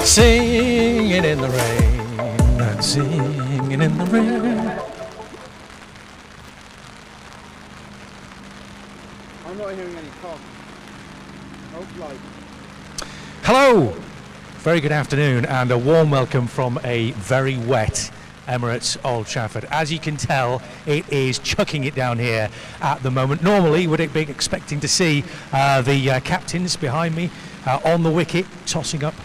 Singing in the rain, singing in the rain. I'm not hearing any talk. Hello, very good afternoon and a warm welcome from a very wet Emirates Old Trafford. As you can tell, it is chucking it down here at the moment. Normally, would it be expecting to see the captains behind me on the wicket tossing up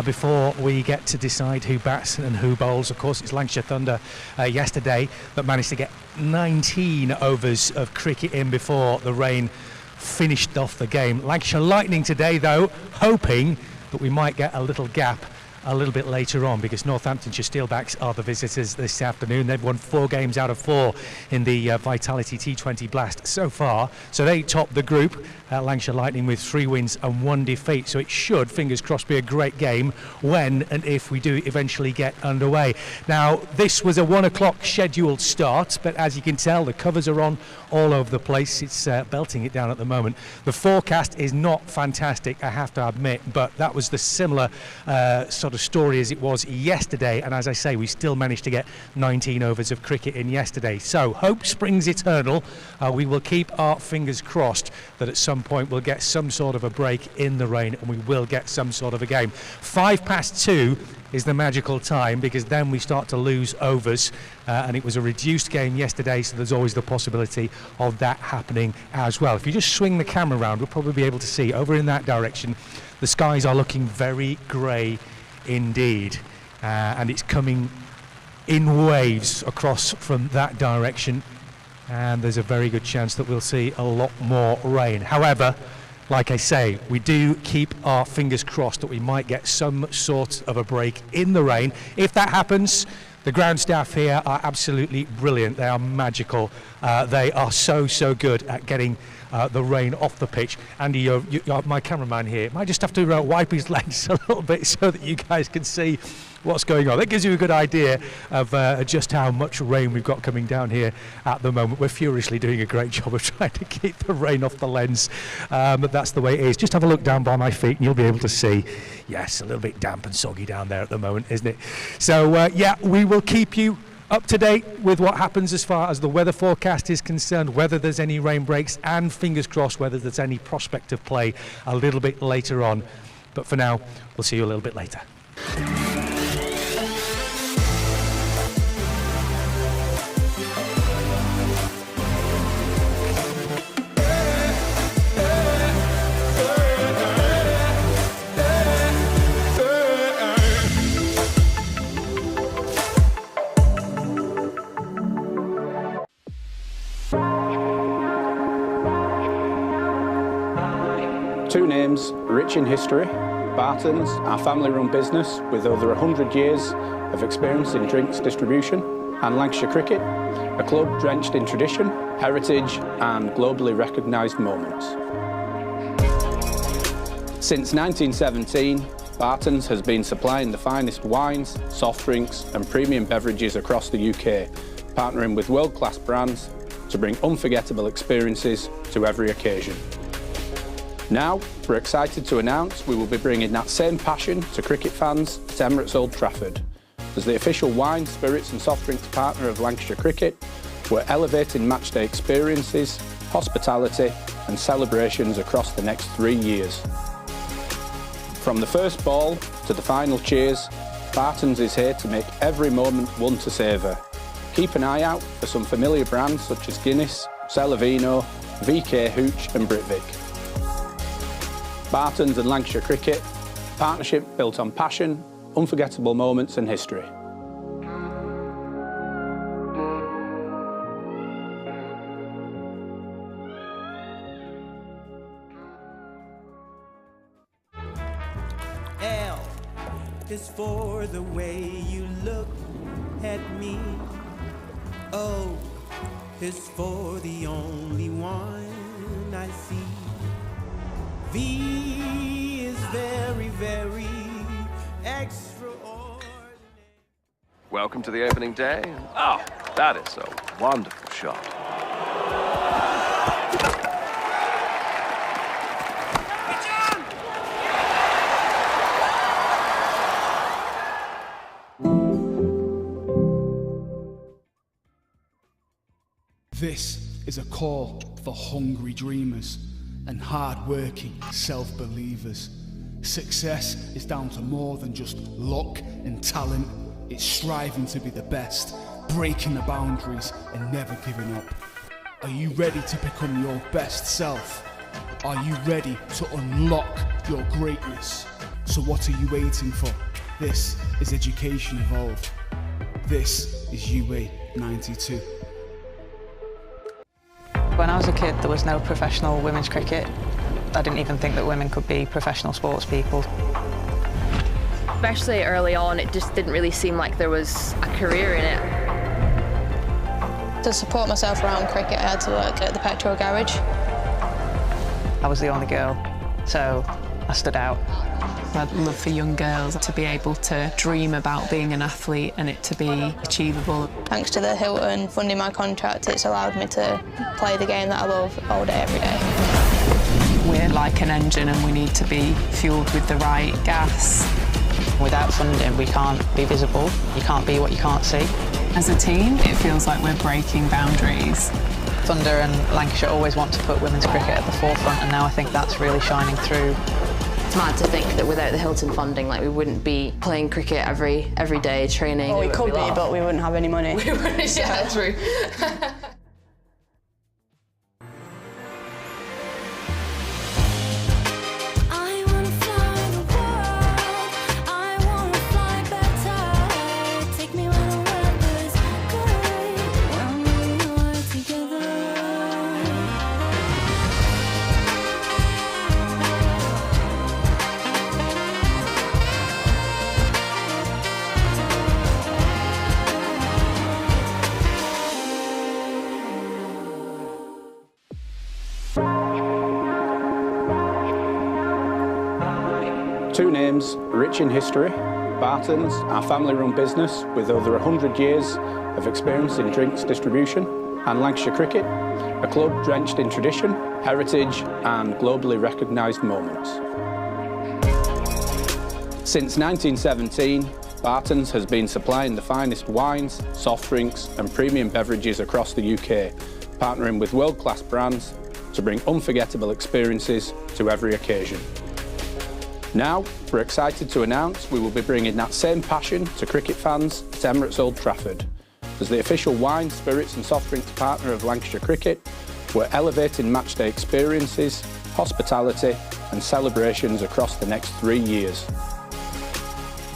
before we get to decide who bats and who bowls. Of course, it's Lancashire Thunder yesterday that managed to get 19 overs of cricket in before the rain finished off the game. Lancashire Lightning today, though, hoping that we might get a little gap a little bit later on, because Northamptonshire Steelbacks are the visitors this afternoon. They've won 4 games out of 4 in the Vitality T20 Blast so far, so they top the group, Lancashire Lightning, with 3 wins and 1 defeat. So it should, fingers crossed, be a great game when and if we do eventually get underway. Now, this was a 1 o'clock scheduled start, but as you can tell, the covers are on all over the place. It's belting it down at the moment. The forecast is not fantastic, I have to admit, but that was the similar sort of story as it was yesterday, and as I say, we still managed to get 19 overs of cricket in yesterday. So hope springs eternal. We will keep our fingers crossed that at some point we'll get some sort of a break in the rain and we will get some sort of a game. 2:05 is the magical time, because then we start to lose overs, and it was a reduced game yesterday, so there's always the possibility of that happening as well. If you just swing the camera around, we'll probably be able to see over in that direction the skies are looking very grey indeed, and it's coming in waves across from that direction, and there's a very good chance that we'll see a lot more rain. However, like I say, we do keep our fingers crossed that we might get some sort of a break in the rain. If that happens, the ground staff here are absolutely brilliant. They are magical. They are so good at getting the rain off the pitch. Andy, my cameraman here, might just have to wipe his legs a little bit so that you guys can see what's going on. That gives you a good idea of just how much rain we've got coming down here at the moment. We're furiously doing a great job of trying to keep the rain off the lens, but that's the way it is. Just have a look down by my feet and you'll be able to see, yes, a little bit damp and soggy down there at the moment, isn't it? So yeah, we will keep you up to date with what happens as far as the weather forecast is concerned, whether there's any rain breaks, and fingers crossed whether there's any prospect of play a little bit later on. But for now, we'll see you a little bit later. 2 names rich in history. Bartons, our family-run business with over 100 years of experience in drinks distribution, and Lancashire Cricket, a club drenched in tradition, heritage and globally recognised moments. Since 1917, Bartons has been supplying the finest wines, soft drinks and premium beverages across the UK, partnering with world-class brands to bring unforgettable experiences to every occasion. Now, we're excited to announce we will be bringing that same passion to cricket fans at Emirates Old Trafford. As the official wine, spirits and soft drinks partner of Lancashire Cricket, we're elevating matchday experiences, hospitality and celebrations across the next 3 years. From the first ball to the final cheers, Bartons is here to make every moment one to savour. Keep an eye out for some familiar brands such as Guinness, Celavino, VK Hooch and Britvic. Bartons and Lancashire Cricket, partnership built on passion, unforgettable moments and history. L is for the way you look at me. O is for the only one I see. V is very, very extraordinary. Welcome to the opening day. Oh, that is a wonderful shot. This is a call for hungry dreamers and hard-working self-believers. Success is down to more than just luck and talent. It's striving to be the best, breaking the boundaries and never giving up. Are you ready to become your best self? Are you ready to unlock your greatness? So what are you waiting for? This is Education Evolved. This is UA 92. When I was a kid, there was no professional women's cricket. I didn't even think that women could be professional sports people. Especially early on, it just didn't really seem like there was a career in it. To support myself around cricket, I had to work at the petrol garage. I was the only girl, so I stood out. I'd love for young girls to be able to dream about being an athlete and it to be achievable. Thanks to the Hilton funding my contract, it's allowed me to play the game that I love all day, every day. We're like an engine and we need to be fueled with the right gas. Without funding, we can't be visible. You can't be what you can't see. As a team, it feels like we're breaking boundaries. Thunder and Lancashire always want to put women's cricket at the forefront, and now I think that's really shining through. It's mad to think that without the Hilton funding, like, we wouldn't be playing cricket every day, training. Well, we could be, but we wouldn't have any money. We wouldn't, yeah, true. Two names rich in history: Bartons, our family-run business with over 100 years of experience in drinks distribution, and Lancashire Cricket, a club drenched in tradition, heritage and globally recognised moments. Since 1917, Bartons has been supplying the finest wines, soft drinks and premium beverages across the UK, partnering with world-class brands to bring unforgettable experiences to every occasion. Now, we're excited to announce we will be bringing that same passion to cricket fans at Emirates Old Trafford. As the official wine, spirits and soft drinks partner of Lancashire Cricket, we're elevating matchday experiences, hospitality and celebrations across the next 3 years.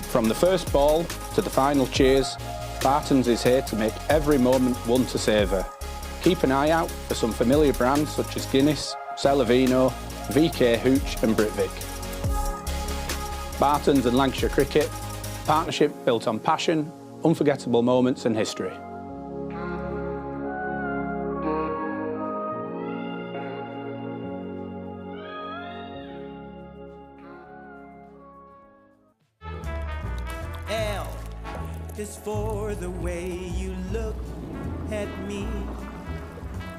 From the first ball to the final cheers, Bartons is here to make every moment one to savour. Keep an eye out for some familiar brands such as Guinness, Celavino, VK Hooch and Britvic. Bartons and Lancashire Cricket, partnership built on passion, unforgettable moments and history. L is for the way you look at me.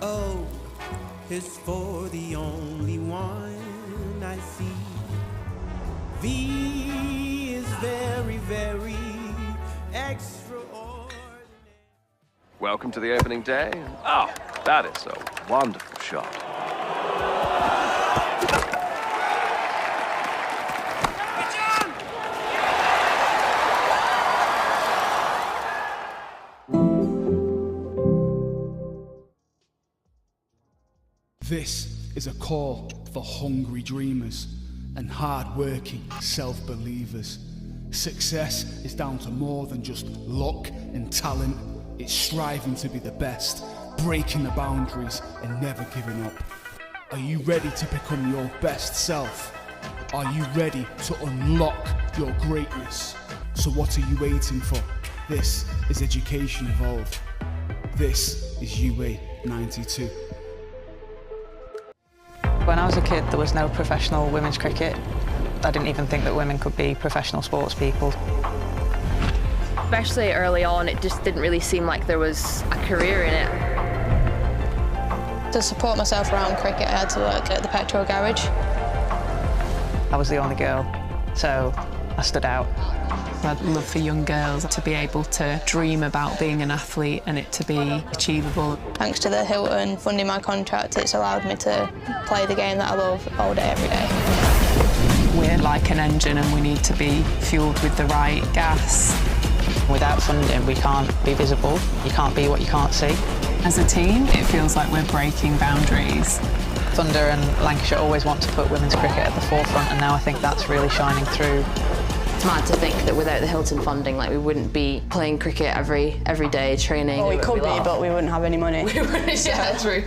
O is for the only one I see. V is very, very extraordinary. Welcome to the opening day. Oh, that is a wonderful shot. This is a call for hungry dreamers and hard-working self-believers. Success is down to more than just luck and talent. It's striving to be the best, breaking the boundaries and never giving up. Are you ready to become your best self? Are you ready to unlock your greatness? So what are you waiting for? This is Education Evolved. This is UA 92. When I was a kid, there was no professional women's cricket. I didn't even think that women could be professional sports people. Especially early on, it just didn't really seem like there was a career in it. To support myself around cricket, I had to work at the petrol garage. I was the only girl, so I stood out. I'd love for young girls to be able to dream about being an athlete and it to be achievable. Thanks to the Hilton funding my contract, it's allowed me to play the game that I love all day, every day. We're like an engine and we need to be fuelled with the right gas. Without funding, we can't be visible. You can't be what you can't see. As a team, it feels like we're breaking boundaries. Thunder and Lancashire always want to put women's cricket at the forefront, and now I think that's really shining through. It's mad to think that without the Hilton funding, like we wouldn't be playing cricket every day, training. Well, we could be, but we wouldn't have any money. We wouldn't, yeah, true.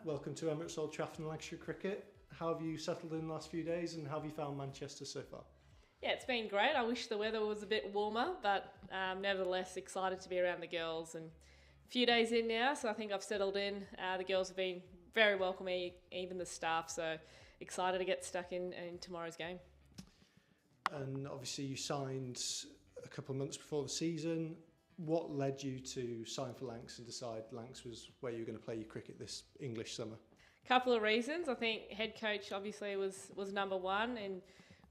Welcome to Emirates Old Trafford and Lancashire Cricket. How have you settled in the last few days and how have you found Manchester so far? Yeah, it's been great. I wish the weather was a bit warmer, but nevertheless excited to be around the girls. And a few days in now, so I think I've settled in. The girls have been very welcoming, even the staff, so excited to get stuck in tomorrow's game. And obviously you signed a couple of months before the season. What led you to sign for Lancs and decide Lancs was where you were going to play your cricket this English summer? Couple of reasons. I think head coach obviously was number one, and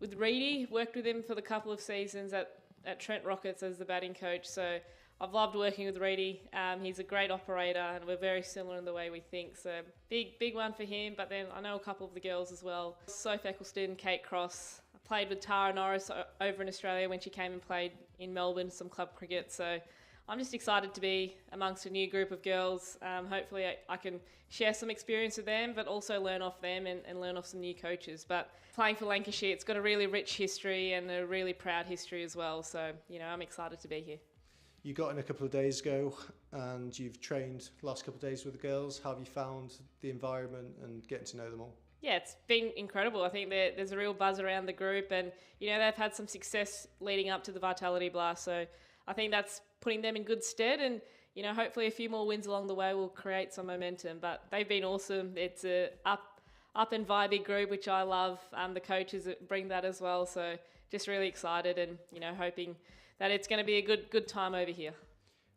with Reedy, worked with him for the couple of seasons at Trent Rockets as the batting coach, so I've loved working with Reedy. He's a great operator and we're very similar in the way we think, so big one for him. But then I know a couple of the girls as well. Soph Eccleston, Kate Cross. I played with Tara Norris over in Australia when she came and played in Melbourne, some club cricket, so I'm just excited to be amongst a new group of girls. Hopefully I can share some experience with them, but also learn off them and learn off some new coaches. But playing for Lancashire, it's got a really rich history and a really proud history as well. So, I'm excited to be here. You got in a couple of days ago and you've trained the last couple of days with the girls. How have you found the environment and getting to know them all? Yeah, it's been incredible. I think there's a real buzz around the group and, they've had some success leading up to the Vitality Blast. So I think that's putting them in good stead and, hopefully a few more wins along the way will create some momentum. But they've been awesome. It's a up and vibey group, which I love. The coaches bring that as well. So just really excited and, hoping that it's going to be a good time over here.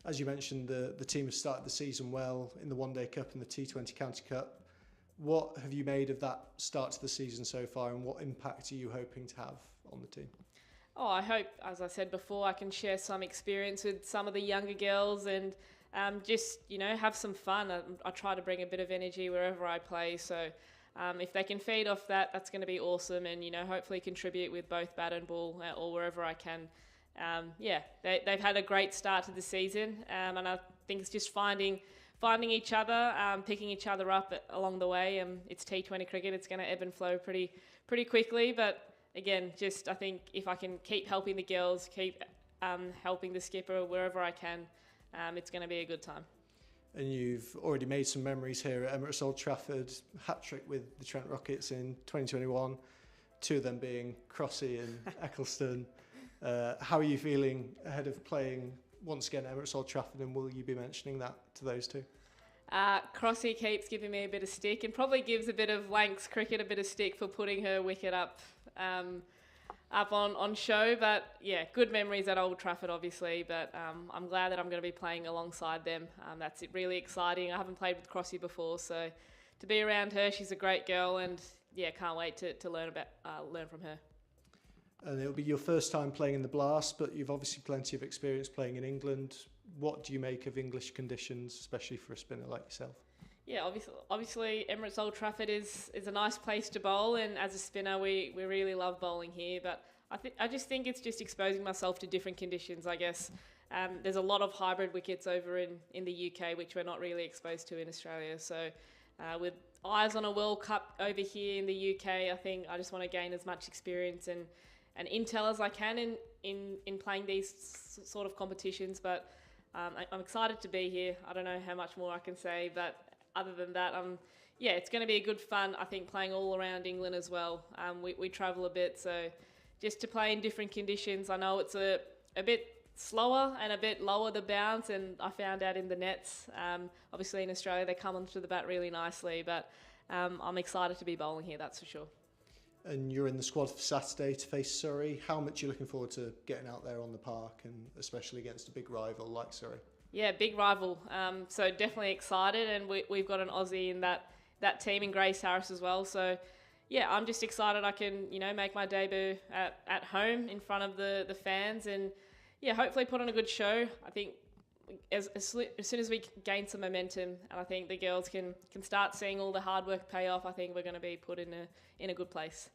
As you mentioned, the team has started the season well in the One Day Cup and the T20 County Cup. What have you made of that start to the season so far and what impact are you hoping to have on the team? Oh, I hope, as I said before, I can share some experience with some of the younger girls and just, have some fun. I try to bring a bit of energy wherever I play. So if they can feed off that, that's going to be awesome and, hopefully contribute with both bat and ball or wherever I can. They've had a great start to the season and I think it's just finding each other, picking each other up along the way. It's T20 cricket, it's going to ebb and flow pretty quickly, but again, just I think if I can keep helping the girls, keep helping the skipper wherever I can, it's going to be a good time. And you've already made some memories here at Emirates Old Trafford, hat-trick with the Trent Rockets in 2021, two of them being Crossy and Eccleston. How are you feeling ahead of playing once again at Emirates Old Trafford, and will you be mentioning that to those two? Crossy keeps giving me a bit of stick and probably gives a bit of Lancs cricket a bit of stick for putting her wicket up on show. But yeah, good memories at Old Trafford obviously, but I'm glad that I'm going to be playing alongside them. That's really exciting. I haven't played with Crossy before, so to be around her, she's a great girl and yeah, can't wait to learn from her. And it'll be your first time playing in the Blast, but you've obviously plenty of experience playing in England. What do you make of English conditions, especially for a spinner like yourself? Yeah, obviously Emirates Old Trafford is a nice place to bowl, and as a spinner we really love bowling here. But I just think it's just exposing myself to different conditions, I guess. there's a lot of hybrid wickets over in the UK, which we're not really exposed to in Australia. So with eyes on a World Cup over here in the UK, I think I just want to gain as much experience and intel as I can in playing these sort of competitions. But I'm excited to be here. I don't know how much more I can say, but other than that, it's going to be a good fun, I think, playing all around England as well. We travel a bit, so just to play in different conditions. I know it's a bit slower and a bit lower the bounce, and I found out in the nets. Obviously in Australia they come onto the bat really nicely, but I'm excited to be bowling here, that's for sure. And you're in the squad for Saturday to face Surrey. How much are you looking forward to getting out there on the park, and especially against a big rival like Surrey? Yeah, big rival. So definitely excited, and we've got an Aussie in that team, in Grace Harris as well. So yeah, I'm just excited I can, make my debut at home in front of the fans, and hopefully put on a good show. I think as soon as we gain some momentum, and I think the girls can start seeing all the hard work pay off, I think we're going to be put in a good place.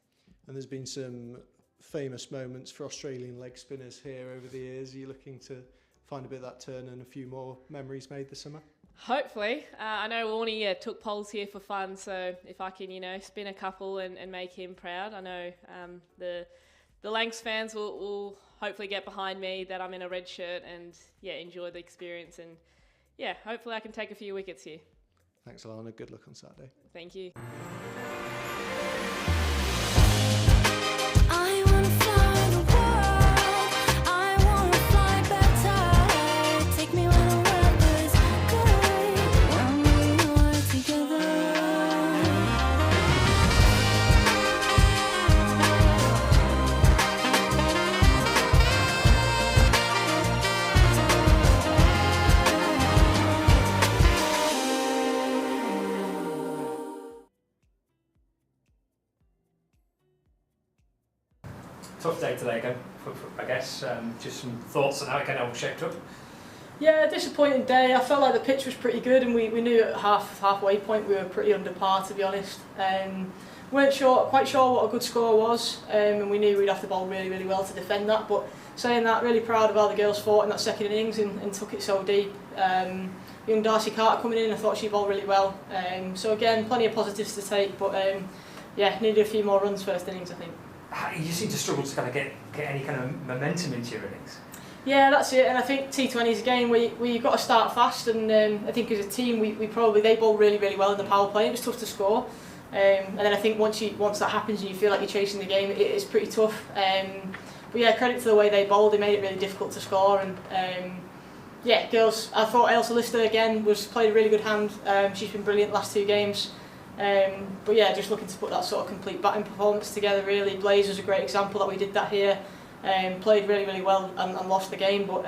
And there's been some famous moments for Australian leg spinners here over the years. Are you looking to find a bit of that turn and a few more memories made this summer? Hopefully. I know Warnie took poles here for fun, so if I can, spin a couple and make him proud. I know the Lancs fans will hopefully get behind me that I'm in a red shirt and, enjoy the experience. And, hopefully I can take a few wickets here. Thanks, Alana. Good luck on Saturday. Thank you. Tough day today again, I guess. Just some thoughts on how it kind of shaped up. Yeah, disappointing day. I felt like the pitch was pretty good, and we knew at halfway point we were pretty under par, to be honest. Weren't quite sure what a good score was, and we knew we'd have to bowl really, really well to defend that. But saying that, really proud of how the girls fought in that second innings and took it so deep. Young Darcy Carter coming in, I thought she bowled really well. So again, plenty of positives to take, but needed a few more runs first innings, I think. You seem to struggle to kind of get any kind of momentum into your innings. Yeah, that's it, and I think T20 is a game where you've got to start fast, and I think as a team they bowl really, really well in the power play. It was tough to score, and then I think once that happens and you feel like you're chasing the game, it is pretty tough. But yeah, credit to the way they bowled. They made it really difficult to score, and girls. I thought Ailsa Lister again played a really good hand. She's been brilliant the last two games. But yeah, just looking to put that sort of complete batting performance together really. Blaze was a great example that we did that here. Played really, really well and lost the game, but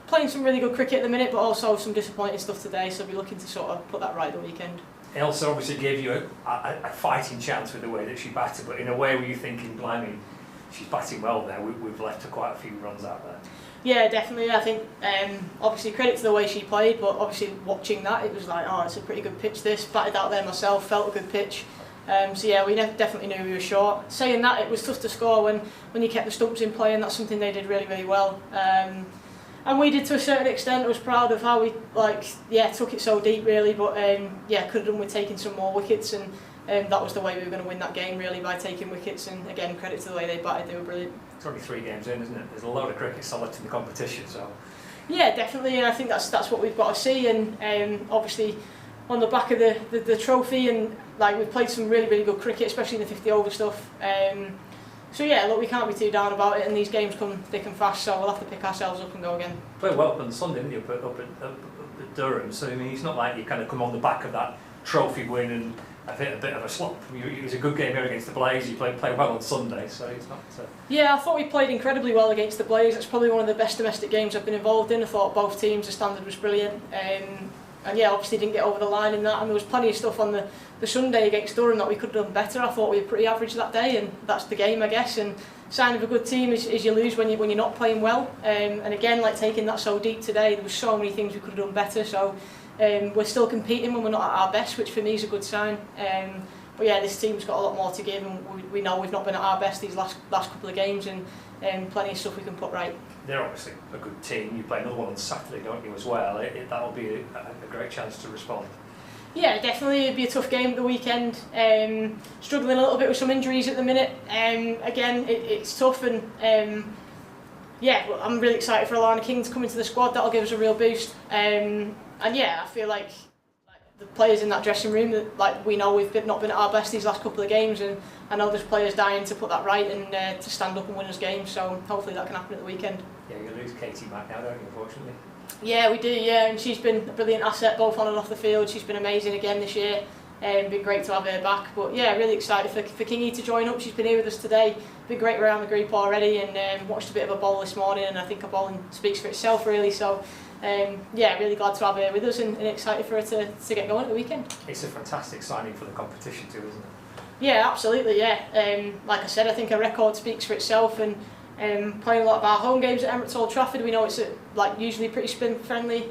playing some really good cricket at the minute, but also some disappointing stuff today, so we'll be looking to sort of put that right the weekend. Ailsa obviously gave you a fighting chance with the way that she batted, but in a way were you thinking, blimey, she's batting well there, we've left her quite a few runs out there? Yeah, definitely. I think obviously credit to the way she played, but obviously watching that, it was like, oh, it's a pretty good pitch this. Batted out there myself, felt a good pitch. So yeah, we definitely knew we were short. Saying that, it was tough to score when you kept the stumps in play, and that's something they did really, really well. And we did to a certain extent. I was proud of how we took it so deep really, but could have done with taking some more wickets, and that was the way we were going to win that game really, by taking wickets. And again, credit to the way they batted, they were brilliant. It's only 3 games in, isn't it? There's a load of cricket solid in the competition, so. Yeah, definitely, and I think that's what we've got to see. And obviously, on the back of the trophy, and we've played some really, really good cricket, especially in the 50 over stuff. So yeah, look, we can't be too down about it, and these games come thick and fast, so we'll have to pick ourselves up and go again. Played well on Sunday, didn't you? Up at Durham. So I mean, it's not like you kind of come on the back of that trophy win and have hit a bit of a slump. It was a good game here against the Blaze. You played well on Sunday, so it's not. Yeah, I thought we played incredibly well against the Blaze. It's probably one of the best domestic games I've been involved in. I thought both teams, the standard was brilliant. And yeah, obviously didn't get over the line in that, and there was plenty of stuff on the Sunday against Durham that we could have done better. I thought we were pretty average that day, and that's the game, I guess. And sign of a good team is you lose when you're not playing well. And again, taking that so deep today, there was so many things we could have done better. So we're still competing when we're not at our best, which for me is a good sign. But yeah, this team's got a lot more to give, and we know we've not been at our best these last couple of games, and plenty of stuff we can put right. They're obviously a good team. You play another one on Saturday, don't you, as well? That'll be a great chance to respond. Yeah, definitely. It'd be a tough game at the weekend. Struggling a little bit with some injuries at the minute. Again, it's tough, and yeah, well, I'm really excited for Alana King to come into the squad. That'll give us a real boost. And yeah, I feel like the players in that dressing room, that we know we've not been at our best these last couple of games, and I know there's players dying to put that right and to stand up and win us games. So hopefully that can happen at the weekend. Yeah, you lose Katie Mack now, don't you, unfortunately? Yeah, we do, yeah, and she's been a brilliant asset both on and off the field. She's been amazing again this year. Been great to have her back, but yeah, really excited for Kingy to join up. She's been here with us today, been great around the group already, and watched a bit of a bowl this morning, and I think her bowling speaks for itself really. So yeah, really glad to have her with us, and excited for her to get going at the weekend. It's a fantastic signing for the competition too, isn't it? Yeah, absolutely, yeah. Like I said, I think her record speaks for itself, and playing a lot of our home games at Emirates Old Trafford, we know it's usually pretty spin friendly.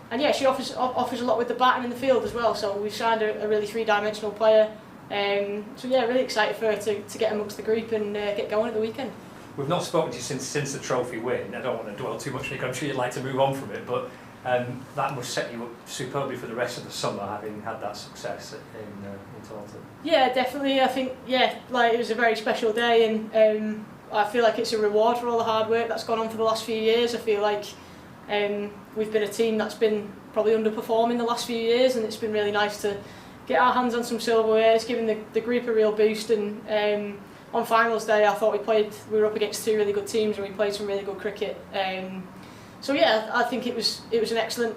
And yeah, she offers a lot with the bat and in the field as well. So we've signed a really three-dimensional player. So yeah, really excited for her to get amongst the group and get going at the weekend. We've not spoken to you since the trophy win. I don't want to dwell too much on it. I'm sure you'd like to move on from it, but that must set you up superbly for the rest of the summer, having had that success in Taunton. Yeah, definitely. I think it was a very special day, and I feel like it's a reward for all the hard work that's gone on for the last few years. I feel like we've been a team that's been probably underperforming the last few years, and it's been really nice to get our hands on some silverware. It's given the group a real boost, and on finals day I thought we were up against two really good teams, and we played some really good cricket. So yeah, I think it was an excellent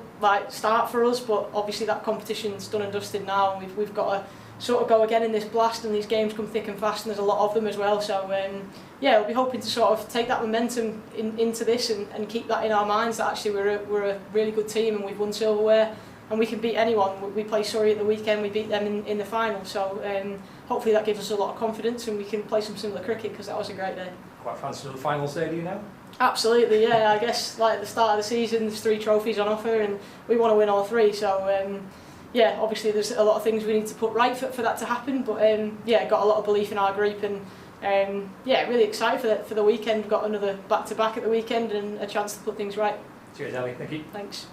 start for us, but obviously that competition's done and dusted now, and we've got to sort of go again in this blast, and these games come thick and fast, and there's a lot of them as well. So yeah, we'll be hoping to sort of take that momentum into this and keep that in our minds, that actually we're a really good team, and we've won silverware, and we can beat anyone. We play Surrey at the weekend, we beat them in the final, so hopefully that gives us a lot of confidence, and we can play some similar cricket, because that was a great day. Quite fancy the finals day, do you know? Absolutely, yeah. I guess at the start of the season there's 3 trophies on offer, and we want to win all 3, so yeah, obviously there's a lot of things we need to put right for that to happen, but yeah, got a lot of belief in our group, and yeah, really excited for the weekend. Got another back-to-back at the weekend, and a chance to put things right. Cheers, Ellie. Thank you. Thanks.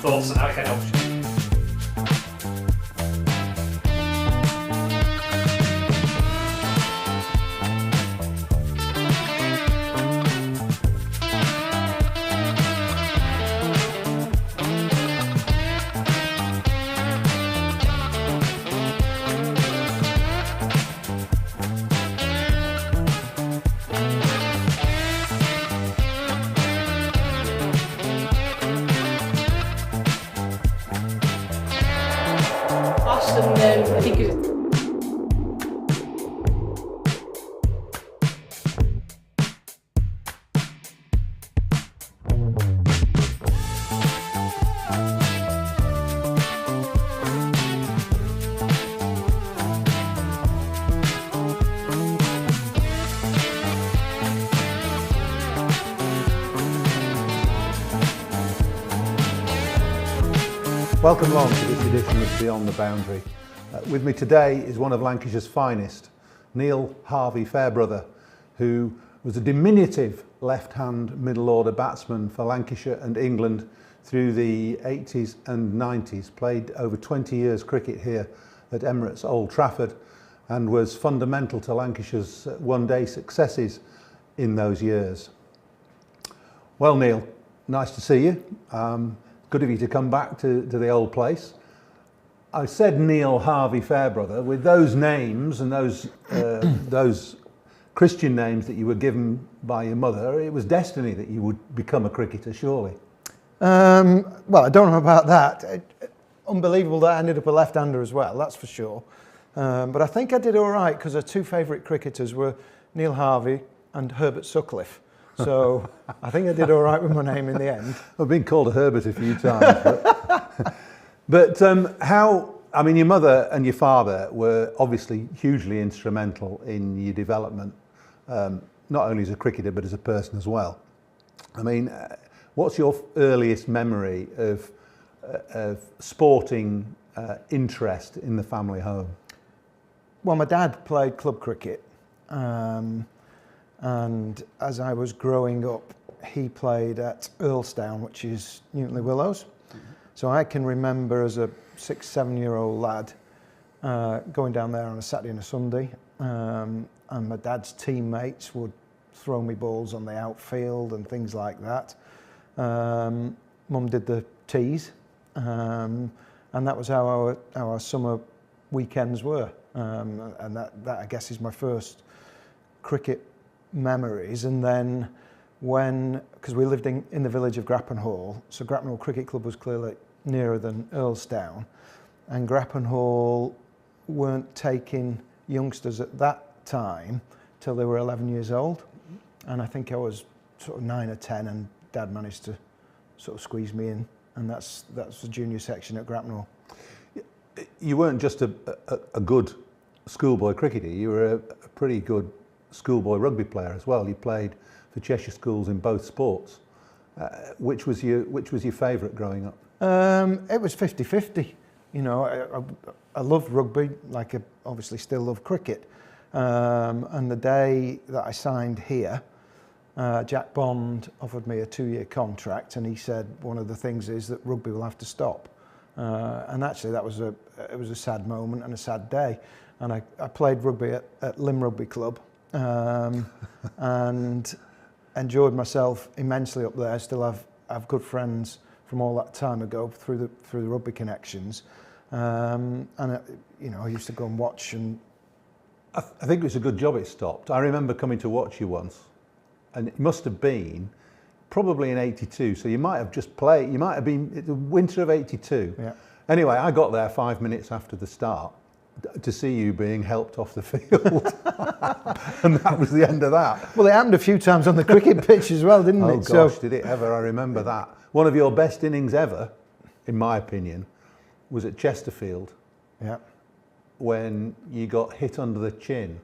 thoughts on how it helps you? And I think Welcome along to this edition of Beyond the Boundary. With me today is one of Lancashire's finest, Neil Harvey Fairbrother, who was a diminutive left-hand middle-order batsman for Lancashire and England through the 80s and 90s, played over 20 years cricket here at Emirates Old Trafford, and was fundamental to Lancashire's one-day successes in those years. Well, Neil, nice to see you. Good of you to come back to the old place. I said Neil Harvey Fairbrother. With those names and those Christian names that you were given by your mother, it was destiny that you would become a cricketer, surely. Well, I don't know about that. Unbelievable that I ended up a left-hander as well, that's for sure. But I think I did all right because our two favourite cricketers were Neil Harvey and Herbert Sutcliffe. So I think I did all right with my name in the end. I've been called a Herbert a few times. But how, I mean, your mother and your father were obviously hugely instrumental in your development, not only as a cricketer, but as a person as well. I mean, what's your earliest memory of sporting interest in the family home? Well, my dad played club cricket. And as I was growing up, he played at Earlstown, which is Newton-le-Willows. So I can remember as a 6-7-year-old lad going down there on a Saturday and a Sunday, and my dad's teammates would throw me balls on the outfield and things like that. Mum did the tees, and that was how our summer weekends were. And that I guess is my first cricket memories. And then because we lived in the village of Grappenhall, so Grappenhall Cricket Club was clearly nearer than Earlstown, and Grappenhall weren't taking youngsters at that time till they were 11 years old, and I think I was sort of 9 or 10, and Dad managed to sort of squeeze me in, and that's the junior section at Grappenhall. You weren't just a good schoolboy cricketer, you were a pretty good schoolboy rugby player as well. You played for Cheshire schools in both sports. Which was your favourite growing up? It was 50-50. You know, I loved rugby, like I obviously still love cricket. And the day that I signed here, Jack Bond offered me a 2-year contract, and he said one of the things is that rugby will have to stop. And actually it was a sad moment and a sad day. And I played rugby at Lim Rugby Club, and enjoyed myself immensely up there. I still have good friends from all that time ago through the rugby connections, and you know, I used to go and watch. And I think it was a good job it stopped. I remember coming to watch you once, and it must have been probably in '82. So you might have just played. You might have been the winter of '82. Yeah. Anyway, I got there 5 minutes after the start to see you being helped off the field. And that was the end of that. Well, it happened a few times on the cricket pitch as well, didn't it? Oh gosh, did it ever. I remember that. One of your best innings ever, in my opinion, was at Chesterfield. Yeah. When you got hit under the chin.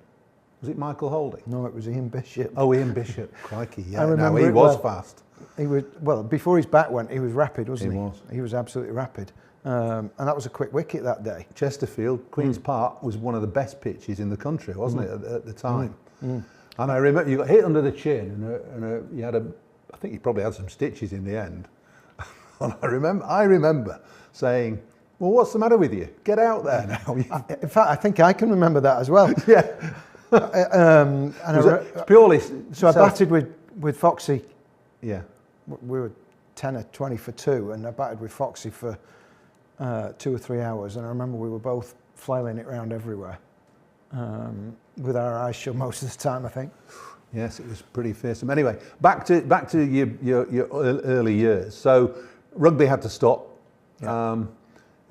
Was it Michael Holding? No, it was Ian Bishop. Oh, Ian Bishop. Crikey, yeah. I remember he was fast. He was, well, before his back went, he was rapid, wasn't he? He was. He was absolutely rapid. And that was a quick wicket that day. Chesterfield, Queen's Park, was one of the best pitches in the country, wasn't it, at the time? And I remember you got hit under the chin, and you had I think you probably had some stitches in the end. And I remember saying, well, what's the matter with you? Get out there now. In fact, I think I can remember that as well. Yeah. Purely. So I batted with Foxy. Yeah. We were 10 or 20 for 2, and I batted with Foxy for 2 or 3 hours. And I remember we were both flailing it around everywhere, with our eyes shut most of the time, I think. Yes, it was pretty fearsome. Anyway, back to your early years. So rugby had to stop. Yeah.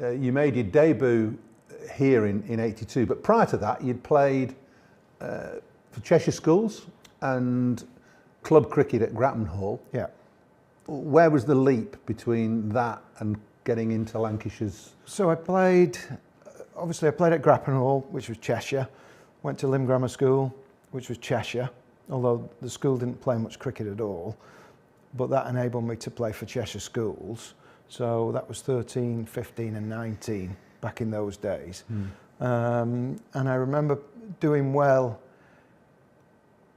You made your debut here in '82, but prior to that, you'd played for Cheshire Schools and club cricket at Grattan Hall. Yeah. Where was the leap between that and getting into Lancashire's? So I played at Grattan Hall, which was Cheshire. Went to Lymm Grammar School, which was Cheshire, although the school didn't play much cricket at all. But that enabled me to play for Cheshire Schools. So that was 13, 15 and 19 back in those days. And I remember doing well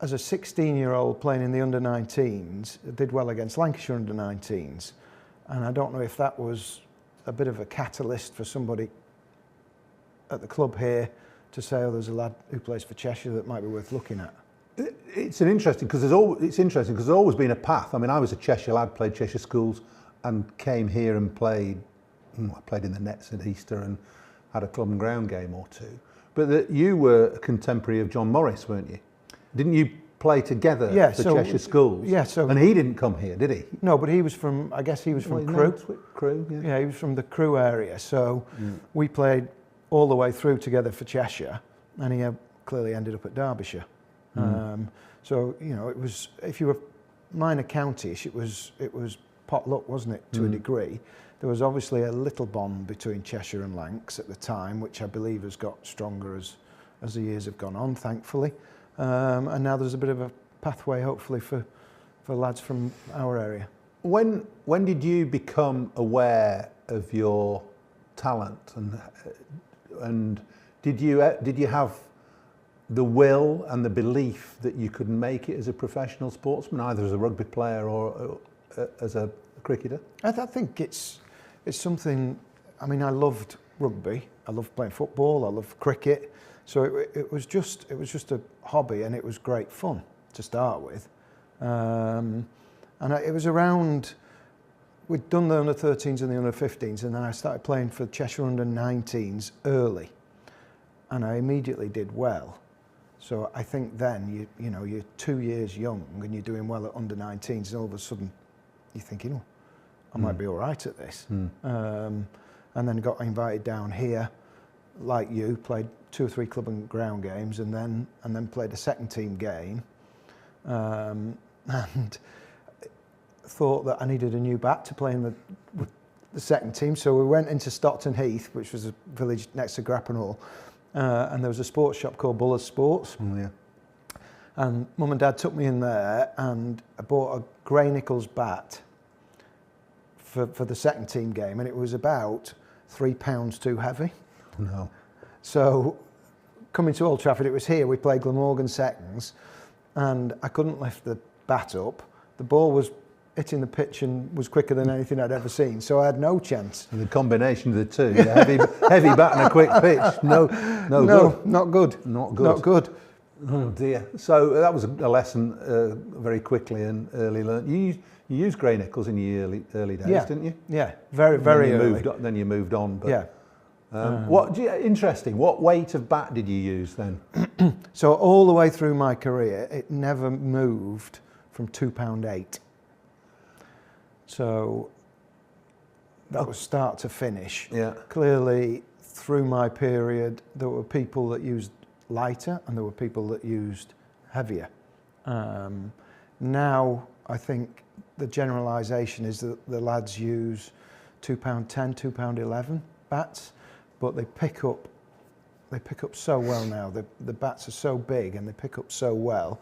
as a 16-year-old playing in the under-19s. I did well against Lancashire under-19s. And I don't know if that was a bit of a catalyst for somebody at the club here to say, oh, there's a lad who plays for Cheshire that might be worth looking at. It's interesting because there's always been a path. I mean, I was a Cheshire lad, played Cheshire Schools, and came here and played. I played in the nets at Easter and had a club and ground game or two. But that you were a contemporary of John Morris, weren't you? Didn't you play together for Cheshire Schools? Yeah. So and he didn't come here, did he? No, but he was from. I guess he was from Crewe. Crewe. Yeah. Yeah, he was from the Crewe area. So we played all the way through together for Cheshire, and he clearly ended up at Derbyshire. So you know, it was, if you were minor county-ish, it was pot luck, wasn't it, to a degree. There was obviously a little bond between Cheshire and Lancs at the time, which I believe has got stronger as the years have gone on, thankfully. And now there's a bit of a pathway, hopefully, for lads from our area. When did you become aware of your talent, and did you have the will and the belief that you could make it as a professional sportsman, either as a rugby player or as a cricketer? I think it's something. I mean, I loved rugby. I loved playing football. I loved cricket. So it was just a hobby, and it was great fun to start with. It was around. We'd done the under-13s and the under-15s, and then I started playing for Cheshire under-19s early, and I immediately did well. So I think then you're 2 years young and you're doing well at under-19s, and all of a sudden you're thinking, oh, I might be all right at this. And then got invited down here, like you, played 2 or 3 club and ground games, and then played a second team game, and thought that I needed a new bat to play in the second team. So we went into Stockton Heath, which was a village next to Grattan Hall, and there was a sports shop called Buller's Sports. Yeah. And Mum and Dad took me in there, and I bought a Gray Nichols bat for the second team game, and it was about £3 too heavy. No. So coming to Old Trafford, it was here, we played Glamorgan seconds, and I couldn't lift the bat up. The ball was hitting the pitch and was quicker than anything I'd ever seen, so I had no chance. And the combination of the two, the heavy bat and a quick pitch, no good. Not good. Not good. Not good. Oh dear. So that was a lesson very quickly and early learned. You used Gray Nichols in your early days, didn't you? Yeah, very early. Then you moved on. But, yeah. Interesting. What weight of bat did you use then? So all the way through my career, it never moved from £2.8. So that was start to finish. Yeah. Clearly, through my period, there were people that used lighter and there were people that used heavier. Now, I think the generalisation is that the lads use £2.10, £2.11 bats, but they pick up so well now. The bats are so big and they pick up so well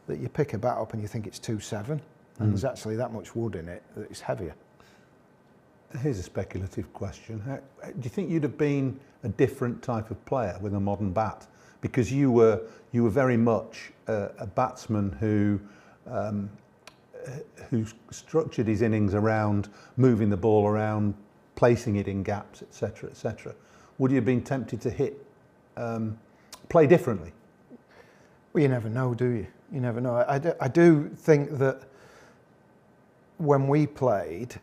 that you pick a bat up and you think it's 2.7. And there's actually that much wood in it that it's heavier. Here's a speculative question. Do you think you'd have been a different type of player with a modern bat? Because you were very much a batsman who who structured his innings around moving the ball around, placing it in gaps, etc., etc., would you have been tempted to play differently? Well, you never know, do you? You never know. I do think that when we played,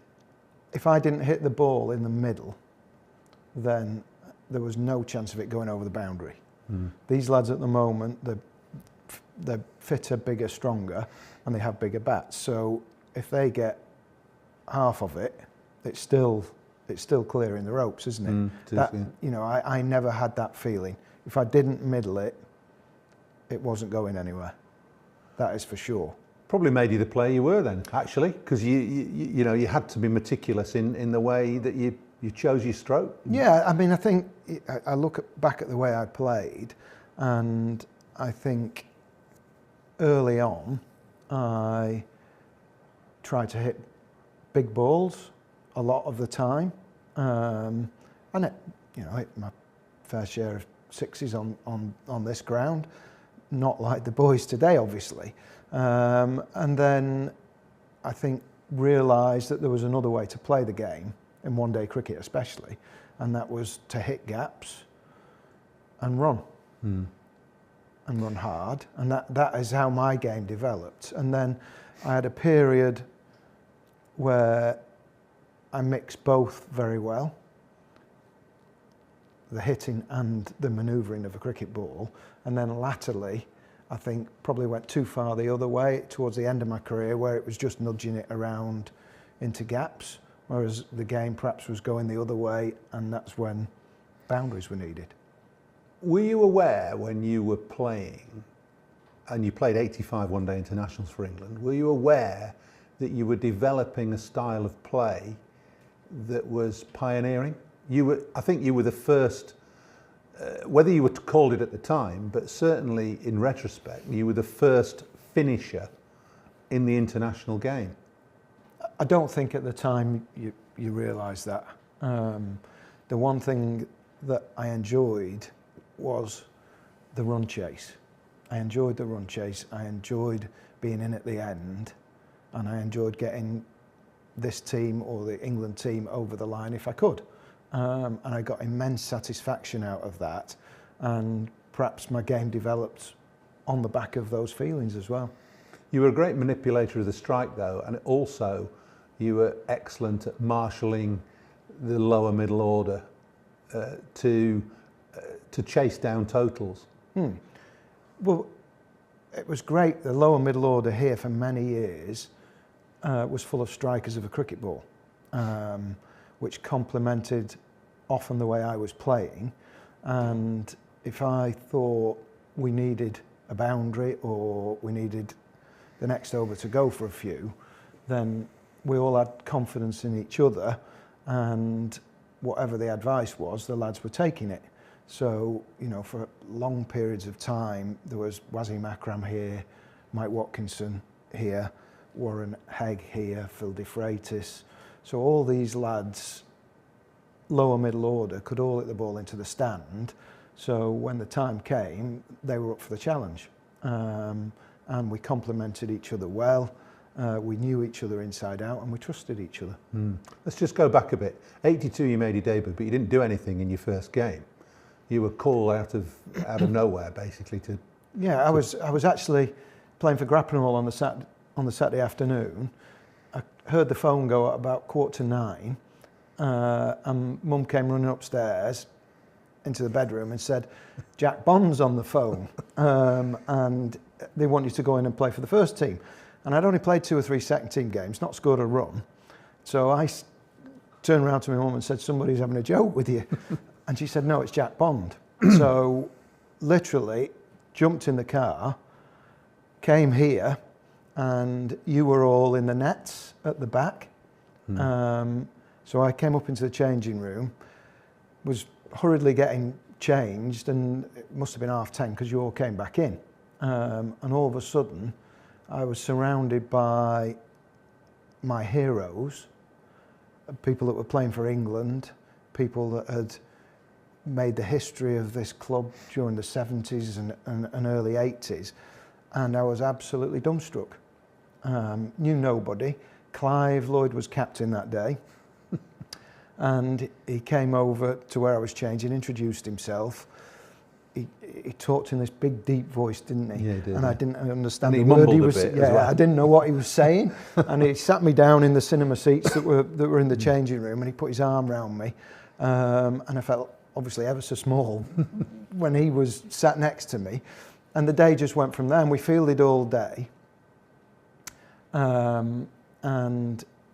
if I didn't hit the ball in the middle, then there was no chance of it going over the boundary. These lads at the moment, they're fitter, bigger, stronger, and they have bigger bats. So if they get half of it, it's still clearing the ropes, isn't it? You know, I never had that feeling. If I didn't middle it, it wasn't going anywhere. That is for sure. Probably made you the player you were then, actually, because you know, you had to be meticulous in the way that you chose your stroke. Yeah, I mean, I think I look back at the way I played, and I think early on I tried to hit big balls a lot of the time, and it, you know, hit my fair share of sixes on this ground, not like the boys today, obviously. And then I think realised that there was another way to play the game, in one-day cricket especially, and that was to hit gaps and run. And run hard, and that is how my game developed. And then I had a period where I mixed both very well, the hitting and the manoeuvring of a cricket ball, and then latterly I think probably went too far the other way towards the end of my career, where it was just nudging it around into gaps, whereas the game perhaps was going the other way, and that's when boundaries were needed. Were you aware when you were playing, and you played 85 one-day internationals for England, were you aware that you were developing a style of play that was pioneering? I think you were the first, whether you were called it at the time, but certainly in retrospect, you were the first finisher in the international game. I don't think at the time you realise that. The one thing that I enjoyed was the run chase. I enjoyed the run chase. I enjoyed being in at the end, and I enjoyed getting this team or the England team over the line if I could. And I got immense satisfaction out of that, and perhaps my game developed on the back of those feelings as well. You were a great manipulator of the strike though, and also you were excellent at marshalling the lower middle order to chase down totals. Well, it was great. The lower middle order here for many years was full of strikers of a cricket ball, which complemented often the way I was playing. And if I thought we needed a boundary or we needed the next over to go for a few, then we all had confidence in each other, and whatever the advice was, the lads were taking it. So, you know, for long periods of time, there was Wasim Akram here, Mike Watkinson here, Warren Hegg here, Phil De Freitas. So all these lads, lower middle order, could all hit the ball into the stand. So when the time came, they were up for the challenge. And we complemented each other well. We knew each other inside out, and we trusted each other. Let's just go back a bit. 82 you made your debut, but you didn't do anything in your first game. You were called out of nowhere, basically. Yeah, I was actually playing for Grappenhall on the Saturday afternoon. I heard the phone go at about 9:15, and Mum came running upstairs into the bedroom and said, "Jack Bond's on the phone, and they want you to go in and play for the first team." And I'd only played 2 or 3 second team games, not scored a run. So I turned around to my mum and said, "Somebody's having a joke with you." And she said, "No, it's Jack Bond." So literally jumped in the car, came here, and you were all in the nets at the back. So I came up into the changing room, was hurriedly getting changed, and it must have been 10:30 because you all came back in. And all of a sudden, I was surrounded by my heroes, people that were playing for England, people that had made the history of this club during the 70s and early 80s, and I was absolutely dumbstruck. knew nobody. Clive Lloyd was captain that day. And he came over to where I was changing, introduced himself. He talked in this big, deep voice, didn't he? Yeah, he did. And I didn't understand and the he word he mumbled was a bit saying. as well. I didn't know what he was saying. And he sat me down in the cinema seats that were in the changing room, and he put his arm round me. And I felt obviously ever so small when he was sat next to me. And the day just went from there, and we fielded all day. And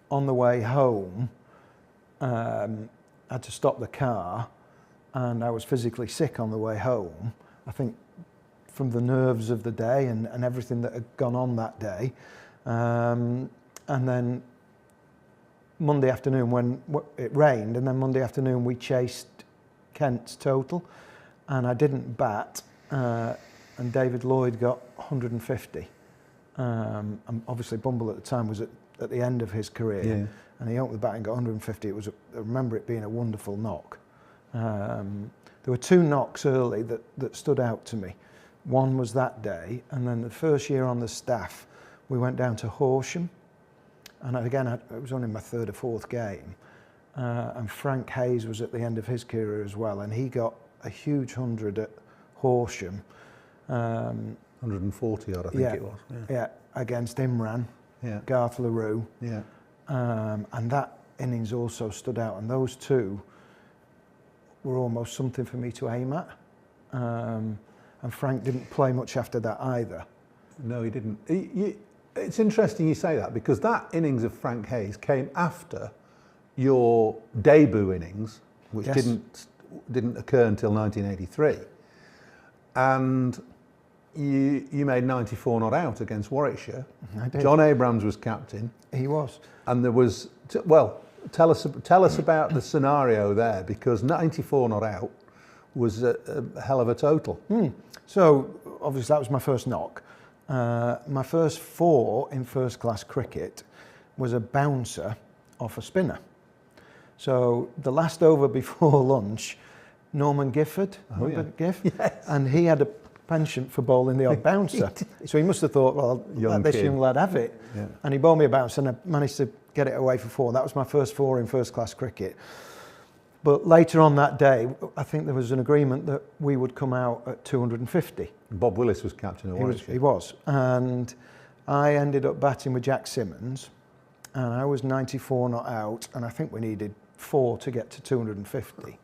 on the way home, I had to stop the car, and I was physically sick on the way home. I think from the nerves of the day and everything that had gone on that day. And then Monday afternoon, when it rained, and then Monday afternoon we chased Kent's total, and I didn't bat, and David Lloyd got 150. And obviously Bumble at the time was at the end of his career. Yeah. And he opened the bat and got 150. I remember it being a wonderful knock. There were two knocks early that stood out to me. One was that day, and then the first year on the staff, we went down to Horsham. And again, it was only my third or fourth game. And Frank Hayes was at the end of his career as well, and he got a huge 100 at Horsham. 140 odd, I think yeah, it was. Yeah, against Imran, Yeah. Garth LaRue. Yeah. And that innings also stood out, and those two were almost something for me to aim at. And Frank didn't play much after that either. No, he didn't. It's interesting you say that, because that innings of Frank Hayes came after your debut innings, which Yes. didn't occur until 1983. And you made 94 not out against Warwickshire. I did. John Abrams was captain. He was. And there was, well, tell us about the scenario there, because 94 not out was a hell of a total. So obviously that was my first knock. My first four in first class cricket was a bouncer off a spinner. So the last over before lunch, Norman Gifford, remember Giff? Yes. And he had a penchant for bowling the odd bouncer. So he must have thought, well, let this young lad have it. Yeah. And he bowled me a bouncer, and I managed to get it away for four. That was my first four in first class cricket. But later on that day, I think there was an agreement that we would come out at 250. Bob Willis was captain of Warwickshire. He was. And I ended up batting with Jack Simmons, and I was 94 not out, and I think we needed 4 to get to 250.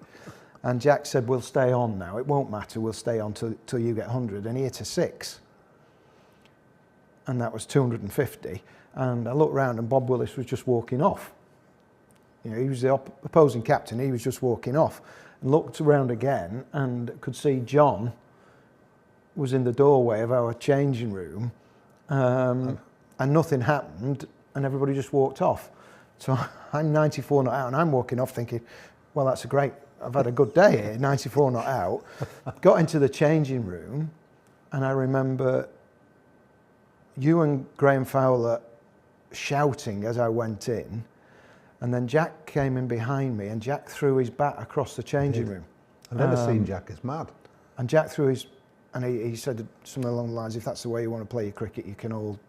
And Jack said, we'll stay on now. It won't matter. We'll stay on till you get 100. And he hit a 6. And that was 250. And I looked round, and Bob Willis was just walking off. You know, he was the opposing captain. He was just walking off. And looked around again and could see John was in the doorway of our changing room. And nothing happened, and everybody just walked off. So I'm 94 not out, and I'm walking off thinking, well, that's a great... I've had a good day here, 94 not out. Got into the changing room, and I remember you and Graham Fowler shouting as I went in, and then Jack came in behind me, and Jack threw his bat across the changing room. I've never seen Jack as mad. And Jack threw his, and he said something along the lines, if that's the way you want to play your cricket, you can all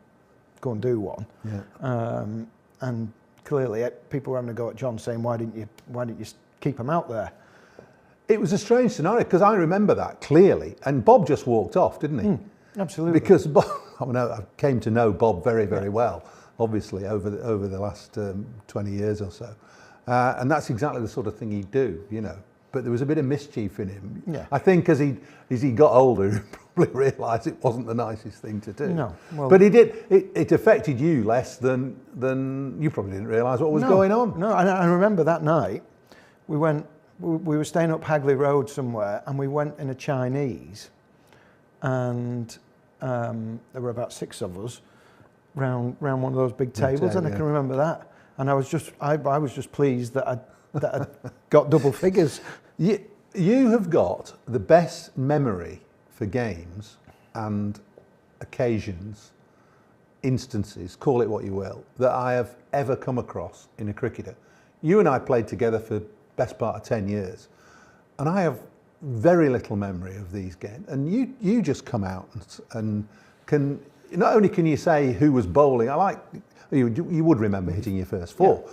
go and do one. Yeah. And clearly people were having a go at John, saying, why didn't you keep him out there? It was a strange scenario, because I remember that clearly, and Bob just walked off, didn't he? Absolutely. Because Bob, I came to know Bob very, very well, obviously over the last 20 years or so, and that's exactly the sort of thing he'd do, you know. But there was a bit of mischief in him. Yeah. I think as he got older, he probably realised it wasn't the nicest thing to do. No. Well, but it affected you less than you probably didn't realise what was going on. No, and I remember that night we were staying up Hagley Road somewhere, and we went in a Chinese, and there were about 6 of us round one of those big tables, and I can remember that. And I was just pleased that I got double figures. You have got the best memory for games and occasions, instances, call it what you will, that I have ever come across in a cricketer. You and I played together for best part of 10 years, and I have very little memory of these games, and you just come out and can not only can you say who was bowling, you would remember hitting your first four,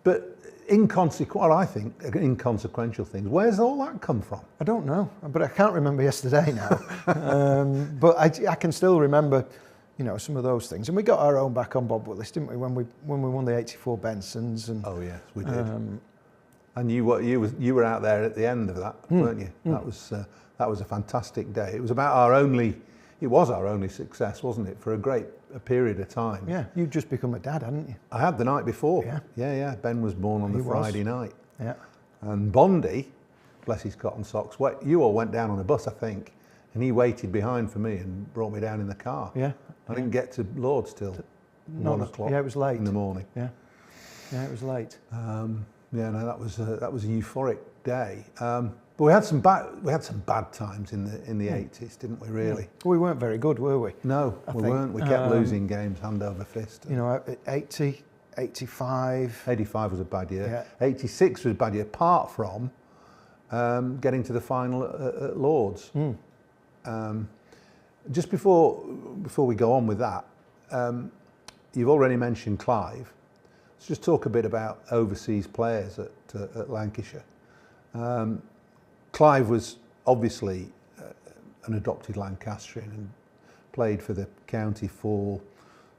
but I think inconsequential things. Where's all that come from? I don't know, but I can't remember yesterday now. But I can still remember, some of those things. And we got our own back on Bob Willis, didn't we? When we won the '84 Bensons. And oh yes, we did. And you were out there at the end of that, weren't you? That was a fantastic day. It was our only success, wasn't it, for a period of time. Yeah, you'd just become a dad, hadn't you? I had the night before. Yeah. Ben was born on the Friday night. Yeah. And Bondi, bless his cotton socks, you all went down on a bus, I think, and he waited behind for me and brought me down in the car. Yeah. I didn't get to Lord's till 1 o'clock. Yeah, it was late in the morning. Yeah, it was late. That was a euphoric day. But we had some bad times in the 80s, didn't we? Really. We weren't very good, were we? No, we weren't. We kept losing games hand over fist. 80, 85. 85 was a bad year. Yeah. 86 was a bad year, apart from getting to the final at Lord's. Just before we go on with that, you've already mentioned Clive. Let's just talk a bit about overseas players at Lancashire. Clive was obviously an adopted Lancashirian and played for the county for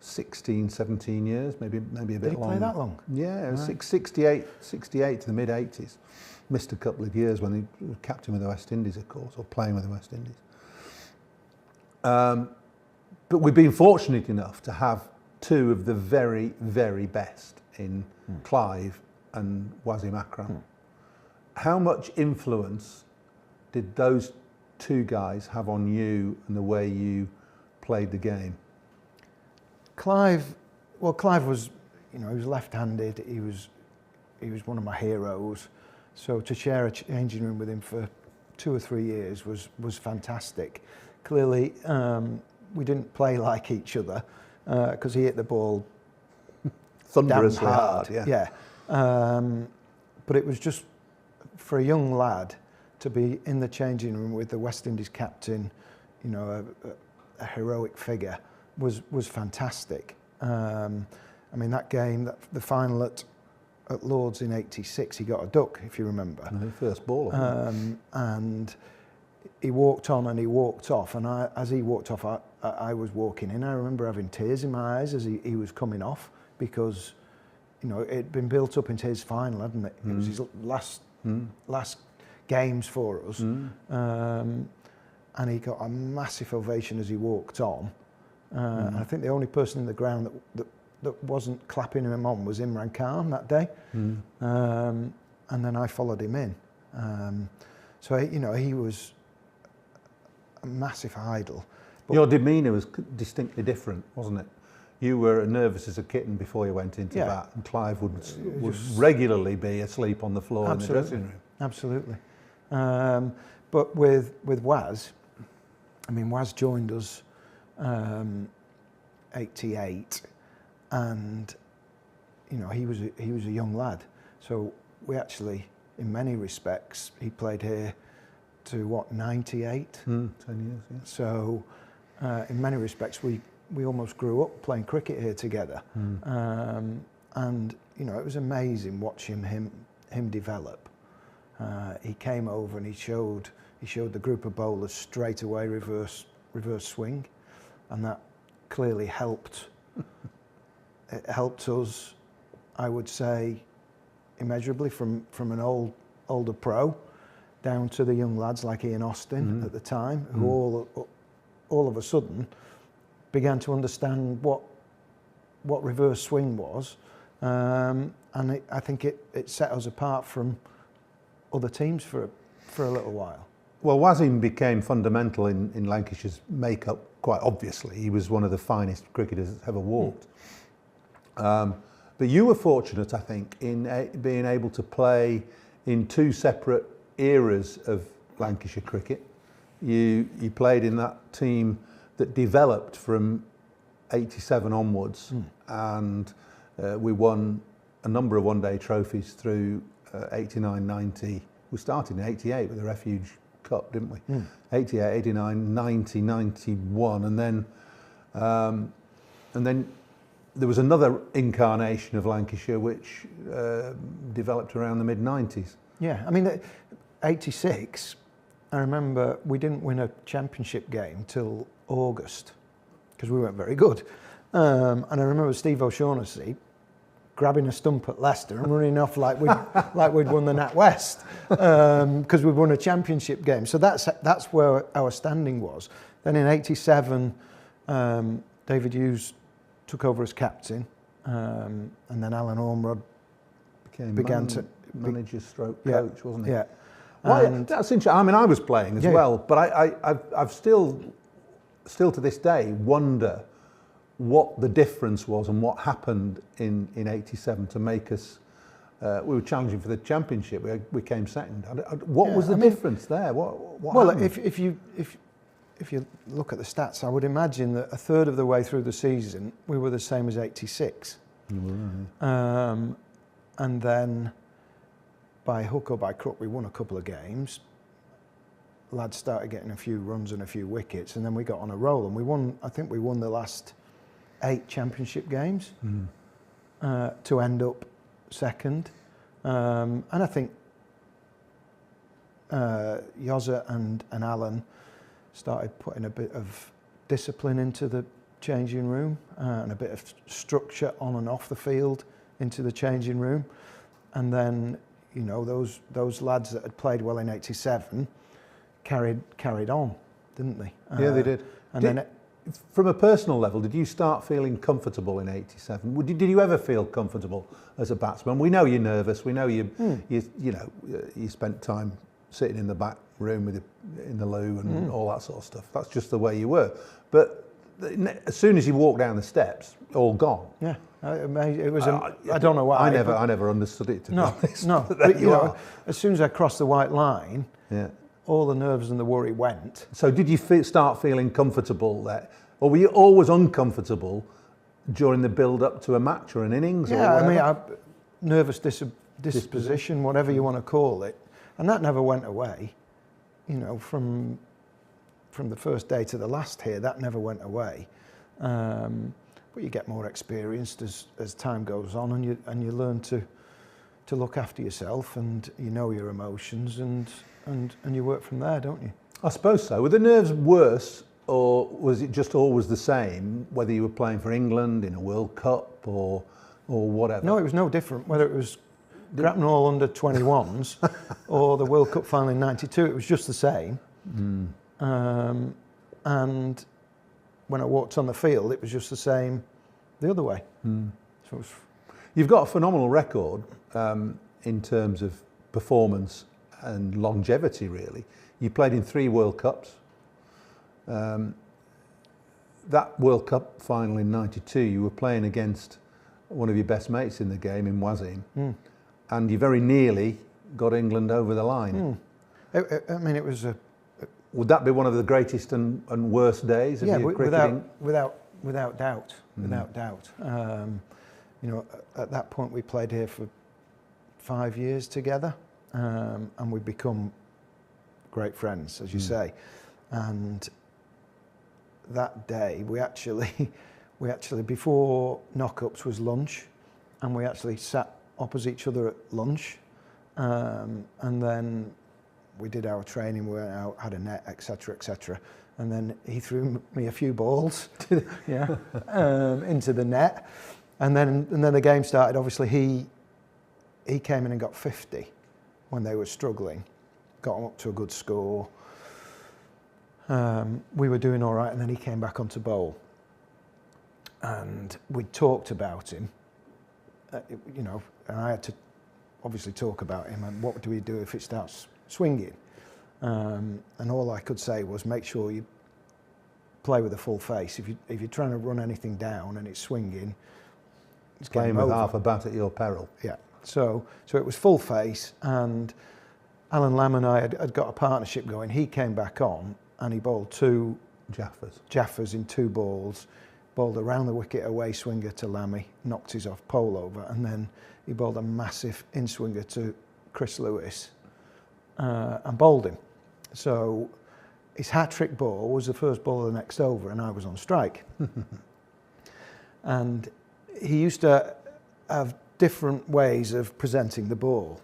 16, 17 years, maybe a bit longer. Did he play that long? Yeah, right. 68 to the mid 80s. Missed a couple of years when he was captain with the West Indies, of course, or playing with the West Indies. But we've been fortunate enough to have two of the very, very best in Clive and Wasim Akram. How much influence did those two guys have on you and the way you played the game? Clive was, he was left-handed. He was one of my heroes. So to share a changing room with him for 2 or 3 years was fantastic. Clearly, we didn't play like each other because he hit the ball thunderously hard. Yeah. But it was just, for a young lad to be in the changing room with the West Indies captain, a heroic figure, was fantastic. That game, the final at Lord's in '86, he got a duck, if you remember. The first ball. And he walked on and he walked off, and as he walked off, I was walking in. I remember having tears in my eyes as he was coming off, because it'd been built up into his final, hadn't it? It was his last games for us, and he got a massive ovation as he walked on. I think the only person in the ground that wasn't clapping him on was Imran Khan that day, and then I followed him in. So he was a massive idol. But your demeanour was distinctly different, wasn't it? You were nervous as a kitten before you went into bat, and Clive would regularly be asleep on the floor in the dressing room. Absolutely. But with Waz, Waz joined us 88, and he was a young lad. So we actually, in many respects, he played here to 98? 10 years. Yeah. So in many respects, we almost grew up playing cricket here together, and it was amazing watching him develop. He came over and he showed the group of bowlers straight away reverse swing, and that clearly helped. It helped us, I would say, immeasurably from an older pro down to the young lads like Ian Austin at the time, who all of a sudden began to understand what reverse swing was, and I think it set us apart from other teams for a little while. Well, Wasim became fundamental in Lancashire's makeup, quite obviously. He was one of the finest cricketers that's ever walked. But you were fortunate, I think, in being able to play in two separate eras of Lancashire cricket. You played in that team that developed from 87 onwards, and we won a number of one-day trophies through 89, 90. We started in 88 with the Refuge Cup, didn't we? 88, 89, 90, 91, and then And then there was another incarnation of Lancashire which developed around the mid-90s. Yeah, I mean, 86, I remember we didn't win a championship game till August because we weren't very good. And I remember Steve O'Shaughnessy grabbing a stump at Leicester and running off like we'd won the NatWest because we'd won a championship game. So that's where our standing was. Then in 87, David Hughes took over as captain, and then Alan Ormerod began to manager stroke coach, wasn't he? Yeah. Well, that's interesting. I mean, I was playing as well, but I've still to this day wonder what the difference was and what happened in 87 to make us. We were challenging for the championship. We came second. What was the difference there? What well, happened? if you look at the stats, I would imagine that a third of the way through the season we were the same as 86, and then by hook or by crook we won a couple of games. Lads started getting a few runs and a few wickets, and then we got on a roll and we won. I think we won the last 8 championship games to end up second, and I think Yozza and Alan started putting a bit of discipline into the changing room and a bit of structure on and off the field into the changing room, and then those lads that had played well in 87 carried on, didn't they? Yeah, they did. And then from a personal level, did you start feeling comfortable in 87? Did you ever feel comfortable as a batsman? We know you're nervous. We know you spent time sitting in the back room in the loo and all that sort of stuff. That's just the way you were. But as soon as you walk down the steps, all gone. Yeah, it was. I don't know why. I never understood it. To be honest. No. But as soon as I crossed the white line, all the nerves and the worry went. So did you start feeling comfortable there, or were you always uncomfortable during the build-up to a match or an innings? Yeah, I mean, nervous disposition, whatever you want to call it, and that never went away. From the first day to the last here, that never went away. But you get more experienced as time goes on, and you learn to look after yourself, and you know your emotions, and you work from there, don't you? I suppose so. Were the nerves worse, or was it just always the same, whether you were playing for England in a World Cup or whatever? No, it was no different, whether it was Grapnell under 21s or the World Cup final in 92, it was just the same. And when I walked on the field, it was just the same the other way. So you've got a phenomenal record in terms of performance and longevity, really. You played in 3 World Cups. That World Cup final in 92, you were playing against one of your best mates in the game, in Wasim, and you very nearly got England over the line. I mean, it was a... Would that be one of the greatest and worst days of your cricketing? Without doubt. Without doubt. At that point we played here for 5 years together, and we'd become great friends, as you say. And that day we actually before knock-ups was lunch, and we actually sat opposite each other at lunch, and then we did our training, we went out, had a net, etc., and then he threw me a few balls into the net, and then the game started. Obviously he came in and got 50 when they were struggling, got them up to a good score. We were doing all right, and then he came back onto bowl, and we talked about him, and I had to obviously talk about him and what do we do if it starts swinging, and all I could say was make sure you play with a full face. If you're trying to run anything down and it's swinging, it's playing with half a bat at your peril. Yeah. So it was full face, and Alan Lamb and I had got a partnership going. He came back on and he bowled 2 Jaffers in 2 balls, bowled around the wicket away swinger to Lammy, knocked his off pole over, and then he bowled a massive in swinger to Chris Lewis and bowled him. So his hat-trick ball was the first ball of the next over, and I was on strike. And he used to have different ways of presenting the ball.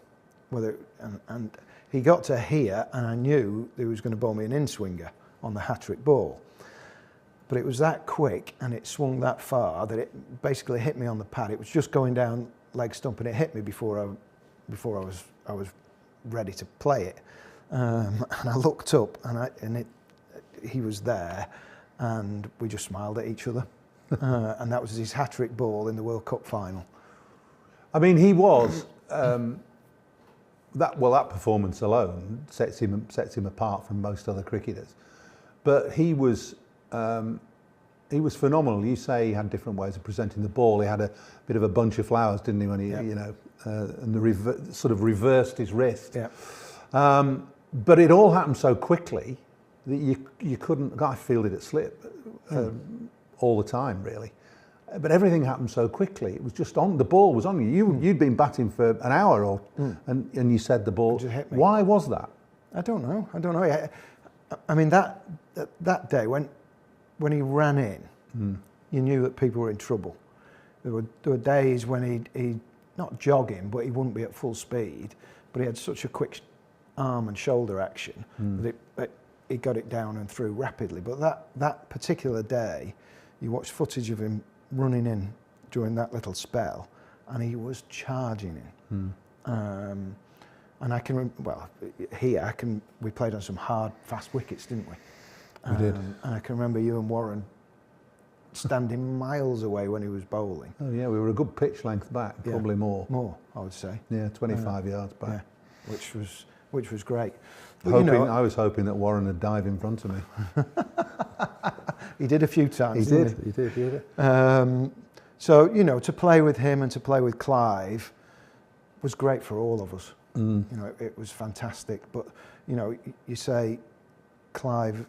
And he got to here, and I knew he was going to bowl me an in-swinger on the hat-trick ball. But it was that quick, and it swung that far that it basically hit me on the pad. It was just going down leg stump, and it hit me before I was ready to play it. And I looked up, and he was there, and we just smiled at each other. And that was his hat-trick ball in the World Cup final. I mean, he was that performance alone sets him apart from most other cricketers. But he was phenomenal. You say he had different ways of presenting the ball. He had a bit of a bunch of flowers, didn't he? When he, and sort of reversed his wrist. Yeah. But it all happened so quickly that you couldn't. I fielded it slip all the time, really. But everything happened so quickly. It was just on. The ball was on you. You'd been batting for an hour, and you said the ball. Just hit me. Why was that? I don't know. I mean, that day when he ran in, you knew that people were in trouble. There were days when he'd not jogging, but he wouldn't be at full speed. But he had such a quick arm and shoulder action that he got it down and through rapidly. But that particular day, you watched footage of him running in during that little spell, and he was charging in. And I can, we played on some hard, fast wickets, didn't we? We did. And I can remember you and Warren standing miles away when he was bowling. Oh yeah, we were a good pitch length back, probably more. More, I would say. Yeah, 25 yards back. Yeah, which was great. But, I was hoping that Warren would dive in front of me. He did a few times. He did. So to play with him and to play with Clive was great for all of us. It was fantastic. But you say Clive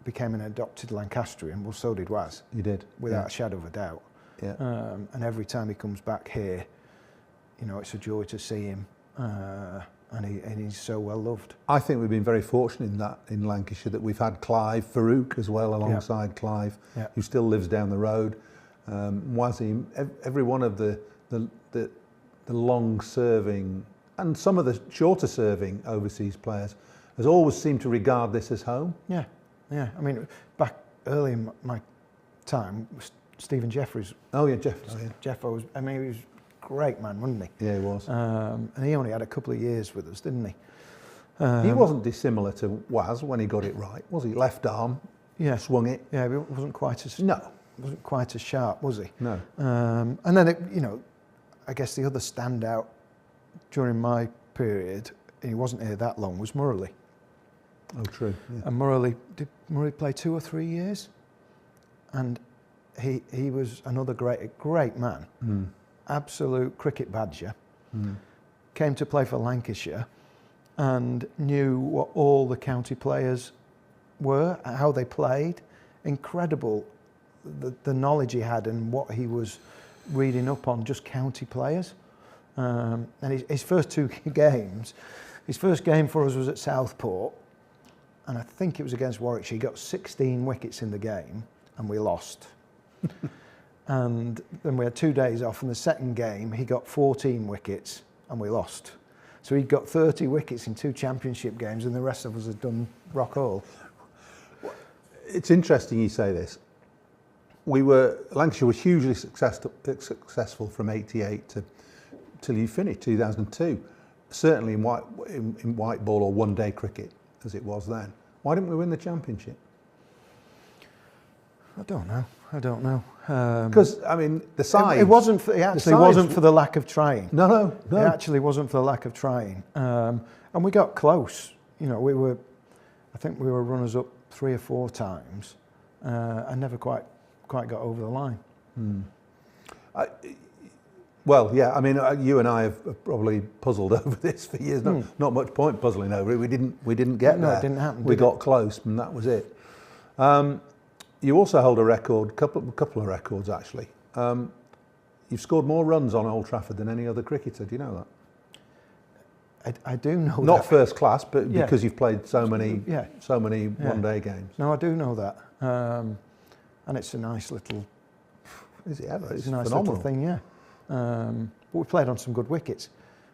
became an adopted Lancastrian. Well, so did Waz. He did, without a shadow of a doubt. Yeah. And every time he comes back here, it's a joy to see him. And he's so well loved. I think we've been very fortunate in Lancashire that we've had Clive Farouk as well alongside Clive, who still lives down the road. Wazim, every one of the long-serving and some of the shorter-serving overseas players has always seemed to regard this as home. Yeah. I mean, back early in my time, Stephen Jeffries. Oh yeah, Jeff. Jeff he was a great man, wasn't he? Yeah, he was. And he only had a couple of years with us, didn't he? He wasn't dissimilar to Waz when he got it right, was he? Left arm, swung it. Yeah, he wasn't quite as wasn't quite as sharp, was he? No. And then I guess the other standout during my period, and he wasn't here that long, was Murali. Oh, true. Yeah. And did Murali play 2 or 3 years? And he was another great man. Absolute cricket badger. Came to play for Lancashire and knew what all the county players were, how they played. Incredible the knowledge he had and what he was reading up on just county players. And his first 2 games, his first game for us was at Southport, and I think it was against Warwickshire. He got 16 wickets in the game and we lost. And then we had 2 days off, and the second game he got 14 wickets and we lost. So he got 30 wickets in 2 championship games, and the rest of us had done rock all. It's interesting you say this. Lancashire was hugely successful from '88 till you finished 2002. Certainly in white ball or one-day cricket, as it was then. Why didn't we win the championship? I don't know. Because I mean, the size. It wasn't for the lack of trying. No. It actually wasn't for the lack of trying. And we got close. I think we were runners up 3 or 4 times, and never quite got over the line. Well, yeah. I mean, you and I have probably puzzled over this for years. Not much point puzzling over it. We didn't get there. No, it didn't happen. We got close, and that was it. You also hold a record, couple of records actually. You've scored more runs on Old Trafford than any other cricketer. Do you know I do know Not that. first class, but Yeah. because you've played so many Yeah. one-day games. No, I do know that. And it's a nice little... Is it ever? It's a nice phenomenal. little thing, yeah. But we played on some good wickets.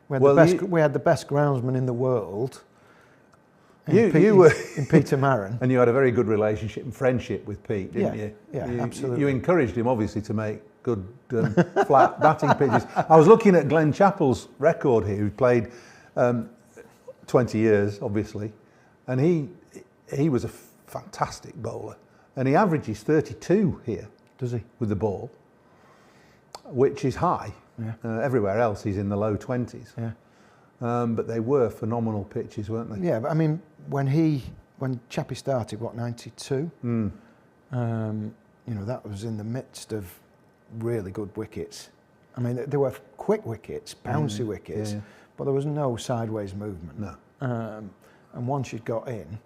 We had, Well, we had the best groundsman in the world. You were in Peter Marin. And you had a very good relationship and friendship with Pete, didn't Yeah, you? yeah, absolutely. You encouraged him, obviously, to make good flat batting pitches. I was looking at Glenn Chappell's record here, who played 20 years, obviously, and he was a fantastic bowler. And he averages 32 here. Does he? With the ball, which is high. Yeah. Everywhere else he's in the low 20s. Yeah. But they were phenomenal pitches, weren't they? Yeah, but I mean, when Chappie started, what, 92? You know, that was in the midst of really good wickets. I mean, there were quick wickets, bouncy wickets, but there was no sideways movement. No. And once you'd got in,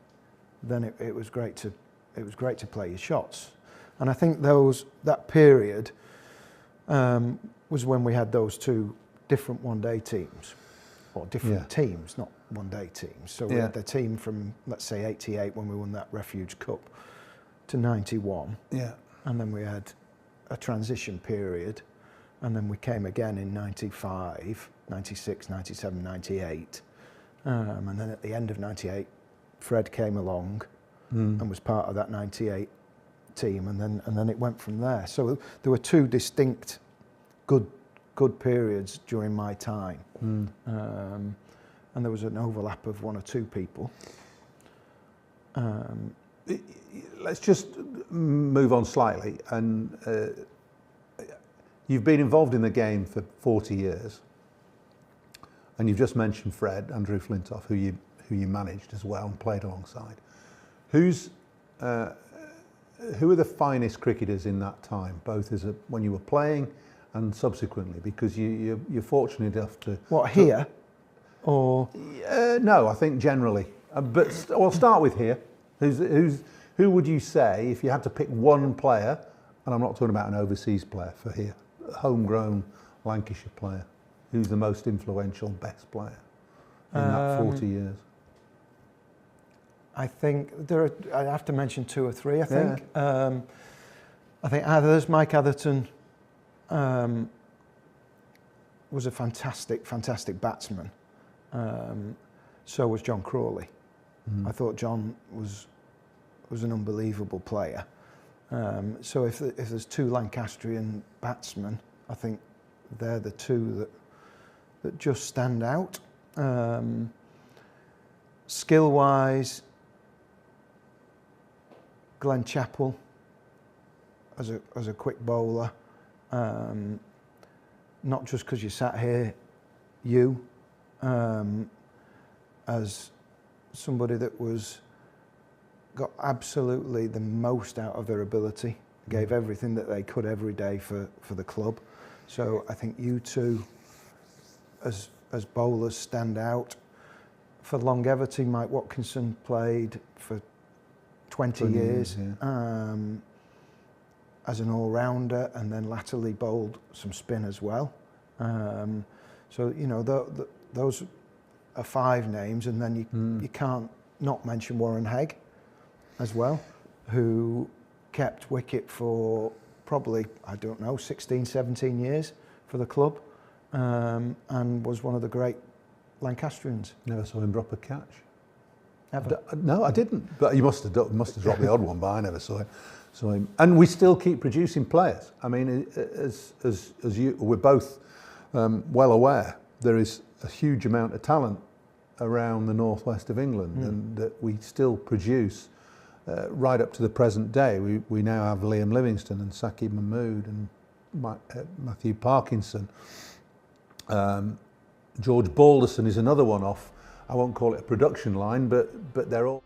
then it was great to play your shots. And I think that period was when we had those two different one-day teams, or different teams, not one-day teams. So we had the team from, let's say, 88 when we won that Refuge Cup to 91. Yeah. And then we had a transition period, and then we came again in 95, 96, 97, 98. And then at the end of 98, Fred came along and was part of that 98 team, and then it went from there. So there were two distinct good periods during my time. And there was an overlap of one or two people. Let's just move on slightly. And you've been involved in the game for 40 years, and you've just mentioned Fred, Andrew Flintoff, who you managed as well and played alongside. Who are the finest cricketers in that time, both when you were playing and subsequently? Because you're fortunate enough to... What, here? Or... no, I think generally. But I'll start with here. Who would you say, if you had to pick one player, and I'm not talking about an overseas player for here, a homegrown Lancashire player, who's the most influential, best player in that 40 years? I think I have to mention two or three, I think. Yeah. I think Mike Atherton was a fantastic batsman. So was John Crawley. I thought John was an unbelievable player. So if there's two Lancastrian batsmen, I think they're the two that just stand out. Skill-wise, Glenn Chappell as a quick bowler, not just because you sat here, as somebody that got absolutely the most out of their ability, gave everything that they could every day for the club. So I think you two as bowlers stand out. For longevity, Mike Watkinson played for 20 years as an all-rounder, and then latterly bowled some spin as well. So, you know, those are five names, and then you can't not mention Warren Hegg as well, who kept wicket for probably, I don't know, 16, 17 years for the club, and was one of the great Lancastrians. Never saw him drop a catch. Ever? No, I didn't. But you must have dropped the odd one, but I never saw him. And we still keep producing players. I mean, as we're both well aware, there is a huge amount of talent around the northwest of England, and that we still produce right up to the present day. We now have Liam Livingston and Saqib Mahmood and Matthew Parkinson. George Balderson is another one off. I won't call it a production line, but they're all...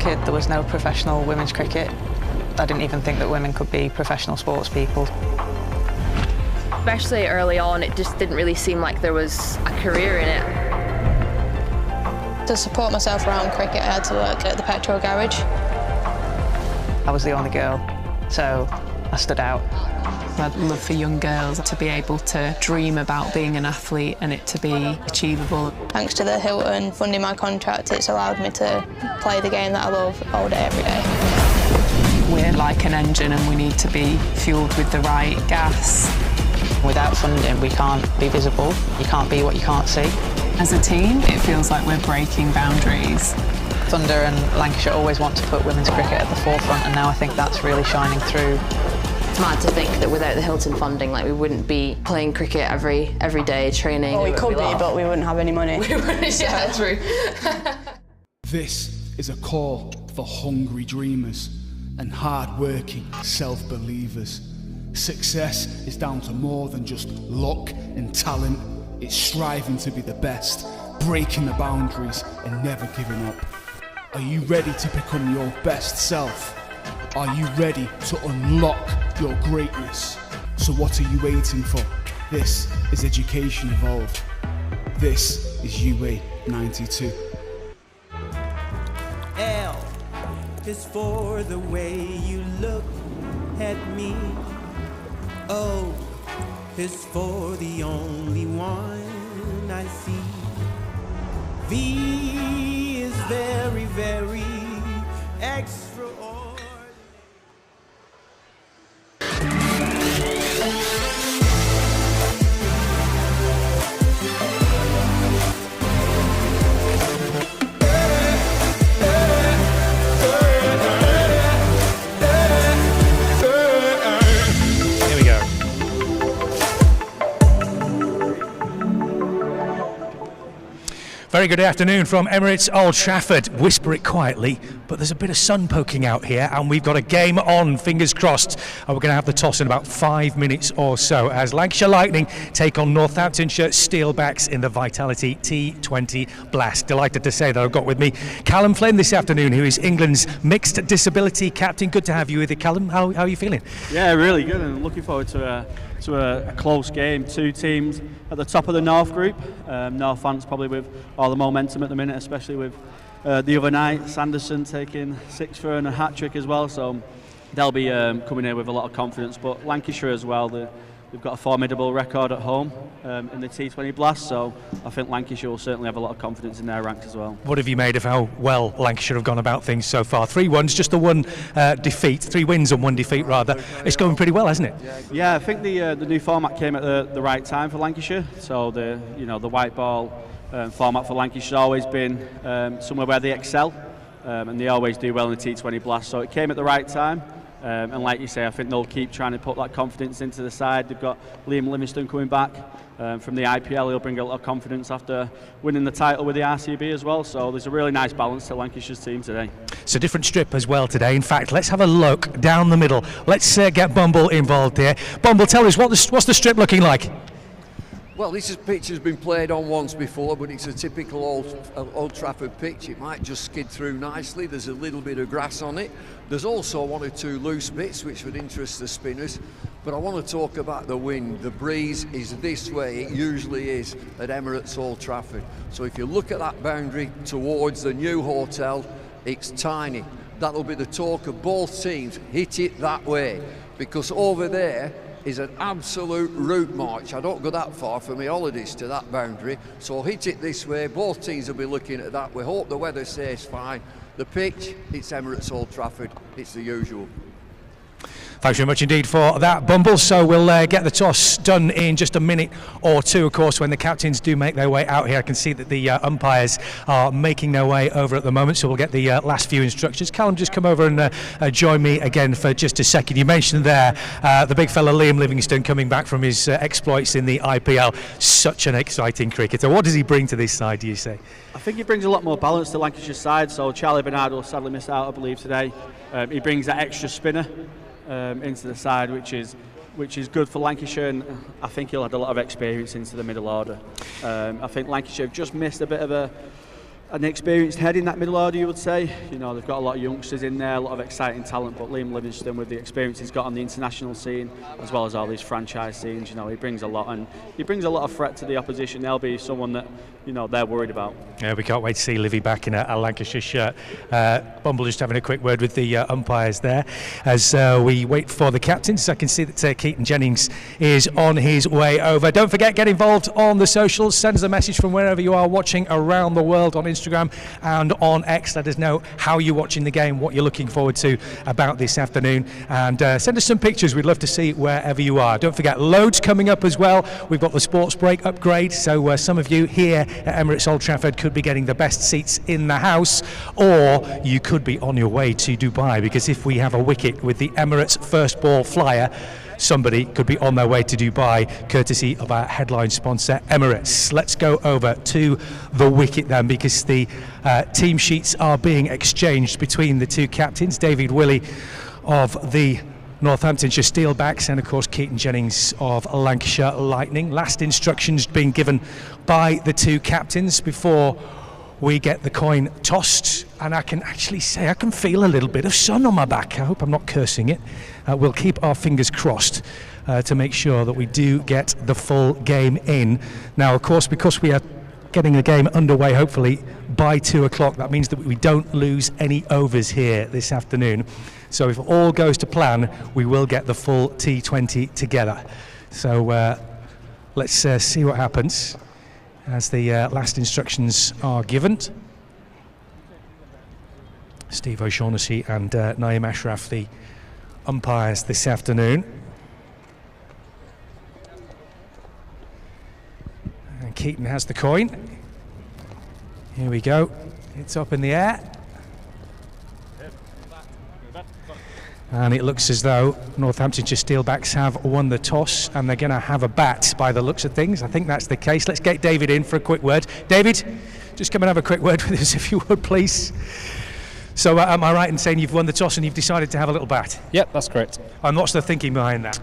kid, there was no professional women's cricket. I didn't even think that women could be professional sports people. Especially early on, it just didn't really seem like there was a career in it. To support myself around cricket, I had to work at the petrol garage. I was the only girl, so I stood out. I'd love for young girls to be able to dream about being an athlete and it to be achievable. Thanks to the Hilton funding my contract, it's allowed me to play the game that I love all day, every day. We're like an engine and we need to be fueled with the right gas. Without funding, we can't be visible. You can't be what you can't see. As a team, it feels like we're breaking boundaries. Thunder and Lancashire always want to put women's cricket at the forefront, and now I think that's really shining through. It's mad to think that without the Hilton funding, like, we wouldn't be playing cricket every day, training. Well, we could be, but we wouldn't have any money. We wouldn't, yeah, true. This is a call for hungry dreamers and hard-working self-believers. Success is down to more than just luck and talent. It's striving to be the best, breaking the boundaries and never giving up. Are you ready to become your best self? Are you ready to unlock your greatness? So what are you waiting for? This is Education Evolved. This is UA 92. L is for the way you look at me. O is for the only one I see. V is very, very extraordinary. Very good afternoon from Emirates Old Trafford. Whisper it quietly, but there's a bit of sun poking out here and we've got a game on, fingers crossed. And we're going to have the toss in about 5 minutes or so as Lancashire Lightning take on Northamptonshire Steelbacks in the Vitality T20 Blast. Delighted to say that I've got with me Callum Flynn this afternoon, who is England's mixed disability captain. Good to have you with it, Callum. How are you feeling? Yeah, really good, and looking forward to a close game. Two teams at the top of the North group. Northants probably with all the momentum at the minute, especially with the other night Sanderson taking 6 for and a hat-trick as well, so they'll be coming here with a lot of confidence. But Lancashire as well, they've got a formidable record at home in the T20 Blast, so I think Lancashire will certainly have a lot of confidence in their ranks as well. What have you made of how well Lancashire have gone about things so far? 3-1, just the one defeat, 3 wins and 1 defeat rather. It's going pretty well, hasn't it? Yeah, I think the new format came at the right time for Lancashire. So the white ball format for Lancashire has always been somewhere where they excel, and they always do well in the T20 Blast. So it came at the right time. And like you say, I think they'll keep trying to put that confidence into the side. They've got Liam Livingston coming back from the IPL. He'll bring a lot of confidence after winning the title with the RCB as well. So there's a really nice balance to Lancashire's team today. It's a different strip as well today. In fact, let's have a look down the middle. Let's get Bumble involved here. Bumble, tell us, what's the strip looking like? Well, this pitch has been played on once before, but it's a typical Old Trafford pitch. It might just skid through nicely. There's a little bit of grass on it. There's also 1 or 2 loose bits which would interest the spinners. But I want to talk about the wind. The breeze is this way. It usually is at Emirates Old Trafford. So if you look at that boundary towards the new hotel, it's tiny. That'll be the talk of both teams. Hit it that way, because over there is an absolute route march. I don't go that far for my holidays to that boundary, so hit it this way. Both teams will be looking at that. We hope the weather stays fine. The pitch, it's Emirates Old Trafford. It's the usual. Thanks very much indeed for that, Bumble. So we'll get the toss done in just a minute or two, of course, when the captains do make their way out here. I can see that the umpires are making their way over at the moment, so we'll get the last few instructions. Callum, just come over and join me again for just a second. You mentioned there the big fella Liam Livingston coming back from his exploits in the IPL. Such an exciting cricketer. What does he bring to this side, do you say? I think he brings a lot more balance to Lancashire's side. So Charlie Bernardo sadly missed out, I believe, today. He brings that extra spinner into the side, which is good for Lancashire, and I think he'll add a lot of experience into the middle order. I think Lancashire have just missed a bit of an experienced head in that middle order, you would say. You know, they've got a lot of youngsters in there, a lot of exciting talent, but Liam Livingston, with the experience he's got on the international scene, as well as all these franchise scenes, you know, he brings a lot, and he brings a lot of threat to the opposition. They'll be someone that, you know, they're worried about. Yeah, we can't wait to see Livy back in a Lancashire shirt. Bumble just having a quick word with the umpires there as we wait for the captains. I can see that Keaton Jennings is on his way over. Don't forget, get involved on the socials. Send us a message from wherever you are watching around the world on Instagram and on X. Let us know how you're watching the game, what you're looking forward to about this afternoon, and send us some pictures. We'd love to see wherever you are. Don't forget, loads coming up as well. We've got the sports break upgrade, so some of you here at Emirates Old Trafford could be getting the best seats in the house, or you could be on your way to Dubai, because if we have a wicket with the Emirates first ball flyer, somebody could be on their way to Dubai, courtesy of our headline sponsor, Emirates. Let's go over to the wicket then, because the team sheets are being exchanged between the two captains, David Willey of the Northamptonshire Steelbacks and of course Keaton Jennings of Lancashire Lightning. Last instructions being given by the two captains before we get the coin tossed, and I can actually say I can feel a little bit of sun on my back. I hope I'm not cursing it. We'll keep our fingers crossed to make sure that we do get the full game in. Now, of course, because we are getting the game underway hopefully by 2 o'clock, that means that we don't lose any overs here this afternoon. So if all goes to plan, we will get the full T20 together. So let's see what happens as the last instructions are given. Steve O'Shaughnessy and Naeem Ashraf, the umpires this afternoon. And Keaton has the coin. Here we go. It's up in the air. And it looks as though Northamptonshire Steelbacks have won the toss, and they're going to have a bat by the looks of things. I think that's the case. Let's get David in for a quick word. David, just come and have a quick word with us if you would, please. So am I right in saying you've won the toss and you've decided to have a little bat? Yep, that's correct. And what's the thinking behind that?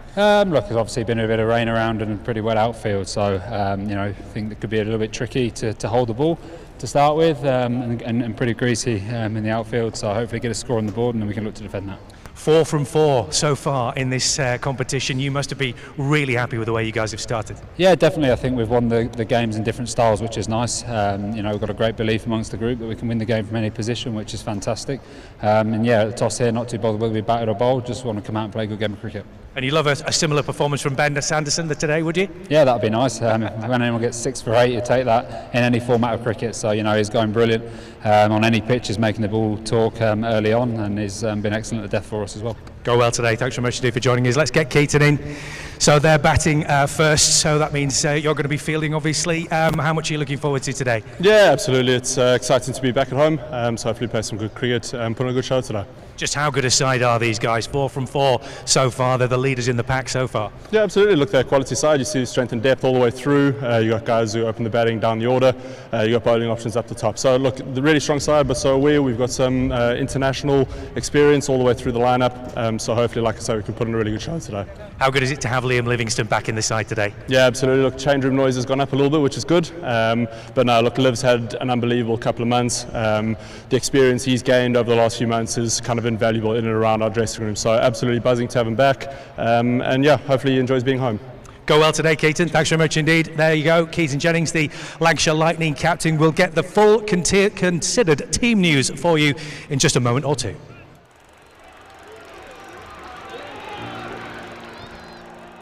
Look, there's obviously been a bit of rain around and a pretty wet outfield, so you know, I think it could be a little bit tricky to hold the ball to start with, and pretty greasy in the outfield, so hopefully get a score on the board and then we can look to defend that. 4 from 4 so far in this competition. You must have been really happy with the way you guys have started. Yeah, definitely. I think we've won the games in different styles, which is nice. You know, we've got a great belief amongst the group that we can win the game from any position, which is fantastic. And yeah, at the toss here, not too bothered whether we batted or bowled, just want to come out and play a good game of cricket. And you love a similar performance from Ben Sanderson today, would you? Yeah, that'd be nice. When anyone gets 6 for 8, you take that in any format of cricket. So, you know, he's going brilliant on any pitch, he's making the ball talk early on, and he's been excellent at death for us as well. Go well today. Thanks very much indeed for joining us. Let's get Keaton in. So they're batting first, so that means you're going to be fielding, obviously. How much are you looking forward to today? Yeah, absolutely. It's exciting to be back at home, so hopefully play some good cricket and put on a good show today. Just how good a side are these guys? 4 from 4 so far. They're the leaders in the pack so far. Yeah, absolutely. Look, they're a quality side. You see strength and depth all the way through. You got guys who open the batting down the order. You got bowling options up the top. So look, the really strong side, but so are we. We've got some international experience all the way through the lineup. So hopefully, like I say, we can put on a really good show today. How good is it to have Liam Livingston back in the side today? Yeah, absolutely. Look, change room noise has gone up a little bit, which is good. But no, look, Liv's had an unbelievable couple of months. The experience he's gained over the last few months is kind of invaluable in and around our dressing room. So absolutely buzzing to have him back. And yeah, hopefully he enjoys being home. Go well today, Keaton. Thanks very much indeed. There you go. Keaton Jennings, the Lancashire Lightning captain, will get the full considered team news for you in just a moment or two.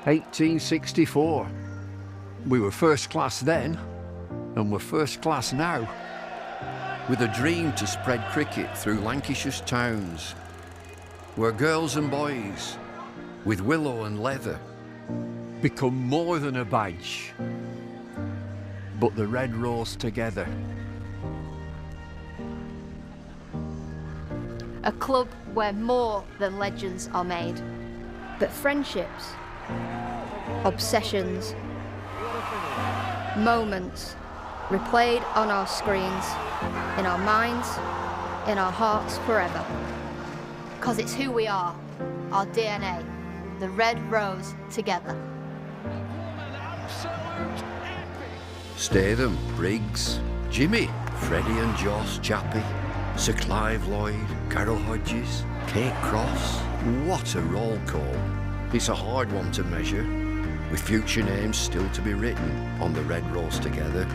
(1864). We were first class then, and we're first class now. With a dream to spread cricket through Lancashire's towns, where girls and boys, with willow and leather, become more than a badge, but the red rose together. A club where more than legends are made, but friendships, obsessions, moments replayed on our screens, in our minds, in our hearts forever. 'Cause it's who we are, our DNA, the red rose together. Statham, Briggs, Jimmy, Freddie and Joss Chappie, Sir Clive Lloyd, Carol Hodges, Kate Cross. What a roll call. It's a hard one to measure, with future names still to be written on the Red Rose Together.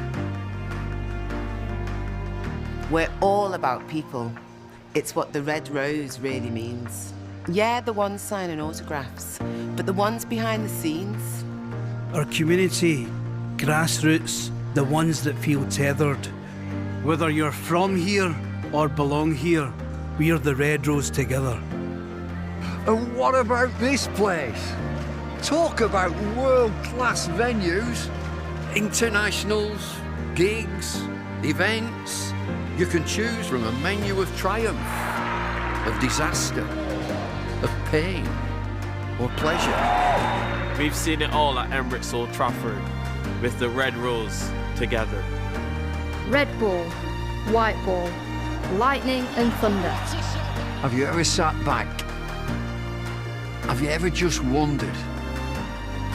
We're all about people. It's what the Red Rose really means. Yeah, the ones signing autographs, but the ones behind the scenes. Our community, grassroots, the ones that feel tethered. Whether you're from here or belong here, we're the Red Rose Together. And what about this place? Talk about world-class venues, internationals, gigs, events. You can choose from a menu of triumph, of disaster, of pain, or pleasure. We've seen it all at Emirates Old Trafford, with the Red Rose Together. Red ball, white ball, lightning and thunder. Have you ever sat back? Have you ever just wondered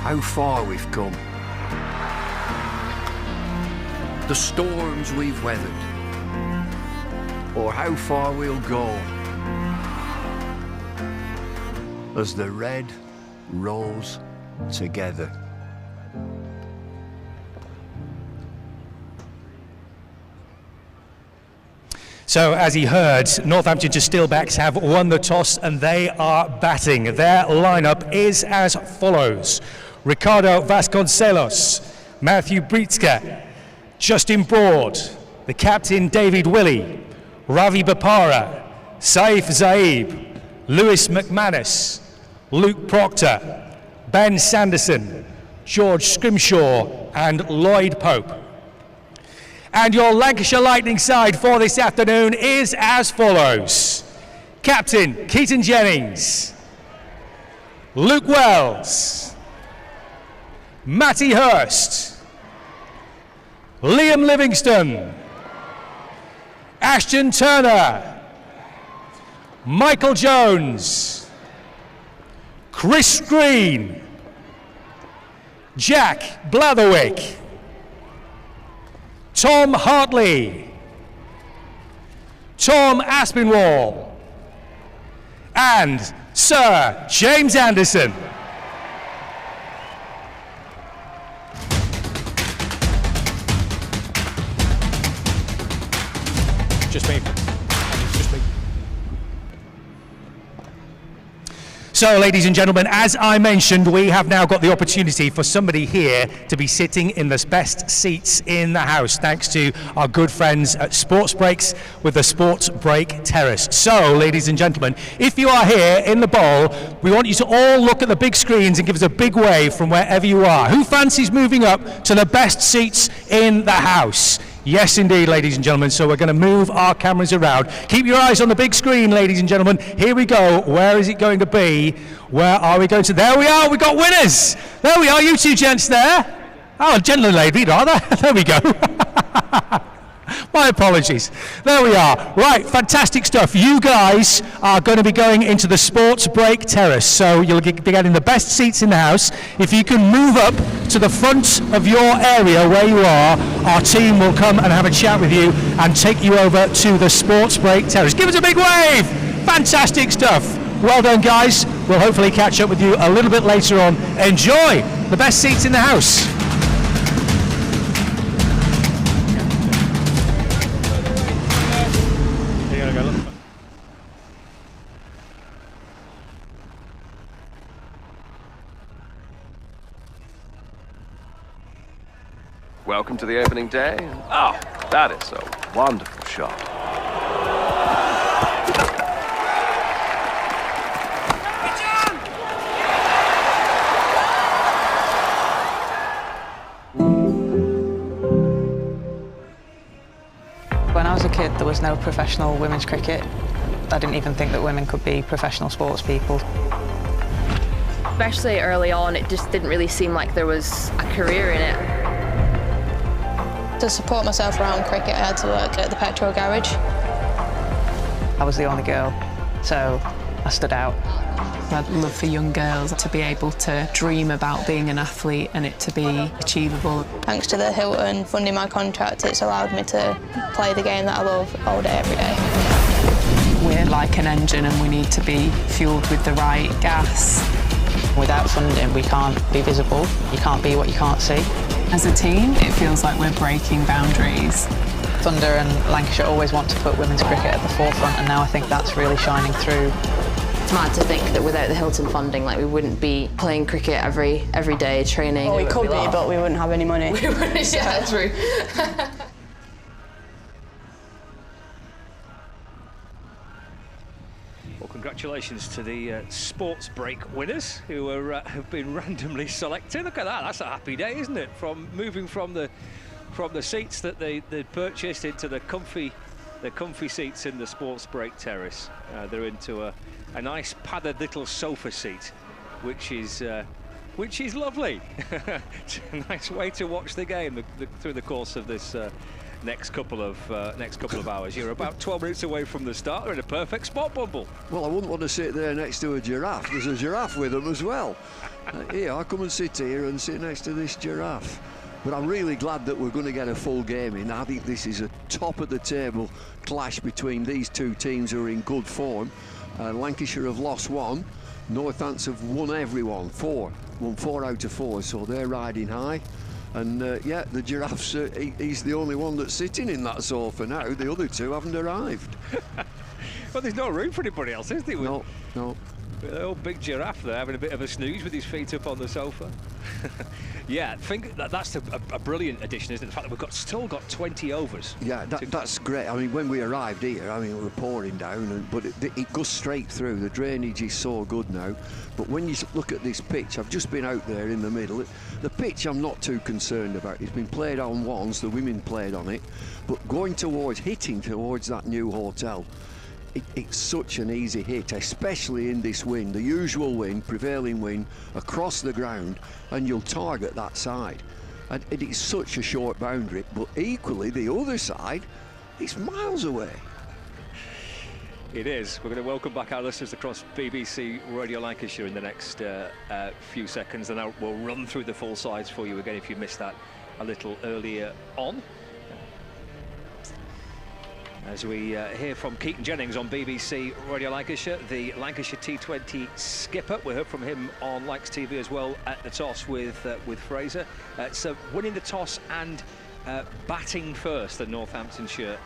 how far we've come? The storms we've weathered, or how far we'll go as the Red Rose Together. So, as he heard, Northamptonshire Steelbacks have won the toss and they are batting. Their lineup is as follows: Ricardo Vasconcelos, Matthew Britska, Justin Broad, the captain David Willey, Ravi Bapara, Saif Zaib, Lewis McManus, Luke Proctor, Ben Sanderson, George Scrimshaw and Lloyd Pope. And your Lancashire Lightning side for this afternoon is as follows: Captain Keaton Jennings, Luke Wells, Matty Hurst, Liam Livingston, Ashton Turner, Michael Jones, Chris Green, Jack Blatherwick, Tom Hartley, Tom Aspinwall, and Sir James Anderson. Just me. Just me. So, ladies and gentlemen, as I mentioned, we have now got the opportunity for somebody here to be sitting in the best seats in the house, thanks to our good friends at Sports Breaks with the Sports Break Terrace. So, ladies and gentlemen, if you are here in the bowl, we want you to all look at the big screens and give us a big wave from wherever you are. Who fancies moving up to the best seats in the house? Yes, indeed, ladies and gentlemen. So we're going to move our cameras around. Keep your eyes on the big screen, ladies and gentlemen. Here we go. Where is it going to be? Where are we going to? There we are. We've got winners. There we are. You two gents there. Oh, gentlemen, lady, rather. There we go. My apologies. There we are. Right, fantastic stuff. You guys are going to be going into the Sports Break Terrace, so you'll be getting the best seats in the house. If you can move up to the front of your area where you are, our team will come and have a chat with you and take you over to the Sports Break Terrace. Give us a big wave. Fantastic stuff. Well done, guys. We'll hopefully catch up with you a little bit later on. Enjoy the best seats in the house. Welcome to the opening day. Oh, that is a wonderful shot. When I was a kid, there was no professional women's cricket. I didn't even think that women could be professional sports people. Especially early on, it just didn't really seem like there was a career in it. To support myself around cricket, I had to work at the petrol garage. I was the only girl, so I stood out. I'd love for young girls to be able to dream about being an athlete and it to be achievable. Thanks to the Hilton funding my contract, it's allowed me to play the game that I love all day, every day. We're like an engine and we need to be fuelled with the right gas. Without funding, we can't be visible. You can't be what you can't see. As a team, it feels like we're breaking boundaries. Thunder and Lancashire always want to put women's cricket at the forefront, and now I think that's really shining through. It's mad to think that without the Hilton funding, like, we wouldn't be playing cricket every day, training. Well, we could be, but we wouldn't have any money. We wouldn't, yeah, true. Well, congratulations to the sports break winners who have been randomly selected. Look at that, that's a happy day, isn't it? From moving from the seats that they purchased into the comfy seats in the sports break terrace. They're into a nice padded little sofa seat, which is lovely. It's a nice way to watch the game through the course of this next couple of hours. You're about 12 minutes away from the start. They're in a perfect spot, Bumble. Well, I wouldn't want to sit there next to a giraffe. There's a giraffe with them as well. Here, I come and sit here and sit next to this giraffe. But I'm really glad that we're going to get a full game in. I think this is a top-of-the-table clash between these two teams who are in good form. Lancashire have lost one. Northampton have won everyone, won 4 out of 4, so they're riding high. And yeah, the giraffe's, he's the only one that's sitting in that sofa now. The other two haven't arrived. Well, there's no room for anybody else, is there? No. The old big giraffe there having a bit of a snooze with his feet up on the sofa. Yeah, I think that's a brilliant addition, isn't it? The fact that we've still got 20 overs. Yeah, that's great. I mean, when we arrived here, I mean, we were pouring down, but it goes straight through. The drainage is so good now. But when you look at this pitch, I've just been out there in the middle. The pitch I'm not too concerned about. It's been played on once, the women played on it. But hitting towards that new hotel, it's such an easy hit, especially in this wind, the usual wind, prevailing wind, across the ground, and you'll target that side. And it is such a short boundary, but equally the other side, it's miles away. It is. We're going to welcome back our listeners across BBC Radio Lancashire in the next few seconds, and we'll run through the full sides for you again if you missed that a little earlier on. As we hear from Keaton Jennings on BBC Radio Lancashire, the Lancashire T20 skipper. We heard from him on Lancs TV as well at the toss with Fraser. So winning the toss and batting first, the Northamptonshire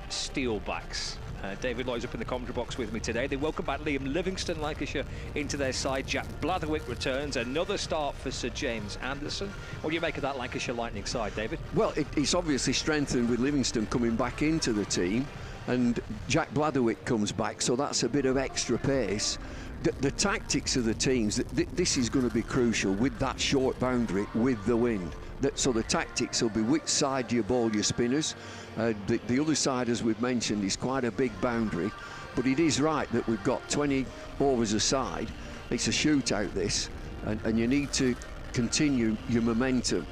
Steelbacks. David Lloyd's up in the commentary box with me today. They welcome back Liam Livingston, Lancashire, into their side. Jack Blatherwick returns. Another start for Sir James Anderson. What do you make of that Lancashire Lightning side, David? Well, it's obviously strengthened with Livingston coming back into the team, and Jack Blatherwick comes back, so that's a bit of extra pace. The tactics of the teams, this is going to be crucial with that short boundary with the wind. So the tactics will be which side do you bowl your spinners. The other side, as we've mentioned, is quite a big boundary, but it is right that we've got 20 overs aside. It's a shootout, this, and you need to continue your momentum.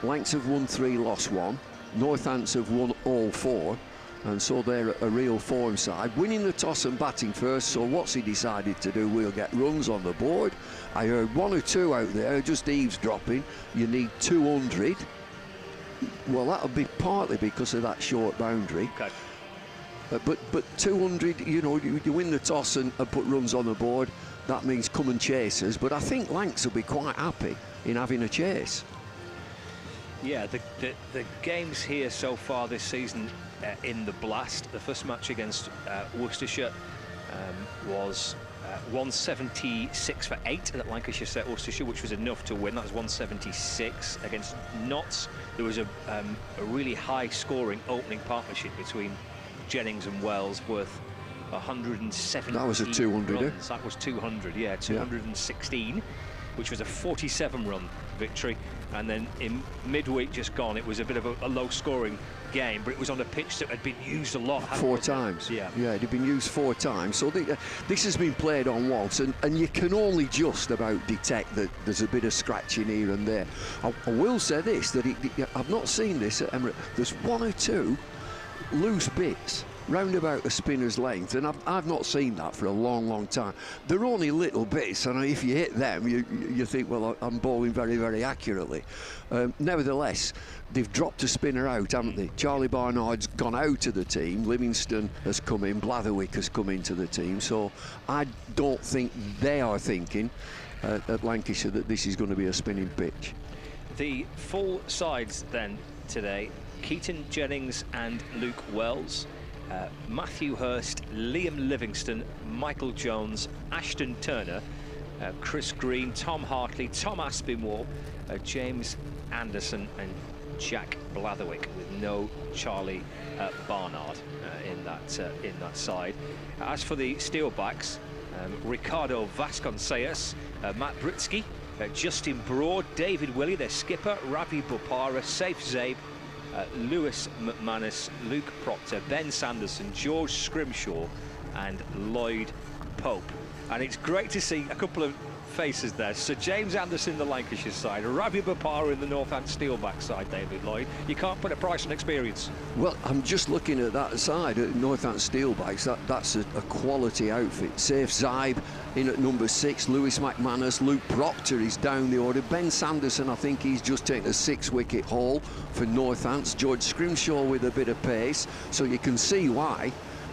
Lancs have won 3, lost 1. Northampton have won all 4, and so they're a real form side. Winning the toss and batting first, so what's he decided to do? We'll get runs on the board. I heard 1 or 2 out there, just eavesdropping. You need 200. Well, that'll be partly because of that short boundary. Okay. But 200, you know, you win the toss and put runs on the board, that means come and chase us. But I think Lancs will be quite happy in having a chase. Yeah, the games here so far this season in the Blast, the first match against Worcestershire was 176 for 8 that Lancashire set Worcestershire, which was enough to win. That was 176 against Notts. There was a really high scoring opening partnership between Jennings and Wells worth 170. That was a 200. Runs. That was 200, yeah, 216, which was a 47 run victory. And then in midweek just gone, it was a bit of a low scoring game, but it was on a pitch that had been used a lot. 4 times. Yeah, it had been used 4 times. So this has been played on once, and you can only just about detect that there's a bit of scratching here and there. I will say this, that I've not seen this at Emirates. There's 1 or 2 loose bits round about a spinner's length, and I've not seen that for a long time. They're only little bits, and if you hit them, you think, well, I'm bowling very, very accurately. Nevertheless, they've dropped a spinner out, haven't they? Charlie Barnard's gone out of the team, Livingston has come in, Blatherwick has come into the team, so I don't think they are thinking at Lancashire that this is going to be a spinning pitch. The full sides then today: Keaton Jennings and Luke Wells, Matthew Hurst, Liam Livingston, Michael Jones, Ashton Turner, Chris Green, Tom Hartley, Tom Aspinwall, James Anderson and Jack Blatherwick, with no Charlie Barnard in that side. As for the Steelbacks, Ricardo Vasconcelos, Matt Britsky, Justin Broad, David Willey, their skipper, Ravi Bopara, Saif Zabe, Lewis McManus, Luke Proctor, Ben Sanderson, George Scrimshaw and Lloyd Pope. And it's great to see a couple of faces there. Sir James Anderson, the Lancashire side, Ravi Bopara in the Northampton Steelback side, David Lloyd. You can't put a price on experience. Well, I'm just looking at that side, at Northampton Steelbacks. That's a quality outfit. Saif Zaib in at number 6, Lewis McManus, Luke Proctor is down the order. Ben Sanderson, I think he's just taken a 6-wicket haul for Northampton. George Scrimshaw with a bit of pace, so you can see why.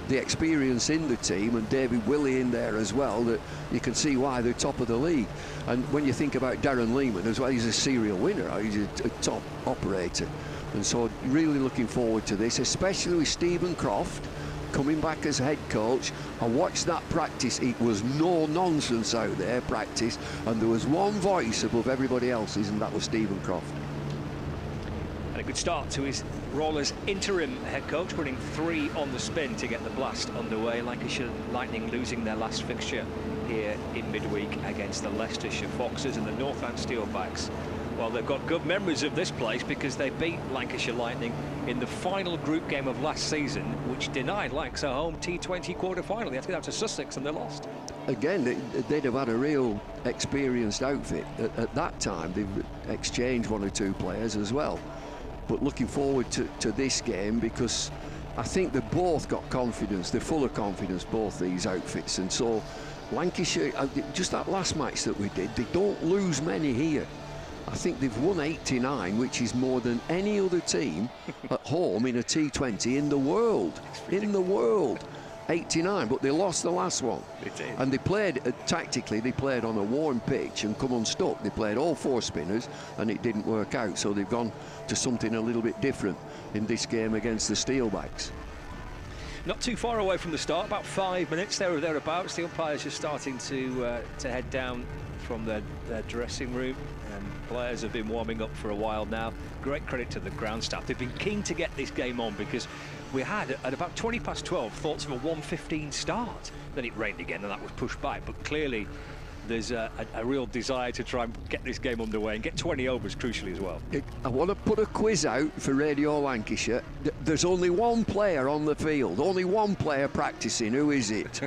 The experience in the team, and David Willey in there as well, that you can see why they're top of the league. And when you think about Darren Lehman as well, he's a serial winner, he's a top operator, and so really looking forward to this, especially with Stephen Croft coming back as head coach. I watched that practice, it was no nonsense out there practice, and there was one voice above everybody else's, and that was Stephen Croft. And a good start to his role as interim head coach, winning 3 on the spin to get the blast underway. Lancashire Lightning losing their last fixture here in midweek against the Leicestershire Foxes, and the Northampton Steelbacks, well, they've got good memories of this place because they beat Lancashire Lightning in the final group game of last season, which denied Lancs a home T20 quarter-final. They had to get out to Sussex and they lost. Again, they'd have had a real experienced outfit. At that time, they've exchanged 1 or 2 players as well. But looking forward to this game, because I think they've both got confidence. They're full of confidence, both these outfits. And so Lancashire, just that last match that we did, they don't lose many here. I think they've won 89, which is more than any other team at home in a T20 in the world. In the world. 89, but they lost the last one. And they played, tactically, they played on a warm pitch and come unstuck. They played all 4 spinners and it didn't work out, so they've gone to something a little bit different in this game against the Steelbacks. Not too far away from the start, about 5 minutes there or thereabouts. The umpires are starting to head down from their dressing room, and players have been warming up for a while now. Great credit to the ground staff. They've been keen to get this game on, because we had, at about 20 past 12, thoughts of a 1:15 start. Then it rained again and that was pushed back, but clearly there's a real desire to try and get this game underway and get 20 overs, crucially, as well. I want to put a quiz out for Radio Lancashire. There's only 1 player on the field, only 1 player practicing. Who is it?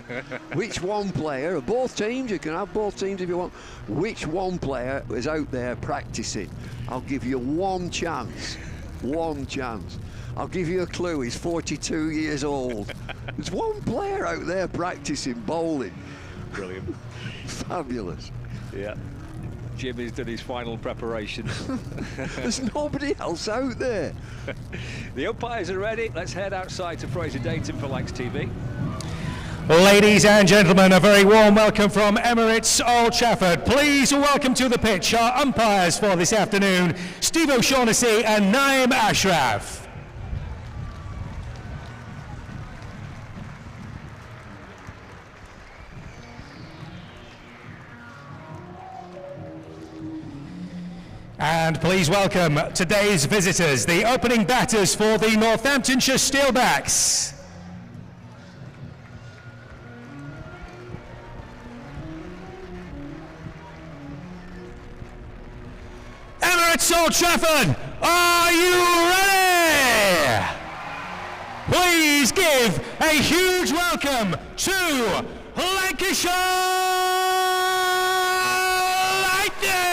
Which 1 player? Both teams, you can have both teams if you want. Which 1 player is out there practicing? I'll give you 1 chance. 1 chance. I'll give you a clue, he's 42 years old. There's 1 player out there practicing bowling. Brilliant. Fabulous. Yeah. Jim has done his final preparations. There's nobody else out there. The umpires are ready. Let's head outside to Fraser Dayton for Lancs TV. Ladies and gentlemen, a very warm welcome from Emirates Old Trafford. Please welcome to the pitch our umpires for this afternoon, Steve O'Shaughnessy and Naim Ashraf. And please welcome today's visitors, the opening batters for the Northamptonshire Steelbacks. Emirates Old Trafford, are you ready? Please give a huge welcome to Lancashire Lightning!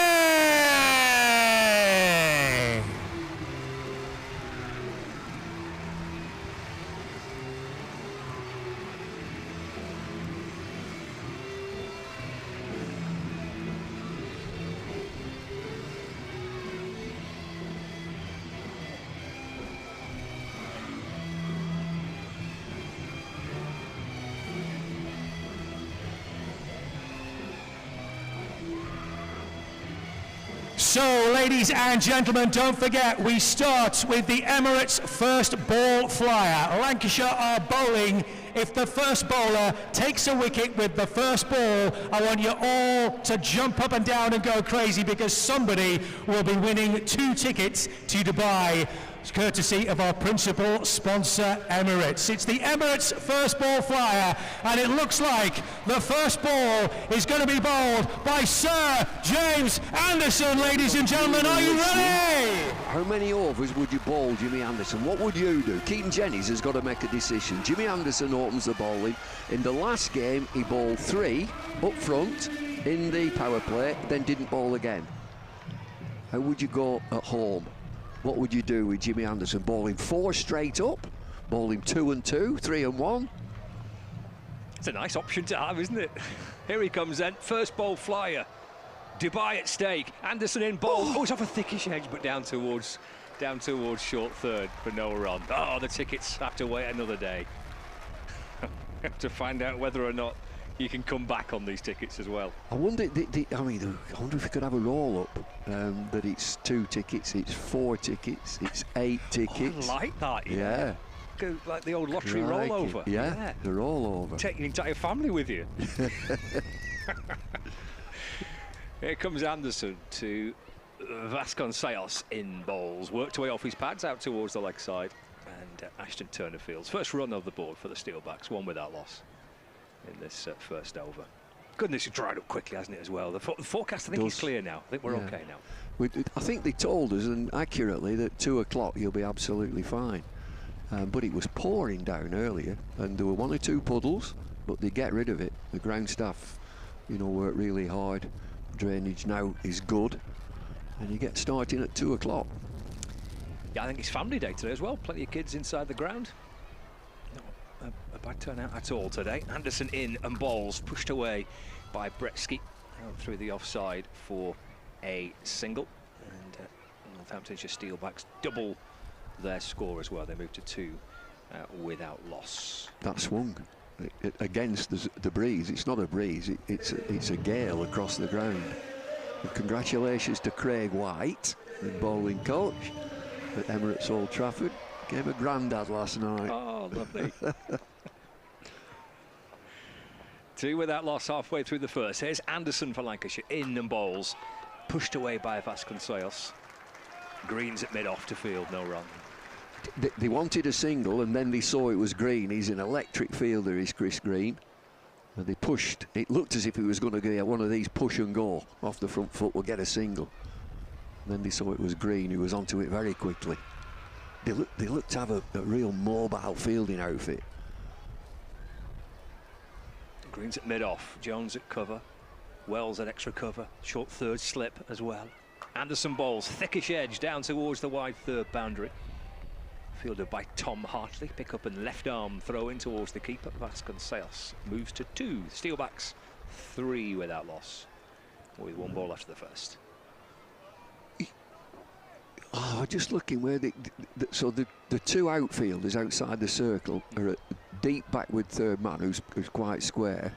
So, ladies and gentlemen, don't forget, we start with the Emirates first ball flyer. Lancashire are bowling. If the first bowler takes a wicket with the first ball, I want you all to jump up and down and go crazy, because somebody will be winning 2 tickets to Dubai, courtesy of our principal sponsor, Emirates. It's the Emirates first ball flyer, and it looks like the first ball is going to be bowled by Sir James Anderson. Ladies and gentlemen, are you ready? How many overs would you bowl Jimmy Anderson? What would you do? Keaton Jennings has got to make a decision. Jimmy Anderson opens the bowling. In the last game, he bowled 3 up front in the power play, then didn't bowl again. How would you go at home? What would you do with Jimmy Anderson? Bowling 4 straight up, bowling 2 and 2, 3 and 1. It's a nice option to have, isn't it? Here he comes then, first ball flyer. Dubai at stake. Anderson in bowl. Oh, it's off a thickish edge, but down towards short third for no run. Oh, the tickets have to wait another day. Have to find out whether or not you can come back on these tickets as well. I wonder. I wonder if we could have a roll up. That it's 2 tickets, it's 4 tickets, it's 8 tickets. Oh, I like that. Yeah. Go like the old lottery rollover. Yeah, the rollover. Take your entire family with you. Here comes Anderson to Vasconcelos in bowls. Worked away off his pads out towards the leg side. And Ashton Turner fields. First run of the board for the Steelbacks, 1 without loss in this first over. Goodness, it's dried up quickly, hasn't it, as well? The forecast, I think, is clear now. I think we're okay now. I think they told us, and accurately, that 2 o'clock you'll be absolutely fine. But it was pouring down earlier, and there were 1 or 2 puddles, but they get rid of it. The ground staff, work really hard. Drainage now is good, and you get starting at 2 o'clock. Yeah, I think it's family day today as well. Plenty of kids inside the ground. Not a bad turnout at all today. Anderson in and bowls, pushed away by Bretsky out through the offside for a single. And Northamptonshire Steelbacks double their score as well. They moved to 2 without loss. That swung against the breeze. It's not a breeze, it's a gale across the ground. And congratulations to Craig White, the bowling coach at Emirates Old Trafford. Gave a grandad last night. Oh, lovely. 2 without loss halfway through the first. Here's Anderson for Lancashire in and bowls, pushed away by Vasconcelos. Green's at mid-off to field, no run. They wanted a single, and then they saw it was Green. He's an electric fielder, is Chris Green. And they pushed. It looked as if he was going to get one of these push and go off the front foot, will get a single. And then they saw it was Green, who was onto it very quickly. They looked to have a real mobile fielding outfit. Green's at mid-off, Jones at cover, Wells at extra cover, short third slip as well. Anderson bowls, thickish edge down towards the wide third boundary. Fielded by Tom Hartley, pick up and left arm throw in towards the keeper. Vasconcelos moves to 2. Steelbacks 3 without loss, with 1 ball after the first. Oh, just looking where the 2 outfielders outside the circle are at deep backward third man, who's quite square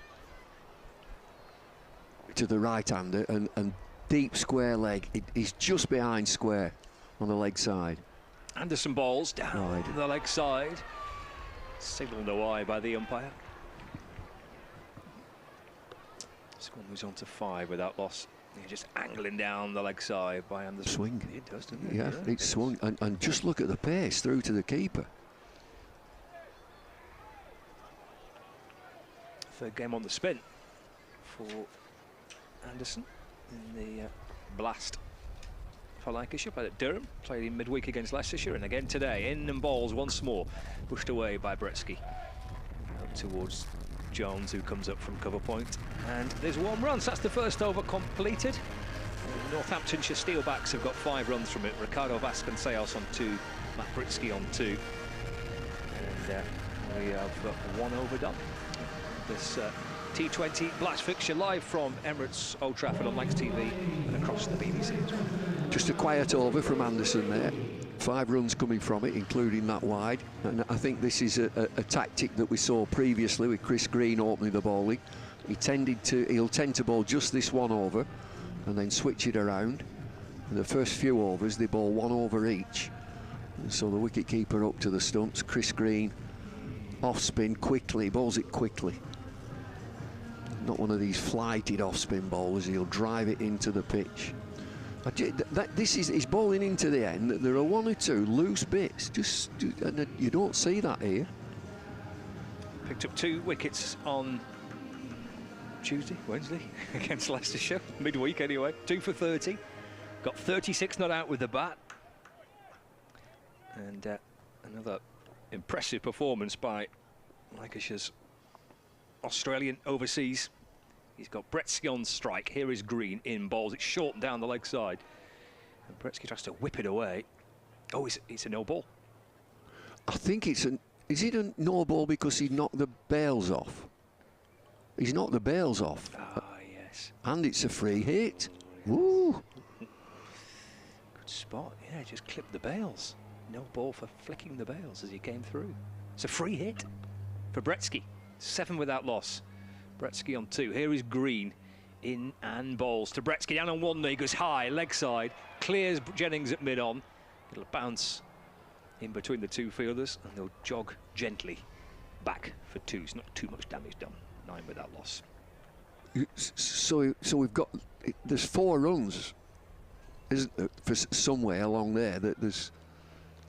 to the right hander, and deep square leg. He's just behind square on the leg side. Anderson bowls down the leg side. Signal no eye by the umpire. Score moves on to 5 without loss. You're just angling down the leg side by Anderson. Swing. It does, doesn't it? Yeah, it swung. And just look at the pace through to the keeper. Third game on the spin for Anderson in the blast for Lancashire. Played at Durham, played in midweek against Leicestershire, and again today. In and bowls once more, pushed away by Bretsky. Out towards Jones, who comes up from cover point, and there's 1 run, so that's the first over completed. Northamptonshire Steelbacks have got 5 runs from it. Ricardo Vasconcelos on 2, Matt Britsky on 2, and we have 1 over done. This T20 Blast fixture live from Emirates Old Trafford on Lancs TV and across the BBC as well. Just a quiet over from Anderson there. 5 runs coming from it, including that wide. And I think this is a tactic that we saw previously with Chris Green opening the bowling. He'll tend to bowl just this 1 over and then switch it around. In the first few overs, they bowl 1 over each. And so the wicket-keeper up to the stumps, Chris Green, off-spin quickly, bowls it quickly. Not one of these flighted off-spin bowlers, he'll drive it into the pitch. He's bowling into the end. There are 1 or 2 loose bits, and you don't see that here. Picked up 2 wickets on Wednesday against Leicestershire, midweek anyway. 2 for 30. Got 36 not out with the bat. And another impressive performance by Lancashire's Australian overseas. He's got Bretsky on strike. Here is Green in bowls. It's short and down the leg side. And Bretsky tries to whip it away. Oh, it's a no ball. I think is it a no ball because he knocked the bails off? He's knocked the bails off. Ah, yes. And it's a free hit. Woo! Good spot. Yeah, just clipped the bails. No ball for flicking the bails as he came through. It's a free hit for Bretsky. 7 without loss. Bretsky on 2. Here is Green in and bowls to Bretsky. Down on 1 knee, goes high, leg side. Clears Jennings at mid-on. It'll bounce in between the 2 fielders and they'll jog gently back for 2s. Not too much damage done. 9 without loss. So we've got, there's 4 runs, isn't there, for somewhere along there. That there's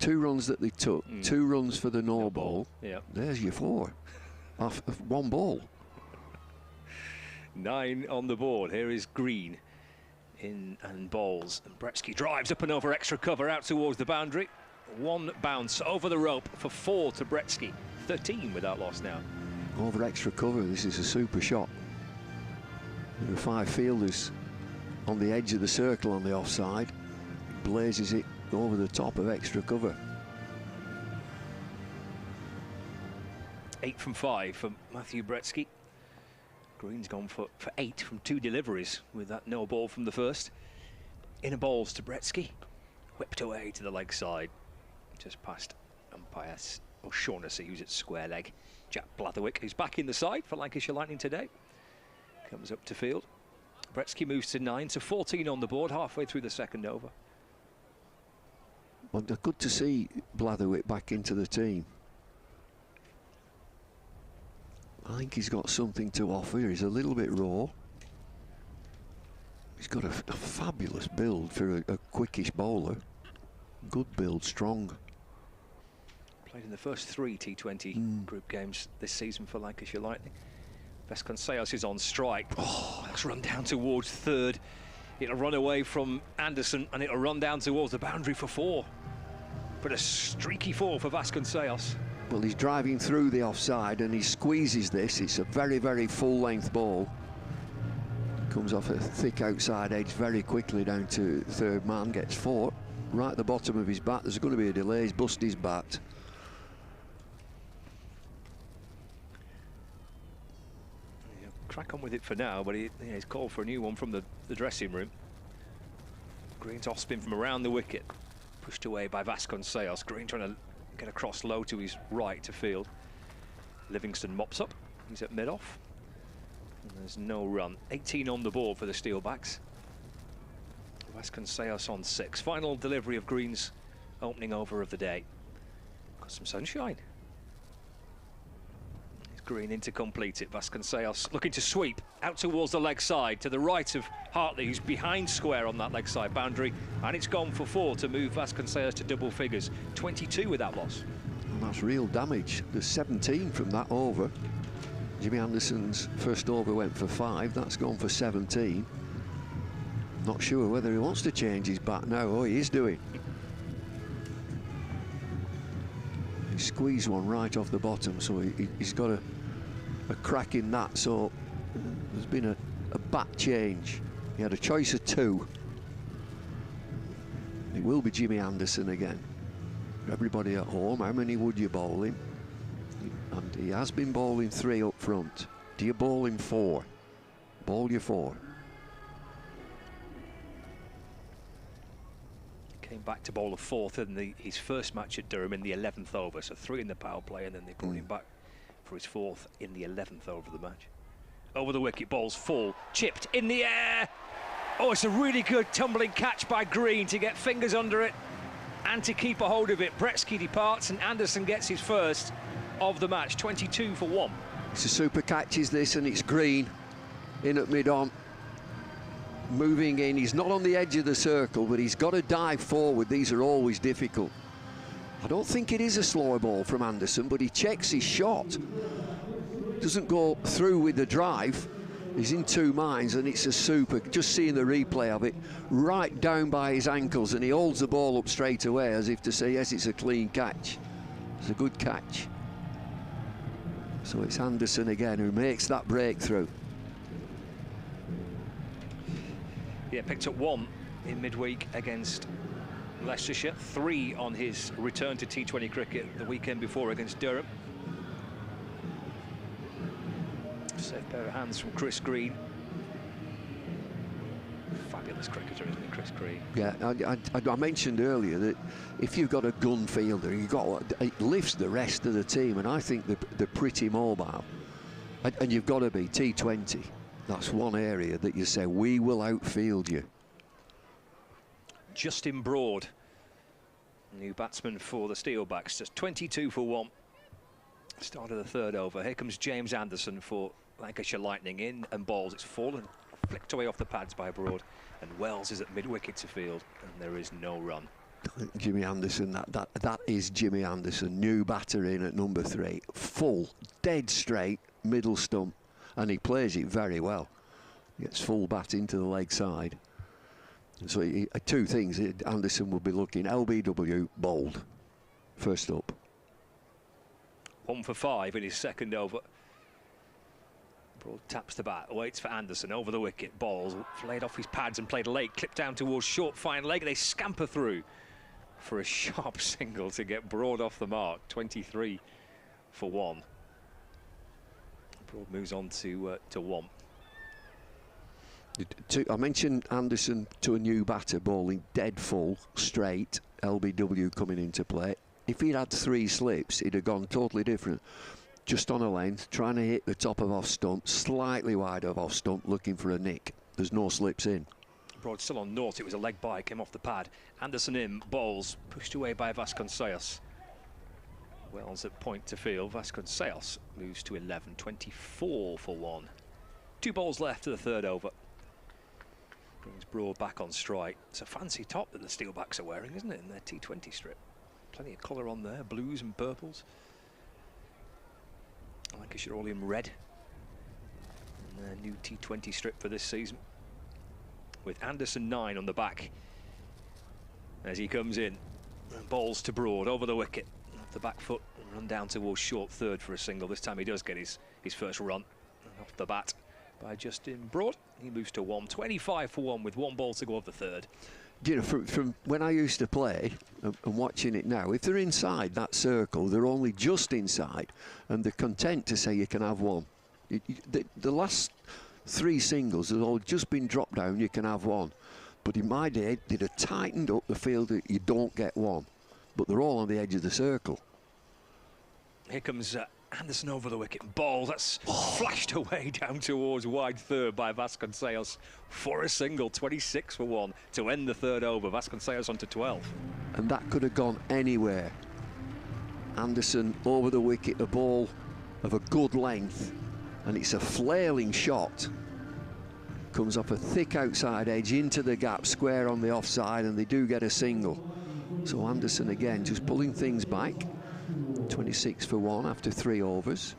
2 runs that they took, 2 runs for the no ball. Yeah. There's your 4 off 1 ball. 9 on the board. Here is Green in and bowls. And Bretsky drives up and over extra cover out towards the boundary. 1 bounce over the rope for 4 to Bretsky. 13 without loss now. Over extra cover, this is a super shot. There are 5 fielders on the edge of the circle on the offside. Blazes it over the top of extra cover. 8 from 5 for Matthew Bretsky. Green's gone for 8 from 2 deliveries with that no ball from the first. Inner bowls to Bretsky. Whipped away to the leg side. Just past umpire O'Shaughnessy, who's at square leg. Jack Blatherwick, who's back in the side for Lancashire Lightning today. Comes up to field. Bretsky moves to 9, so 14 on the board, halfway through the second over. Well, good to see Blatherwick back into the team. I think he's got something to offer. He's a little bit raw. He's got a fabulous build for a quickish bowler. Good build, strong. Played in the first 3 T20 group games this season for Lancashire Lightning. Vasconcelos is on strike. Oh, that's run down towards 3rd. It'll run away from Anderson and it'll run down towards the boundary for 4. But a streaky 4 for Vasconcelos. Well, he's driving through the offside and he squeezes this. It's a very, very full-length ball. Comes off a thick outside edge very quickly down to 3rd man, gets 4. Right at the bottom of his bat, there's going to be a delay. He's bust his bat. He'll crack on with it for now, but he's called for a new one from the dressing room. Green's off spin from around the wicket. Pushed away by Vasconcelos. Green trying to get across low to his right to field. Livingston mops up. He's at mid-off. And there's no run. 18 on the board for the Steelbacks. Vasconcelos on 6. Final delivery of Green's opening over of the day. Got some sunshine. It's Green in to complete it. Vasconcelos looking to sweep out towards the leg side to the right of Hartley, who's behind square on that leg side boundary, and it's gone for 4 to move Vasconcelos to double figures. 22 without loss. And that's real damage. There's 17 from that over. Jimmy Anderson's first over went for 5. That's gone for 17. Not sure whether he wants to change his bat now. Oh, he is doing. He squeezed one right off the bottom, so he's got a crack in that. So there's been a bat change. He had a choice of 2. It will be Jimmy Anderson again. Everybody at home, how many would you bowl him? And he has been bowling 3 up front. Do you bowl him 4? Bowl your 4. Came back to bowl a 4th in his first match at Durham in the 11th over, so 3 in the power play, and then they brought him back for his 4th in the 11th over of the match. Over the wicket, ball's full, chipped in the air. Oh, it's a really good tumbling catch by Green to get fingers under it and to keep a hold of it. Bretsky departs and Anderson gets his first of the match, 22 for 1. It's a super catch, is this, and it's Green in at mid-on. Moving in, he's not on the edge of the circle, but he's got to dive forward. These are always difficult. I don't think it is a slower ball from Anderson, but he checks his shot. Doesn't go through with the drive. He's in two minds, and it's a super, just seeing the replay of it, right down by his ankles, and he holds the ball up straight away as if to say, yes, it's a clean catch. It's a good catch. So it's Anderson again who makes that breakthrough. Yeah, picked up 1 in midweek against Leicestershire, 3 on his return to T20 cricket the weekend before against Durham. Safe pair of hands from Chris Green. Fabulous cricketer, isn't he, Chris Green? Yeah, I mentioned earlier that if you've got a gun fielder, it lifts the rest of the team, and I think they're pretty mobile. And you've got to be T20. That's one area that you say, we will outfield you. Justin Broad, new batsman for the Steelbacks, just 22 for 1. Start of the third over. Here comes James Anderson for Lancashire Lightning, in and balls. It's fallen, flicked away off the pads by Broad, and Wells is at mid-wicket to field, and there is no run. Jimmy Anderson, that is Jimmy Anderson, new batter in at number 3. Full, dead straight, middle stump, and he plays it very well. He gets full bat into the leg side. So two things, Anderson will be looking, LBW, bowled, first up. 1 for 5 in his second over. Broad taps the bat, waits for Anderson over the wicket. Balls flayed off his pads and played late, clipped down towards short fine leg. They scamper through for a sharp single to get Broad off the mark. 23 for 1. Broad moves on to 1. I mentioned Anderson to a new batter, bowling dead full, straight, LBW coming into play. If he'd had 3 slips, he'd have gone totally different. Just on a length, trying to hit the top of off stump, slightly wide of off stump, looking for a nick. There's no slips in. Broad still on naught. It was a leg by, came off the pad. Anderson in, bowls, pushed away by Vasconcelos. Wells at point to field. Vasconcelos moves to 11, 24 for 1. 2 balls left to the third over. Brings Broad back on strike. It's a fancy top that the Steelbacks are wearing, isn't it, in their T20 strip? Plenty of colour on there, blues and purples. Lancashire all in red. And their new T20 strip for this season. With Anderson 9 on the back. As he comes in, and balls to Broad over the wicket. Off the back foot, and run down towards short third for a single. This time he does get his first run. And off the bat by Justin Broad. He moves to 1, 25 for 1 with 1 ball to go of the third. You know, from when I used to play and watching it now, if they're inside that circle, they're only just inside, and they're content to say you can have 1. The last 3 singles have all just been dropped down, you can have 1. But in my day, they'd have tightened up the field that you don't get 1. But they're all on the edge of the circle. Here comes Anderson over the wicket. Ball that's flashed away down towards wide third by Vasconcelos for a single. 26 for 1 to end the third over. Vasconcelos onto 12. And that could have gone anywhere. Anderson over the wicket, a ball of a good length, and it's a flailing shot. Comes off a thick outside edge into the gap, square on the offside, and they do get a single. So Anderson again just pulling things back. 26 for 1 after 3 overs.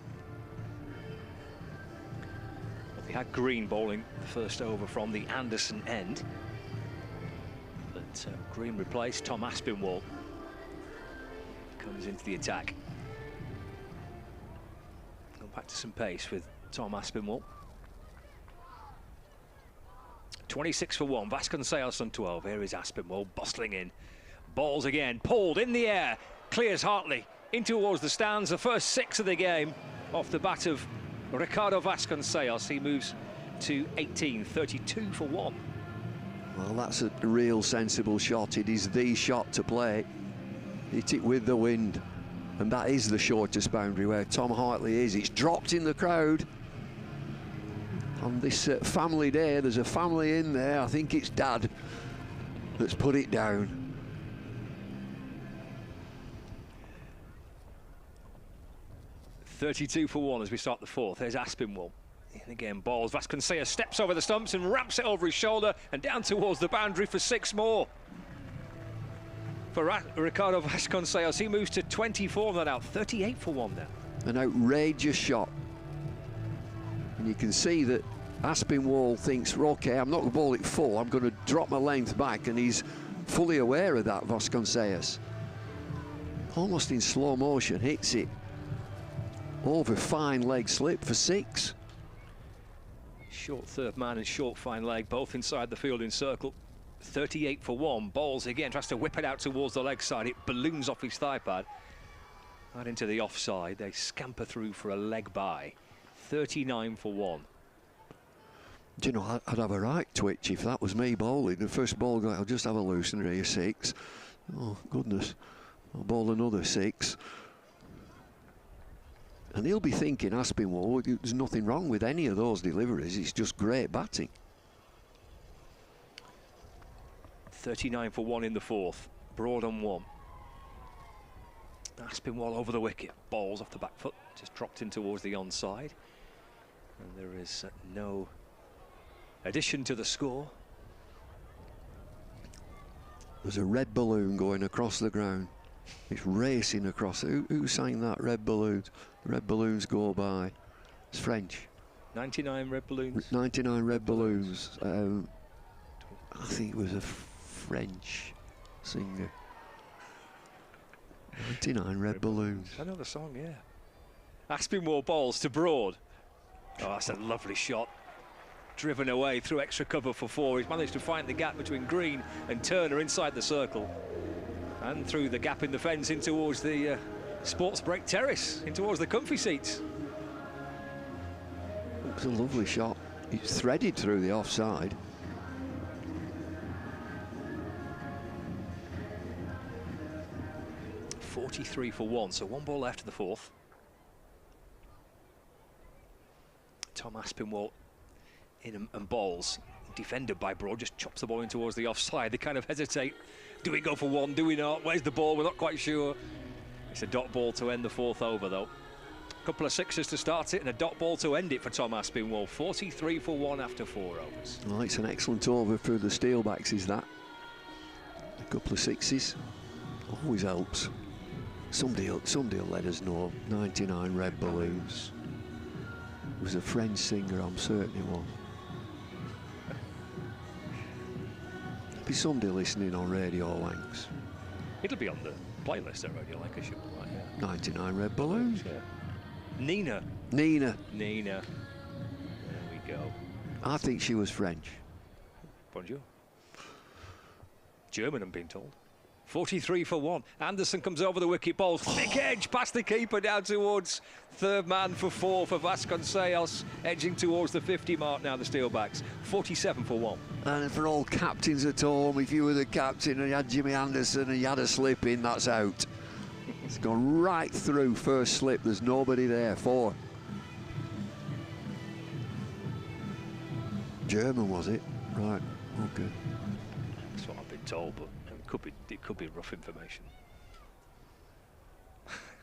We had Green bowling the first over from the Anderson end, but Green replaced. Tom Aspinwall comes into the attack. Go back to some pace with Tom Aspinwall. 26 for 1. Vasconcelos on 12. Here is Aspinwall bustling in. Balls again, pulled in the air, clears Hartley in towards the stands. The first 6 of the game off the bat of Ricardo Vasconcelos. He moves to 18, 32 for 1. Well, that's a real sensible shot. It is the shot to play. Hit it with the wind, and that is the shortest boundary where Tom Hartley is. It's dropped in the crowd, On this family day, there's a family in there. I think it's Dad that's put it down. .32 for 1 as we start the fourth. There's Aspinwall. In again, balls. Vasconcelos steps over the stumps and wraps it over his shoulder and down towards the boundary for 6 more. For Ricardo Vasconcelos, he moves to 24 that out. 38 for 1 now. An outrageous shot. And you can see that Aspinwall thinks, okay, I'm not going to bowl it full, I'm going to drop my length back, and he's fully aware of that, Vasconcelos. Almost in slow motion, hits it over fine leg slip for 6. Short third man and short fine leg, both inside the fielding circle. 38 for 1. Bowles again, tries to whip it out towards the leg side. It balloons off his thigh pad. Right into the offside. They scamper through for a leg by. 39 for 1. Do you know, I'd have a right twitch if that was me bowling. The first ball, I'll just have a loosener here, 6. Oh, goodness. I'll bowl another 6. And he'll be thinking, Aspinwall, there's nothing wrong with any of those deliveries. It's just great batting. 39 for 1 in the fourth. Broad on 1. Aspinwall over the wicket. Balls off the back foot. Just dropped in towards the onside. And there is no addition to the score. There's a red balloon going across the ground. It's racing across. Who sang that? Red balloons. Red balloons go by. It's French. 99 red balloons. 99 red balloons. I think it was a French singer. 99 red balloons. I know the song, yeah. Aspinwall balls to Broad. Oh, that's a lovely shot. Driven away through extra cover for 4. He's managed to find the gap between Green and Turner inside the circle. And through the gap in the fence in towards the sports break terrace, in towards the comfy seats. It was a lovely shot. It's threaded through the offside. .43 for 1, so 1 ball left of the fourth. Tom Aspinwall in and bowls. Defended by Broad, just chops the ball in towards the offside. They kind of hesitate. Do we go for 1? Do we not? Where's the ball? We're not quite sure. It's a dot ball to end the fourth over, though. A couple of 6s to start it and a dot ball to end it for Tom Aspinwall. 43 for 1 after 4 overs. Well, it's an excellent over for the Steelbacks, is that? A couple of 6s always helps. Somebody will let us know. 99 red balloons. It was a French singer, I'm certain it was. Be somebody listening on Radio Lancs. It'll be on the playlist at Radio Lancashire. Right, yeah. 99 red balloons. Yeah. Nina. Nina. There we go. I think she was French. Bonjour. German, I'm being told. 43 for 1. Anderson comes over the wicket, ball thick edge past the keeper down towards third man for 4 for Vasconcelos, edging towards the 50 mark now, the Steelbacks. 47 for 1. And for all captains at home, if you were the captain and you had Jimmy Anderson and you had a slip in, that's out. It's gone right through first slip, there's nobody there. 4. German, was it? Right, okay. That's what I've been told, but it could be rough information.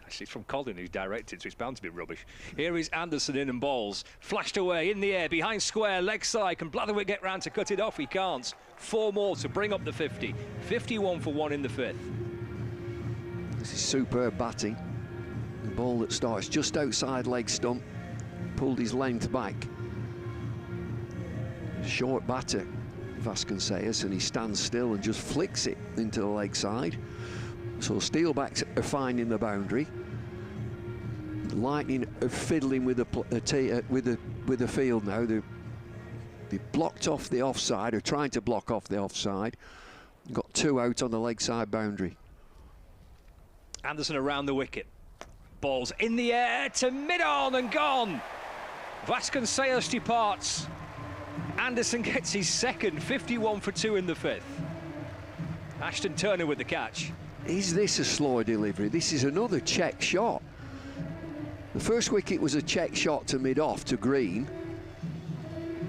Actually, it's from Colin, who's directed, so it's bound to be rubbish. Here is Anderson in and bowls. Flashed away in the air, behind square, leg side. Can Blatherwick get round to cut it off? He can't. 4 more to bring up the 50. 51 for 1 in the 5th. This is superb batting. The ball that starts just outside leg stump. Pulled his length back. Short batter, Vasconcelos, and he stands still and just flicks it into the leg side. So Steelbacks are finding the boundary. Lightning are fiddling with the field now. They blocked off the offside, or trying to block off the offside. Got 2 out on the leg side boundary. Anderson around the wicket. Balls in the air to mid-on and gone. Vasconcelos departs. Anderson gets his second, 51 for 2 in the 5th. Ashton Turner with the catch. Is this a slow delivery? This is another check shot. The first wicket was a check shot to mid-off to Green.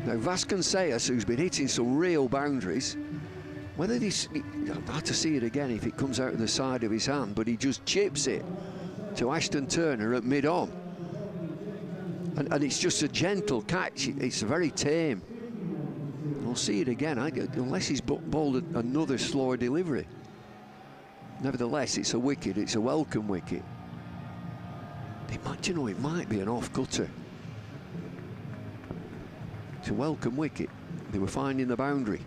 Now Vasconcelos, who's been hitting some real boundaries, whether this, I'd like to see it again if it comes out of the side of his hand, but he just chips it to Ashton Turner at mid-on. And it's just a gentle catch, it's very tame. I'll see it again, unless he's bowled another slower delivery. Nevertheless, it's a wicket, it's a welcome wicket. It might be an off-cutter. It's a welcome wicket. They were finding the boundary.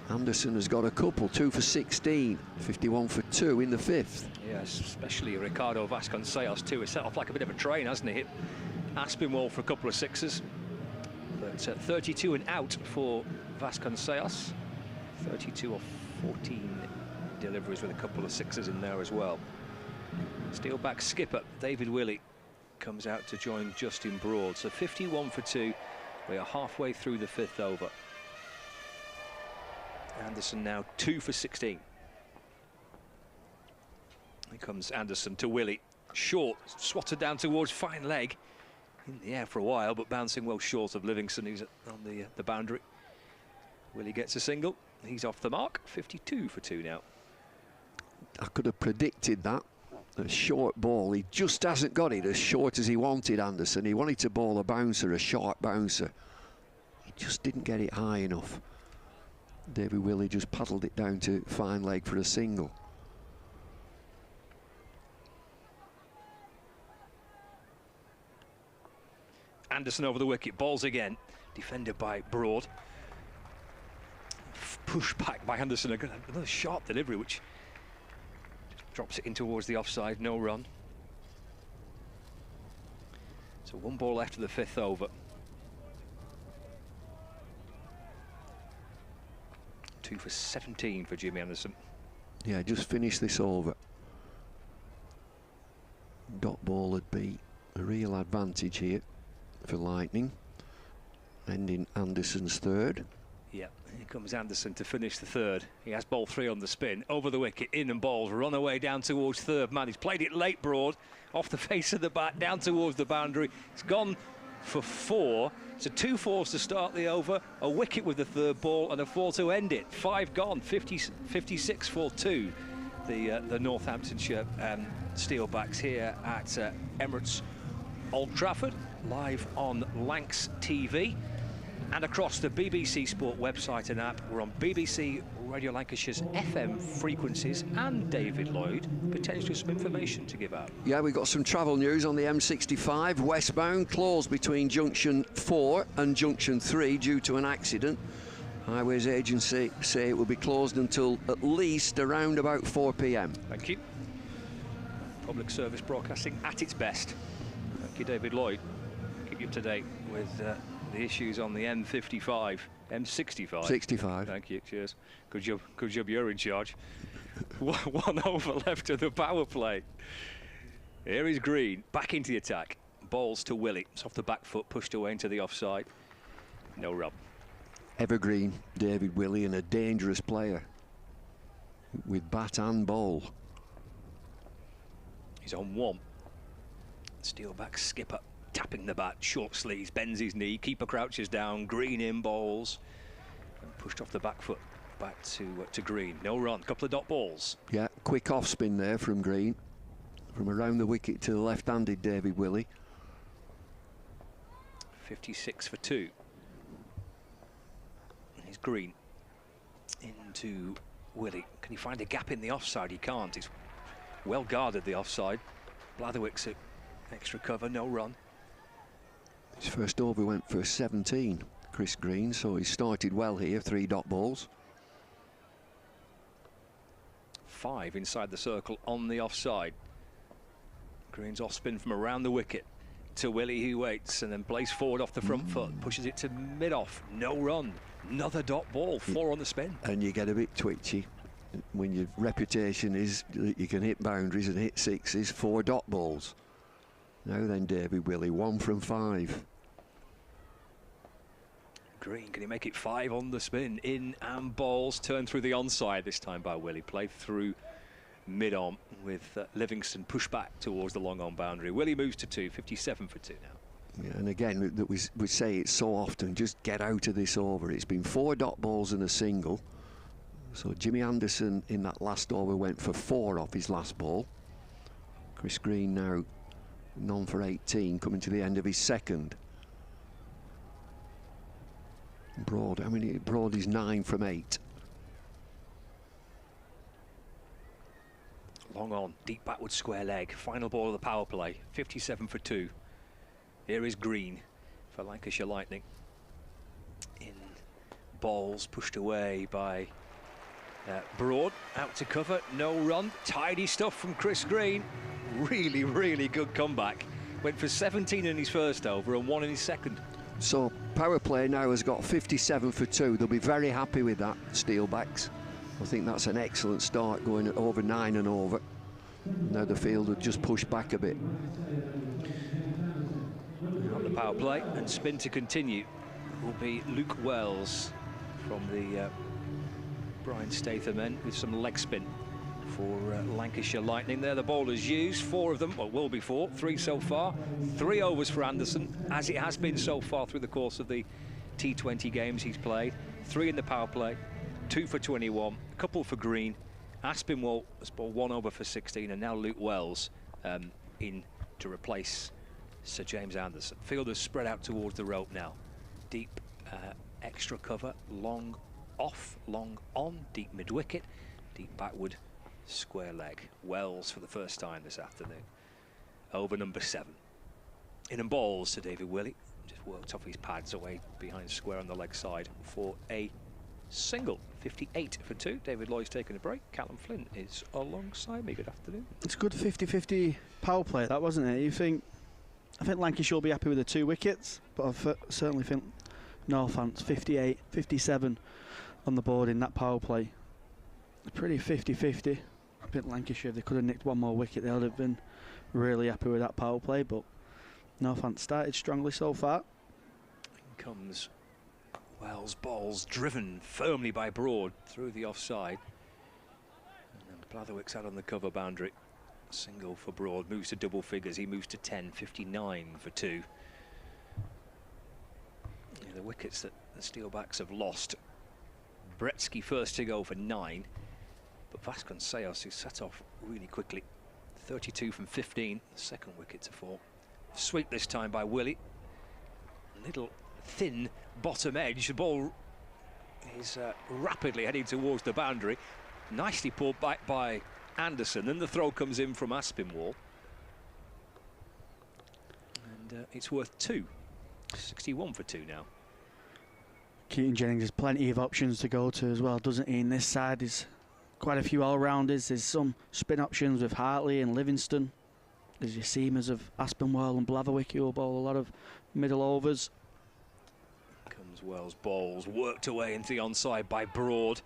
Anderson has got a couple, 2 for 16, 51 for 2 in the 5th. Yes, especially Ricardo Vasconcelos too. He's set off like a bit of a train, hasn't he? Hit Aspinwall for a couple of sixes. But 32 and out for Vasconcelos. 32 or 14 deliveries with a couple of sixes in there as well. Steelback skipper David Willey comes out to join Justin Broad. So 51 for 2. We are halfway through the 5th over. Anderson now 2 for 16. Here comes Anderson to Willey. Short, swatted down towards fine leg. In the air for a while, but bouncing well short of Livingston, who's on the boundary. Willey gets a single. He's off the mark. 52 for 2 now. I could have predicted that. A short ball. He just hasn't got it as short as he wanted, Anderson. He wanted to bowl a bouncer, a sharp bouncer. He just didn't get it high enough. David Willey just paddled it down to fine leg for a single. Anderson over the wicket, balls again, defended by Broad. Push back by Anderson, another sharp delivery which just drops it in towards the offside, no run. So 1 ball left of the 5th over. 2 for 17 for Jimmy Anderson. Yeah, just finish this over. Dot ball would be a real advantage here for Lightning, ending Anderson's 3rd. Yeah, here comes Anderson to finish the 3rd. He has ball 3 on the spin, over the wicket, in and balls, run away down towards 3rd man. He's played it late, Broad, off the face of the bat, down towards the boundary. It's gone for 4. So 2 4s to start the over, a wicket with the 3rd ball and a 4 to end it. 5 gone, 56 for 2. The Northamptonshire Steelbacks here at Emirates Old Trafford, live on Lancs TV and across the BBC Sport website and app. We're on BBC Radio Lancashire's FM frequencies, and David Lloyd, potentially some information to give out. Yeah, we've got some travel news on the M65 westbound, closed between junction 4 and junction 3 due to an accident. Highways Agency say it will be closed until at least around about 4 p.m. Thank you. Public service broadcasting at its best. Thank you, David Lloyd. Keep you up to date with the issues on the M65, M65. 65. Thank you, cheers. Good job you're in charge. 1 over left of the power play. Here is Green, back into the attack. Balls to Willey. It's off the back foot, pushed away into the offside. No run. Evergreen, David Willey, and a dangerous player with bat and ball. He's on 1. Steelback skipper tapping the bat, short sleeves, bends his knee, keeper crouches down, Green in bowls and pushed off the back foot back to Green. No run, couple of dot balls. Yeah, quick off spin there from Green, from around the wicket to the left-handed David Willey. 56 for 2. And here's Green into Willey. Can he find a gap in the offside? He can't. He's well guarded the offside. Blatherwick's at extra cover, no run. His first over went for 17, Chris Green, so he started well here, 3 dot balls. 5 inside the circle on the offside. Green's off spin from around the wicket to Willey, who waits and then plays forward off the front foot, pushes it to mid-off, no run. Another dot ball, 4 on the spin. And you get a bit twitchy when your reputation is that you can hit boundaries and hit sixes. 4 dot balls. Now then, David Willey, 1 from 5. Green, can he make it 5 on the spin? In and balls, turned through the onside this time by Willey. Played through mid-on with Livingston pushed back towards the long-on boundary. Willey moves to 2, 57 for 2 now. Yeah, and again, that we say it so often, just get out of this over. It's been 4 dot balls and a single. So Jimmy Anderson in that last over went for 4 off his last ball. Chris Green now none for 18, coming to the end of his second. Broad, I mean, Broad is 9 from 8. Long on, deep backward square leg. Final ball of the power play, 57 for 2. Here is Green for Lancashire Lightning. In balls pushed away by Broad, out to cover, no run. Tidy stuff from Chris Green. Really, really good comeback. Went for 17 in his first over and 1 in his second. So power play now has got 57 for 2. They'll be very happy with that, Steelbacks. I think that's an excellent start, going at over 9 and over. Now the field have just pushed back a bit. On the power play, and spin to continue will be Luke Wells from the Brian Statham end with some leg spin for Lancashire Lightning. They're the bowlers used, 4 of them, well, will be 4, 3 so far. 3 overs for Anderson, as it has been so far through the course of the T20 games he's played. 3 in the power play, 2 for 21, a couple for Green. Aspinwall has bowled 1 over for 16, and now Luke Wells in to replace Sir James Anderson. Fielders spread out towards the rope now. Deep extra cover, long off, long on, deep mid-wicket, deep backward, square leg. Wells for the first time this afternoon. Over number 7. In and balls to David Willey. Just worked off his pads away behind square on the leg side for a single. 58 for 2. David Lloyd's taking a break. Callum Flynn is alongside me. Good afternoon. It's a good 50-50 power play, that, wasn't it? I think Lancashire will be happy with the 2 wickets, but I certainly think Northants 58, 57 on the board in that power play. Pretty 50-50. I think Lancashire, if they could have nicked 1 more wicket, they would have been really happy with that power play, but Northants started strongly so far. In comes Wells, balls driven firmly by Broad through the offside. And then Blatherwick's out on the cover boundary. Single for Broad, moves to double figures, he moves to 10, 59 for 2. Yeah, the wickets that the Steelbacks have lost. Bretsky first to go for 9, but Vasconcelos, who set off really quickly, 32 from 15, the second wicket to fall. Sweep this time by Willey. Little thin bottom edge, the ball is rapidly heading towards the boundary. Nicely pulled back by Anderson, then the throw comes in from Aspinwall. And it's worth 2. 61 for 2 now. Keaton Jennings has plenty of options to go to as well, doesn't he? In this side, there's quite a few all-rounders. There's some spin options with Hartley and Livingston. There's your seamers of Aspinwall and Blatherwick, who will bowl a lot of middle overs. Comes Wells, bowls, worked away into the onside by Broad.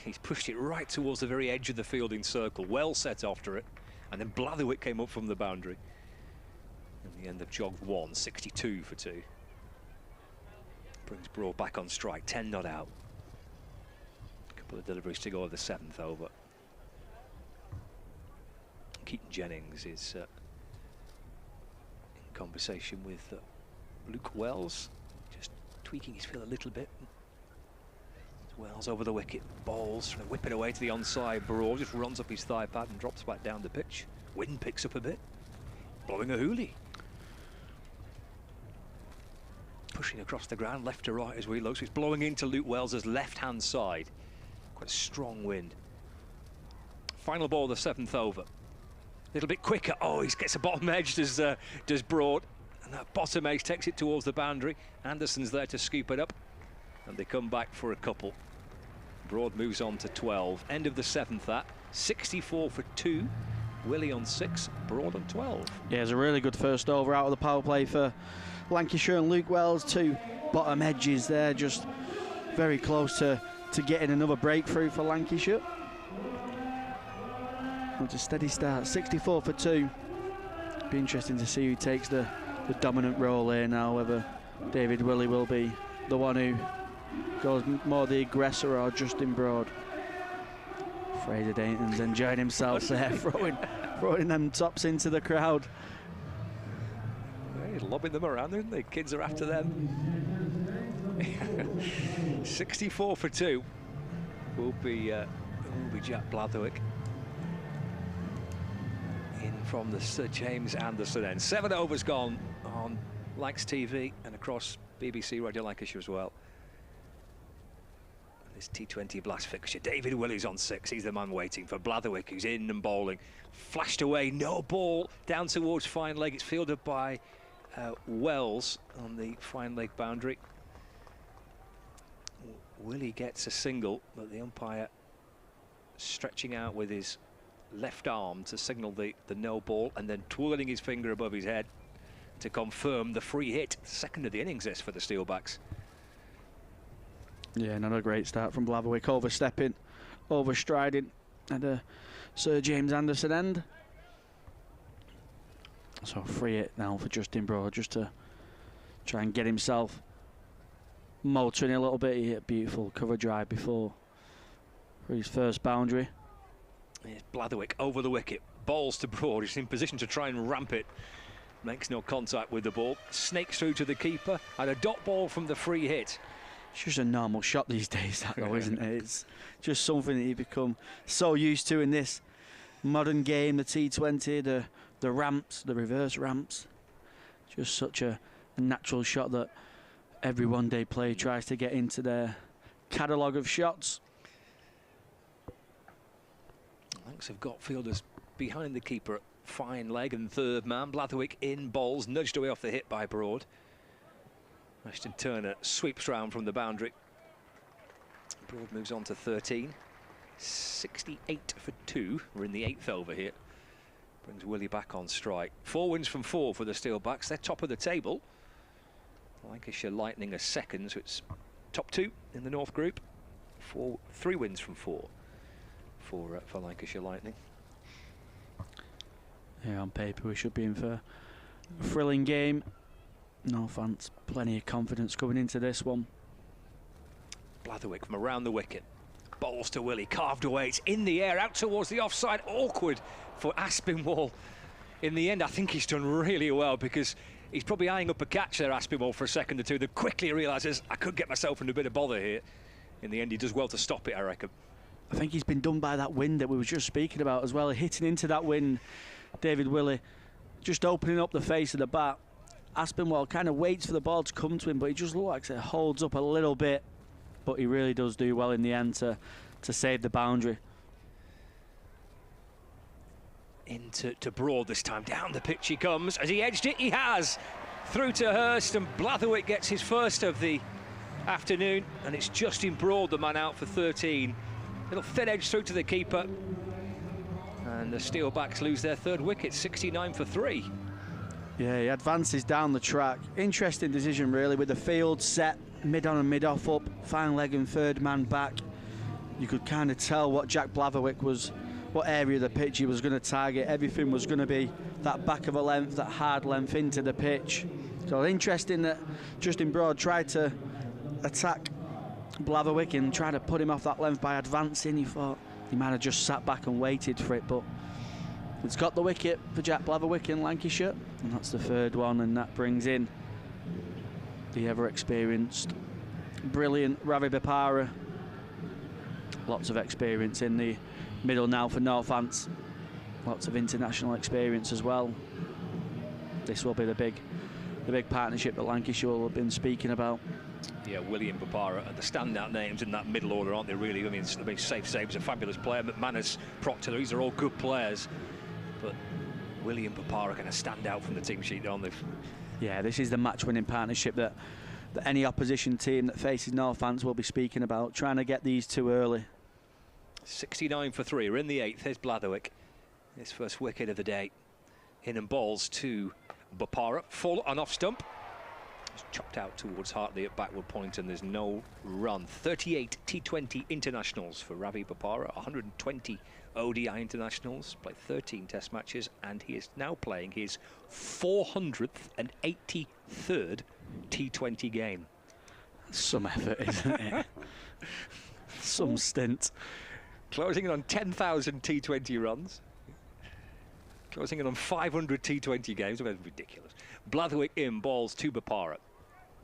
He's pushed it right towards the very edge of the fielding circle. Well set after it, and then Blatherwick came up from the boundary. In the end, they've jogged 1, 62 for 2. Brings Broad back on strike, 10 not out. A couple of deliveries to go of the 7th over. Keaton Jennings is in conversation with Luke Wells, just tweaking his feel a little bit. Wells over the wicket, balls, trying to whip it away to the onside. Broad just runs up his thigh pad and drops back down the pitch. Wind picks up a bit, blowing a hoolie. Pushing across the ground, left to right as we look. So it's blowing into Luke Wells' left-hand side. Quite a strong wind. Final ball of the 7th over. A little bit quicker. Oh, he gets a bottom edge, does Broad. And that bottom edge takes it towards the boundary. Anderson's there to scoop it up. And they come back for a couple. Broad moves on to 12. End of the 7th, that. 64 for 2. Willey on 6, Broad on 12. Yeah, it's a really good first over out of the power play for Lancashire, and Luke Wells, 2 bottom edges there, just very close to getting another breakthrough for Lancashire. It's a steady start, 64 for 2. Be interesting to see who takes the dominant role here now, whether David Willey will be the one who goes more the aggressor or Justin Broad. Fraser Dainton's enjoying himself there, throwing them tops into the crowd. He's lobbing them around, isn't they? Kids are after them. 64 for 2 will be Jack Blatherwick in from the Sir James Anderson end. 7 overs gone on Lancs TV and across BBC Radio Lancashire as well. This T20 Blast fixture. David Willey's on 6. He's the man waiting for Blatherwick, who's in and bowling. Flashed away, no ball, down towards fine leg. It's fielded by Wells on the fine leg boundary. Willey gets a single, but the umpire stretching out with his left arm to signal the no ball, and then twirling his finger above his head to confirm the free hit. Second of the innings this for the Steelbacks. Yeah, not a great start from Blatherwick, overstepping, overstriding at a Sir James Anderson end. So free hit now for Justin Broad, just to try and get himself motoring a little bit. He hit a beautiful cover drive before for his first boundary. Here's Blatherwick over the wicket, balls to Broad. He's in position to try and ramp it. Makes no contact with the ball, snakes through to the keeper, and a dot ball from the free hit. It's just a normal shot these days, that though, isn't it? It's just something that you become so used to in this modern game, the T20, the ramps, the reverse ramps. Just such a natural shot that every one-day player tries to get into their catalogue of shots. Lancs have got fielders behind the keeper at fine leg and third man. Blatherwick in bowls, nudged away off the hit by Broad. Ashton Turner sweeps round from the boundary. Broad moves on to 13. 68 for 2. We're in the 8th over here. Brings Willey back on strike. 4 wins from 4 for the Steelbacks. They're top of the table. Lancashire Lightning are second, so it's top 2 in the North Group. 3 wins from 4 for Lancashire Lightning. Yeah, on paper we should be in for a thrilling game. No fans, plenty of confidence coming into this one. Blatherwick from around the wicket. Bowls to Willey, carved away, it's in the air, out towards the offside. Awkward for Aspinwall. In the end, I think he's done really well, because he's probably eyeing up a catch there, Aspinwall, for a second or two. Then quickly realises, I could get myself into a bit of bother here. In the end, he does well to stop it, I reckon. I think he's been done by that wind that we were just speaking about as well. Hitting into that wind, David Willey just opening up the face of the bat. Aspinwall kind of waits for the ball to come to him, but he just looks like it holds up a little bit. But he really does do well in the end to save the boundary. Into Broad this time. Down the pitch he comes. Has he edged it? He has. Through to Hurst, and Blatherwick gets his first of the afternoon. And it's Justin Broad, the man out for 13. Little thin edge through to the keeper. And the Steelbacks lose their 3rd wicket, 69 for 3. Yeah, he advances down the track. Interesting decision, really, with the field set mid-on and mid-off up, fine leg and third man back. You could kind of tell what Jack Blatherwick was, what area of the pitch he was going to target. Everything was going to be that back of a length, that hard length into the pitch. So interesting that Justin Broad tried to attack Blatherwick and try to put him off that length by advancing. He thought he might have just sat back and waited for it, but it's got the wicket for Jack Blatherwick in Lancashire, and that's the 3rd one, and that brings in the ever-experienced, brilliant Ravi Bopara. Lots of experience in the middle now for Northants. Lots of international experience as well. This will be the big partnership that Lancashire will have been speaking about. Yeah, William Bopara are the standout names in that middle order, aren't they, really? I mean, Safe Save's a fabulous player. McManus, Proctor, these are all good players. But William Bopara going to stand out from the team sheet, aren't they? Yeah, this is the match-winning partnership that any opposition team that faces Northants will be speaking about, trying to get these two early. 69 for 3. We're in the 8th. Here's Blatherwick. His first wicket of the day. In and balls to Bopara. Full on off stump. It's chopped out towards Hartley at backward point, and there's no run. 38 T20 internationals for Ravi Bopara, 120 ODI internationals, played 13 test matches, and he is now playing his 483rd T20 game. Some effort, isn't it? Some stint. Closing in on 10,000 T20 runs. Closing in on 500 T20 games. Ridiculous. Blatherwick in, balls to Bopara.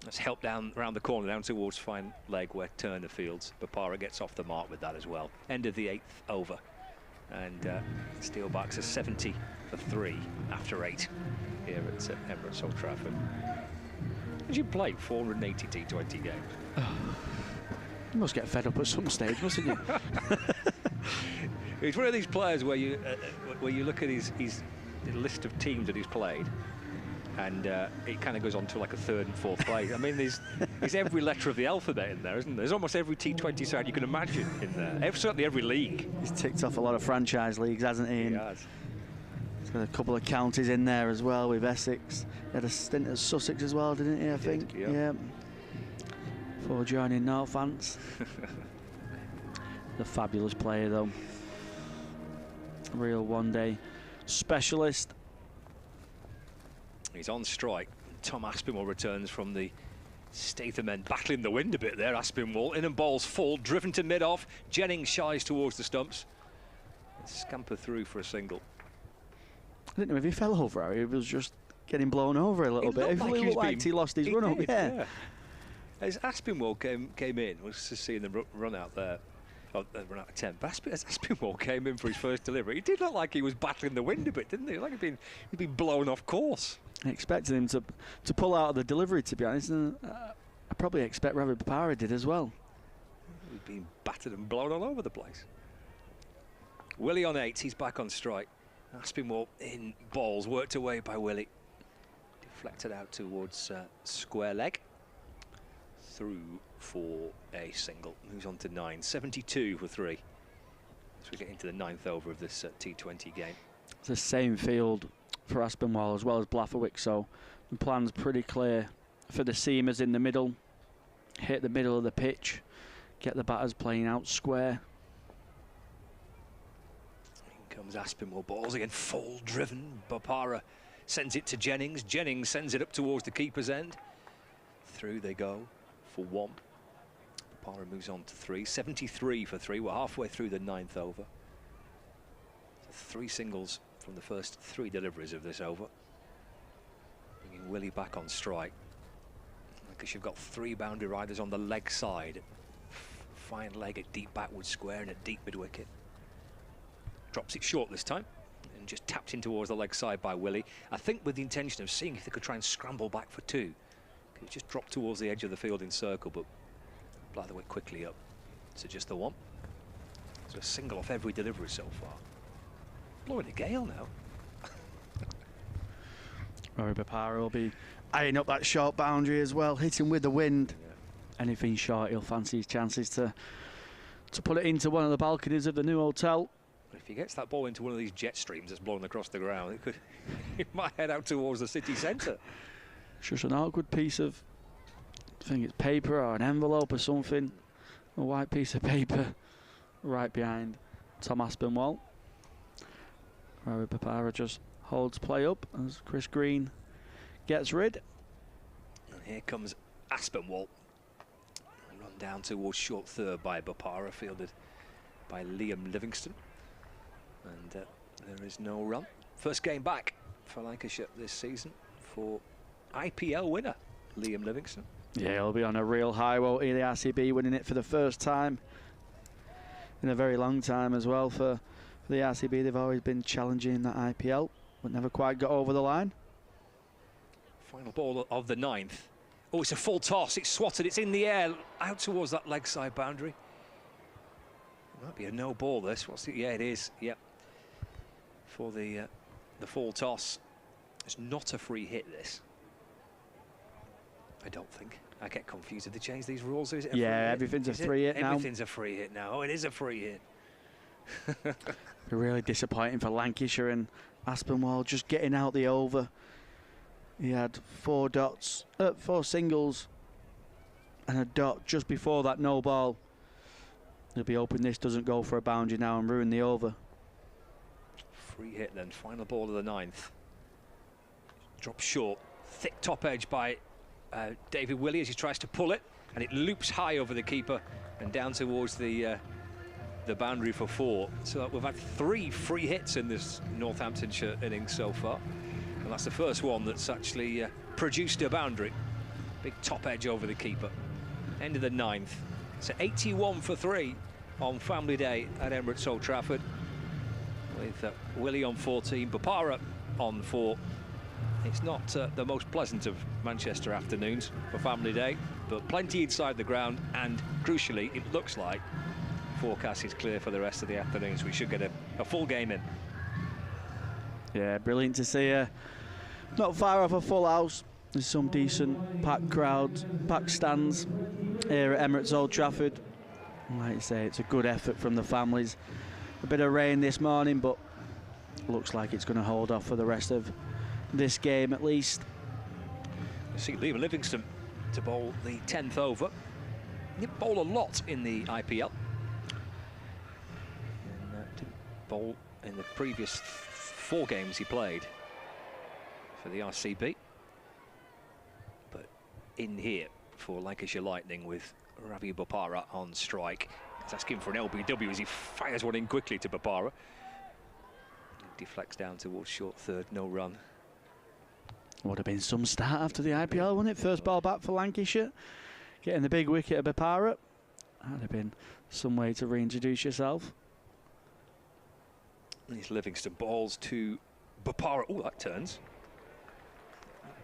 That's helped down around the corner, down towards fine leg where Turner fields. Bopara gets off the mark with that as well. End of the 8th over. And Steelbacks are 70 for 3 after 8 here at Emirates Old Trafford. Did you play 480 T20 games? You must get fed up at some stage, mustn't you? He's one of these players where you look at his list of teams that he's played, and it kind of goes on to like a 3rd and 4th place. I mean, there's every letter of the alphabet in there, isn't there? There's almost every T20 side you can imagine in there. Certainly every league. He's ticked off a lot of franchise leagues, hasn't he? He has. He's got a couple of counties in there as well with Essex. He had a stint at Sussex as well, didn't he? I think. Yeah. Before joining Northants. The fabulous player, though. Real one-day specialist. He's on strike. Tom Aspinwall returns from the Statham end, battling the wind a bit there. Aspinwall in and balls full, driven to mid-off. Jennings shies towards the stumps. Scamper through for a single. I didn't know if he fell over or he was just getting blown over a little bit. It looked like he lost his run-up. Yeah. As Aspinwall came in, was just seeing the run out there. Run out of 10. But as Aspinwall came in for his first delivery, he did look like he was battling the wind a bit, didn't he? Like he'd been blown off course. I expected him to pull out of the delivery, to be honest, and I probably expect Ravi Bopara did as well. He'd been battered and blown all over the place. Willie on 8, he's back on strike. Aspinwall in, balls worked away by Willie. Deflected out towards square leg. Through for a single. Moves on to 9. 72 for 3. As we get into the 9th over of this T20 game. It's the same field for Aspinwall as well as Blatherwick, so the plan's pretty clear for the seamers in the middle. Hit the middle of the pitch. Get the batters playing out square. In comes Aspinwall. Balls again, full driven. Bopara sends it to Jennings. Jennings sends it up towards the keeper's end. Through they go. For 1. Bopara moves on to 3. 73 for 3. We're halfway through the 9th over. So 3 singles from the first 3 deliveries of this over. Bringing Willie back on strike. Because you've got 3 boundary riders on the leg side. Fine leg at deep backward square and at deep mid wicket. Drops it short this time. And just tapped in towards the leg side by Willie. I think with the intention of seeing if they could try and scramble back for 2. It just dropped towards the edge of the field in circle, but Blatherwick quickly up to just the 1. So a single off every delivery so far. Blowing a gale now. Ravi Bopara will be eyeing up that short boundary as well, hitting with the wind. Yeah. Anything short, he'll fancy his chances to put it into one of the balconies of the new hotel. If he gets that ball into one of these jet streams that's blown across the ground, it might head out towards the city centre. It's just an awkward piece of, I think it's paper or an envelope or something, a white piece of paper right behind Tom Aspinwall. Ravi Bopara just holds play up as Chris Green gets rid. And here comes Aspinwall. Run down towards short third by Bopara, fielded by Liam Livingston. And there is no run. First game back for Lancashire this season for IPL winner Liam Livingston. Yeah, he'll be on a real high. Won't he? The RCB winning it for the first time in a very long time as well for the RCB. They've always been challenging that IPL, but never quite got over the line. Final ball of the 9th. Oh, it's a full toss. It's swatted. It's in the air, out towards that leg side boundary. It might be a no ball. This. What's it? Yeah, it is. Yep. For the full toss. It's not a free hit. This. I don't think. I get confused. Did they change these rules? Is it everything's a free hit now. Everything's a free hit now. Oh, it is a free hit. Really disappointing for Lancashire, and Aspinwall just getting out the over. He had 4 singles and a dot just before that no ball. He'll be hoping this doesn't go for a boundary now and ruin the over. Free hit then. Final ball of the 9th. Drops short. Thick top edge by David Willey as he tries to pull it, and it loops high over the keeper and down towards the the boundary for 4. So we've had 3 free hits in this Northamptonshire innings so far. And that's the first one that's actually produced a boundary. Big top edge over the keeper. End of the 9th. So 81 for 3 on family day at Emirates Old Trafford. With Willie on 14, Bopara on 4. It's not the most pleasant of Manchester afternoons for family day, but plenty inside the ground, and crucially, it looks like forecast is clear for the rest of the afternoon, so we should get a full game in. Yeah, brilliant to see not far off a full house. There's some decent packed crowds, packed stands here at Emirates Old Trafford. And like you say, it's a good effort from the families. A bit of rain this morning, but looks like it's going to hold off for the rest of this game at least. You see Liam Livingston to bowl the 10th over. He didn't bowl a lot in the IPL. And didn't bowl in the previous 4 games he played for the RCB. But in here for Lancashire Lightning with Ravi Bopara on strike. He's asking for an LBW as he fires one in quickly to Bopara. Deflects down towards short third, no run. Would have been some start after the IPL, wouldn't it? First ball back for Lancashire. Getting the big wicket of Bopara. That'd have been some way to reintroduce yourself. These Livingston balls to Bopara. Oh, that turns.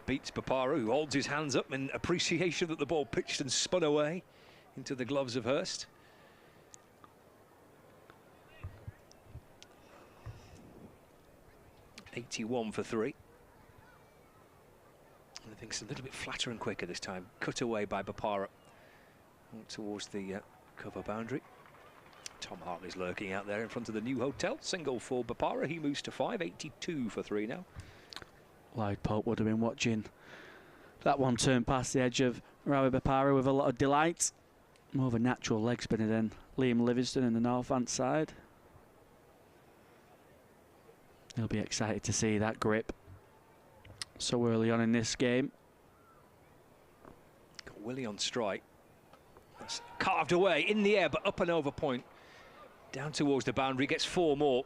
Beats Bopara, who holds his hands up in appreciation that the ball pitched and spun away into the gloves of Hurst. .81 for 3. I think it's a little bit flatter and quicker this time. Cut away by Bopara towards the cover boundary. Tom Hartley's lurking out there in front of the new hotel. Single for Bopara. He moves to 5. 82 for 3 now. Lloyd Pope would have been watching that one turn past the edge of Ravi Bopara with a lot of delight. More of a natural leg spinner than Liam Livingston in the Northant side. He'll be excited to see that grip so early on in this game. Got Willie on strike. That's carved away in the air, but up and over point. Down towards the boundary, gets 4 more.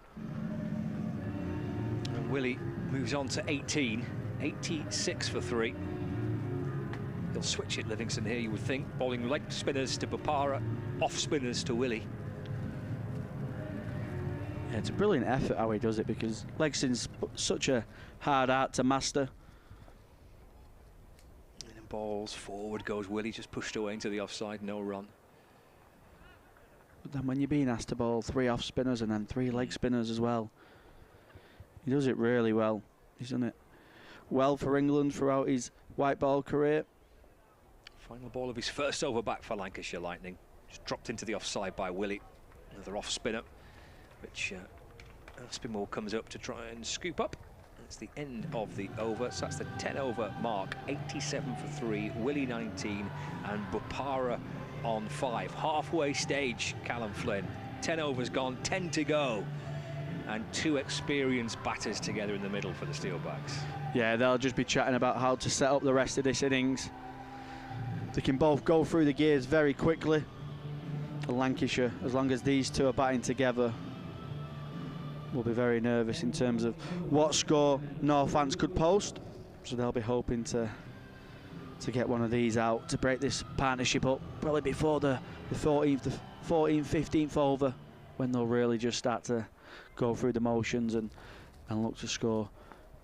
And Willie moves on to 18. 86 for 3. He'll switch it, Livingston, here, you would think. Bowling leg spinners to Bopara, off spinners to Willie. Yeah, it's a brilliant effort how he does it, because leg spin's such a hard art to master. And then balls forward goes Willie, just pushed away into the offside, no run. But then when you're being asked to bowl 3 off spinners and then 3 leg spinners as well, he does it really well. He's done it well for England throughout his white ball career. Final ball of his first over back for Lancashire Lightning. Just dropped into the offside by Willie. Another off spinner, which Spinmore comes up to try and scoop up. That's the end of the over, so that's the 10 over mark. 87 for 3, Willie 19 and Bopara on 5. Halfway stage, Callum Flynn. 10 overs gone, 10 to go. And 2 experienced batters together in the middle for the Steelbacks. Yeah, they'll just be chatting about how to set up the rest of this innings. They can both go through the gears very quickly. For Lancashire, as long as these two are batting together, will be very nervous in terms of what score Northants could post. So they'll be hoping to get one of these out to break this partnership up, probably before the 14th, 15th over, when they'll really just start to go through the motions and look to score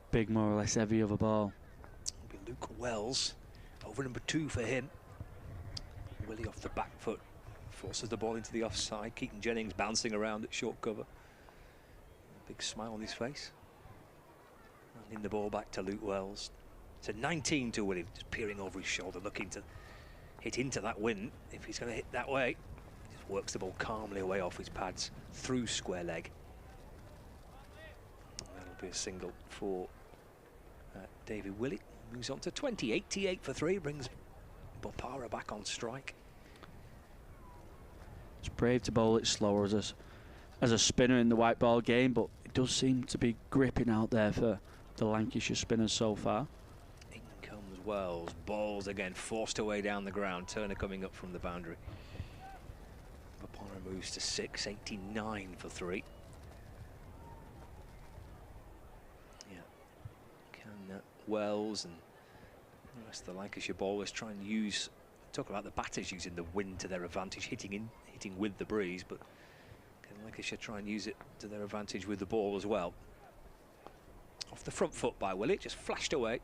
big, more or less every other ball. It'll be Luke Wells, over number 2 for him. Willie off the back foot, forces the ball into the offside. Keaton Jennings bouncing around at short cover. Big smile on his face. And in the ball back to Luke Wells. It's a 19 to Willie, just peering over his shoulder, looking to hit into that wind. If he's going to hit that way, he just works the ball calmly away off his pads through square leg. And that'll be a single for David Willey. Moves on to 20, 88 for 3, brings Bopara back on strike. It's brave to bowl it slower as a spinner in the white ball game, but it does seem to be gripping out there for the Lancashire spinners so far. In comes Wells, balls again, forced away down the ground. Turner coming up from the boundary. Bopara moves to 6, 89 for 3. Yeah. Can Wells and the rest of the Lancashire bowlers try and talk about the batters using the wind to their advantage, hitting with the breeze, but can Lancashire try and use it to their advantage with the ball as well? Off the front foot by Willie, just flashed away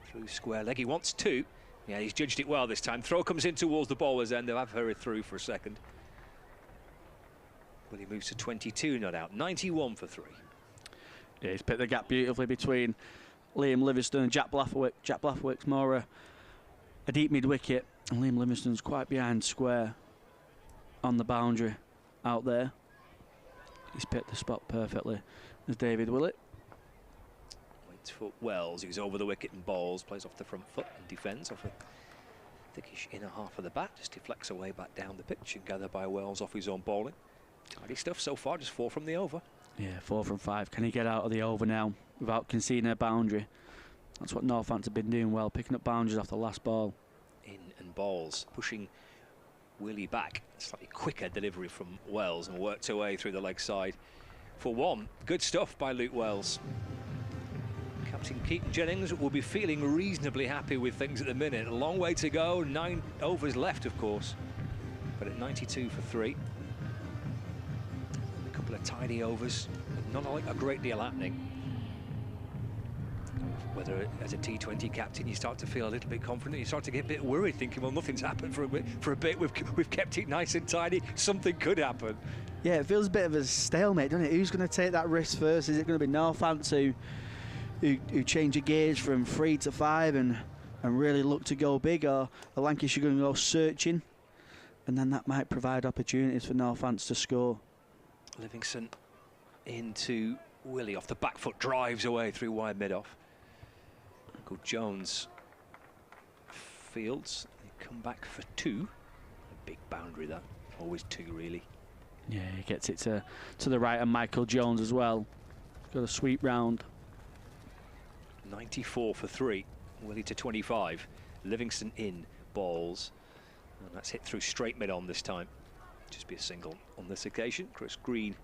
through square leg. He wants 2. Yeah, he's judged it well this time. Throw comes in towards the bowler's end. They'll have hurried through for a second. Willie moves to 22, not out. 91 for 3. Yeah, he's picked the gap beautifully between Liam Livingstone and Jack Blathwick. Jack Blathwick's more a deep mid-wicket, and Liam Livingstone's quite behind square on the boundary out there. He's picked the spot perfectly. There's David Willett. Waits for Wells, who's over the wicket and bowls, plays off the front foot and defends off a thickish inner half of the bat, just deflects away back down the pitch and gathered by Wells off his own bowling. Tidy stuff so far, just 4 from the over. Yeah, 4 from 5. Can he get out of the over now without conceding a boundary? That's what Northampton have been doing well, picking up boundaries off the last ball. In and balls, pushing Willie back. Slightly quicker delivery from Wells and worked away through the leg side for 1. Good stuff by Luke Wells. Captain Keaton Jennings will be feeling reasonably happy with things at the minute. A long way to go, 9 overs left, of course. But at 92 for 3. A couple of tidy overs, not a great deal happening. Whether as a T20 captain you start to feel a little bit confident, you start to get a bit worried, thinking, well, nothing's happened for a bit. We've kept it nice and tidy. Something could happen. Yeah, it feels a bit of a stalemate, doesn't it? Who's going to take that risk first? Is it going to be Northampton who change a gauge from 3 to 5 and really look to go big, or are Lancashire going to go searching? And then that might provide opportunities for Northampton to score. Livingston into Willie off the back foot, drives away through wide mid-off. Uncle Jones fields. They come back for 2. A big boundary, that. Always 2, really. Yeah, he gets it to the right, and Michael Jones as well. Got a sweep round. 94 for 3. Willie to 25. Livingston in, balls. And that's hit through straight mid-on this time. Just be a single on this occasion. Chris Green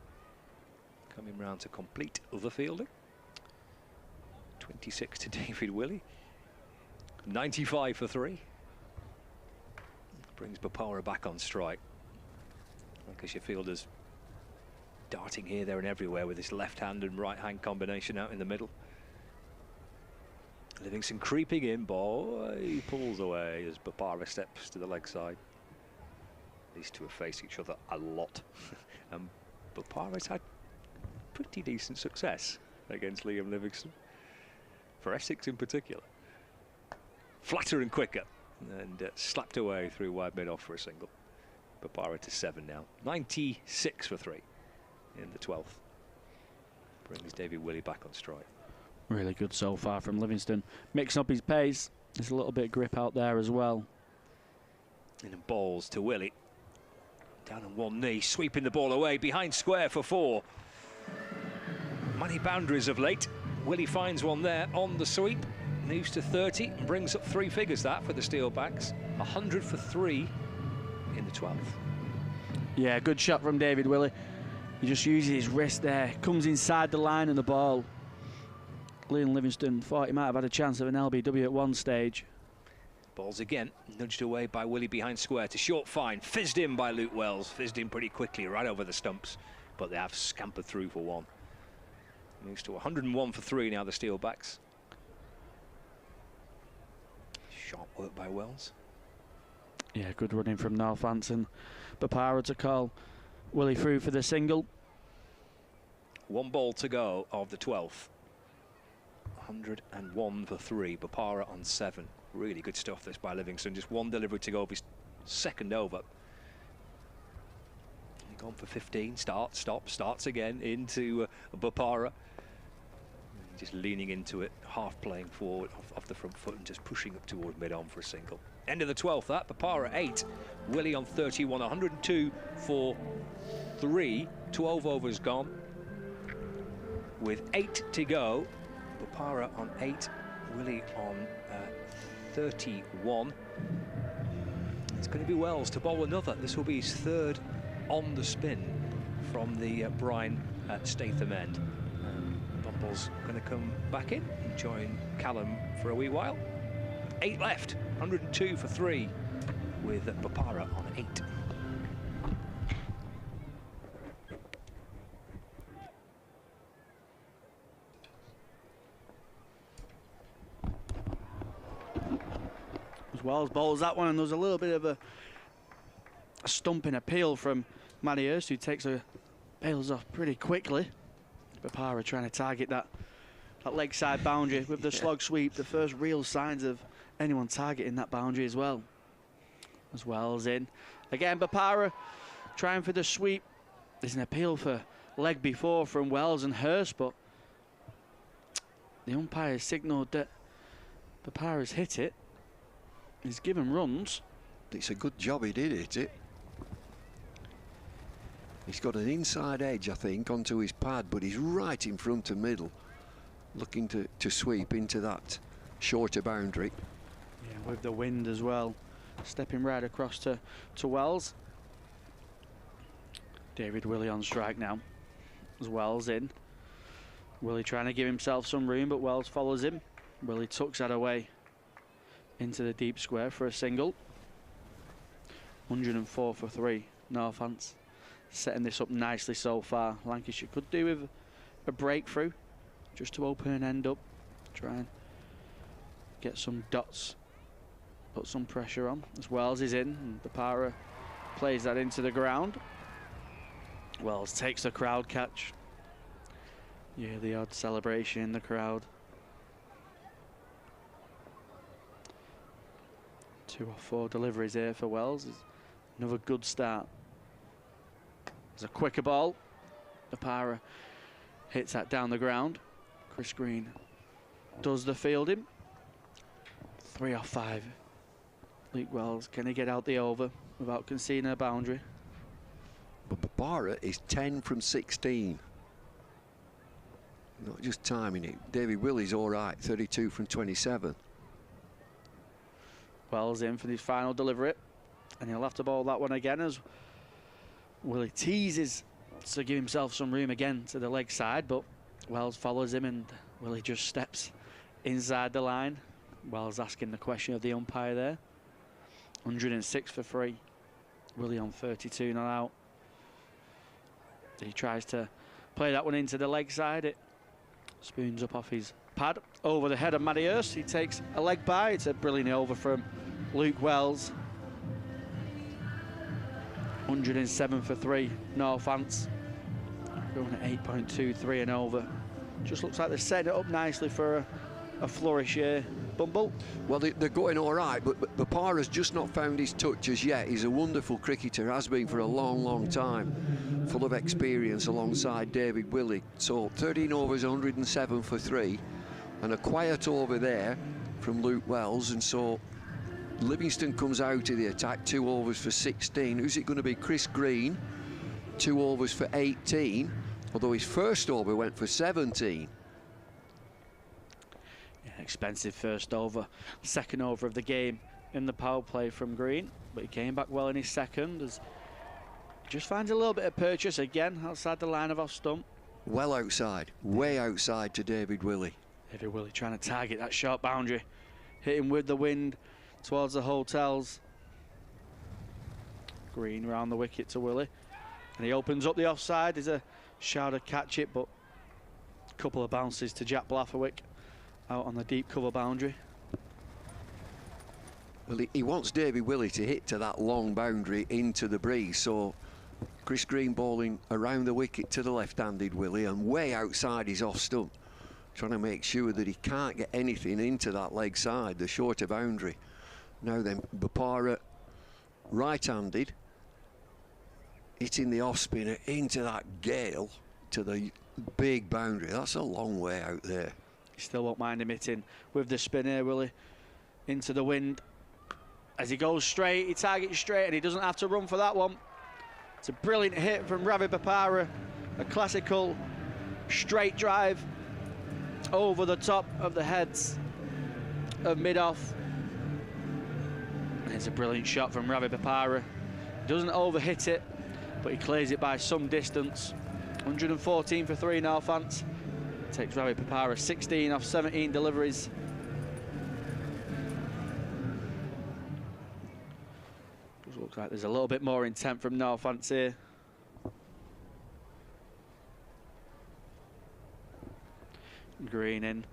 coming round to complete the fielding. 26 to David Willey. 95 for 3. Brings Bopara back on strike. Lancashire fielders darting here, there and everywhere with this left hand and right hand combination out in the middle. Livingston creeping in, ball, he pulls away as Bopara steps to the leg side. These two have faced each other a lot. And Bopara's had pretty decent success against Liam Livingstone, for Essex in particular. Flatter and quicker, and slapped away through wide mid-off for a single. Bopara to 7 now. 96 for 3 in the 12th. Brings David Willey back on strike. Really good so far from Livingston. Mixing up his pace. There's a little bit of grip out there as well. And then balls to Willey. Down on one knee, sweeping the ball away behind square for 4. Many boundaries of late. Willey finds one there on the sweep. Moves to 30 and brings up 3 figures that for the Steelbacks. 100 for 3 in the 12th. Yeah, good shot from David Willey. He just uses his wrist there. Comes inside the line and the ball. Liam Livingstone thought he might have had a chance of an LBW at one stage. Balls again, nudged away by Willey behind square to short fine. Fizzed in by Luke Wells. Fizzed in pretty quickly right over the stumps. But they have scampered through for 1. Moves to 101 for 3 now, the Steelbacks. Sharp work by Wells. Yeah, good running from Northampton. Bopara to call Willey through for the single. 1 ball to go of the 12th. 101 for 3. Bopara on 7. Really good stuff this by Livingston. Just 1 delivery to go of his second over. Gone for 15. Starts again into Bopara. Just leaning into it, half playing forward off the front foot and just pushing up toward mid-on for a single. End of the 12th, that. Bopara 8. Willey on 31. 102 for 3. 12 overs gone. With 8 to go. Bopara on 8. Willey on 31. It's going to be Wells to bowl another. This will be his 3rd on the spin from the Brian Statham end. Bumble's going to come back in and join Callum for a wee while. 8 left, 102 for 3 with Bapara on 8. As Wells bowls that one, and there's a little bit of a stumping appeal from Matty Hurst, who takes a bails off pretty quickly. Bapara trying to target that leg side boundary with the slog sweep, the first real signs of anyone targeting that boundary as well. As Wells in. Again, Bapara trying for the sweep. There's an appeal for leg before from Wells and Hurst, but the umpire signalled that Bapara's hit it. He's given runs. It's a good job he did hit it. He's got an inside edge, I think, onto his pad, but he's right in front of middle, looking to sweep into that shorter boundary. Yeah, with the wind as well. Stepping right across to Wells. David Willey on strike now. As Wells in. Willey trying to give himself some room, but Wells follows him. Willey tucks that away into the deep square for a single. 104 for 3. Northants setting this up nicely so far. Lancashire could do with a breakthrough just to open an end up, try and get some dots, put some pressure on. As Wells is in, and Bapara plays that into the ground. Wells takes the crowd catch. Yeah, the odd celebration in the crowd. 2 or 4 deliveries here for Wells. Another good start. There's a quicker ball. Bapara hits that down the ground. Chris Green does the fielding. 3 off 5. Luke Wells, can he get out the over without conceding a boundary? But Bapara is 10 from 16. Not just timing it. David Willey's all right, 32 from 27. Wells in for his final delivery, and he'll have to bowl that one again as Willey teases to give himself some room again to the leg side, but Wells follows him and Willey just steps inside the line. Wells asking the question of the umpire there. 106 for 3. Willey on 32 not out. He tries to play that one into the leg side. It spoons up off his pad over the head of Matty Hurst. He takes a leg by. It's a brilliant over from Luke Wells. 107 for 3. Northants going at 8.23 and over. Just looks like they're setting it up nicely for a flourish here. Bumble? Well, they're going all right, but Bapara's just not found his touch as yet. He's a wonderful cricketer, has been for a long, long time. Full of experience alongside David Willey. So 13 overs, 107 for 3. And a quiet over there from Luke Wells. And so Livingston comes out of the attack, 2 overs for 16. Who's it going to be? Chris Green, 2 overs for 18. Although his first over went for 17. Expensive first over, second over of the game in the power play from Green, but he came back well in his second as he just finds a little bit of purchase again outside the line of off stump. Well outside, way outside to David Willey. David Willey trying to target that short boundary, hitting with the wind towards the hotels. Green round the wicket to Willey, and he opens up the offside. There's a shout to catch it, but a couple of bounces to Jack Blatherwick out on the deep cover boundary. Well, he wants David Willey to hit to that long boundary into the breeze, so Chris Green bowling around the wicket to the left-handed Willey and way outside his off stump, trying to make sure that he can't get anything into that leg side, the shorter boundary. Now then, Bapara right-handed, hitting the off spinner into that gale to the big boundary. That's a long way out there. He still won't mind him hitting with the spin here, Willey, into the wind. As he goes straight, he targets straight, and he doesn't have to run for that one. It's a brilliant hit from Ravi Bapara, a classical straight drive over the top of the heads of mid-off. It's a brilliant shot from Ravi Bapara. Doesn't overhit it, but he clears it by some distance. 114 for 3 Northants. Takes Ravi Papara 16 off 17 deliveries. Does look like there's a little bit more intent from Northants here. Green in.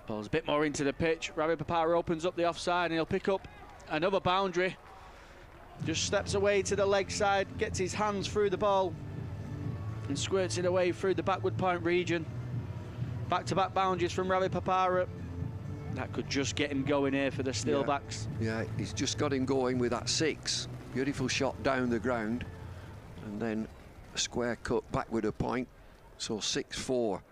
Ball's a bit more into the pitch. Ravi Papara opens up the offside and he'll pick up another boundary. Just steps away to the leg side, gets his hands through the ball and squirts it away through the backward point region. Back-to-back boundaries from Ravi Papara. That could just get him going here for the Steelbacks. Yeah, he's just got him going with that 6. Beautiful shot down the ground and then a square cut backward a point. So 6-4,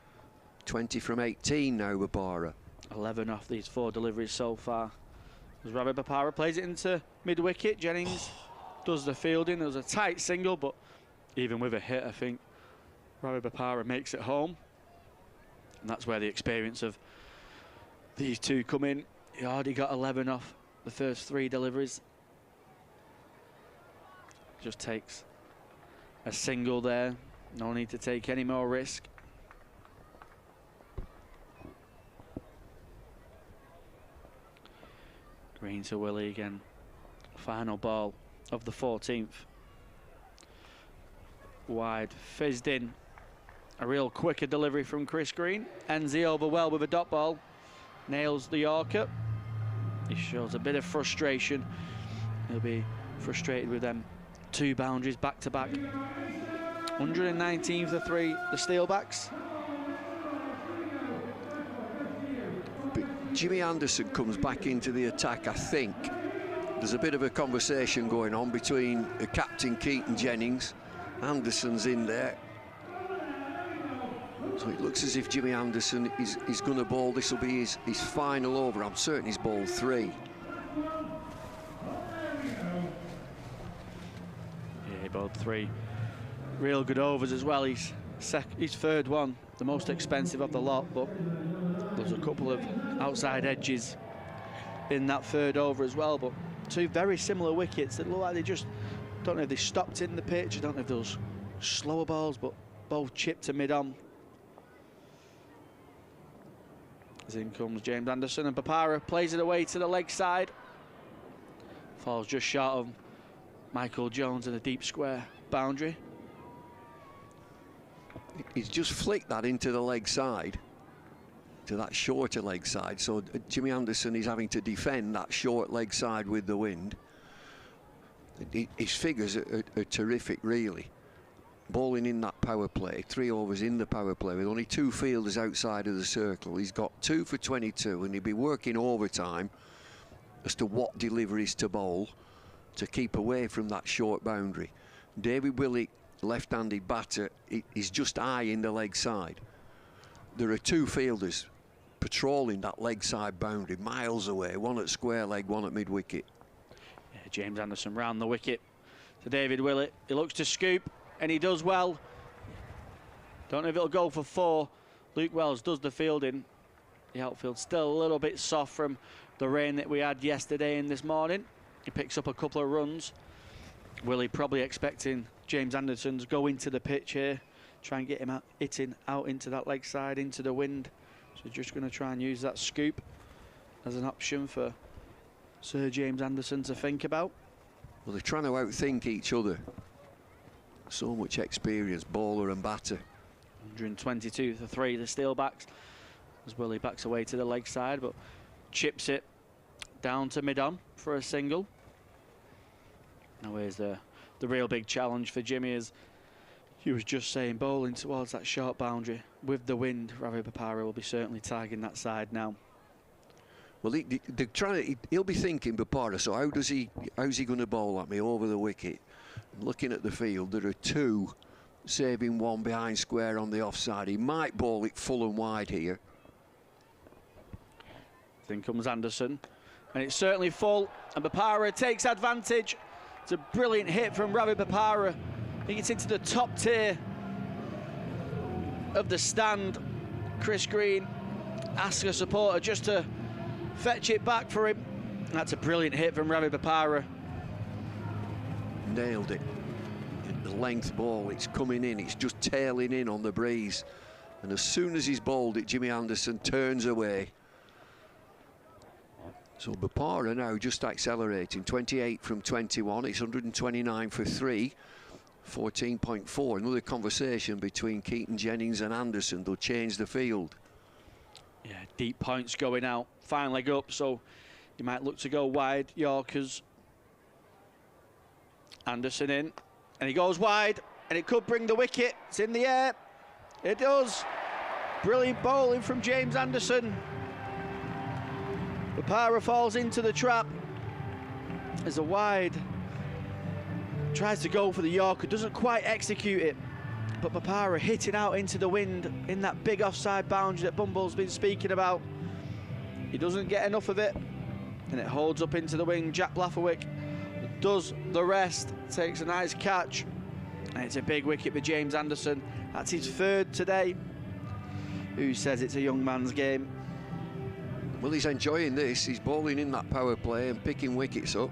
20 from 18 now, Papara. 11 off these 4 deliveries so far. As Ravi Papara plays it into mid-wicket, Jennings does the fielding. There was a tight single, but even with a hit, I think Ravi Papara makes it home. And that's where the experience of these two come in. He already got 11 off the first 3 deliveries. Just takes a single there. No need to take any more risk. Green to Willie again. Final ball of the 14th. Wide, fizzed in. A real quicker delivery from Chris Green. Ends the over well with a dot ball. Nails the Yorker. He shows a bit of frustration. He'll be frustrated with them 2 boundaries back to back. 119 for 3, the Steelbacks. But Jimmy Anderson comes back into the attack, I think. There's a bit of a conversation going on between Captain Keaton Jennings. Anderson's in there. So it looks as if Jimmy Anderson is going to bowl. This will be his final over. I'm certain he's bowled 3. Yeah, he bowled 3. Real good overs as well. His 3rd one, the most expensive of the lot, but there's a couple of outside edges in that 3rd over as well. But 2 very similar wickets that look like they just, don't know if they stopped in the pitch, I don't know if those slower balls, but both chipped to mid-on. As in comes James Anderson, and Papara plays it away to the leg side. Falls just short of Michael Jones in a deep square boundary. He's just flicked that into the leg side, to that shorter leg side. So Jimmy Anderson is having to defend that short leg side with the wind. His figures are terrific, really. Bowling in that power play, 3 overs in the power play with only 2 fielders outside of the circle. He's got 2 for 22, and he'll be working overtime as to what deliveries to bowl to keep away from that short boundary. David Willey, left-handed batter, is just eyeing the leg side. There are 2 fielders patrolling that leg side boundary miles away, one at square leg, one at mid-wicket. Yeah, James Anderson round the wicket to David Willett. He looks to scoop, and he does well. Don't know if it'll go for 4. Luke Wells does the fielding. The outfield still a little bit soft from the rain that we had yesterday and this morning. He picks up a couple of runs. Willie probably expecting James Anderson to go into the pitch here, try and get him hitting out into that leg side, into the wind. So just going to try and use that scoop as an option for Sir James Anderson to think about. Well, they're trying to outthink each other. So much experience, bowler and batter. 122 for 3, the Steelbacks. As Willie backs away to the leg side, but chips it down to mid-on for a single. Now here's the real big challenge for Jimmy, as he was just saying, bowling towards that short boundary with the wind. Ravi Papara will be certainly tagging that side now. Well, they're trying to, he'll be thinking, Papara, so how's he going to bowl at me over the wicket? Looking at the field, there are 2 saving 1 behind square on the offside. He might bowl it full and wide here. Then comes Anderson, and it's certainly full, and Papara takes advantage. It's a brilliant hit from Ravi Papara. He gets into the top tier of the stand. Chris Green asks a supporter just to fetch it back for him. That's a brilliant hit from Ravi Papara. nailed it. The length ball, it's coming in, it's just tailing in on the breeze. And as soon as he's bowled it, Jimmy Anderson turns away. So Bopara now just accelerating, 28 from 21, it's 129 for 3, 14.4. Another conversation between Keaton Jennings and Anderson, they'll change the field. Yeah, deep points going out, fine leg up, so you might look to go wide. Yorkers. Anderson in, and he goes wide, and it could bring the wicket. It's in the air. It does. Brilliant bowling from James Anderson. Bopara falls into the trap. There's a wide. Tries to go for the Yorker, doesn't quite execute it. But Bopara hitting out into the wind in that big offside boundary that Bumble's been speaking about. He doesn't get enough of it, and it holds up into the wing. Jack Blatherwick does the rest, takes a nice catch, and it's a big wicket for James Anderson. That's his third today. Who says it's a young man's game? Well, he's enjoying this. He's bowling in that power play and picking wickets up.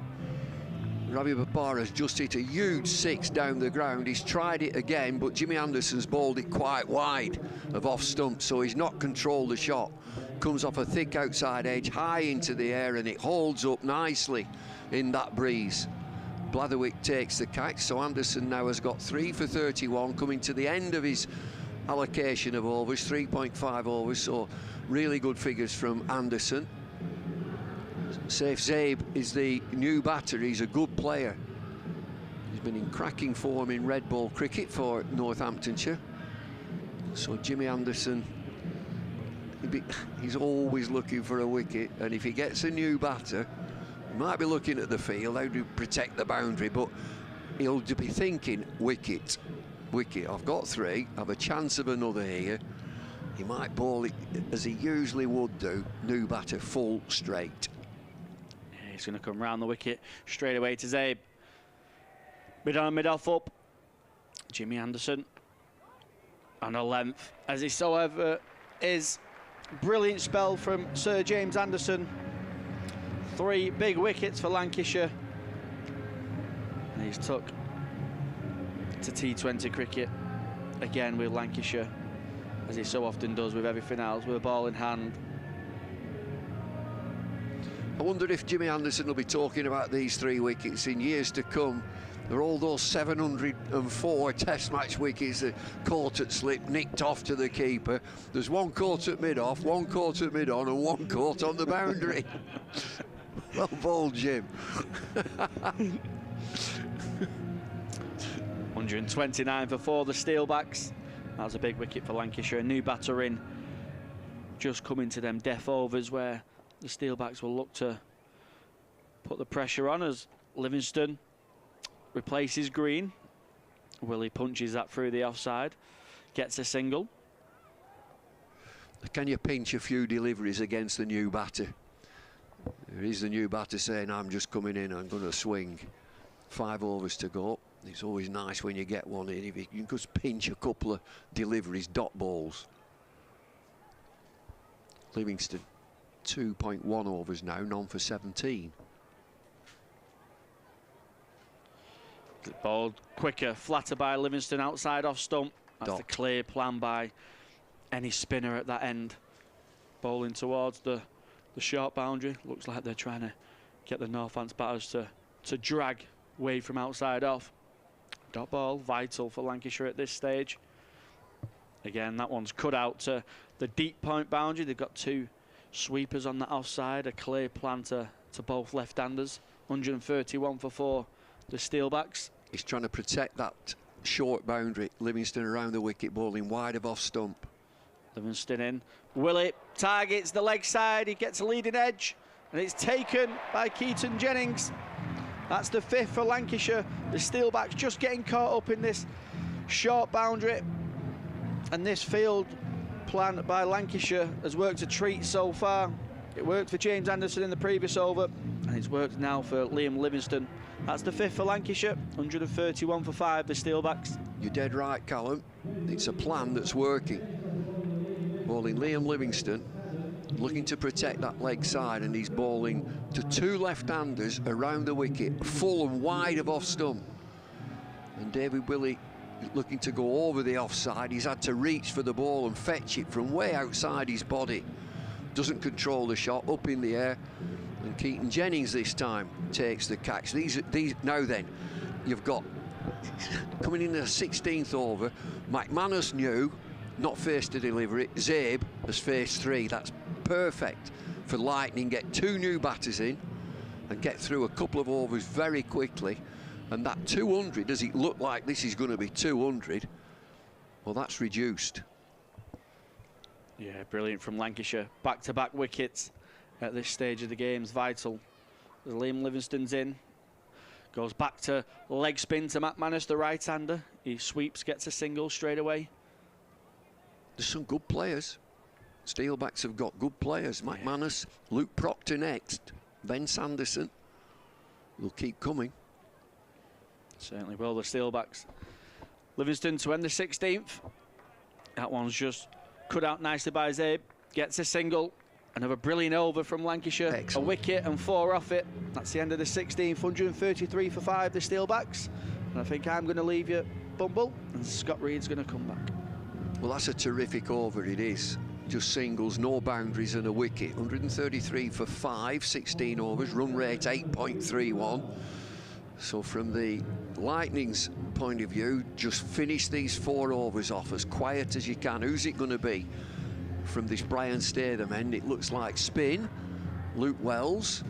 Ravi Bopara's just hit a huge 6 down the ground. He's tried it again, but Jimmy Anderson's bowled it quite wide of off stump, so he's not controlled the shot. Comes off a thick outside edge, high into the air, and it holds up nicely in that breeze. Blatherwick takes the catch, so Anderson now has got 3 for 31, coming to the end of his allocation of overs, 3.5 overs, so really good figures from Anderson. Saif Zaib is the new batter. He's a good player. He's been in cracking form in red ball cricket for Northamptonshire. So Jimmy Anderson, he's always looking for a wicket, and if he gets a new batter, he might be looking at the field, how to protect the boundary, but he'll be thinking, wicket, wicket, I've got 3, I have a chance of another here. He might bowl it as he usually would do, new batter, full straight. Yeah, he's going to come round the wicket straight away to Zaib. Mid on, mid off up. Jimmy Anderson on a length, as he so ever is. Brilliant spell from Sir James Anderson. 3 big wickets for Lancashire. And he's took to T20 cricket again with Lancashire, as he so often does with everything else, with a ball in hand. I wonder if Jimmy Anderson will be talking about these 3 wickets in years to come. They're all those 704 Test match wickets that caught at slip, nicked off to the keeper. There's 1 caught at mid-off, 1 caught at mid-on, and 1 caught on the boundary. Well bowled, Jim. 129 for 4, the Steelbacks. That was a big wicket for Lancashire. A new batter in, just coming to them death overs where the Steelbacks will look to put the pressure on as Livingston replaces Green. Willie punches that through the offside, gets a single. Can you pinch a few deliveries against the new batter? There is the new batter saying, I'm just coming in, I'm going to swing. 5 overs to go. It's always nice when you get one in, if you can just pinch a couple of deliveries, dot balls. Livingston, 2.1 overs now, none for 17. Ball quicker, flatter by Livingston, outside off stump. That's the clear plan by any spinner at that end. Bowling towards the short boundary. Looks like they're trying to get the Northants batters to drag away from outside off. Dot ball, vital for Lancashire at this stage. Again, that one's cut out to the deep point boundary. They've got 2 sweepers on that offside, a clear plan to both left-handers. 131 for 4, the Steelbacks. He's trying to protect that short boundary. Livingston around the wicket, bowling wide of off stump. Livingston in. Willie targets the leg side. He gets a leading edge, and it's taken by Keaton Jennings. That's the 5th for Lancashire. The Steelbacks just getting caught up in this short boundary, and this field plan by Lancashire has worked a treat so far. It worked for James Anderson in the previous over, and it's worked now for Liam Livingston. That's the 5th for Lancashire, 131 for 5, the Steelbacks. You're dead right, Callum. It's a plan that's working. Bowling Liam Livingston, looking to protect that leg side, and he's bowling to 2 left-handers around the wicket, full and wide of off stump. And David Willey looking to go over the offside. He's had to reach for the ball and fetch it from way outside his body. Doesn't control the shot, up in the air. And Keaton Jennings this time takes the catch. These now then, you've got coming in the 16th over, McManus knew, not faced to deliver it. Zabe has faced 3. That's perfect for Lightning. Get 2 new batters in and get through a couple of overs very quickly. And that 200, does it look like this is going to be 200? Well, that's reduced. Yeah, brilliant from Lancashire. Back-to-back wickets at this stage of the game is vital. As Liam Livingstone's in. Goes back to leg spin to McManus, the right-hander. He sweeps, gets a single straight away. There's some good players. Steelbacks have got good players. McManus, Luke Proctor next. Ben Sanderson will keep coming. Certainly will, the Steelbacks. Livingstone to end the 16th. That one's just cut out nicely by Zabe. Gets a single. Another brilliant over from Lancashire. Excellent. A wicket and 4 off it. That's the end of the 16th. 133 for 5, the Steelbacks. And I think I'm going to leave you, Bumble, and Scott Reed's going to come back. Well, that's a terrific over, it is. Just singles, no boundaries and a wicket. 133 for 5, 16 overs, run rate 8.31. So from the Lightning's point of view, just finish these 4 overs off as quiet as you can. Who's it going to be? From this Brian Statham end, it looks like spin. Luke Wells.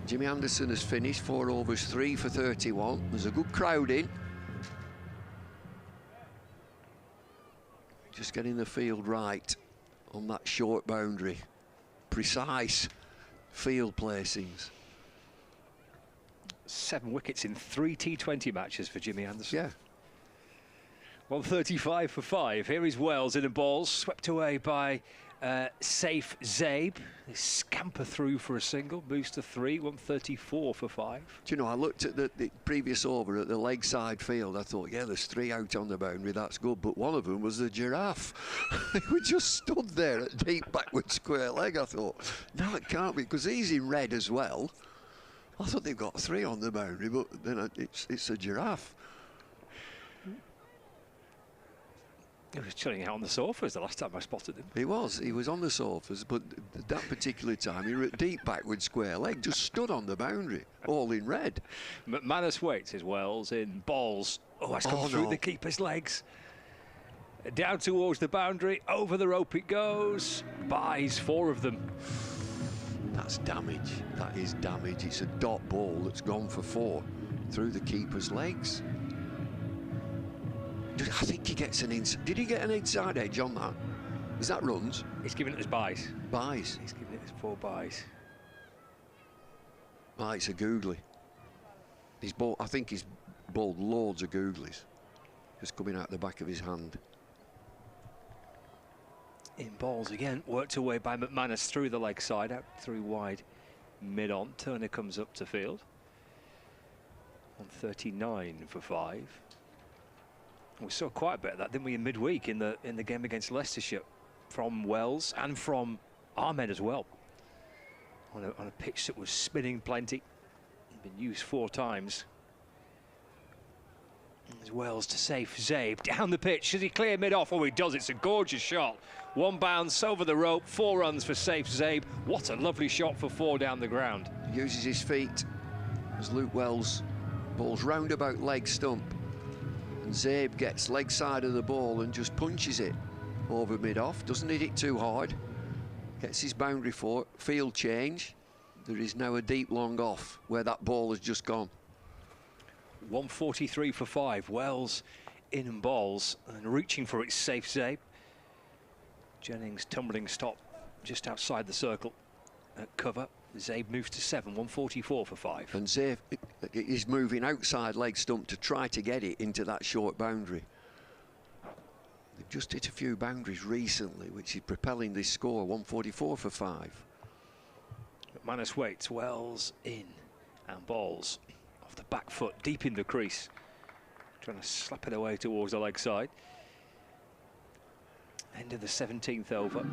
Jimmy Anderson has finished 4 overs, 3 for 31. There's a good crowd in. Just getting the field right on that short boundary. Precise field placings. 7 wickets in 3 T20 matches for Jimmy Anderson. Yeah. 135 for 5. Here is Wells in a ball, swept away by Saif Zabe. They scamper through for a single, moves to 3, 134 for 5. Do you know, I looked at the previous over at the leg side field. I thought, yeah, there's 3 out on the boundary, that's good. But one of them was the giraffe. We just stood there at deep backward square leg. I thought, no, it can't be, because he's in red as well. I thought they've got 3 on the boundary, but then it's a giraffe. He was chilling out on the sofas the last time I spotted him. He was on the sofas, but that particular time he was at deep backward square leg, just stood on the boundary, all in red. McManus waits as Wells in balls. Oh, that's come through the keeper's legs. Down towards the boundary, over the rope it goes. Buys 4 of them. That's damage. That is damage. It's a dot ball that's gone for 4 through the keeper's legs. I think he gets an inside. Did he get an inside edge on that? Is that runs? He's giving it as buys. Buys. He's giving it as 4 buys. Ah, it's a googly. I think he's bowled loads of googlies. Just coming out the back of his hand. In balls again, worked away by McManus through the leg side, out through wide, mid-on. Turner comes up to field. 139 for 5. We saw quite a bit of that, didn't we, in midweek in the game against Leicestershire, from Wells and from Ahmed as well. On a pitch that was spinning plenty, been used 4 times. There's Wells to Saif Zabe down the pitch. Does he clear mid-off? Oh, he does. It's a gorgeous shot. 1 bounce over the rope, 4 runs for Saif Zabe. What a lovely shot for 4 down the ground. Uses his feet as Luke Wells bowls roundabout leg stump. And Zabe gets leg side of the ball and just punches it over mid-off. Doesn't hit it too hard. Gets his boundary for field change. There is now a deep long off where that ball has just gone. 143 for 5. Wells in and balls and reaching for it. Saif Zabe. Jennings tumbling stop just outside the circle at cover. Zabe moves to 7, 144 for 5. And Zabe is moving outside leg stump to try to get it into that short boundary. They've just hit a few boundaries recently, which is propelling this score, 144 for 5. McManus waits, Wells in and balls off the back foot, deep in the crease. Trying to slap it away towards the leg side. End of the 17th over.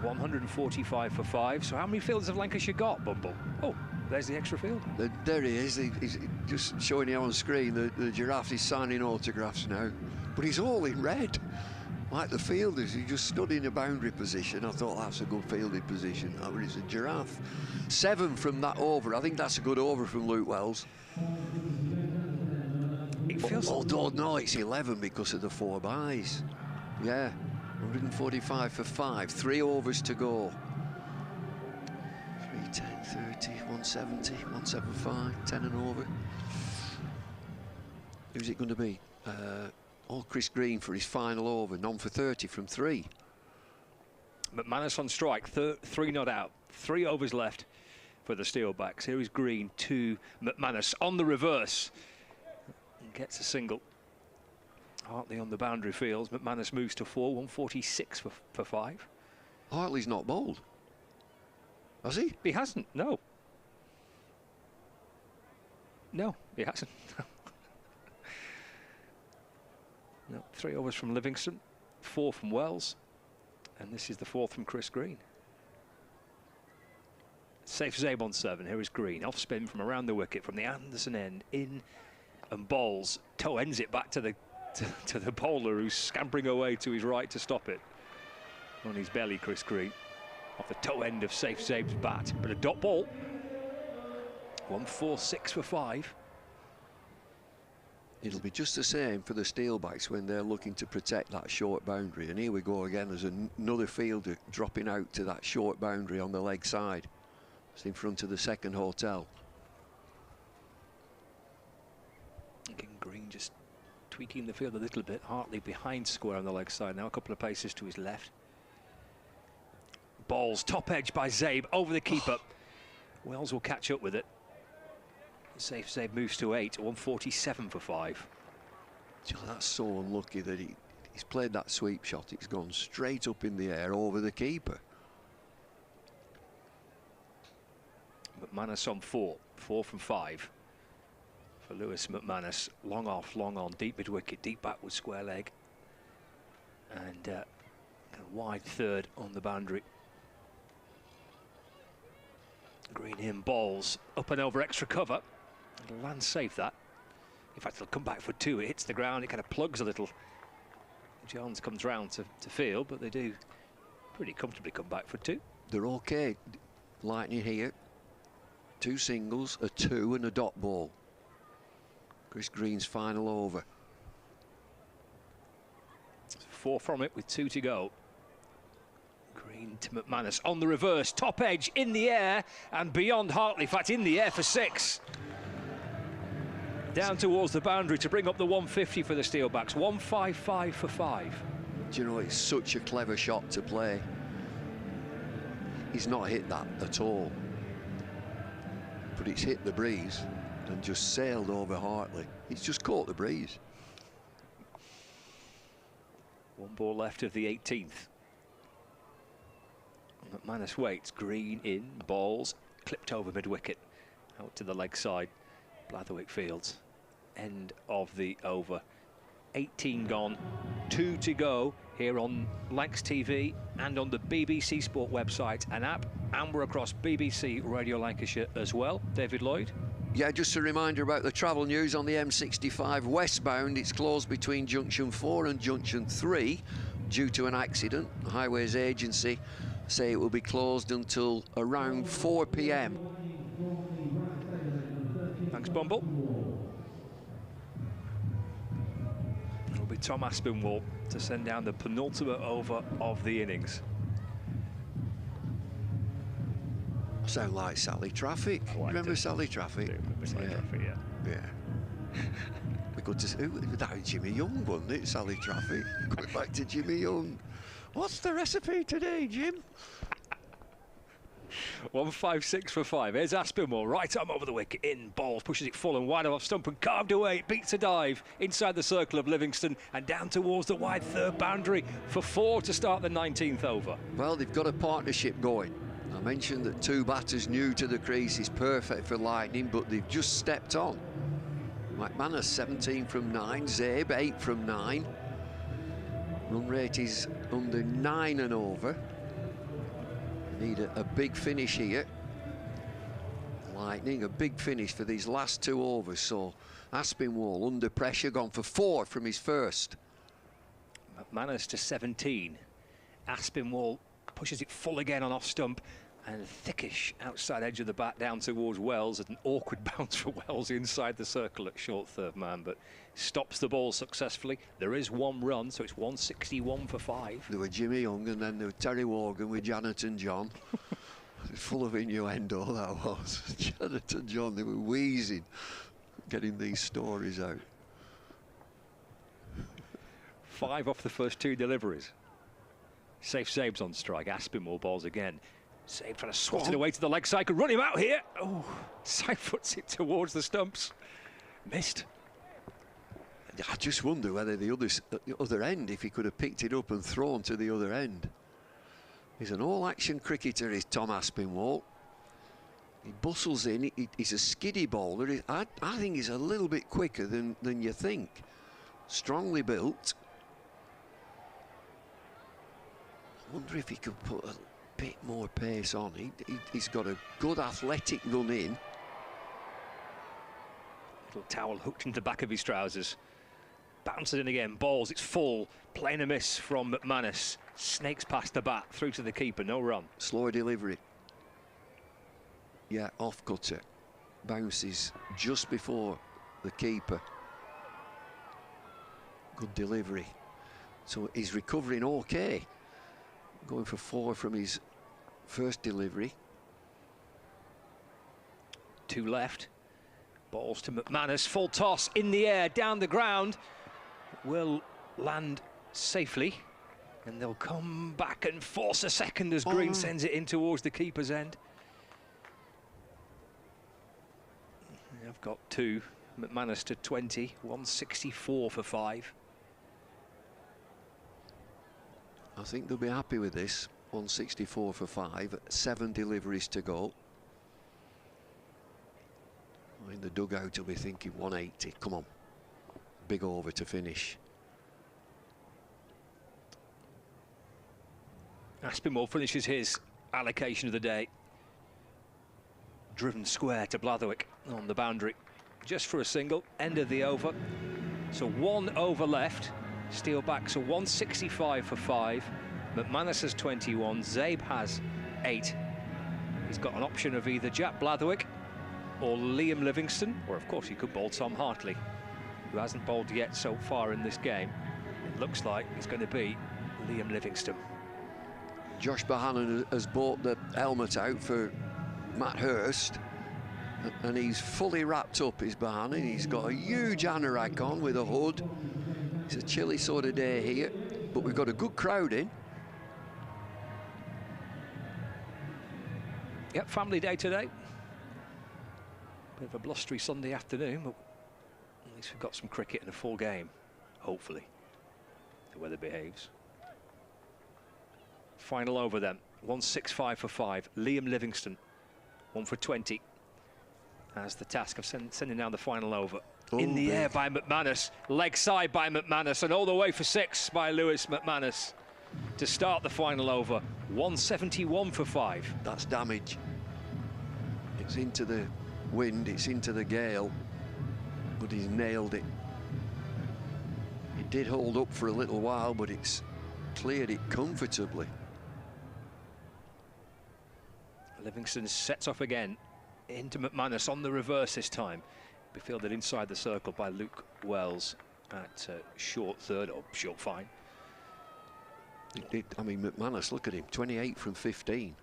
145 for 5. So how many fielders have Lancashire got, Bumble? Oh, There's the extra field. There he is. He's just showing you on screen. The giraffe is signing autographs now. But he's all in red. Like the fielders, he just stood in a boundary position. I thought that's a good fielding position. That was a giraffe. 7 from that over. I think that's a good over from Luke Wells. It feels... Although, no, it's 11 because of the 4 byes. Yeah, 145 for 5. 3 overs to go. 310, 30, 170, 175, 10 and over. Who's it going to be? Chris Green for his final over, none for 30 from 3. McManus on strike, 3 not out, 3 overs left for the Steelbacks. Here is Green to McManus on the reverse. And gets a single. Hartley on the boundary fields. McManus moves to 4, 146 for 5. Hartley's not bowled. Has he? He hasn't, no. No, he hasn't. No, 3 overs from Livingston, 4 from Wells, and this is the 4th from Chris Green. Safe Zabe on 7. Here is Green, off spin from around the wicket, from the Anderson end, in and bowls. Toe ends it back to the bowler, who's scampering away to his right to stop it. On his belly, Chris Green, off the toe end of Safe Zabe's bat, but a dot ball. 146 for 5. It'll be just the same for the Steelbacks when they're looking to protect that short boundary. And here we go again, there's another fielder dropping out to that short boundary on the leg side. It's in front of the second hotel. Again, Green just tweaking the field a little bit. Hartley behind square on the leg side now, a couple of paces to his left. Balls, top edge by Zabe, over the keeper. Wells will catch up with it. Safe Zabe moves to 8, 147 for 5. That's so unlucky that he's played that sweep shot. It's gone straight up in the air over the keeper. McManus on 4, 4 from 5 for Lewis McManus. Long off, long on, deep mid-wicket, deep backward square leg. And a wide third on the boundary. Green in, balls, up and over extra cover. It'll land safe, that. In fact, it'll come back for 2. It hits the ground, it kind of plugs a little. Jones comes round to field, but they do pretty comfortably come back for 2. They're okay. Lightning here. 2 singles, a 2 and a dot ball. Chris Green's final over. 4 from it with 2 to go. Green to McManus on the reverse, top edge in the air and beyond Hartley. In fact, in the air for 6. Down towards the boundary to bring up the 150 for the Steelbacks. 155 for 5. Do you know, it's such a clever shot to play. He's not hit that at all, but it's hit the breeze and just sailed over Hartley. He's just caught the breeze. 1 ball left of the 18th. McManus waits, Green in, balls, clipped over mid-wicket, out to the leg side, Blatherwick Fields. End of the over. 18 gone, 2 to go here on Lancs TV and on the BBC Sport website and app, and we're across BBC Radio Lancashire as well. David Lloyd. Yeah, just a reminder about the travel news on the M65 westbound. It's closed between junction 4 and junction 3 due to an accident. The Highways Agency say it will be closed until around 4 p.m. Thanks, Bumble. It'll be Tom Aspinwall to send down the penultimate over of the innings. Sound like Sally Traffic. Remember Sally Traffic? Remember Sally Traffic, yeah. Yeah. We got to that was Jimmy Young, wasn't it? Sally Traffic. Going back to Jimmy Young. What's the recipe today, Jim? 156 for 5. Here's Aspinwall, right arm over the wicket, in, balls, pushes it full and wide off stump and carved away. It beats a dive inside the circle of Livingston and down towards the wide third boundary for 4 to start the 19th over. Well, they've got a partnership going. I mentioned that 2 batters new to the crease is perfect for Lightning, but they've just stepped on. McManus 17 from 9, Zabe 8 from 9. Run rate is under 9 and over. Need a big finish here. Lightning. A big finish for these last 2 overs. So Aspinwall under pressure, gone for 4 from his first. McManus to 17. Aspinwall pushes it full again on off stump, and thickish outside edge of the bat down towards Wells. An awkward bounce for Wells inside the circle at short third man, but stops the ball successfully. There is 1 run, so it's 161 for 5. There were Jimmy Young, and then there was Terry Wogan with Janet and John. Full of innuendo, that was. Janet and John, they were wheezing getting these stories out. 5 off the first 2 deliveries. Safe Zabe's on strike. Aspinwall balls again. Zabe trying to swat it away to the leg side. Could run him out here. Oh, side foots it towards the stumps. Missed. I just wonder whether the other end, if he could have picked it up and thrown to the other end. He's an all-action cricketer, is Tom Aspinwall. He bustles in. He's a skiddy bowler. I think he's a little bit quicker than you think. Strongly built. I wonder if he could put a bit more pace on. He's got a good athletic run in. Little towel hooked into the back of his trousers. Bounces in again, balls, it's full. Playing a miss from McManus. Snakes past the bat, through to the keeper, no run. Slow delivery. Yeah, off cutter. Bounces just before the keeper. Good delivery. So he's recovering okay. Going for 4 from his first delivery. 2 left. Balls to McManus, full toss in the air, down the ground. Will land safely, and they'll come back and force a second as Green sends it in towards the keeper's end. I've got 2. McManus to 20, 164 for 5. I think they'll be happy with this. 164 for 5, 7 deliveries to go. In the dugout will be thinking 180. Come on, big over to finish. Aspinwall finishes his allocation of the day. Driven square to Blatherwick on the boundary, just for a single. End of the over. So 1 over left. Steelbacks are 165 for 5. McManus has 21. Zabe has 8. He's got an option of either Jack Blatherwick or Liam Livingston, or of course he could bowl Tom Hartley, who hasn't bowled yet so far in this game. It looks like it's going to be Liam Livingston. Josh Bohannon has bought the helmet out for Matt Hurst, and he's fully wrapped up, is Bohannon. He's got a huge anorak on with a hood. It's a chilly sort of day here, but we've got a good crowd in. Yep, family day today. Bit of a blustery Sunday afternoon, but at least we've got some cricket and a full game, hopefully, if the weather behaves. Final over then, 165 for 5. Liam Livingston, 1 for 20. Has the task of sending down the final over. In the air by McManus, leg side by McManus, and all the way for 6 by Lewis McManus to start the final over. 171 for 5. That's damage. It's into the wind, it's into the gale, but he's nailed it. It did hold up for a little while, but it's cleared it comfortably. Livingston sets off again into McManus on the reverse this time. Be fielded inside the circle by Luke Wells at short third, or short fine. I mean, McManus, look at him, 28 from 15.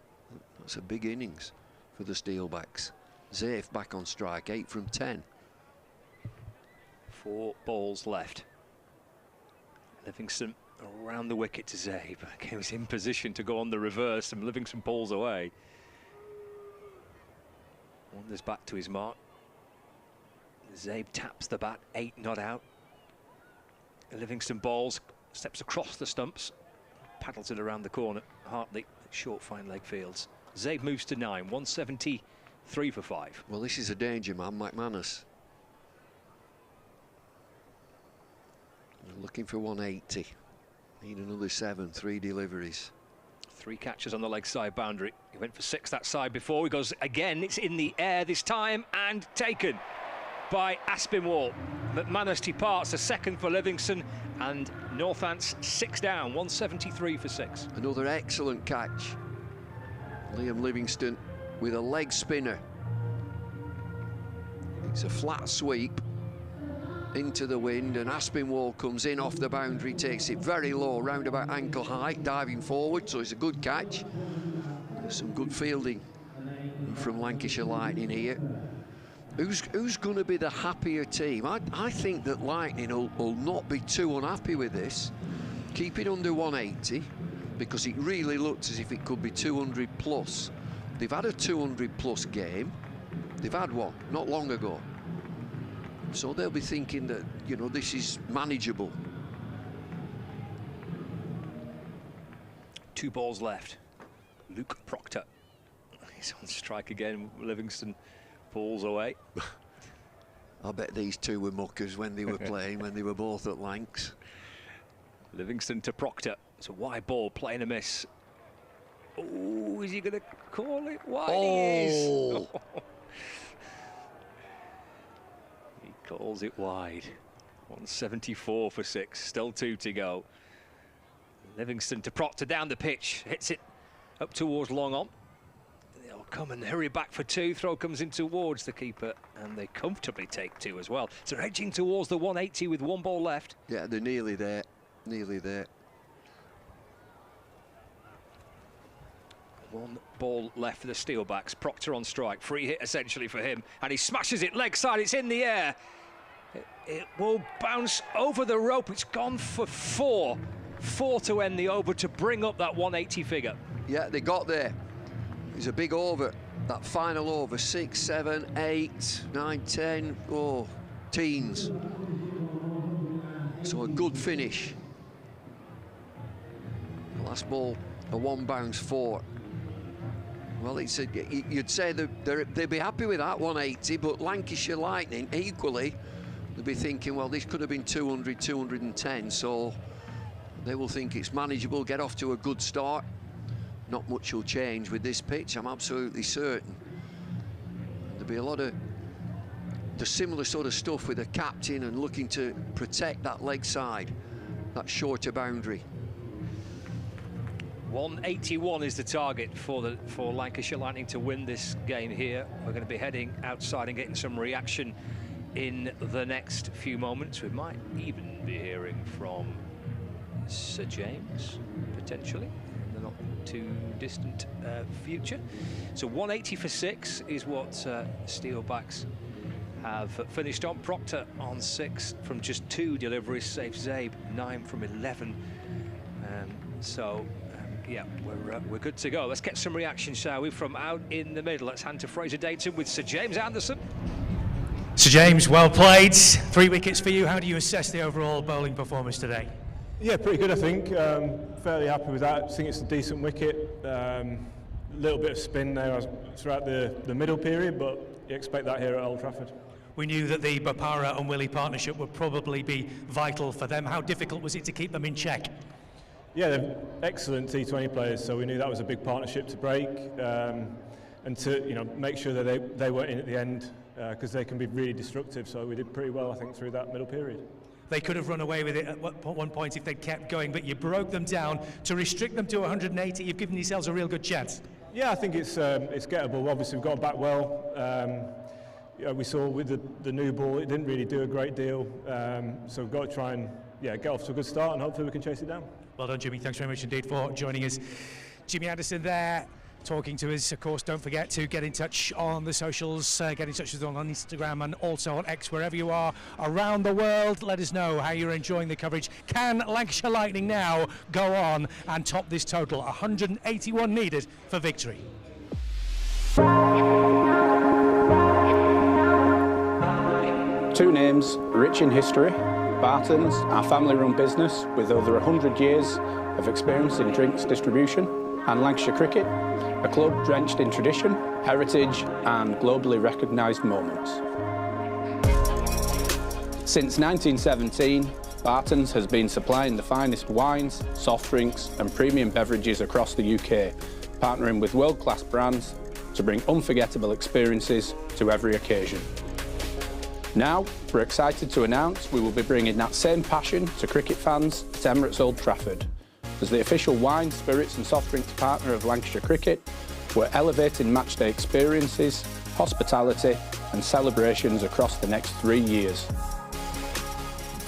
That's a big innings for the Steelbacks. Zafe back on strike, 8 from 10. 4 balls left. Livingston around the wicket to Zabe. He was in position to go on the reverse, and Livingston pulls away. Wanders back to his mark. Zabe taps the bat, 8 not out. Livingston bowls, steps across the stumps, paddles it around the corner. Hartley, short fine leg fields. Zabe moves to 9, 173 for 5. Well, this is a danger man, McManus. Looking for 180. Need another 7, 3 deliveries. 3 catches on the leg side boundary. He went for 6 that side before. He goes again. It's in the air this time and taken by Aspinwall. McManus departs, a second for Livingston, and Northants 6 down, 173 for 6. Another excellent catch. Liam Livingston with a leg spinner. It's a flat sweep into the wind, and Aspinwall comes in off the boundary, takes it very low, round about ankle height, diving forward, so it's a good catch. There's some good fielding from Lancashire Lightning here. Who's going to be the happier team? I think that Lightning will not be too unhappy with this. Keep it under 180, because it really looks as if it could be 200 plus. They've had a 200 plus game. They've had one not long ago. So they'll be thinking that, you know, this is manageable. 2 balls left. Luke Proctor. He's on strike again. Livingston pulls away. I bet these two were muckers when they were playing, when they were both at Lancs. Livingston to Proctor. It's a wide ball, playing a miss. Oh, is he going to call it wide? Oh. He is. He calls it wide. 174 for 6, still 2 to go. Livingston to Proctor down the pitch, hits it up towards long on. They'll come and hurry back for 2. Throw comes in towards the keeper, and they comfortably take 2 as well. So they're edging towards the 180 with 1 ball left. Yeah, they're nearly there, nearly there. 1 ball left for the Steelbacks. Proctor on strike, free hit essentially for him, and he smashes it leg side. It's in the air. It will bounce over the rope. It's gone for 4. 4 to end the over to bring up that 180 figure. Yeah, they got there. It's a big over, that final over. 6, 7, 8, 9, 10, oh, teens. So a good finish. Last ball, a 1 bounce 4. Well, you'd say they'd be happy with that 180, but Lancashire Lightning equally, they'd be thinking, well, this could have been 200, 210, so they will think it's manageable, get off to a good start. Not much will change with this pitch, I'm absolutely certain. There'll be a lot of the similar sort of stuff with the captain and looking to protect that leg side, that shorter boundary. 181 is the target for Lancashire Lightning to win this game here. We're going to be heading outside and getting some reaction in the next few moments. We might even be hearing from Sir James, potentially, in the not too distant future. So 180 for 6 is what Steelbacks have finished on. Proctor on 6 from just 2 deliveries, safe Zabe 9 from 11. Yeah, we're good to go. Let's get some reaction, shall we, from out in the middle. Let's hand to Fraser Dayton with Sir James Anderson. Sir James, well played. 3 wickets for you. How do you assess the overall bowling performance today? Yeah, pretty good, I think. Fairly happy with that. I think it's a decent wicket. A little bit of spin there throughout the middle period, but you expect that here at Old Trafford. We knew that the Bapara and Willie partnership would probably be vital for them. How difficult was it to keep them in check? Yeah, they're excellent T20 players, so we knew that was a big partnership to break, and to make sure that they weren't in at the end, because they can be really destructive. So we did pretty well, I think, through that middle period. They could have run away with it at one point if they'd kept going, but you broke them down to restrict them to 180. You've given yourselves a real good chance. Yeah, I think it's gettable. Obviously, we've got back well. We saw with the new ball, it didn't really do a great deal. So we've got to try and get off to a good start, and hopefully we can chase it down. Well done, Jimmy. Thanks very much indeed for joining us. Jimmy Anderson there, talking to us. Of course, don't forget to get in touch on the socials, get in touch with us on Instagram and also on X, wherever you are around the world. Let us know how you're enjoying the coverage. Can Lancashire Lightning now go on and top this total? 181 needed for victory. 2 names rich in history. Bartons, our family-run business with over 100 years of experience in drinks distribution, and Lancashire Cricket, a club drenched in tradition, heritage and globally recognised moments. Since 1917, Bartons has been supplying the finest wines, soft drinks and premium beverages across the UK, partnering with world-class brands to bring unforgettable experiences to every occasion. Now, we're excited to announce we will be bringing that same passion to cricket fans at Emirates Old Trafford. As the official wine, spirits and soft drinks partner of Lancashire Cricket, we're elevating matchday experiences, hospitality and celebrations across the next 3 years.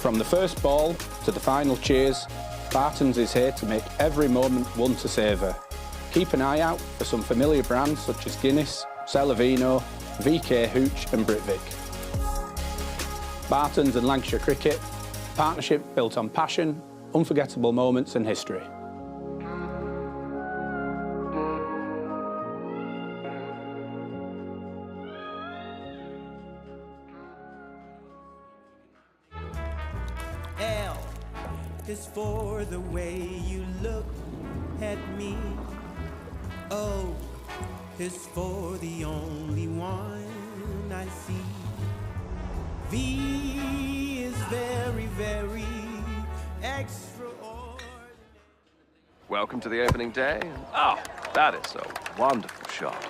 From the first ball to the final cheers, Bartons is here to make every moment one to savour. Keep an eye out for some familiar brands such as Guinness, Celavino, VK Hooch and Britvic. Bartons and Lancashire Cricket, partnership built on passion, unforgettable moments and history. L is for the way you look at me. O is for the only one I see. V is very, very extraordinary. Welcome to the opening day. Oh, that is a wonderful shot.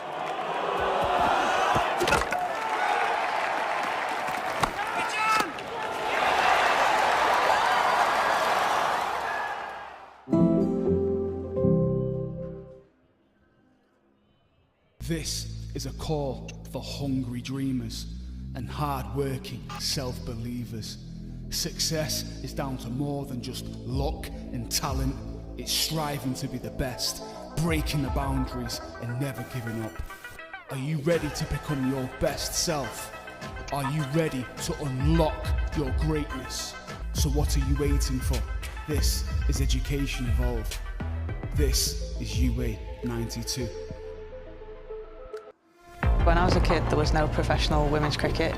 This is a call for hungry dreamers and hard-working self-believers. Success is down to more than just luck and talent. It's striving to be the best, breaking the boundaries and never giving up. Are you ready to become your best self? Are you ready to unlock your greatness? So what are you waiting for? This is Education Evolved. This is UA 92. When I was a kid, there was no professional women's cricket.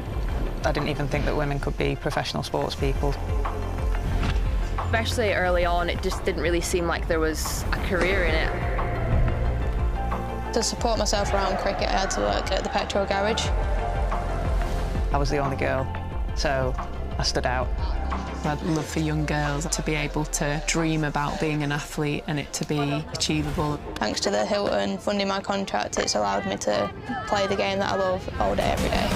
I didn't even think that women could be professional sports people. Especially early on, it just didn't really seem like there was a career in it. To support myself around cricket, I had to work at the petrol garage. I was the only girl, so I stood out. I'd love for young girls to be able to dream about being an athlete and it to be achievable. Thanks to the Hilton funding my contract, it's allowed me to play the game that I love all day, every day.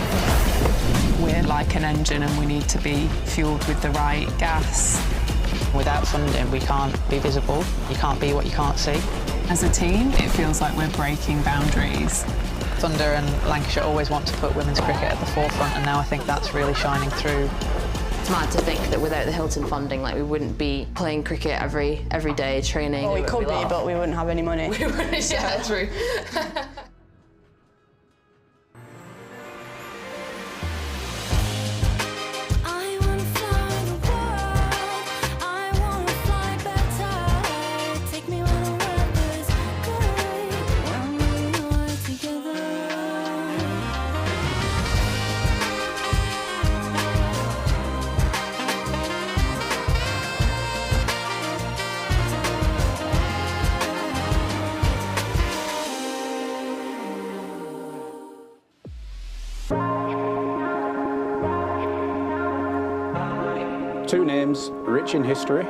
We're like an engine and we need to be fueled with the right gas. Without funding, we can't be visible. You can't be what you can't see. As a team, it feels like we're breaking boundaries. Thunder and Lancashire always want to put women's cricket at the forefront, and now I think that's really shining through. It's mad to think that without the Hilton funding, like, we wouldn't be playing cricket every day, training. Well, we could be, but we wouldn't have any money. We wouldn't, yeah, true. Two names rich in history,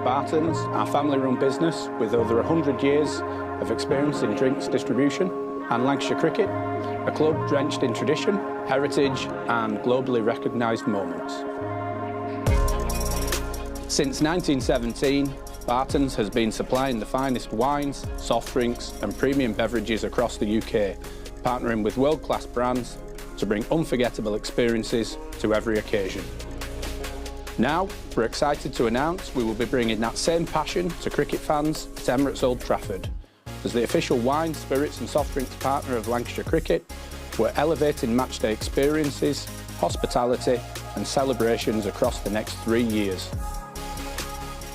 Bartons, our family-run business with over 100 years of experience in drinks distribution, and Lancashire Cricket, a club drenched in tradition, heritage and globally recognised moments. Since 1917, Bartons has been supplying the finest wines, soft drinks and premium beverages across the UK, partnering with world-class brands to bring unforgettable experiences to every occasion. Now, we're excited to announce we will be bringing that same passion to cricket fans at Emirates Old Trafford. As the official wine, spirits and soft drinks partner of Lancashire Cricket, we're elevating matchday experiences, hospitality and celebrations across the next 3 years.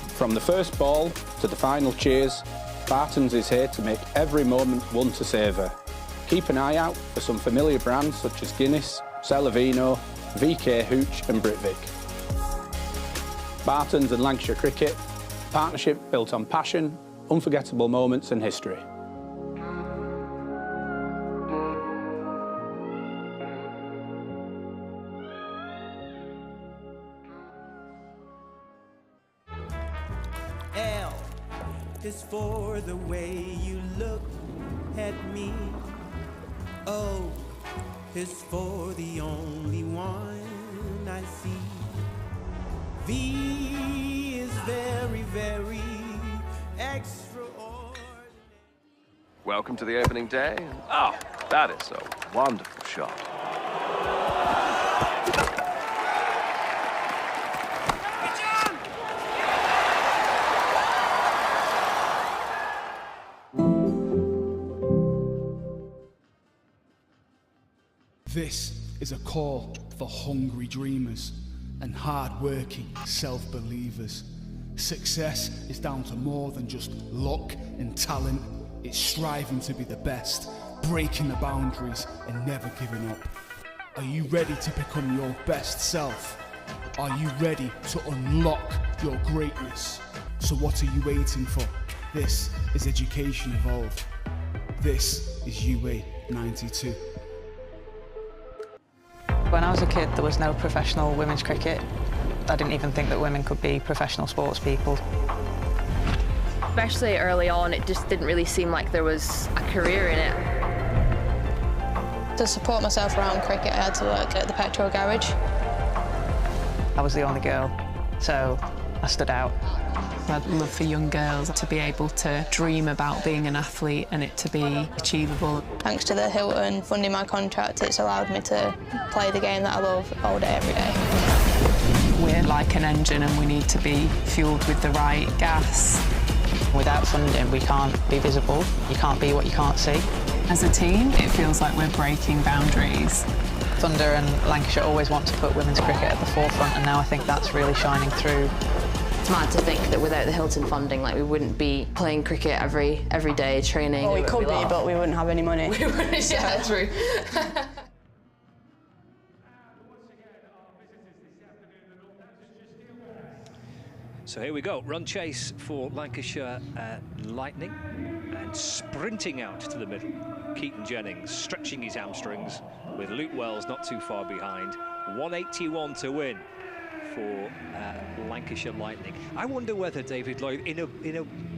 From the first ball to the final cheers, Bartons is here to make every moment one to savour. Keep an eye out for some familiar brands such as Guinness, Celavino, VK Hooch and Britvic. Bartons and Lancashire Cricket, partnership built on passion, unforgettable moments and history. is for the way you look at me. O is for the only one I see. V is very, very extraordinary. Welcome to the opening day. Oh, that is a wonderful shot. This is a call for hungry dreamers and hard-working self-believers. Success is down to more than just luck and talent. It's striving to be the best, breaking the boundaries and never giving up. Are you ready to become your best self? Are you ready to unlock your greatness? So what are you waiting for? This is Education Evolved. This is UA 92. When I was a kid, there was no professional women's cricket. I didn't even think that women could be professional sports people. Especially early on, it just didn't really seem like there was a career in it. To support myself around cricket, I had to work at the petrol garage. I was the only girl, so I stood out. I'd love for young girls to be able to dream about being an athlete and it to be achievable. Thanks to the Hilton funding my contract, it's allowed me to play the game that I love all day, every day. We're like an engine and we need to be fueled with the right gas. Without funding, we can't be visible. You can't be what you can't see. As a team, it feels like we're breaking boundaries. Thunder and Lancashire always want to put women's cricket at the forefront, and now I think that's really shining through. It's mad to think that without the Hilton funding, like, we wouldn't be playing cricket every day, training. Well, we could be, but we wouldn't have any money. We wouldn't, yeah, true. So here we go, run chase for Lancashire Lightning, and sprinting out to the middle, Keaton Jennings stretching his hamstrings with Luke Wells not too far behind. 181 to win for Lancashire Lightning. I wonder whether David Lloyd, and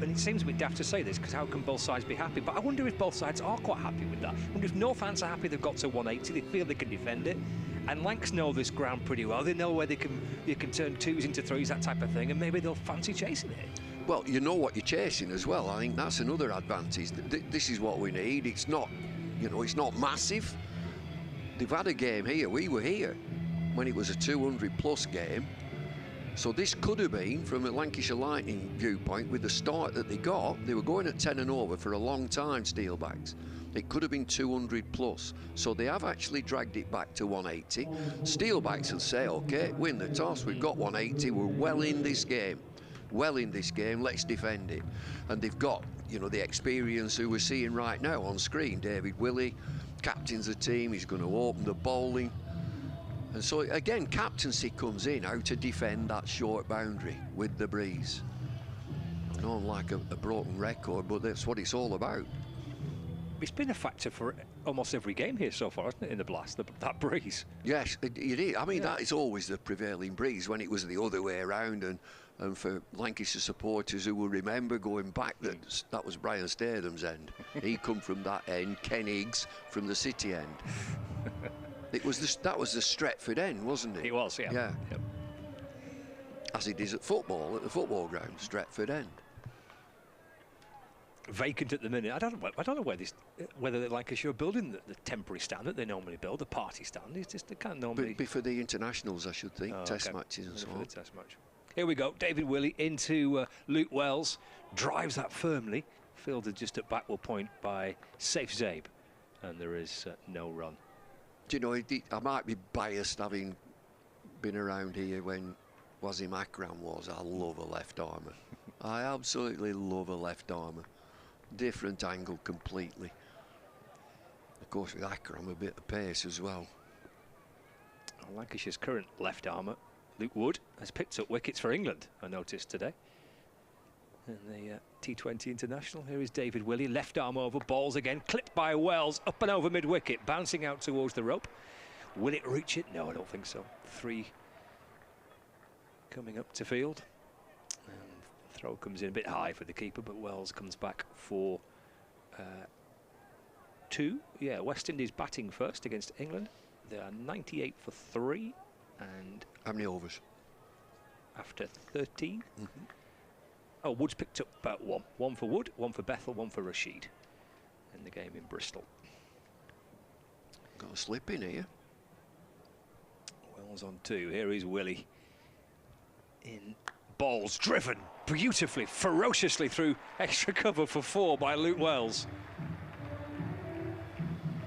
it seems a bit daft to say this because how can both sides be happy, but I wonder if both sides are quite happy with that. I wonder if North fans are happy they've got to 180, they feel they can defend it. And Lancs know this ground pretty well. They know where they can turn twos into threes, that type of thing, and maybe they'll fancy chasing it. Well, you know what you're chasing as well. I think that's another advantage. This is what we need. It's not, it's not massive. They've had a game here. We were here when it was a 200-plus game. So this could have been, from a Lancashire Lightning viewpoint, with the start that they got, they were going at 10 and over for a long time, Steelbacks. It could have been 200 plus. So they have actually dragged it back to 180. Steelbacks will say, OK, win the toss, we've got 180, we're well in this game. Well in this game, let's defend it. And they've got, the experience who we're seeing right now on screen. David Willey, captains the team, he's going to open the bowling. And so, again, captaincy comes in, how to defend that short boundary with the breeze. I know I'm like a broken record, but that's what it's all about. It's been a factor for almost every game here so far, hasn't it, in the Blast, that breeze? Yes, it is. I mean, that is always the prevailing breeze. When it was the other way around, and for Lancashire supporters who will remember going back, that was Brian Stadham's end. He come from that end, Ken Higgs from the City end. That was the Stretford end, wasn't it? It was, yeah. Yeah. Yep. As it is at the football ground, Stretford end. Vacant at the minute. I don't know whether Lancashire are building the temporary stand that they normally build, the party stand. It's just they can't normally. Be for the internationals, I should think, test matches and so on. Test match. Here we go. David Willey into Luke Wells, drives that firmly, fielded just at backward point by Safe Zabe, and there is no run. Do you know, I might be biased having been around here when Wasim Akram was. I love a left armour. I absolutely love a left armour. Different angle completely. Of course, with Akram, a bit of pace as well. Lancashire's current left armour, Luke Wood, has picked up wickets for England, I noticed today. In the T20 International, here is David Willey, left arm over, balls again, clipped by Wells, up and over mid-wicket, bouncing out towards the rope. Will it reach it? No, I don't think so. 3 coming up to field. And Throw comes in a bit high for the keeper, but Wells comes back for 2. Yeah, West Indies batting first against England. They are 98 for 3. And how many overs? After 13. Oh, Wood's picked up about 1. 1 for Wood, 1 for Bethel, 1 for Rashid in the game in Bristol. Got a slip in here. Wells on 2. Here is Willie. In balls driven beautifully, ferociously through extra cover for 4 by Luke Wells.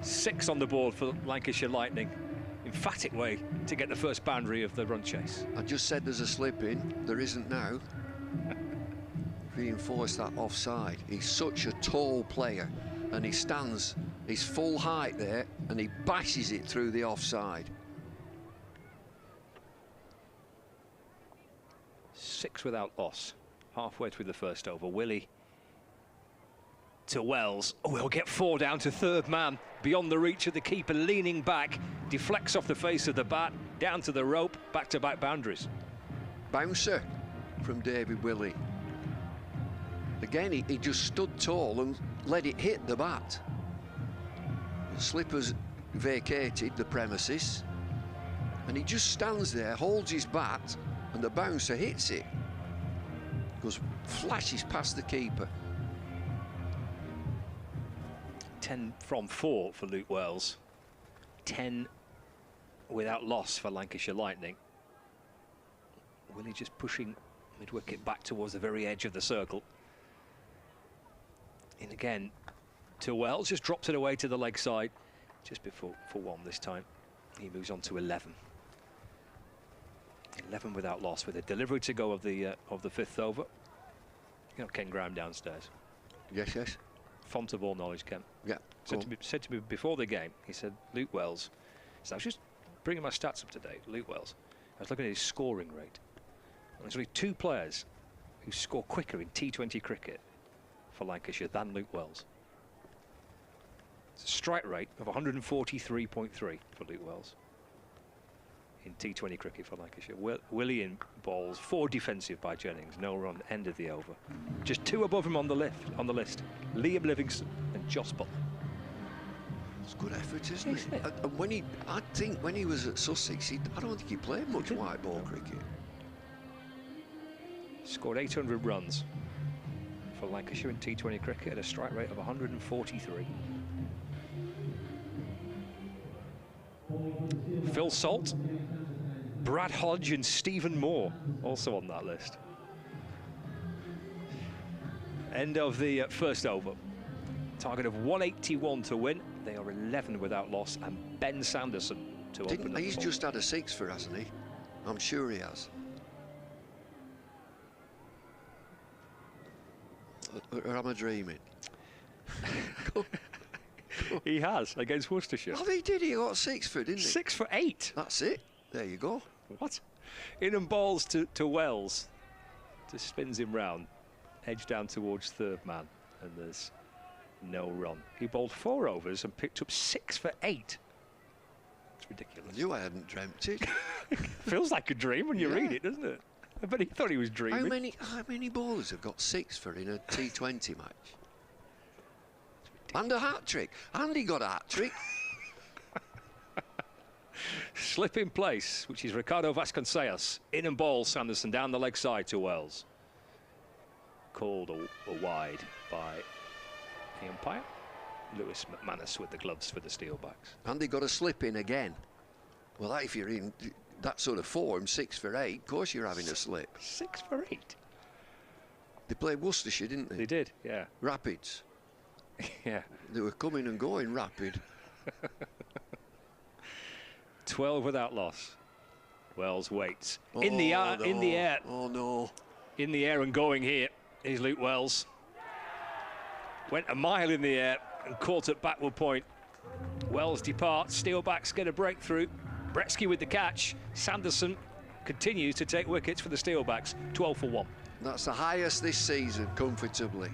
6 on the board for Lancashire Lightning. Emphatic way to get the first boundary of the run chase. I just said there's a slip in. There isn't now. Reinforce that offside. He's such a tall player, and he stands his full height there, and he bashes it through the offside. 6 without loss. Halfway through the first over. Willie to Wells. Oh, he'll get 4 down to third man. Beyond the reach of the keeper, leaning back. Deflects off the face of the bat. Down to the rope. Back-to-back boundaries. Bouncer from David Willey. Again, he just stood tall and let it hit the bat. The slipper's vacated the premises. And he just stands there, holds his bat, and the bouncer hits it. Goes, flashes past the keeper. 10 from 4 for Luke Wells. 10 without loss for Lancashire Lightning. Willie just pushing mid-wicket back towards the very edge of the circle. In again to Wells, just drops it away to the leg side. Just before for 1 this time. He moves on to 11. 11 without loss with a delivery to go of the 5th over. You know Ken Graham downstairs. Yes, yes. Font of all knowledge, Ken. Yeah. Said to me before the game, he said, Luke Wells. So I was just bringing my stats up to date. Luke Wells. I was looking at his scoring rate. And there's only 2 players who score quicker in T20 cricket for Lancashire than Luke Wells. It's a strike rate of 143.3 for Luke Wells in T20 cricket for Lancashire. Willie in balls, 4 defensive by Jennings, no run, end of the over. Just 2 above him on the list. Liam Livingston and Joss Butler. It's good effort, isn't it? And I think when he was at Sussex, I don't think he played much white ball cricket. Scored 800 runs for Lancashire in T20 cricket at a strike rate of 143. Phil Salt, Brad Hodge and Stephen Moore also on that list. End of the first over. Target of 181 to win. They are 11 without loss, and Ben Sanderson to open. He's just had a 6 for, hasn't he? I'm sure he has. Or am I dreaming? He has against Worcestershire. Oh, he did. He got 6 for, didn't he? 6 for 8. That's it. There you go. What? In and balls to Wells. Just spins him round. Edge down towards third man. And there's no run. He bowled 4 overs and picked up 6 for 8. It's ridiculous. I knew I hadn't dreamt it. Feels like a dream when you read it, doesn't it? I bet he thought he was dreaming. How many bowlers have got 6 for in a T20 match? And a hat-trick. And he got a hat-trick. Slip in place, which is Ricardo Vasconcelos. In and ball, Sanderson down the leg side to Wells. Called a wide by the umpire. Lewis McManus with the gloves for the Steelbacks. And they got a slip in again. Well, if you're in that sort of form, 6 for 8, of course you're having a slip. 6 for 8? They played Worcestershire, didn't they? They did, yeah. Rapids. Yeah. They were coming and going rapid. 12 without loss. Wells waits. Oh, in the air. Oh, no. In the air and going here is Luke Wells. Went a mile in the air and caught at backward point. Wells departs. Steelbacks get a breakthrough. Bretsky with the catch. Sanderson continues to take wickets for the Steelbacks. 12 for 1. That's the highest this season, comfortably.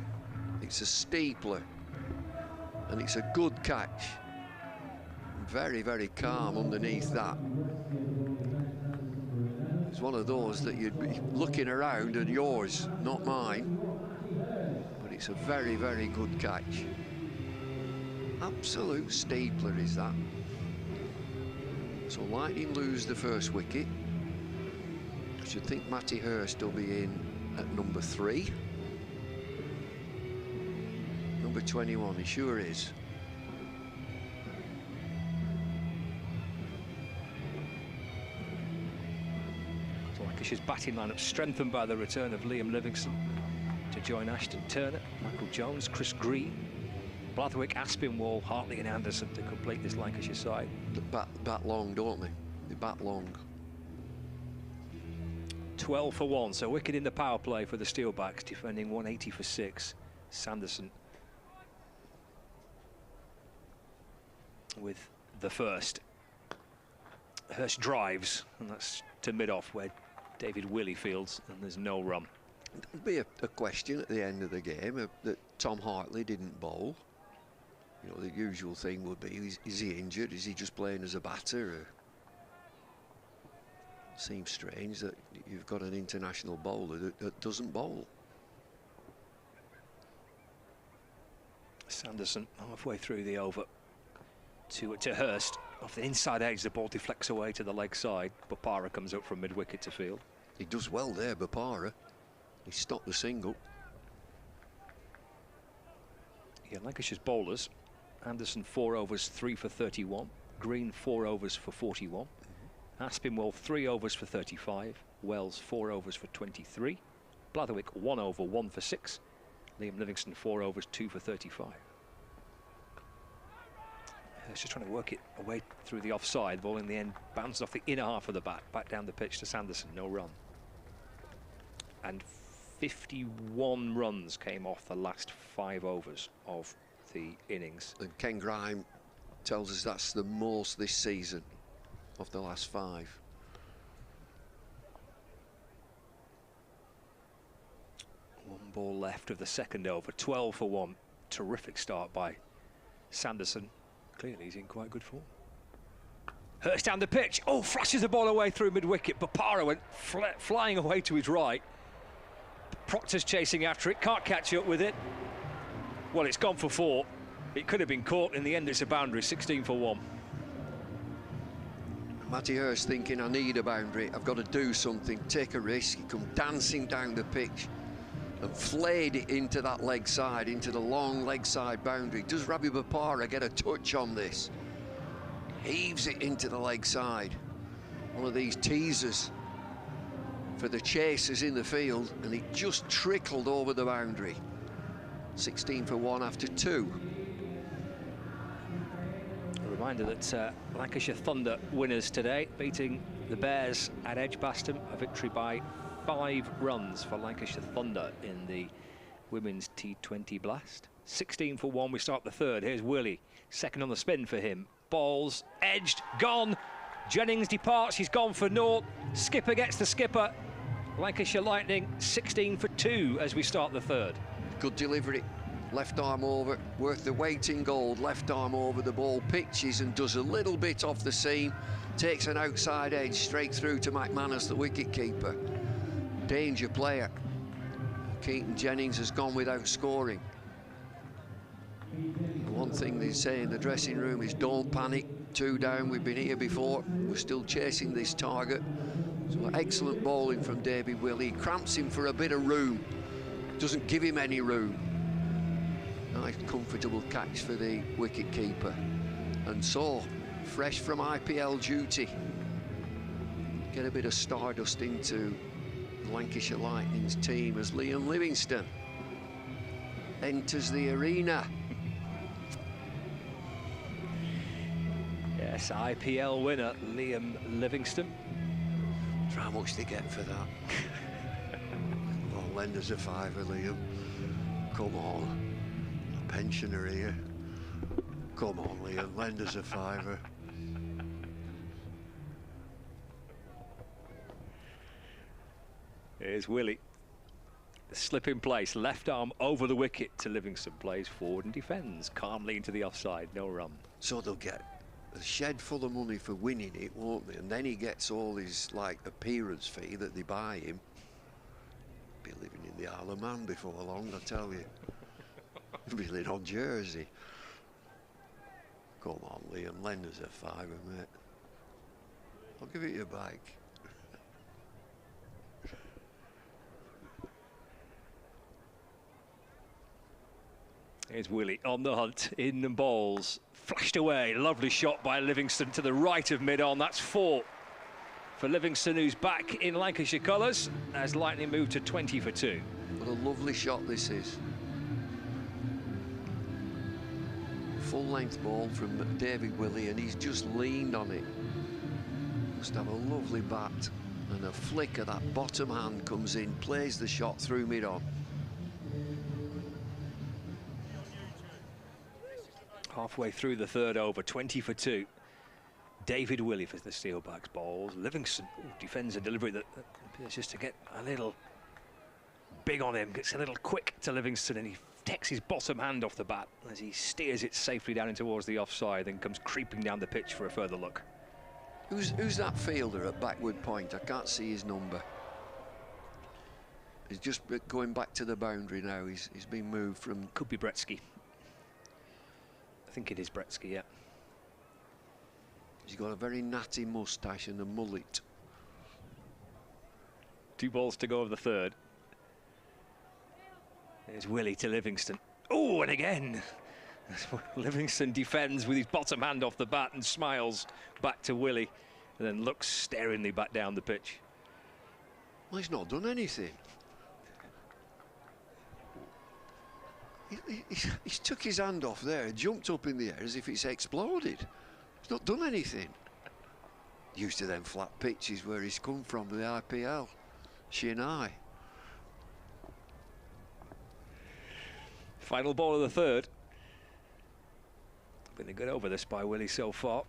It's a steepler. And it's a good catch. Very, very calm underneath that. It's one of those that you'd be looking around and yours, not mine. But it's a very, very good catch. Absolute stapler is that. So Lightning lose the first wicket. I should think Matty Hurst will be in at number 3. Number 21, he sure is. Lancashire's batting lineup strengthened by the return of Liam Livingstone to join Ashton Turner, Michael Jones, Chris Green, Blathwick, Aspinwall, Hartley and Anderson to complete this Lancashire side. They bat long, don't they? They bat long. 12 for 1, so wicket in the power play for the Steelbacks, defending 180 for 6. Sanderson with the first. Hurst drives, and that's to mid-off where David Willey fields, and there's no run. There'll be a question at the end of the game that Tom Hartley didn't bowl. You know, the usual thing would be, is he injured? Is he just playing as a batter? Or seems strange that you've got an international bowler that doesn't bowl. Sanderson halfway through the over to Hurst. Off the inside edge, the ball deflects away to the leg side. Bopara comes up from mid-wicket to field. He does well there, Bopara. He stopped the single. Yeah, Lancashire's bowlers. Anderson 4 overs, 3 for 31. Green 4 overs for 41. Aspinwall 3 overs for 35. Wells 4 overs for 23. Blathwick 1 over, 1 for 6. Liam Livingstone 4 overs, 2 for 35. It's just trying to work it away through the offside. The ball in the end bounces off the inner half of the bat, back down the pitch to Sanderson, no run. And 51 runs came off the last 5 overs of the innings. And Ken Grime tells us that's the most this season of the last 5. One ball left of the second over, 12 for 1. Terrific start by Sanderson. Clearly he's in quite good form. Hurst down the pitch. Oh, flashes the ball away through mid-wicket. Bopara went flying away to his right. Proctor's chasing after it, can't catch up with it. Well, it's gone for 4. It could have been caught. In the end, it's a boundary, 16 for 1. Matty Hurst thinking, I need a boundary, I've got to do something, take a risk. He come dancing down the pitch and flayed it into that leg side, into the long leg side boundary. Does Ravi Bopara get a touch on this? Heaves it into the leg side. One of these teasers for the chasers in the field, and it just trickled over the boundary. 16 for 1 after 2. A reminder that Lancashire Thunder winners today, beating the Bears at Edgbaston, a victory by 5 runs for Lancashire Thunder in the Women's T20 Blast. 16 for 1, we start the third. Here's Willey, second on the spin for him. Balls, edged, gone. Jennings departs, he's gone for naught. Skipper gets the skipper. Lancashire Lightning 16 for 2 as we start the third. Good delivery, left arm over, worth the weight in gold. Left arm over the ball, pitches and does a little bit off the seam. Takes an outside edge straight through to McManus, the wicket keeper. Danger player. Keaton Jennings has gone without scoring. One thing they say in the dressing room is don't panic. 2 down, we've been here before. We're still chasing this target. So excellent bowling from David Willey. Cramps him for a bit of room. Doesn't give him any room. Nice comfortable catch for the wicket keeper. And so, fresh from IPL duty, get a bit of stardust into Lancashire Lightning's team as Liam Livingstone enters the arena. Yes, IPL winner Liam Livingstone. How much they get for that? Well, lend us a fiver, Liam. Come on, a pensioner here. Come on, Liam, lend us a fiver. Here's Willey. The slip in place, left arm over the wicket to Livingstone, plays forward and defends calmly into the offside, no run. So they'll get a shed full of money for winning it, won't they? And then he gets all his like appearance fee that they buy him. Be living in the Isle of Man before long, I tell you. Be living on Jersey. Come on, Liam, lend us a fiver, mate. I'll give it you back. Here's Willie on the hunt, in the balls, flashed away, lovely shot by Livingston to the right of mid-on. That's 4 for Livingston, who's back in Lancashire colours as Lightning move to 20 for 2. What a lovely shot this is. Full-length ball from David Willey, and he's just leaned on it. Must have a lovely bat, and a flick of that bottom hand comes in, plays the shot through mid-on. Halfway through the third over, 20 for 2. David Willey for the Steelbacks balls. Livingston defends a delivery that appears just to get a little big on him. Gets a little quick to Livingston, and he takes his bottom hand off the bat as he steers it safely down in towards the offside, then comes creeping down the pitch for a further look. Who's that fielder at backward point? I can't see his number. He's just going back to the boundary now. He's been moved from... Could be Bretsky. I think it is Bretsky, yeah. He's got a very natty moustache and a mullet. 2 balls to go of the third. There's Willie to Livingston. Oh, and again. Livingston defends with his bottom hand off the bat and smiles back to Willie, and then looks staringly back down the pitch. Well, he's not done anything. He's took his hand off there and jumped up in the air as if it's exploded. He's not done anything. Used to them flat pitches where he's come from, the IPL. Shinai. Final ball of the third. Been a good over this by Willie so far.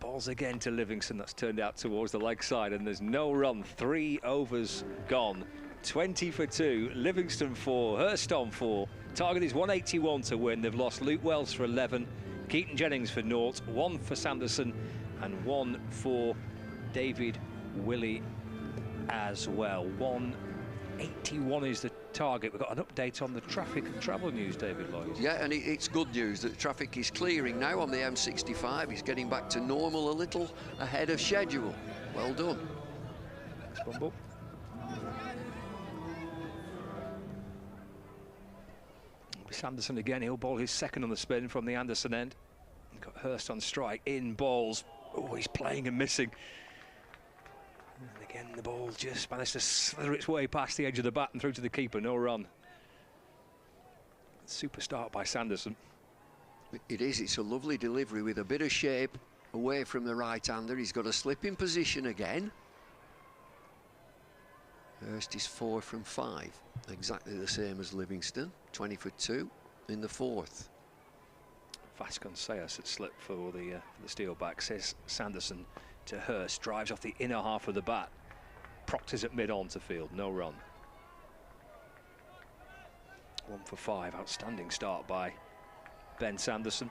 Balls again to Livingston. That's turned out towards the leg side, and there's no run. 3 overs gone. 20 for 2. Livingston 4. Hurst on 4. Target is 181 to win. They've lost Luke Wells for 11. Keaton Jennings for 0. 1 for Sanderson and 1 for David Willey as well. 181 is the target. We've got an update on the traffic and travel news, David Lloyd. Yeah, and it's good news that traffic is clearing now on the M65. He's getting back to normal a little ahead of schedule. Well done. Next bumble. Sanderson again. He'll bowl his second on the spin from the Anderson end. Got Hurst on strike. In balls. Oh, he's playing and missing. And again, the ball just managed to slither its way past the edge of the bat and through to the keeper. No run. Super start by Sanderson. It is. It's a lovely delivery with a bit of shape away from the right-hander. He's got a slip in position again. Hurst is 4 from 5. Exactly the same as Livingston. 20 for 2 in the fourth. Vasconcelos had slipped for the Steelbacks. Says Sanderson to Hurst. Drives off the inner half of the bat. Proctor's at mid-on to field. No run. 1 for 5. Outstanding start by Ben Sanderson.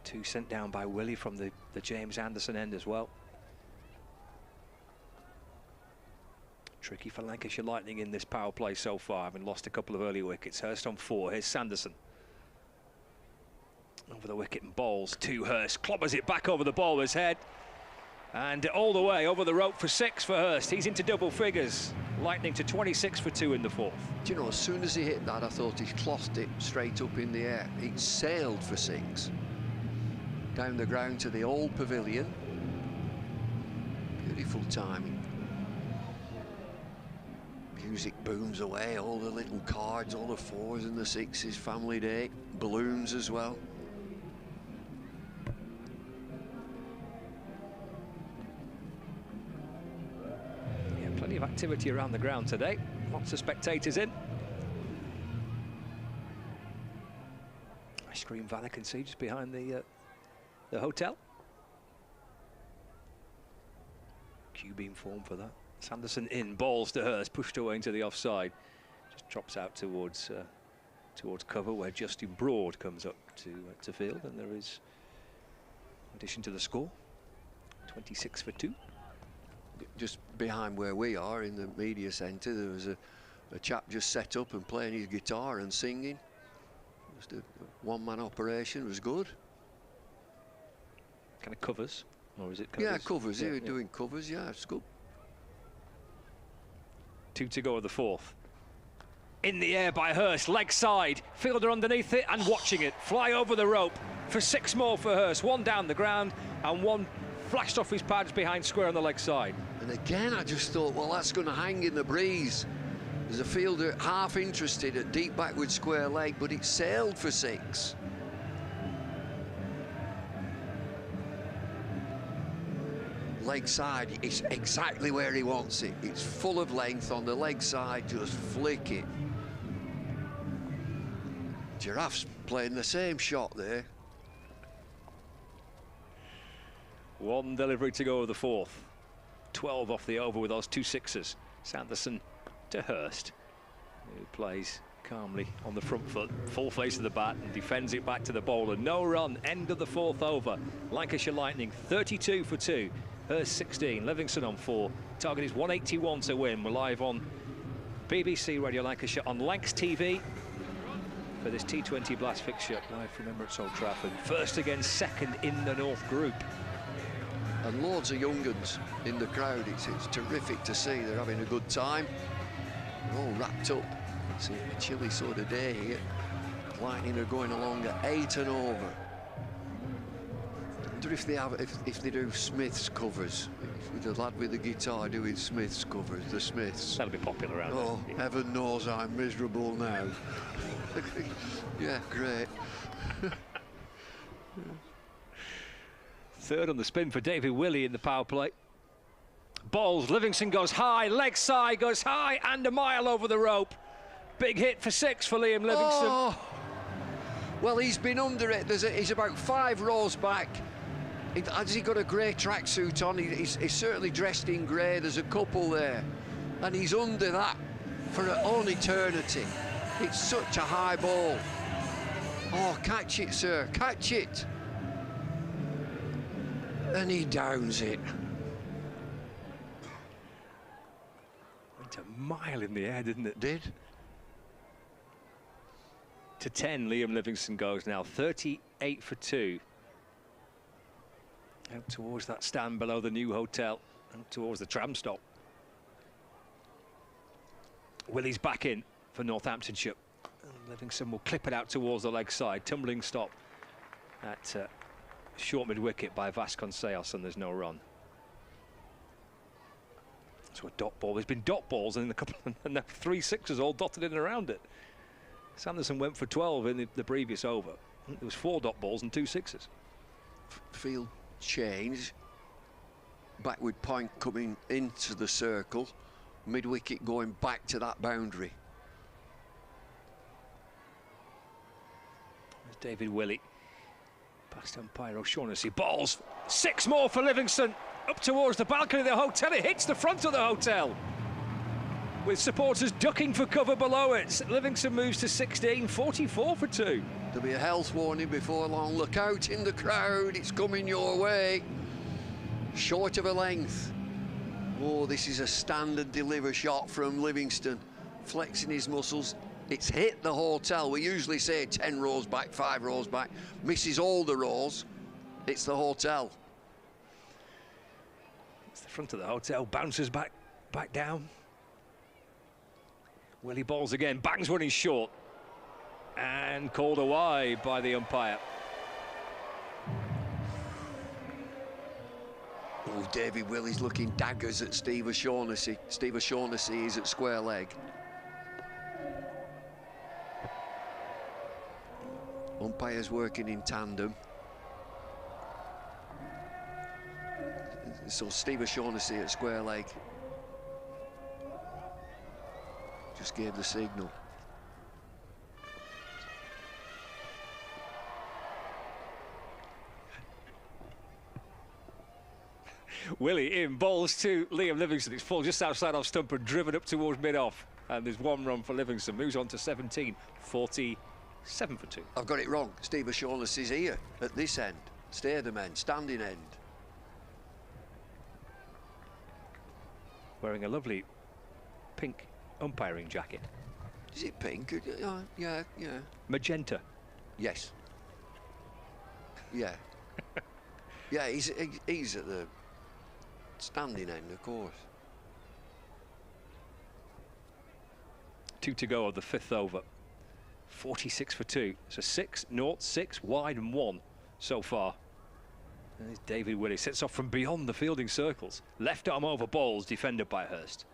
2 sent down by Willie from the James Anderson end as well. Tricky for Lancashire Lightning in this power play so far, having lost a couple of early wickets. Hurst on 4. Here's Sanderson. Over the wicket and bowls to Hurst. Clobbers it back over the bowler's head. And all the way over the rope for 6 for Hurst. He's into double figures. Lightning to 26 for 2 in the fourth. Do you know, as soon as he hit that, I thought he'd clothed it straight up in the air. It sailed for 6. Down the ground to the old pavilion. Beautiful timing. Music booms away, all the little cards, all the 4s and the 6s, family day, balloons as well. Yeah, plenty of activity around the ground today. Lots of spectators in. Ice cream van I can see just behind the hotel. Q-beam form for that. Sanderson in, balls to Hurst, pushed away into the offside. Just drops out towards towards cover where Justin Broad comes up to field, and there is addition to the score, 26 for 2. Just behind where we are in the media centre, there was a chap just set up and playing his guitar and singing. Just a one-man operation. It was good. Kind of covers, or is it covers? Yeah, covers. Yeah, doing covers. Yeah, it's good. 2 to go of the 4th. In the air by Hurst, leg side, fielder underneath it and watching it fly over the rope for 6 more for Hurst. 1 down the ground and 1 flashed off his pads behind square on the leg side. And again, I just thought, well, that's going to hang in the breeze. There's a fielder half interested at deep backward square leg, but it sailed for 6. Leg side, it's exactly where he wants it. It's full of length on the leg side, just flick it. Giraffe's playing the same shot there. 1 delivery to go of the 4th. 12 off the over with those 2 sixes. Sanderson to Hurst, who plays calmly on the front foot, full face of the bat, and defends it back to the bowler. No run, end of the 4th over. Lancashire Lightning 32 for 2. Hurst 16, Livingston on 4. Target is 181 to win. We're live on BBC Radio Lancashire on Lancs TV for this T20 Blast fixture, live from Emirates Old Trafford. First against second in the North Group. And loads of young uns in the crowd. It's terrific to see. They're having a good time. They're all wrapped up. It's a chilly sort of day here. Lightning are going along at 8 and over. I wonder if they do Smith's covers. With the lad with the guitar doing Smith's covers, the Smiths. That'll be popular around there. Oh, heaven knows I'm miserable now. Yeah, great. Third on the spin for David Willey in the power play. Balls, Livingston goes high, leg side goes high, and a mile over the rope. Big hit for 6 for Liam Livingston. Oh. Well, he's been under it. He's about 5 rows back. Has he got a grey tracksuit on? He's certainly dressed in grey. There's a couple there. And he's under that for on eternity. It's such a high ball. Oh, catch it, sir. Catch it. And he downs it. Went a mile in the air, didn't it? Did. To 10, Liam Livingston goes now. 38 for 2. Out towards that stand below the new hotel. Out towards the tram stop. Willie's back in for Northamptonshire. And Livingston will clip it out towards the leg side. Tumbling stop at short mid-wicket by Vasconcelos, and there's no run. So a dot ball. There's been dot balls and a couple, and 3 sixes all dotted in and around it. Sanderson went for 12 in the previous over. I think there was 4 dot balls and 2 sixes. Field change. Backward point coming into the circle. Mid-wicket going back to that boundary. There's David Willey. Past umpire O'Shaughnessy. Balls. 6 more for Livingston. Up towards the balcony of the hotel. It hits the front of the hotel, with supporters ducking for cover below it. Livingston moves to 16, 44 for 2. There'll be a health warning before long. Look out in the crowd. It's coming your way. Short of a length. Oh, this is a stand and deliver shot from Livingston. Flexing his muscles. It's hit the hotel. We usually say 10 rows back, 5 rows back. Misses all the rows. It's the hotel. It's the front of the hotel. Bounces back down. Willie balls again. Bangs one in short. And called away by the umpire. Oh, David Willey's looking daggers at Steve O'Shaughnessy. Steve O'Shaughnessy is at square leg. Umpires working in tandem. So Steve O'Shaughnessy at square leg. Just gave the signal. Willie in, balls to Liam Livingston. It's full just outside off stump and driven up towards mid-off. And there's 1 run for Livingston. Moves on to 17, 40 7 for 2. I've got it wrong. Steve O'Shaughnessy is here at this end. Statham end, standing end. Wearing a lovely pink umpiring jacket. Is it pink? Yeah. Magenta. Yes. Yeah. Yeah, he's at the standing end, of course. 2 to go of the 5th over. 46 for 2. So 6, 0, 6, wide and 1 so far. And there's David Willey. Sets off from beyond the fielding circles. Left arm over balls, defended by Hurst.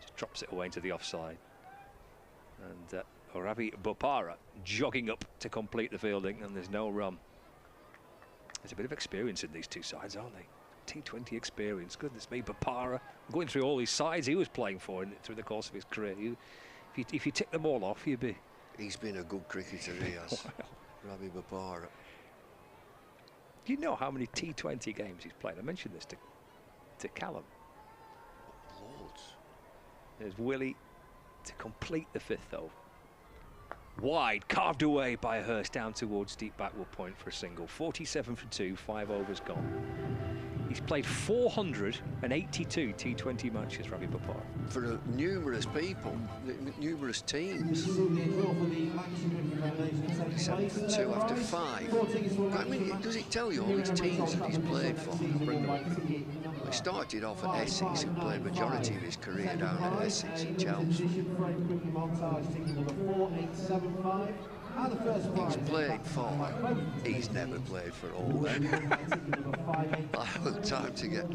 Just drops it away into the offside. And Ravi Bopara jogging up to complete the fielding, and there's no run. There's a bit of experience in these two sides, aren't they? T20 experience, goodness me. Bopara, going through all these sides he was playing for through the course of his career. If you tick them all off, you'd be... He's been a good cricketer, he has. Ravi Bopara. Do you know how many T20 games he's played? I mentioned this to Callum. Loads. There's Willie to complete the 5th over. Wide, carved away by Hurst down towards deep backward point for a single. 47 for 2, 5 overs gone. He's played 482 T20 matches, Ravi Bopara. For numerous people, numerous teams. 47 for 2 after 5. I mean, does it tell you all these teams that he's played for? He started off at Essex and played majority of his career down at Essex and Chelsea. He's played for... He's never played for all them. I haven't time to get...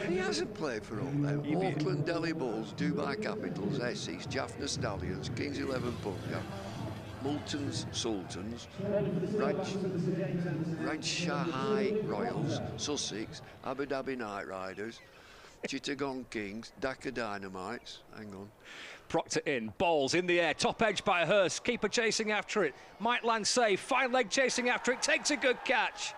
He hasn't played for all them. Auckland Delhi Bulls, Dubai Capitals, Essex, Jaffna Stallions, Kings 11 Punjab, Multans Sultans, Rajshahi Royals, Sussex, Abu Dhabi Knight Riders, Chittagong Kings, Dhaka Dynamites. Hang on. Proctor in, balls in the air, top edge by Hurst, keeper chasing after it, might land safe, fine leg chasing after it, takes a good catch.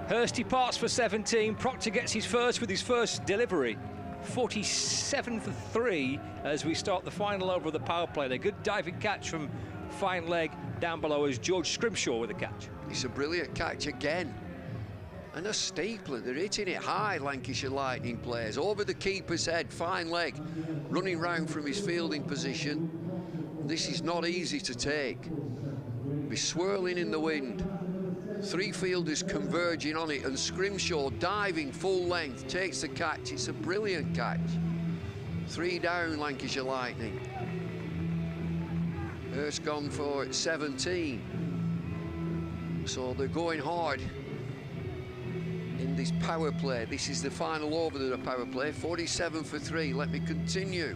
Hurst departs for 17, Proctor gets his first with his first delivery. 47 for 3 as we start the final over of the power play. A good diving catch from fine leg down below as George Scrimshaw with a catch. It's a brilliant catch again. And a steepler, they're hitting it high, Lancashire Lightning players. Over the keeper's head, fine leg, running round from his fielding position. This is not easy to take. Be swirling in the wind. 3 fielders converging on it, and Scrimshaw diving full length, takes the catch. It's a brilliant catch. 3 down, Lancashire Lightning. Hurst gone for 17. So they're going hard in this power play. This is the final over of the power play. 47 for 3. Let me continue.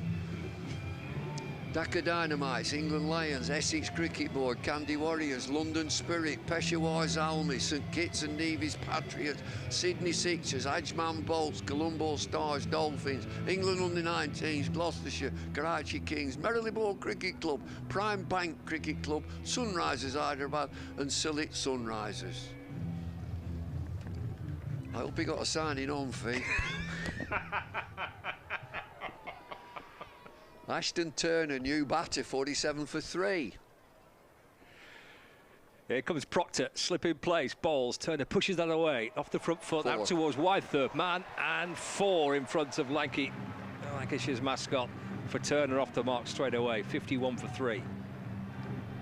Dhaka Dynamites, England Lions, Essex Cricket Board, Candy Warriors, London Spirit, Peshawar Zalmi, St Kitts and Nevis Patriots, Sydney Sixers, Ajman Bolts, Colombo Stars, Dolphins, England Under-19s, Gloucestershire, Karachi Kings, Marylebone Cricket Club, Prime Bank Cricket Club, Sunrisers Hyderabad and Sylhet Sunrisers. I hope he got a signing on fee. Ashton Turner, new batter, 47 for 3. Here comes Proctor, slip in place, balls. Turner pushes that away, off the front foot, 4. out towards wide third man, and 4 in front of Lancashire's mascot for Turner off the mark straight away, 51 for 3.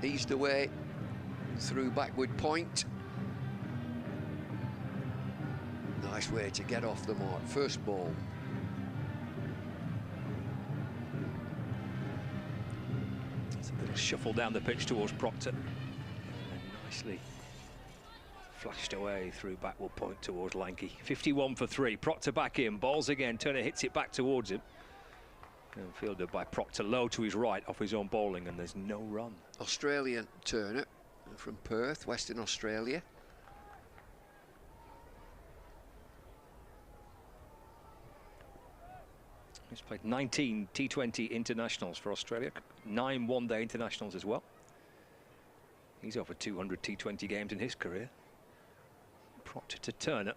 Eased away through backward point. Nice way to get off the mark, first ball. Little shuffle down the pitch towards Proctor, and then nicely flashed away through backward point towards Lanky. 51 for 3. Proctor back in, balls again. Turner hits it back towards him, and fielded by Proctor low to his right off his own bowling, and there's no run. Australian Turner from Perth, Western Australia. He's played 19 T20 internationals for Australia, 9 one-day internationals as well. He's over 200 T20 games in his career. Proctor to Turner.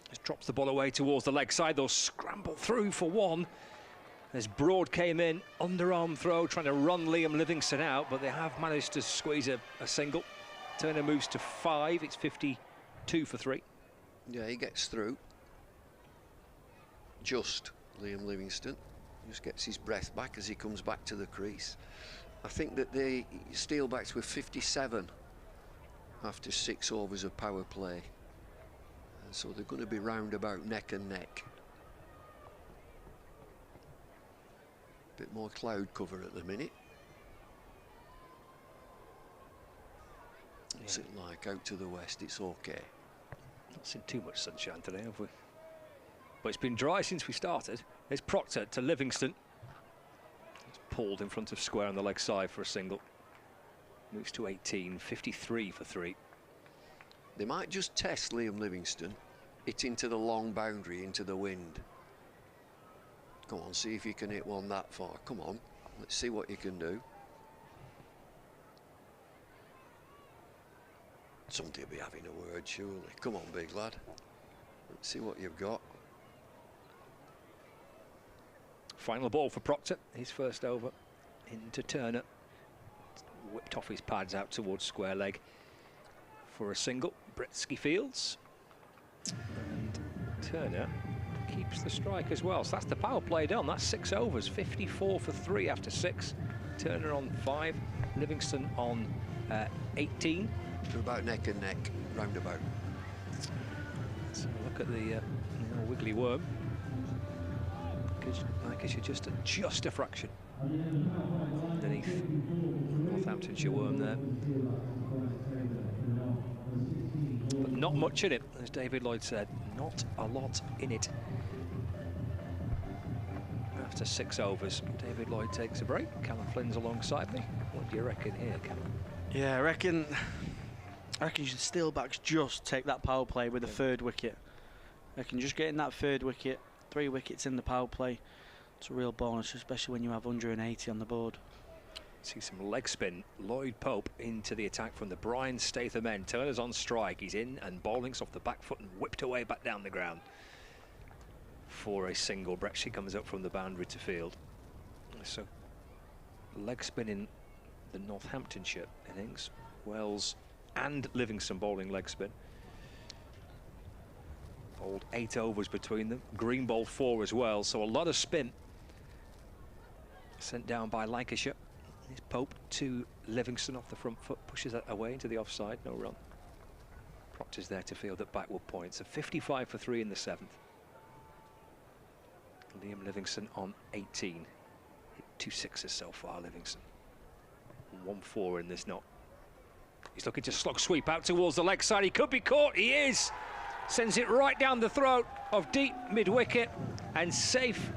Just drops the ball away towards the leg side. They'll scramble through for 1. As Broad came in, underarm throw, trying to run Liam Livingstone out, but they have managed to squeeze a single. Turner moves to 5, it's 52 for 3. Yeah, he gets through. Just Liam Livingstone just gets his breath back as he comes back to the crease. I think that the Steelbacks were 57 after 6 overs of power play. So they're going to be round about neck and neck. Bit more cloud cover at the minute. What's it like out to the west? It's okay. Not seen too much sunshine today, have we? But it's been dry since we started. It's Proctor to Livingstone. It's pulled in front of square on the leg side for a single. Moves to 18, 53 for 3. They might just test Liam Livingstone. It into the long boundary, into the wind. Come on, see if you can hit one that far. Come on, let's see what you can do. Somebody will be having a word, surely. Come on, big lad. Let's see what you've got. Final ball for Proctor, his first over. Into Turner. Whipped off his pads out towards square leg for a single. Britsky fields. And Turner keeps the strike as well. So that's the power play done. That's 6 overs, 54 for 3 after 6. Turner on 5, Livingstone on 18. They're about neck and neck, roundabout. Let's have a look at the wiggly worm. Lancashire just a fraction underneath Northamptonshire worm there. But not much in it, as David Lloyd said. Not a lot in it. After 6 overs, David Lloyd takes a break. Callum Flynn's alongside me. What do you reckon here, Callum? Yeah, I reckon the Steelbacks just take that power play with the 3rd wicket. I reckon just getting that 3rd wicket, 3 wickets in the power play, it's a real bonus, especially when you have 180 on the board. See some leg spin. Lloyd Pope into the attack from the Brian Statham end. Turner's on strike. He's in and bowling's off the back foot and whipped away back down the ground for a single. Bretchley comes up from the boundary to field. So leg spin in the Northamptonshire innings. Wells and Livingstone bowling leg spin. Bowled 8 overs between them. Green bowled 4 as well. So a lot of spin sent down by Lancashire. Here's Pope to Livingstone off the front foot, pushes that away into the offside, no run. Proctor's there to field at backward point, so 55 for 3 in the 7th. Liam Livingstone on 18. Hit 2 6s so far, Livingstone. 1-4 in this knot. He's looking to slog sweep out towards the leg side. He could be caught, he is! Sends it right down the throat of deep mid-wicket, and safe.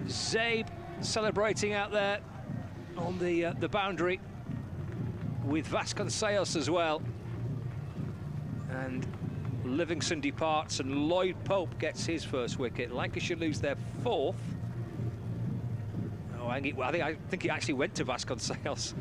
Zabe celebrating out there on the boundary with Vasconcelos as well. And Livingstone departs and Lloyd Pope gets his first wicket. Lancashire lose their 4th. Oh, I think he actually went to Vasconcelos.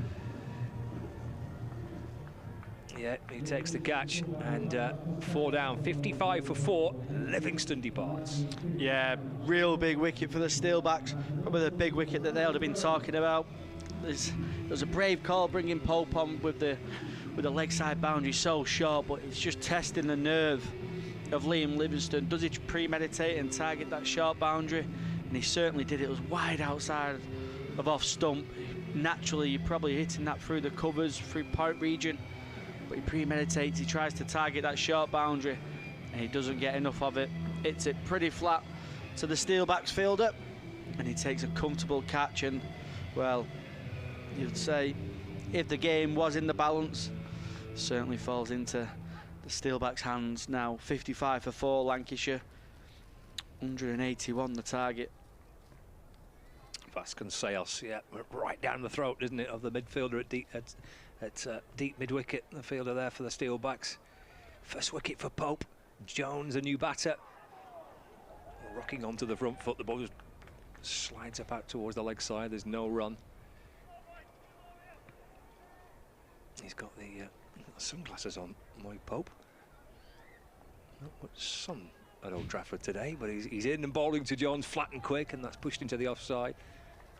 Yeah, he takes the catch and 4 down, 55 for 4. Livingstone departs. Yeah, real big wicket for the Steelbacks. Probably the big wicket that they would have been talking about. There was a brave call bringing Pope on with the leg side boundary so short, but it's just testing the nerve of Liam Livingstone. Does he premeditate and target that short boundary? And he certainly did. It was wide outside of off stump. Naturally, you're probably hitting that through the covers, through point region, but he premeditates. He tries to target that short boundary, and he doesn't get enough of it. Hits it pretty flat to the Steelbacks fielder, and he takes a comfortable catch. And, well, you'd say if the game was in the balance, certainly falls into the Steelbacks' hands now. 55 for 4, Lancashire. 181 the target. Vasconcelos, yeah, right down the throat, isn't it, of the midfielder at deep mid-wicket, the fielder there for the Steelbacks. First wicket for Pope. Jones, a new batter, rocking onto the front foot. The ball just slides up out towards the leg side. There's no run. He's got the sunglasses on, Lloyd Pope. Not much sun at Old Trafford today, but he's in and bowling to Jones, flat and quick, and that's pushed into the offside.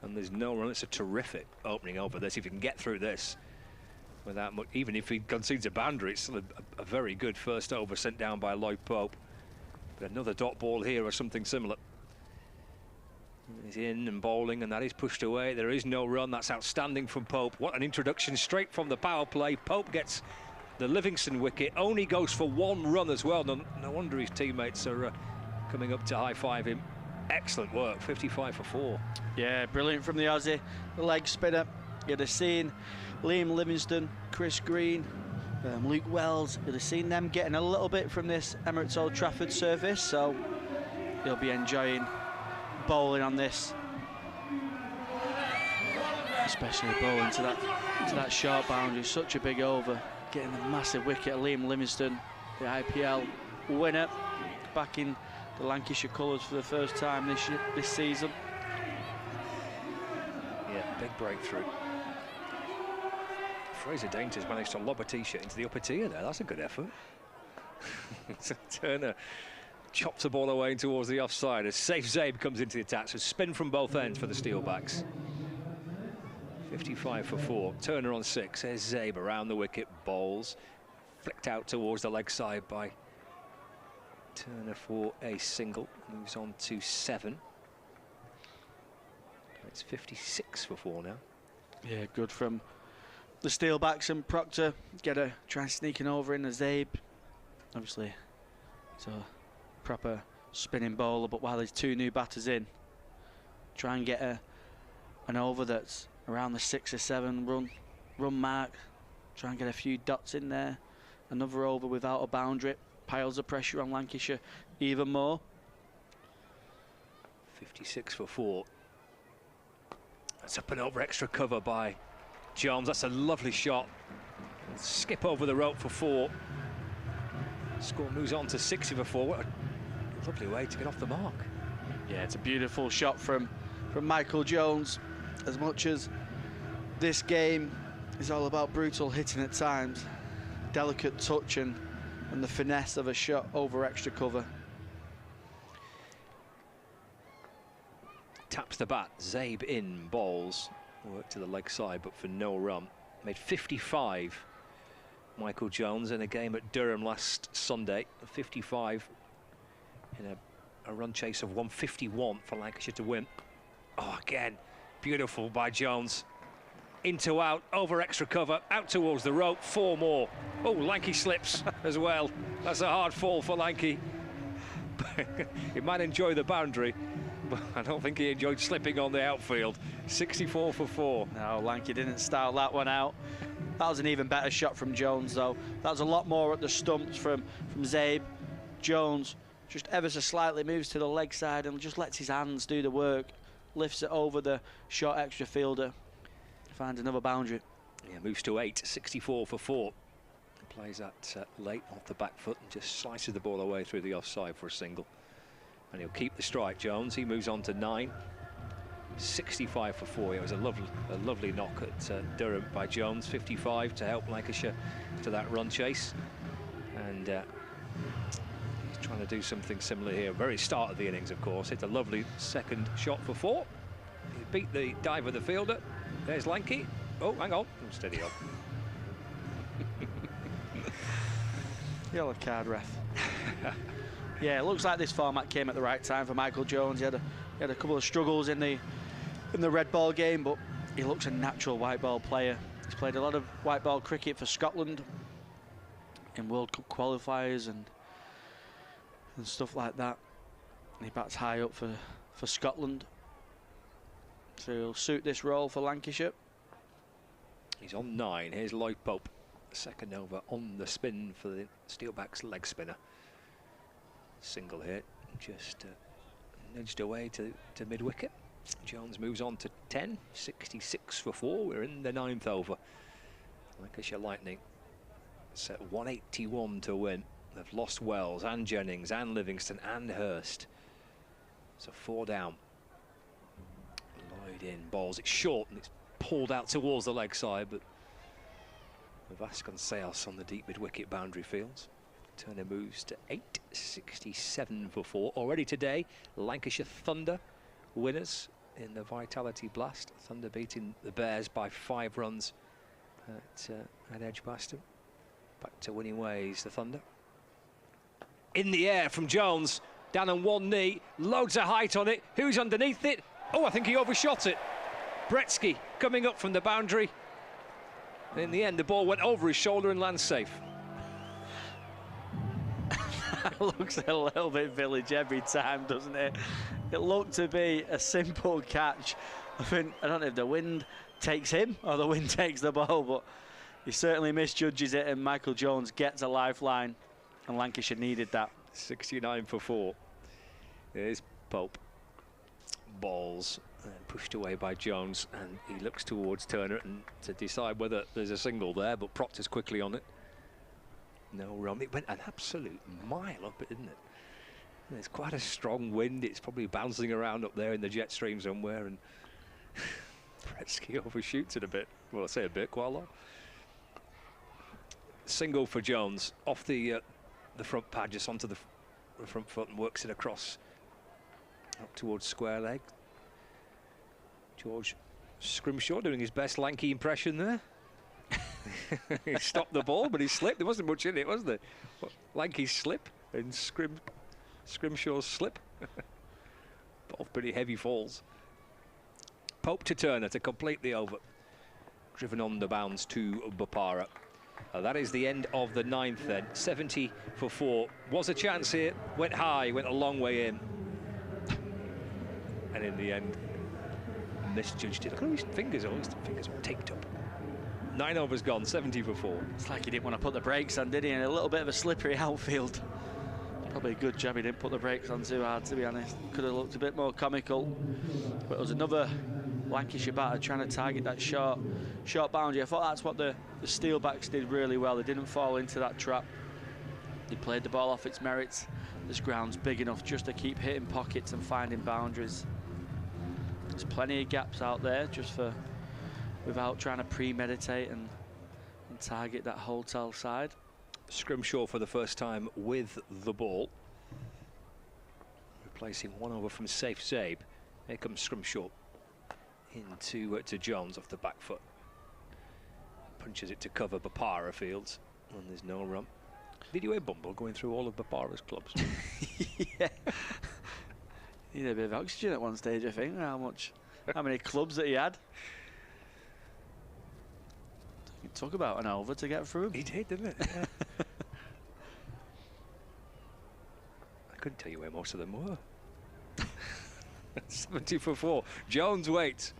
And there's no run. It's a terrific opening over this. If you can get through this without much, even if he concedes a boundary, it's still a very good first over sent down by Lloyd Pope. But another dot ball here or something similar. He's in and bowling, and that is pushed away. There is no run. That's outstanding from Pope. What an introduction straight from the power play. Pope gets the Livingston wicket, only goes for one run as well. No wonder his teammates are coming up to high-five him. Excellent work, 55 for 4. Yeah, brilliant from the Aussie. The leg spinner. You'd have seen Liam Livingstone, Chris Green, Luke Wells. You'd have seen them getting a little bit from this Emirates Old Trafford surface, so you'll be enjoying bowling on this, especially bowling to that short boundary. Such a big over, getting the massive wicket of Liam Livingstone, the IPL winner, back in the Lancashire colours for the first time this season. Yeah, big breakthrough. Fraser Dainter's managed to lob a tee-shot into the upper tier there. That's a good effort. Turner chops the ball away towards the offside as Safe Zabe comes into the attack. So spin from both ends for the Steelbacks. 55 for 4. Turner on 6. There's Zabe around the wicket, bowls. Flicked out towards the leg side by Turner for a single. Moves on to 7. It's 56 for 4 now. Yeah, good from the Steelbacks, and Proctor try sneaking over in the Zabe. Obviously, it's a proper spinning bowler, but while there's 2 new batters in, try and get an over that's around the 6 or 7 run mark. Try and get a few dots in there. Another over without a boundary. Piles of pressure on Lancashire even more. 56 for 4. That's up and over extra cover by Jones. That's a lovely shot. Skip over the rope for 4. Score moves on to 60 for 4. What a lovely way to get off the mark. Yeah, it's a beautiful shot from Michael Jones. As much as this game is all about brutal hitting at times, delicate touch and the finesse of a shot over extra cover. Taps the bat, Zabe in, bowls. Work to the leg side, but for no run. Made 55, Michael Jones, in a game at Durham last Sunday. 55 in a run chase of 151 for Lancashire to win. Oh, again, beautiful by Jones. Into out, over extra cover, out towards the rope, 4 more. Oh, Lanky slips as well. That's a hard fall for Lanky. He might enjoy the boundary, but I don't think he enjoyed slipping on the outfield. 64 for 4. No, Lanky didn't style that one out. That was an even better shot from Jones, though. That was a lot more at the stumps from Zabe. Jones just ever so slightly moves to the leg side and just lets his hands do the work. Lifts it over the short extra fielder. Finds another boundary. Yeah, moves to 8, 64 for 4. Plays that late off the back foot and just slices the ball away through the offside for a single. And he'll keep the strike, Jones. He moves on to 9, 65 for 4. It was a lovely knock at Durham by Jones. 55 to help Lancashire to that run chase. And he's trying to do something similar here. Very start of the innings, of course. Hit a lovely second shot for 4. He beat the dive of the fielder. There's Lanky. Oh, hang on. Steady on. Yellow card, ref. Yeah, it looks like this format came at the right time for Michael Jones. He had a couple of struggles in the red ball game, but he looks a natural white ball player. He's played a lot of white ball cricket for Scotland in World Cup qualifiers and stuff like that. And he bats high up for Scotland. So he'll suit this role for Lancashire. He's on 9. Here's Lloyd Pope. Second over on the spin for the Steelbacks leg spinner. Single hit, just nudged away to mid-wicket. Jones moves on to 10, 66 for 4. We're in the 9th over. Lancashire Lightning set 181 to win. They've lost Wells and Jennings and Livingston and Hurst. So 4 down. Lloyd in, bowls it short and it's pulled out towards the leg side, but Vasconcelos on the deep mid-wicket boundary fields. Turner moves to 8.67 for 4. Already today, Lancashire Thunder winners in the Vitality Blast. Thunder beating the Bears by 5 runs at Edgbaston. Back to winning ways, the Thunder. In the air from Jones, down on one knee, loads of height on it. Who's underneath it? Oh, I think he overshot it. Bretsky coming up from the boundary. In the end, the ball went over his shoulder and lands safe. That looks a little bit Village every time, doesn't it? It looked to be a simple catch. I don't know if the wind takes him or the wind takes the ball, but he certainly misjudges it, and Michael Jones gets a lifeline, and Lancashire needed that. 69 for 4. There's Pope. Balls pushed away by Jones, and he looks towards Turner and to decide whether there's a single there, but Proctor's quickly on it. No run. It went an absolute mile up it, didn't it? There's quite a strong wind. It's probably bouncing around up there in the jet stream somewhere, and Bretsky overshoots it a bit. Well, I say a bit, quite a lot. Single for Jones off the front pad, just onto the front foot, and works it across up towards square leg. George Scrimshaw doing his best lanky impression there. He stopped the ball, but he slipped. There wasn't much in it, was there? Lanky's slip and Scrimshaw's slip. Both pretty heavy falls. Pope to Turner to complete the over. Driven on the bounds to Bopara. That is the end of the 9th then. 70 for 4. Was a chance here. Went high, went a long way in. And in the end, misjudged it. Look at his fingers, all his fingers were taped up. 9 overs gone, 70 for 4. It's like he didn't want to put the brakes on, did he? And a little bit of a slippery outfield. Probably a good job he didn't put the brakes on too hard, to be honest. Could have looked a bit more comical. But it was another Lancashire batter trying to target that short boundary. I thought that's what the Steelbacks did really well. They didn't fall into that trap. They played the ball off its merits. This ground's big enough just to keep hitting pockets and finding boundaries. There's plenty of gaps out there just for without trying to premeditate and target that hotel side. Scrimshaw for the first time with the ball, replacing 1 over from Safe Zabe. Here comes Scrimshaw into to Jones off the back foot. Punches it to cover Bopara fields, and there's no run. Did you hear Bumble going through all of Bopara's clubs? Yeah. Needed a bit of oxygen at one stage, I think. How many clubs that he had. You talk about an over to get through. He did, didn't it? Yeah. I couldn't tell you where most of them were. 70 for 4. Jones waits.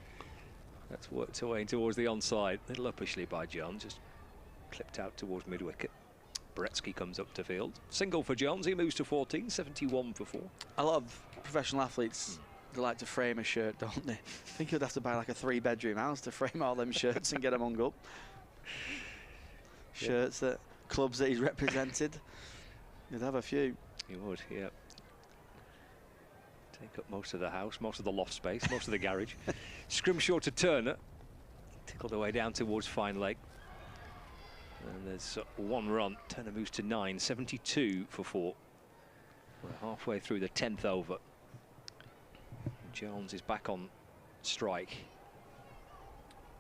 That's worked away towards the onside. Little uppishly by Jones, just clipped out towards mid-wicket. Bretsky comes up to field. Single for Jones, he moves to 14, 71 for 4. A lot of professional athletes, they like to frame a shirt, don't they? I think you'd have to buy like a 3-bedroom house to frame all them shirts and get them hung up. Shirts that clubs that he's represented. You'd have a few. He would, yeah. Take up most of the house, most of the loft space, most of the garage. Scrimshaw to Turner. Tickled away down towards Fine Lake. And there's 1 run. Turner moves to 9, 72 for 4. We're halfway through the 10th over. Jones is back on strike.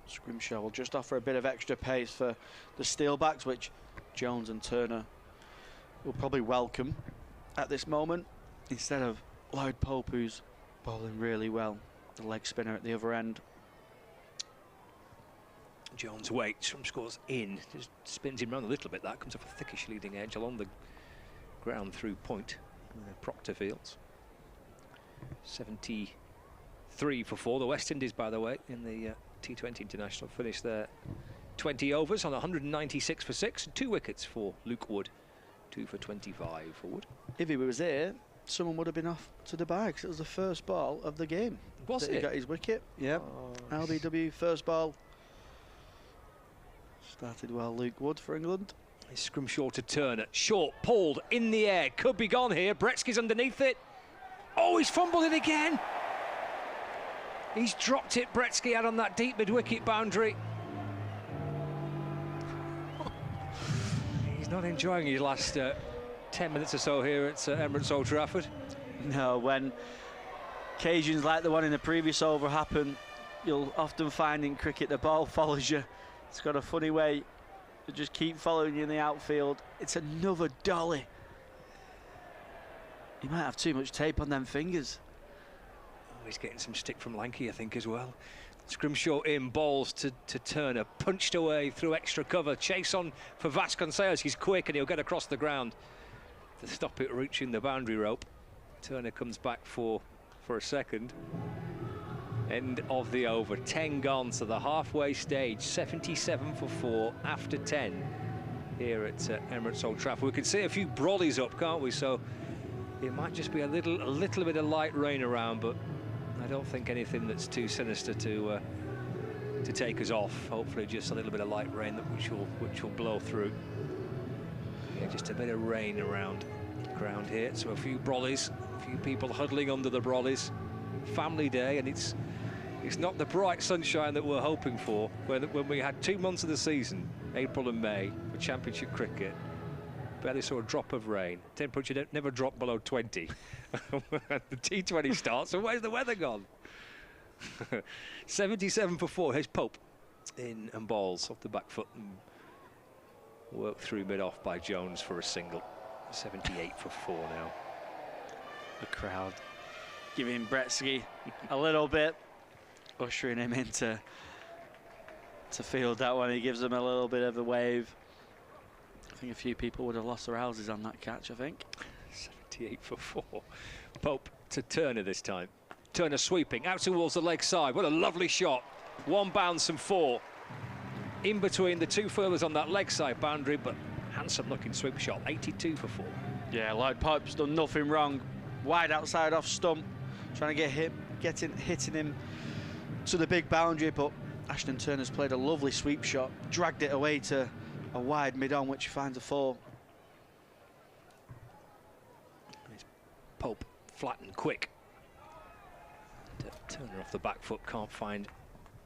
Scrimshaw will just offer a bit of extra pace for the Steelbacks, which Jones and Turner will probably welcome at this moment, instead of Lloyd Pope, who's bowling really well, the leg spinner at the other end. Jones waits, from scores in, just spins him round a little bit. That comes off a thickish leading edge along the ground through point. Proctor fields. 73 for 4. The West Indies, by the way, in the T20 International finished their 20 overs on 196 for 6. 2 wickets for Luke Wood. 2 for 25 for Wood. If he was here, someone would have been off to Dubai, because it was the first ball of the game. Was it? He got his wicket. Yep. Oh. LBW, first ball. Started well, Luke Wood for England. Scrimshaw to Turner. Short, pulled, in the air. Could be gone here. Bretsky's underneath it. Oh, he's fumbled it again. He's dropped it, Bretsky, out on that deep mid-wicket boundary. He's not enjoying his last 10 minutes or so here at Emirates Old Trafford. No, when occasions like the one in the previous over happen, you'll often find in cricket the ball follows you. It's got a funny way to just keep following you in the outfield. It's another dolly. He might have too much tape on them fingers. Oh, he's getting some stick from Lanky, I think, as well. Scrimshaw in, balls to Turner, punched away through extra cover. Chase on for Vasconcelos. He's quick and he'll get across the ground to stop it reaching the boundary rope. Turner comes back for a second. End of the over. 10 gone to the halfway stage. 77 for 4 after 10 here at Emirates Old Trafford. We can see a few brollies up, can't we? So it might just be a little bit of light rain around, but I don't think anything that's too sinister to take us off. Hopefully just a little bit of light rain which will blow through. Yeah, just a bit of rain around the ground here. So a few brollies, a few people huddling under the brollies. Family day, and it's not the bright sunshine that we're hoping for when we had 2 months of the season, April and May, for Championship cricket. Barely saw a drop of rain. Temperature never dropped below 20. The T20 starts, and where's the weather gone? 77 for 4. Here's Pope in and balls off the back foot and worked through mid-off by Jones for a single. 78 for 4 now. The crowd giving Bretsky a little bit, ushering him into field that one. He gives him a little bit of a wave. I think a few people would have lost their houses on that catch, I think. 78 for 4. Pope to Turner this time. Turner sweeping out towards the leg side. What a lovely shot. 1 bounce and 4. In between the 2 furlers on that leg side boundary, but handsome looking sweep shot. 82 for 4. Yeah, Lloyd Pope's done nothing wrong. Wide outside off stump, trying to hitting him to the big boundary, but Ashton Turner's played a lovely sweep shot, dragged it away to a wide mid-on, which finds a 4. Pope flat and quick. Turner off the back foot, can't find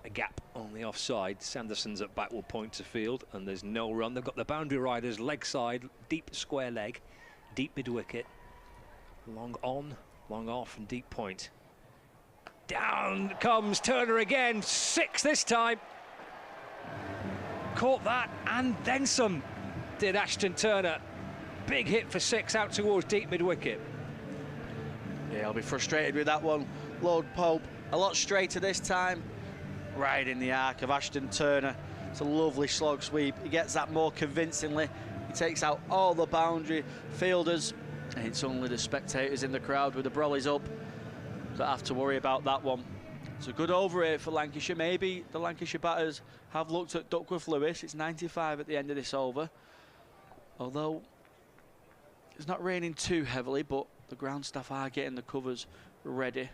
a gap on the offside. Sanderson's at back will point to field, and there's no run. They've got the boundary riders leg side, deep square leg, deep mid wicket, long on, long off, and deep point. Down comes Turner again, 6 this time. Caught that and then some, did Ashton Turner. Big hit for 6 out towards deep mid wicket. Yeah, I'll be frustrated with that one. Lord Pope, a lot straighter this time. Right in the arc of Ashton Turner. It's a lovely slog sweep. He gets that more convincingly. He takes out all the boundary fielders. And it's only the spectators in the crowd with the brollies up that have to worry about that one. It's a good over here for Lancashire. Maybe the Lancashire batters have looked at Duckworth-Lewis. It's 95 at the end of this over. Although it's not raining too heavily, but the ground staff are getting the covers ready.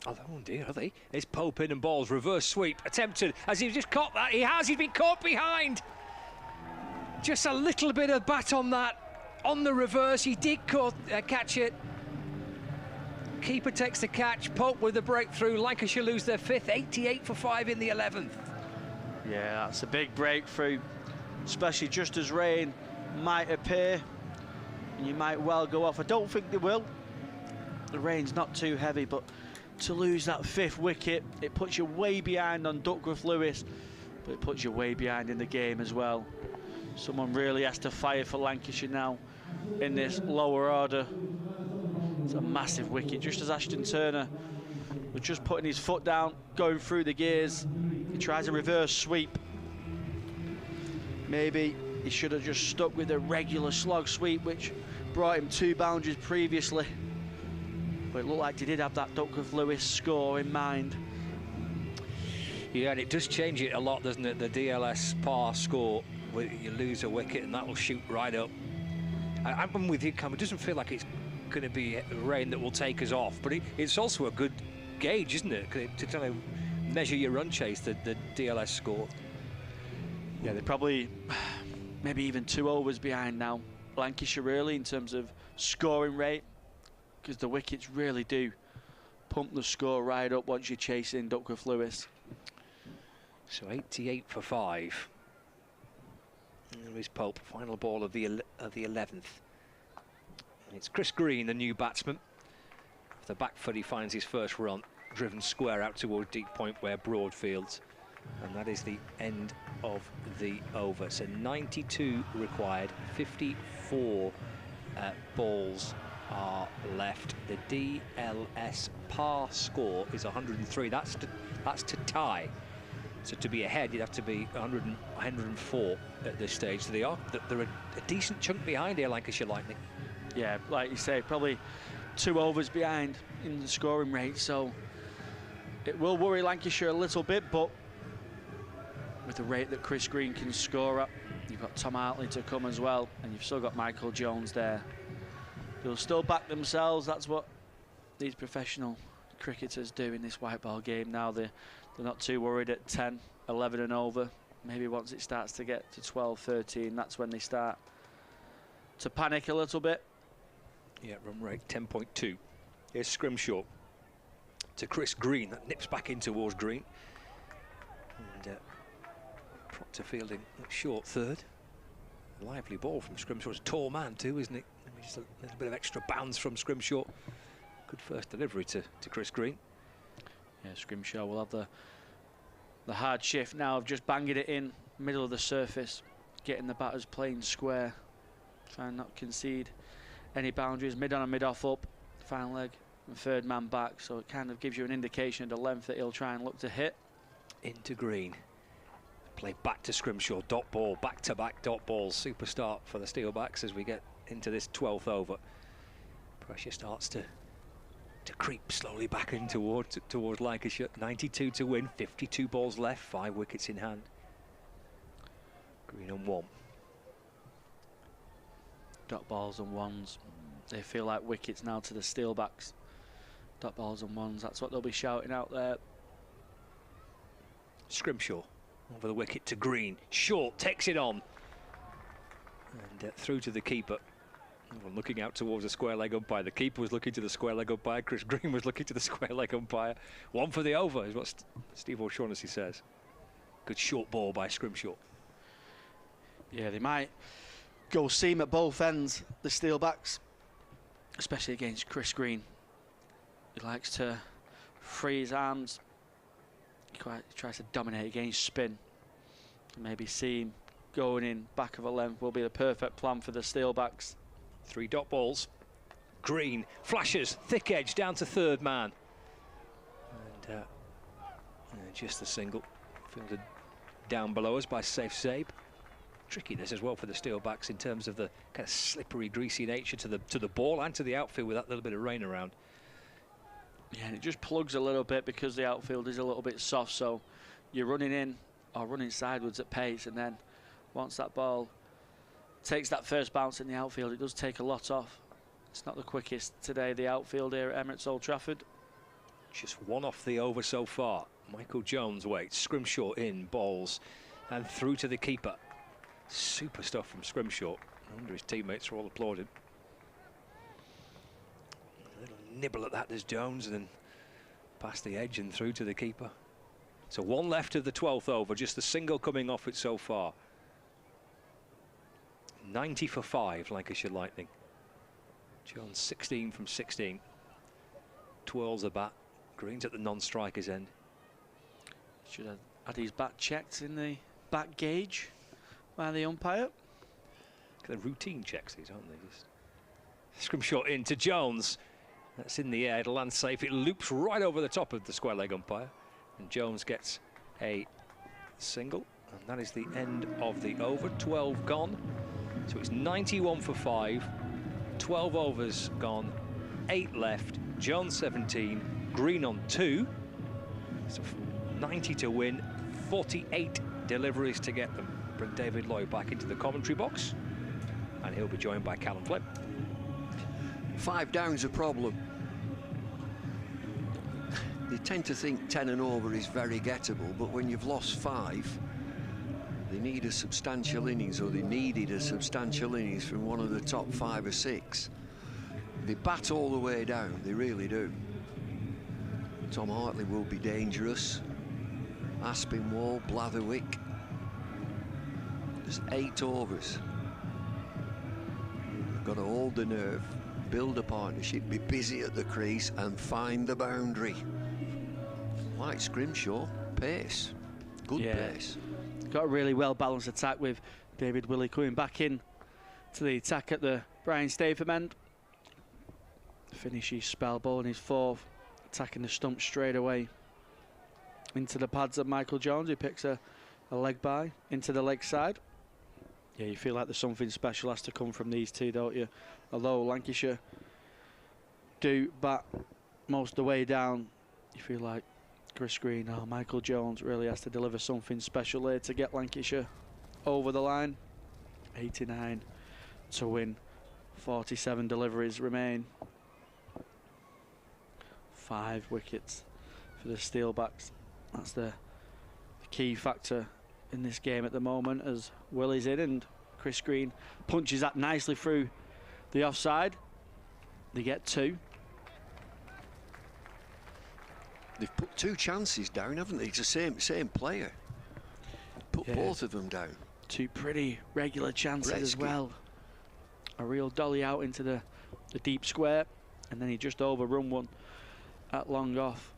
Oh dear, are they? It's Pope in and balls, reverse sweep, attempted, as he's just caught that. He's been caught behind. Just a little bit of bat on that, on the reverse. He did catch it. Keeper takes the catch, Pope with the breakthrough. Lancashire lose their 5th, 88 for 5 in the 11th. Yeah, that's a big breakthrough, especially just as rain might appear. And you might well go off. I don't think they will. The rain's not too heavy, but to lose that 5th wicket, it puts you way behind on Duckworth-Lewis, but it puts you way behind in the game as well. Someone really has to fire for Lancashire now in this lower order. It's a massive wicket, just as Ashton Turner was just putting his foot down, going through the gears. He tries a reverse sweep. Maybe he should have just stuck with a regular slog sweep, which brought him 2 boundaries previously. But it looked like he did have that Duckworth-Lewis score in mind. Yeah, and it does change it a lot, doesn't it? The DLS par score, where you lose a wicket and that will shoot right up. I'm with you, Cam. It doesn't feel like it's going to be rain that will take us off, but it's also a good gauge, isn't it, to kind of measure your run chase, the DLS score. Yeah, they're probably maybe even 2 overs behind now, Lancashire, really, in terms of scoring rate, because the wickets really do pump the score right up once you're chasing Duckworth-Lewis. So 88 for 5. And there is Pope, final ball of the 11th. It's Chris Green, the new batsman. If the back foot, he finds his first run, driven square out toward deep point where Broad fields. And that is the end of the over. So 92 required, 54 balls are left. The DLS par score is 103. That's to tie. So to be ahead, you'd have to be 104 at this stage. So they're a decent chunk behind here, Lancashire Lightning. Yeah, like you say, probably 2 overs behind in the scoring rate. So it will worry Lancashire a little bit, but with the rate that Chris Green can score at, you've got Tom Hartley to come as well, and you've still got Michael Jones there. They'll still back themselves. That's what these professional cricketers do in this white ball game now. They're not too worried at 10, 11 and over. Maybe once it starts to get to 12, 13, that's when they start to panic a little bit. Yeah, run rate 10.2. Here's Scrimshaw to Chris Green. That nips back in towards Green. And Proctor fielding short third. Lively ball from Scrimshaw. It's a tall man too, isn't it? Just a little bit of extra bounce from Scrimshaw. Good first delivery to Chris Green. Yeah, Scrimshaw will have the hard shift now of just banging it in middle of the surface, getting the batters playing square, trying not to concede any boundaries. Mid on and mid off up, final leg and third man back, so it kind of gives you an indication of the length that he'll try and look to hit. Into Green. Play back to Scrimshaw, dot ball, back-to-back dot balls. Super start for the Steelbacks as we get into this 12th over. Pressure starts to creep slowly back in towards Lancashire. 92 to win, 52 balls left, 5 wickets in hand. Green on 1. Dot balls and ones. They feel like wickets now to the Steelbacks. Dot balls and ones, that's what they'll be shouting out there. Scrimshaw over the wicket to Green. Short takes it on. And through to the keeper. Everyone looking out towards the square leg umpire. The keeper was looking to the square leg umpire. Chris Green was looking to the square leg umpire. 1 for the over is what Steve O'Shaughnessy says. Good short ball by Scrimshaw. Yeah, they might go seam at both ends, the Steelbacks, especially against Chris Green. He likes to free his arms. He tries to dominate against spin. Maybe seam going in back of a length will be the perfect plan for the Steelbacks. 3 dot balls. Green flashes, thick edge down to third man. And just the single. Fielded down below us by Safe Sabe. Tricky this as well for the Steelbacks in terms of the kind of slippery, greasy nature to the ball and to the outfield with that little bit of rain around. Yeah, and it just plugs a little bit because the outfield is a little bit soft, so you're running in or running sideways at pace, and then once that ball takes that first bounce in the outfield, it does take a lot off. It's not the quickest today, the outfield here at Emirates Old Trafford. Just 1 off the over so far. Michael Jones waits, Scrimshaw in, bowls, and through to the keeper. Super stuff from Scrimshaw. I wonder his teammates are all applauding. A little nibble at that, there's Jones, and then past the edge and through to the keeper. So 1 left of the 12th over, just the single coming off it so far. 90 for 5, Lancashire Lightning. Jones 16 from 16. Twirls the bat. Green's at the non-striker's end. Should have had his bat checked in the bat gauge by the umpire. They're routine checks, these, aren't they? Just Scrimshaw into Jones. That's in the air, it'll land safe. It loops right over the top of the square leg umpire. And Jones gets a single. And that is the end of the over. 12 gone. So it's 91 for 5. 12 overs gone. 8 left. Jones 17. Green on 2. So 90 to win. 48 deliveries to get them. Bring David Lloyd back into the commentary box. And he'll be joined by Callum Flynn. 5 down's a problem. They tend to think 10 and over is very gettable, but when you've lost 5, they need a substantial innings, or they needed a substantial innings from one of the top 5 or 6. They bat all the way down, they really do. Tom Hartley will be dangerous. Aspinwall, Blatherwick. There's 8 overs. They've got to hold the nerve, build a partnership, be busy at the crease and find the boundary. Like Scrimshaw, pace, good pace. Got a really well balanced attack with David Willey coming back in to the attack at the Brian Statham end. Finish his spell ball in his fourth, attacking the stump straight away into the pads of Michael Jones, who picks a leg by into the leg side. Yeah, you feel like there's something special has to come from these two, don't you? Although Lancashire do bat most of the way down, you feel like Chris Green, Michael Jones really has to deliver something special there to get Lancashire over the line. 89 to win, 47 deliveries remain. 5 wickets for the Steelbacks. That's the key factor in this game at the moment, as Willie's in and Chris Green punches that nicely through the offside. They get 2. They've put 2 chances down, haven't they? It's the same player. Put both of them down. 2 pretty regular chances as well. A real dolly out into the deep square, and then he just overrun one at long off.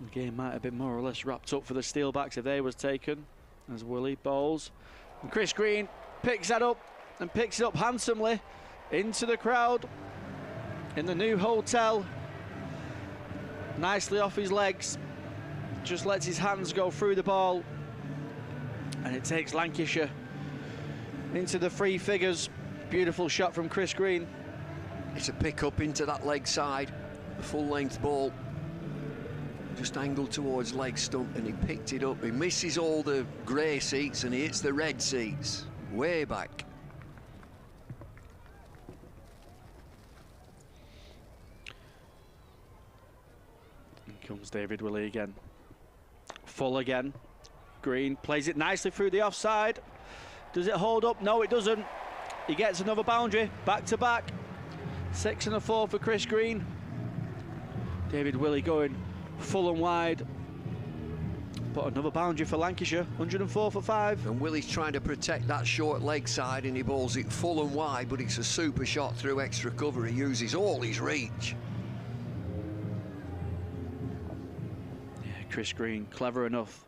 The game might have been more or less wrapped up for the Steelbacks if they was taken, as Willie bowls. And Chris Green picks that up and picks it up handsomely into the crowd in the new hotel. Nicely off his legs, just lets his hands go through the ball, and it takes Lancashire into the 3 figures. Beautiful shot from Chris Green. It's a pick up into that leg side, a full length ball. Just angled towards leg stump, and he picked it up. He misses all the grey seats and he hits the red seats way back. In comes David Willey again. Full again. Green plays it nicely through the offside. Does it hold up? No, it doesn't. He gets another boundary, back to back. 6 and a 4 for Chris Green. David Willey going full and wide, but another boundary for Lancashire. 104 for 5. And Willie's trying to protect that short leg side, and he bowls it full and wide, but it's a super shot through extra cover. He uses all his reach. Yeah, Chris Green, clever enough,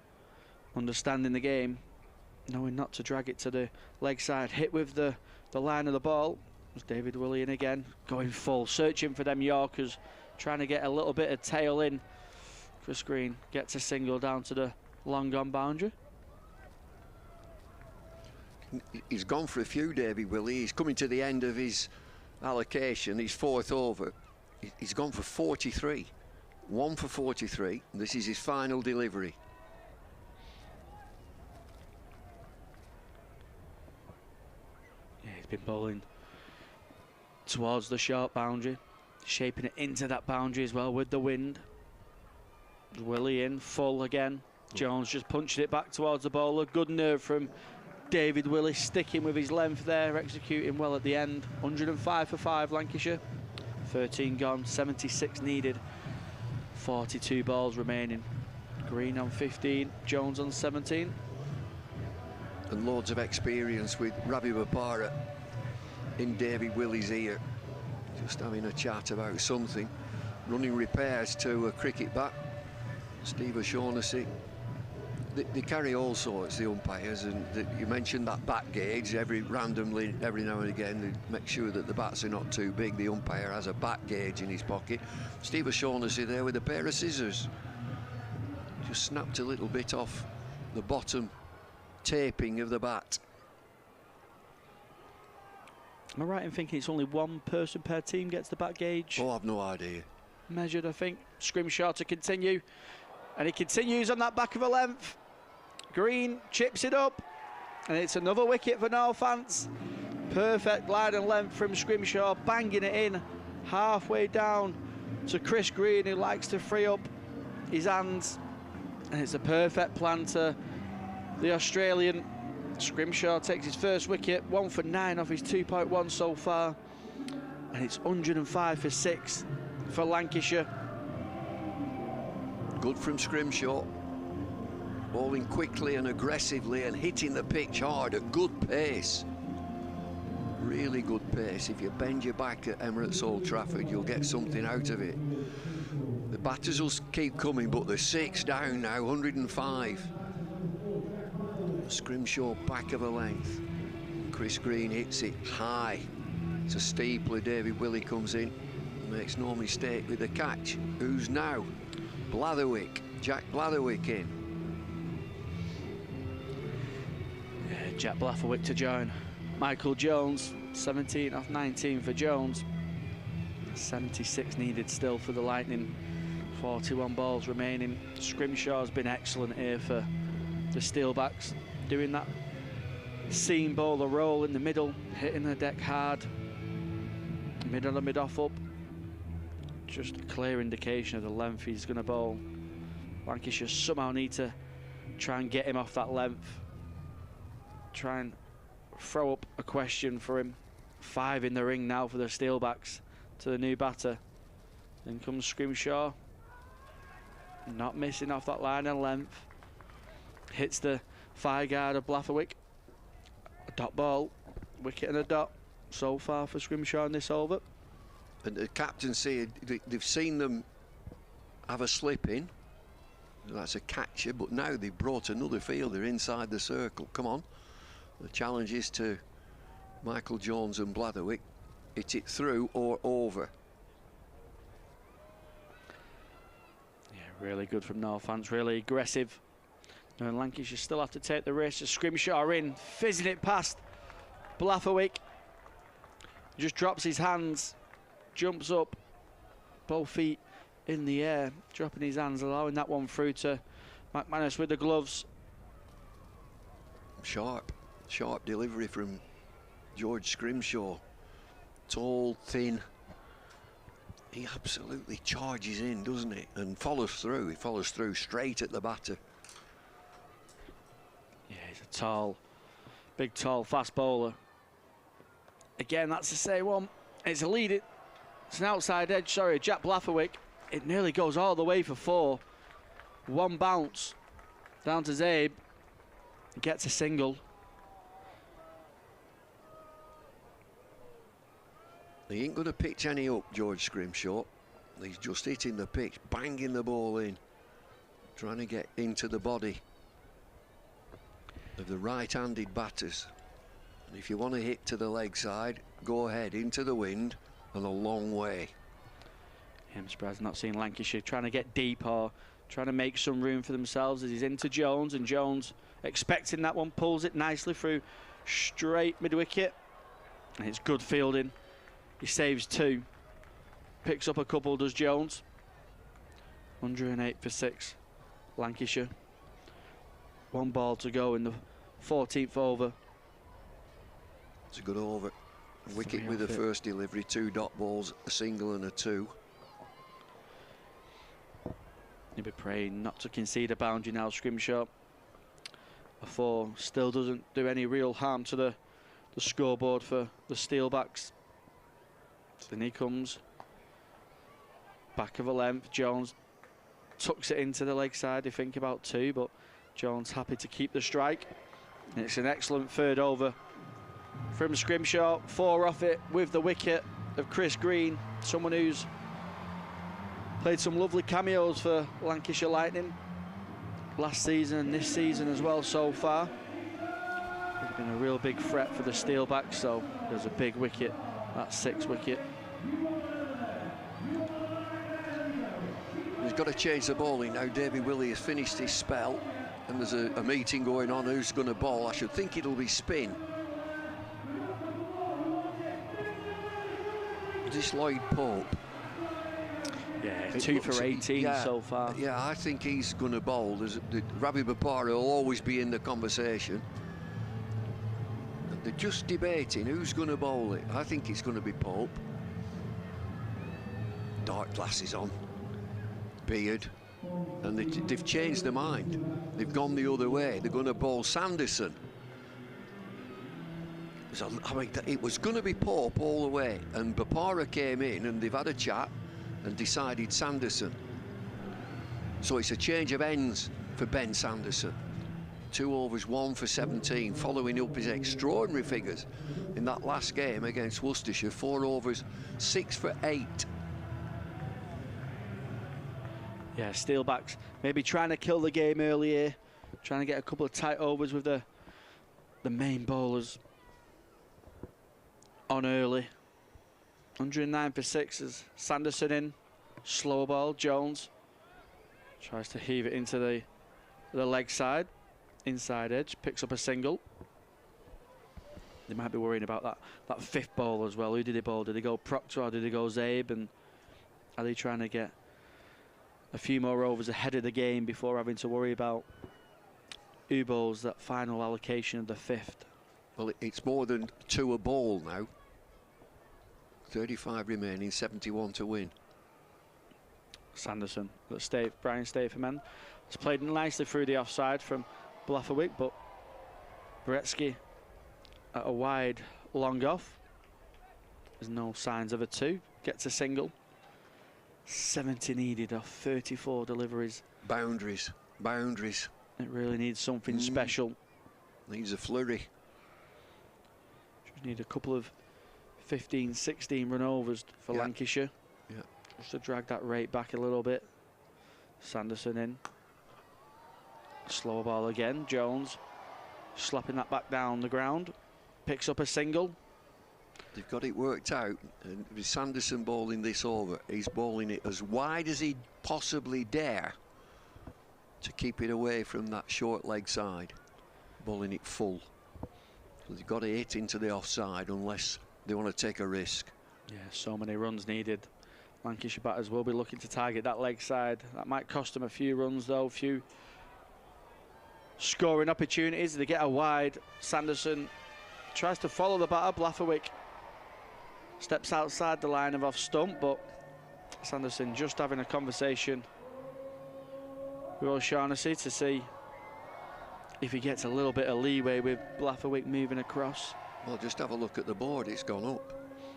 understanding the game, knowing not to drag it to the leg side. Hit with the line of the ball. There's David Willey in again, going full, searching for them Yorkers, trying to get a little bit of tail in. Chris Green gets a single down to the long gone boundary. He's gone for a few, David Willey. He's coming to the end of his allocation, his 4th over. He's gone for 43. 1 for 43. This is his final delivery. Yeah, he's been bowling towards the short boundary, shaping it into that boundary as well with the wind. Willey in full again. Jones just punched it back towards the bowler. Good nerve from David Willey, sticking with his length there, executing well at the end. 105 for 5 Lancashire. 13 gone, 76 needed. 42 balls remaining. Green on 15, Jones on 17. And loads of experience with Ravi Bopara in David Willey's ear, just having a chat about something. Running repairs to a cricket bat. Steve O'Shaughnessy. They carry all sorts, the umpires, and you mentioned that bat gauge. Randomly, every now and again, they make sure that the bats are not too big. The umpire has a bat gauge in his pocket. Steve O'Shaughnessy there with a pair of scissors. Just snapped a little bit off the bottom taping of the bat. Am I right in thinking it's only 1 person per team gets the bat gauge? Oh, I've no idea. Measured, I think. Scrimshaw to continue. And he continues on that back of a length. Green chips it up. And it's another wicket for Northants. Perfect glide and length from Scrimshaw, banging it in halfway down to Chris Green, who likes to free up his hands. And it's a perfect plan to the Australian. Scrimshaw takes his first wicket, 1 for 9 off his 2.1 so far. And it's 105 for 6 for Lancashire. Good from Scrimshaw, bowling quickly and aggressively and hitting the pitch hard at good pace. really good pace. If you bend your back at Emirates Old Trafford, you'll get something out of it. The batters will keep coming, but they're 6 down now, 105. Scrimshaw back of a length. Chris Green hits it high. It's a steepler. David Willey comes in, makes no mistake with the catch. Who's now? Blatherwick. Jack Blatherwick in. Yeah, Jack Blatherwick to join Michael Jones. 17 off 19 for Jones. 76 needed still for the Lightning. 41 balls remaining. Scrimshaw's been excellent here for the Steelbacks, doing that seam bowler roll in the middle, hitting the deck hard, middle and mid-off up. Just a clear indication of the length he's going to bowl. Lancashire somehow need to try and get him off that length. Try and throw up a question for him. 5 in the ring now for the Steelbacks to the new batter. Then comes Scrimshaw. Not missing off that line and length. Hits the 5 guard of Blatherwick. A dot ball. Wicket and a dot so far for Scrimshaw in this over. And the captaincy, they've seen them have a slip in. That's a catcher, but now they've brought another fielder inside the circle. Come on. The challenge is to Michael Jones and Blatherwick. Hit it through or over. Yeah, really good from Northants, really aggressive. And Lancashire still have to take the risk. Scrimshaw in, fizzing it past Blatherwick. Just drops his hands, jumps up, both feet in the air, dropping his hands, allowing that one through to McManus with the gloves. Sharp delivery from George Scrimshaw. Tall, thin. He absolutely charges in, doesn't he? And follows through. He follows through straight at the batter. Yeah, he's a tall, big, tall, fast bowler. Again, that's the same one. It's a lead. It's an outside edge, sorry, Jack Blatherwick. It nearly goes all the way for 4. One bounce down to Zabe. Gets a single. He ain't going to pitch any up, George Scrimshaw. He's just hitting the pitch, banging the ball in, trying to get into the body of the right-handed batters. And if you want to hit to the leg side, go ahead, into the wind and a long way. I'm surprised not seeing Lancashire trying to get deep or trying to make some room for themselves as he's into Jones, and Jones expecting that one, pulls it nicely through straight mid-wicket, and it's good fielding. He saves 2, picks up a couple, does Jones. 108 for 6, Lancashire. 1 ball to go in the 14th over. It's a good over. A wicket with the first delivery, 2 dot balls, a single and a 2. You'll be praying not to concede a boundary now, Scrimshaw. A 4 still doesn't do any real harm to the scoreboard for the Steelbacks. So then he comes, back of a length. Jones tucks it into the leg side. They think about 2, but Jones happy to keep the strike. And it's an excellent 3rd over from Scrimshaw. 4 off it with the wicket of Chris Green, someone who's played some lovely cameos for Lancashire Lightning last season and this season as well so far. It's been a real big threat for the Steelbacks, so there's a big wicket, that's 6th wicket. He's got to change the bowling now. David Willey has finished his spell and there's a meeting going on who's going to bowl. I should think it'll be spin. Is this Lloyd Pope? Yeah, 2 for 18 so far. Yeah, I think he's going to bowl. Ravi Bopara will always be in the conversation. They're just debating who's going to bowl it. I think it's going to be Pope. Dark glasses on, beard, and they've changed their mind. They've gone the other way. They're going to bowl Sanderson. So, I mean, it was going to be Pope all the way, and Bopara came in and they've had a chat and decided Sanderson. So it's a change of ends for Ben Sanderson. 2 overs, 1 for 17, following up his extraordinary figures in that last game against Worcestershire. 4 overs, 6 for 8. Yeah, Steelbacks maybe trying to kill the game early here, trying to get a couple of tight overs with the main bowlers on early. 109 for 6 as Sanderson in. Slow ball, Jones tries to heave it into the leg side, inside edge, picks up a single. They might be worrying about that fifth ball as well. Who did he bowl? Did he go Proctor or did he go Zabe? And are they trying to get a few more overs ahead of the game before having to worry about who bowls that final allocation of the fifth? Well, it's more than 2 a ball now. 35 remaining, 71 to win. Sanderson, Brian Statham has played nicely through the offside from Blatherwick, but Bretsky at a wide long off. There's no signs of a 2. Gets a single. 70 needed off 34 deliveries. Boundaries. It really needs something special. Needs a flurry. Just need a couple of 15, 16 run overs for Lancashire. Yeah. Just to drag that rate back a little bit. Sanderson in. Slow ball again. Jones slapping that back down the ground. Picks up a single. They've got it worked out. And with Sanderson bowling this over, he's bowling it as wide as he possibly dare to keep it away from that short leg side. Bowling it full. So they've got to hit into the offside unless they want to take a risk. Yeah, so many runs needed. Lancashire batters will be looking to target that leg side. That might cost them a few runs though, a few scoring opportunities. They get a wide. Sanderson tries to follow the batter. Blatherwick steps outside the line of off stump, but Sanderson just having a conversation with O'Shaughnessy to see if he gets a little bit of leeway with Blatherwick moving across. Well, just have a look at the board. It's gone up.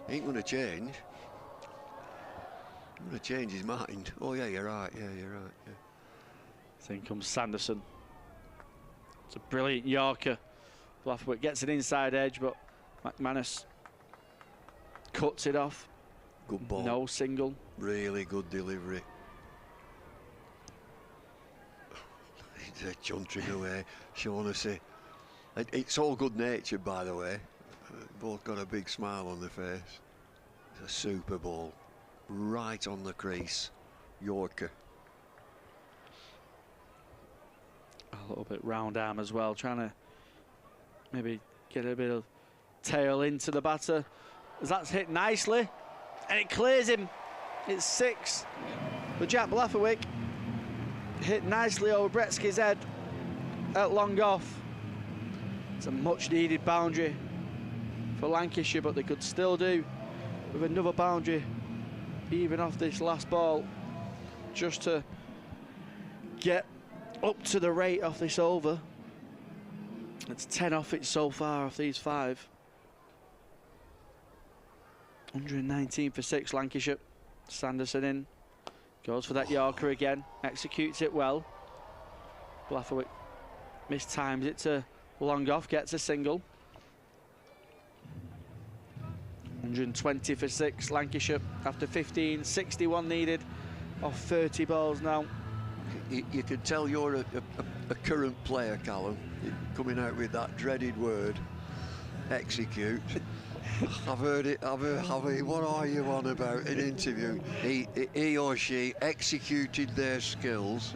Ain't going to change. I'm going to change his mind. Oh, yeah, you're right. Yeah, you're right. Yeah. Then comes Sanderson. It's a brilliant Yorker. Blatherwick gets an inside edge, but McManus cuts it off. Good ball. No single. Really good delivery. He's chuntering away. Shaughnessy. It's all good natured, by the way. Both got a big smile on their face. It's a super ball. Right on the crease. Yorker. A little bit round arm as well, trying to maybe get a bit of tail into the batter. As that's hit nicely, and it clears him. It's 6. But Jack Blatherwick hit nicely over Bretsky's head at long off. It's a much needed boundary for Lancashire, but they could still do with another boundary even off this last ball just to get up to the rate off this over. It's 10 off it so far off these 5. 119 for 6 Lancashire. Sanderson in. Goes for that Yorker again. Executes it well. Blatherwick mistimes it to long off. Gets a single. 120 for 6 Lancashire after 15. 61 needed off 30 balls now. You can tell you're a current player, Callum. You're coming out with that dreaded word, execute. I've heard it. I've heard. What are you on about in interview? He or she executed their skills.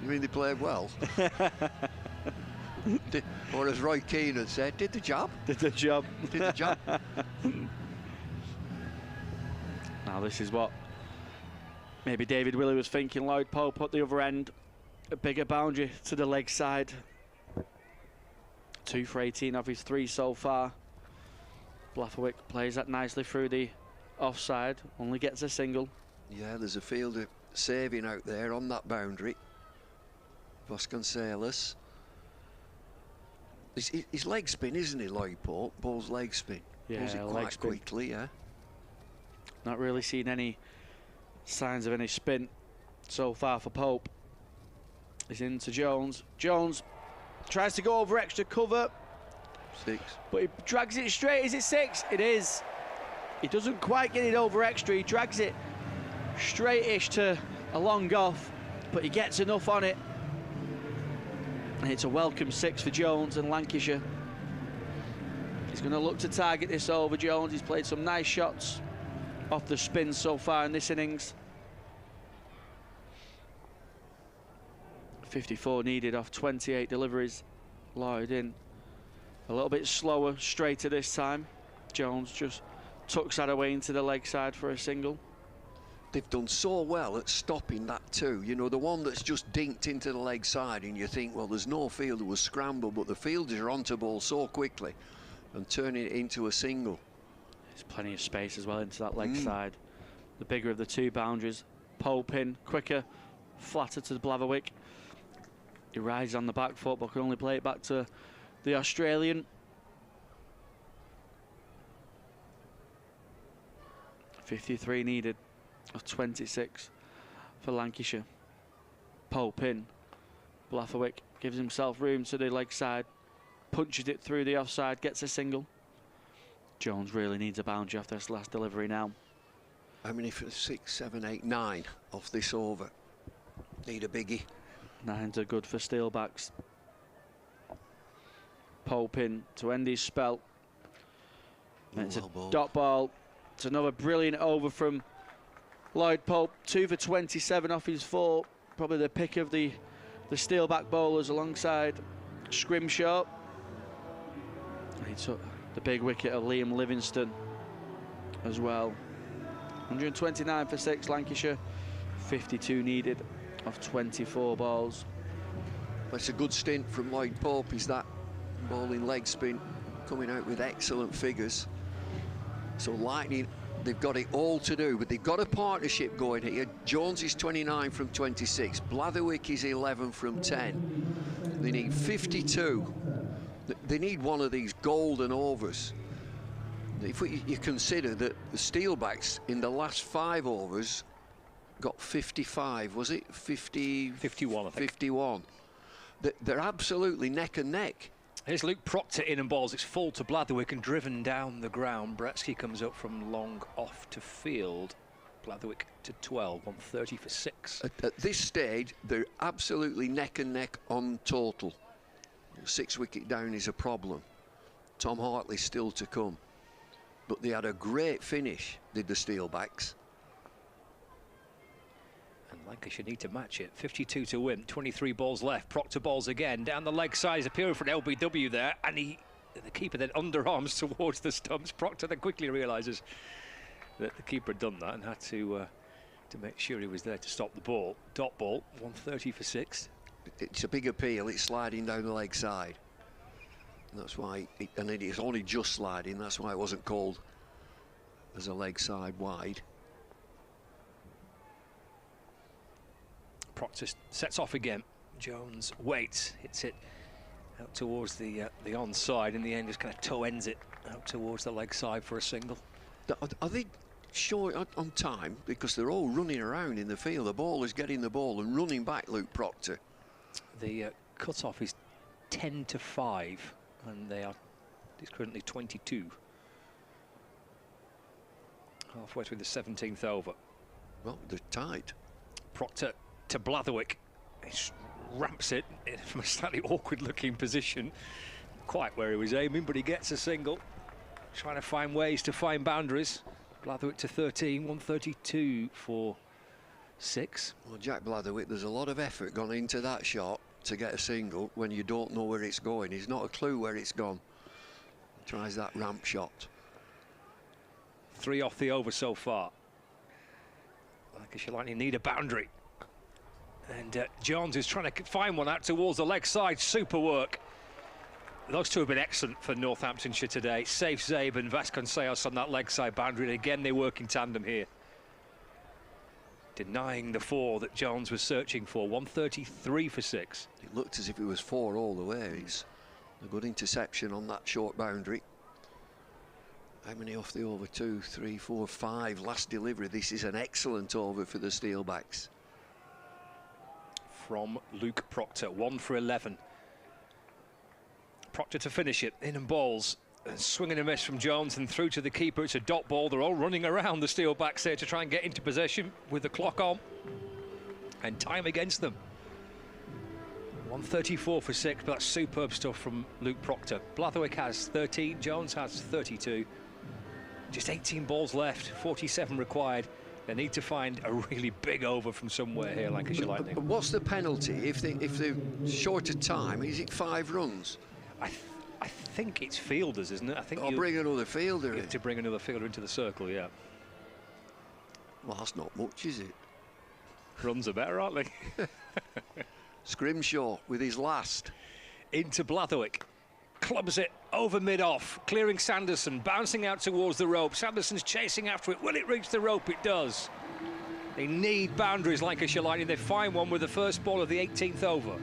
You mean they played well? Or as Roy Keane had said, did the job. Did the job. Did the job. Now this is what maybe David Willey was thinking. Lloyd Pope at the other end, a bigger boundary to the leg side. 2 for 18 of his 3 so far. Blatherwick plays that nicely through the offside, only gets a single. Yeah, there's a fielder saving out there on that boundary. Vasconcelos. His leg spin, isn't he, Lloyd Pope? Ball's leg spin. Yeah, pulls it quite quickly, yeah. Not really seen any signs of any spin so far for Pope. He's into Jones. Jones Tries to go over extra cover. 6. But he drags it straight. Is it 6? It is. He doesn't quite get it over extra. He drags it straight-ish to a long off, but he gets enough on it. And it's a welcome 6 for Jones and Lancashire. He's going to look to target this over. Jones, he's played some nice shots off the spin so far in this innings. 54 needed off 28 deliveries. Lloyd in a little bit slower, straighter this time. Jones just tucks that away into the leg side for a single. They've done so well at stopping that too. You know, the one that's just dinked into the leg side and you think, well, there's no fielder was scrambled, but the fielders are onto ball so quickly and turning it into a single. There's plenty of space as well into that leg side. The bigger of the two boundaries. Pope in, quicker, flatter to Blatherwick. He rides on the back foot, but can only play it back to the Australian. 53 needed of 26 for Lancashire. Pope in. Blatherwick gives himself room to the leg side, punches it through the offside, gets a single. Jones really needs a boundary after this last delivery now. How many for 6, 7, 8, 9 off this over? Need a biggie. 9s are good for Steelbacks. Pope in to end his spell. And it's a dot ball. It's another brilliant over from Lloyd Pope. 2 for 27 off his 4. Probably the pick of the Steelback bowlers alongside Scrimshaw. And he took the big wicket of Liam Livingstone as well. 129 for 6 Lancashire. 52 needed of 24 balls. That's a good stint from Lloyd Pope. Is that bowling leg spin, coming out with excellent figures. So Lightning, they've got it all to do, but they've got a partnership going here. Jones is 29 from 26. Blatherwick is 11 from 10. They need 52. They need one of these golden overs. If you consider that the Steelbacks in the last 5 overs got 55, was it? 51, I think. 51. They're absolutely neck and neck. Here's Luke Proctor in and balls. It's full to Blatherwick and driven down the ground. Bretsky comes up from long off to field. Blatherwick to 12, 130 for 6. At this stage, they're absolutely neck and neck on total. 6 wicket down is a problem. Tom Hartley's still to come. But they had a great finish, did the Steelbacks. And Lancashire need to match it. 52 to win, 23 balls left. Proctor balls again. Down the leg side, he's appearing for an LBW there. And the keeper then underarms towards the stumps. Proctor then quickly realises that the keeper had done that and had to make sure he was there to stop the ball. Dot ball, 130 for 6. It's a big appeal. It's sliding down the leg side. And that's why, and it's only just sliding. That's why it wasn't called as a leg side wide. Proctor sets off again. Jones waits, hits it out towards the onside. In the end, just kind of toe ends it out towards the leg side for a single. Are they short on time? Because they're all running around in the field. The ball is getting the ball and running back, Luke Proctor. The cut-off is 10 to 5, and it's currently 22. Halfway through the 17th over. Well, they're tied. Proctor to Blatherwick. He ramps it from a slightly awkward-looking position. Quite where he was aiming, but he gets a single. Trying to find ways to find boundaries. Blatherwick to 13, 132 for 6. Well, Jack Blatherwick, there's a lot of effort gone into that shot to get a single when you don't know where it's going. He's not a clue where it's gone. He tries that ramp shot. 3 off the over so far. Lancashire Lightning need a boundary. And Jones is trying to find one out towards the leg side. Super work. Those two have been excellent for Northamptonshire today. Safe Zabe and Vasconcelos on that leg side boundary. And again, they work in tandem here. Denying the 4 that Jones was searching for. 133 for 6. It looked as if it was 4 all the way. It's a good interception on that short boundary. How many off the over? 2, 3, 4, 5. Last delivery. This is an excellent over for the Steelbacks. From Luke Proctor, 1 for 11. Proctor to finish it, in and balls. Swing and a miss from Jones and through to the keeper. It's a dot ball. They're all running around the Steelbacks here to try and get into possession with the clock on and time against them. 134 for 6, but that's superb stuff from Luke Proctor. Blatherwick has 13, Jones has 32. Just 18 balls left, 47 required. They need to find a really big over from somewhere here, Lancashire Lightning. What's the penalty if they're short of time? Is it 5 runs? I think it's fielders, isn't it? I think I'll bring another fielder in. You have to bring another fielder into the circle, yeah. Well, that's not much, is it? Runs are better, aren't they? Scrimshaw with his last. Into Blatherwick. Clubs it over mid-off, clearing Sanderson, bouncing out towards the rope. Sanderson's chasing after it. Will it reach the rope? It does. They need boundaries, Lancashire Lightning. They find one with the first ball of the 18th over.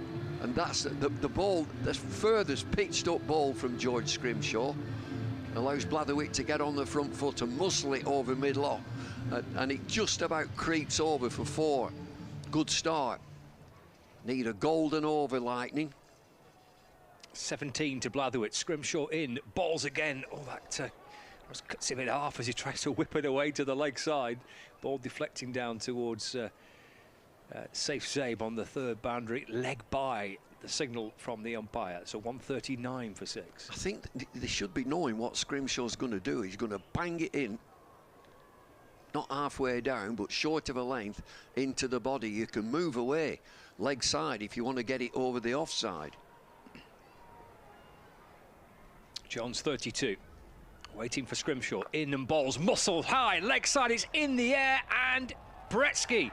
And that's the ball, the furthest pitched up ball from George Scrimshaw. Allows Blatherwick to get on the front foot and muscle it over mid-off. And it just about creeps over for 4. Good start. Need a golden over, Lightning. 17 to Blatherwick. Scrimshaw in. Balls again. Oh, that cuts him in half as he tries to whip it away to the leg side. Ball deflecting down towards safe Zabe on the 3rd boundary. Leg by, the signal from the umpire. So 139 for 6. I think they should be knowing what Scrimshaw's going to do. He's going to bang it in. Not halfway down, but short of a length into the body. You can move away leg side if you want to get it over the offside. Jones 32, waiting for Scrimshaw, in and balls, muscle high, leg side is in the air, and Bretsky,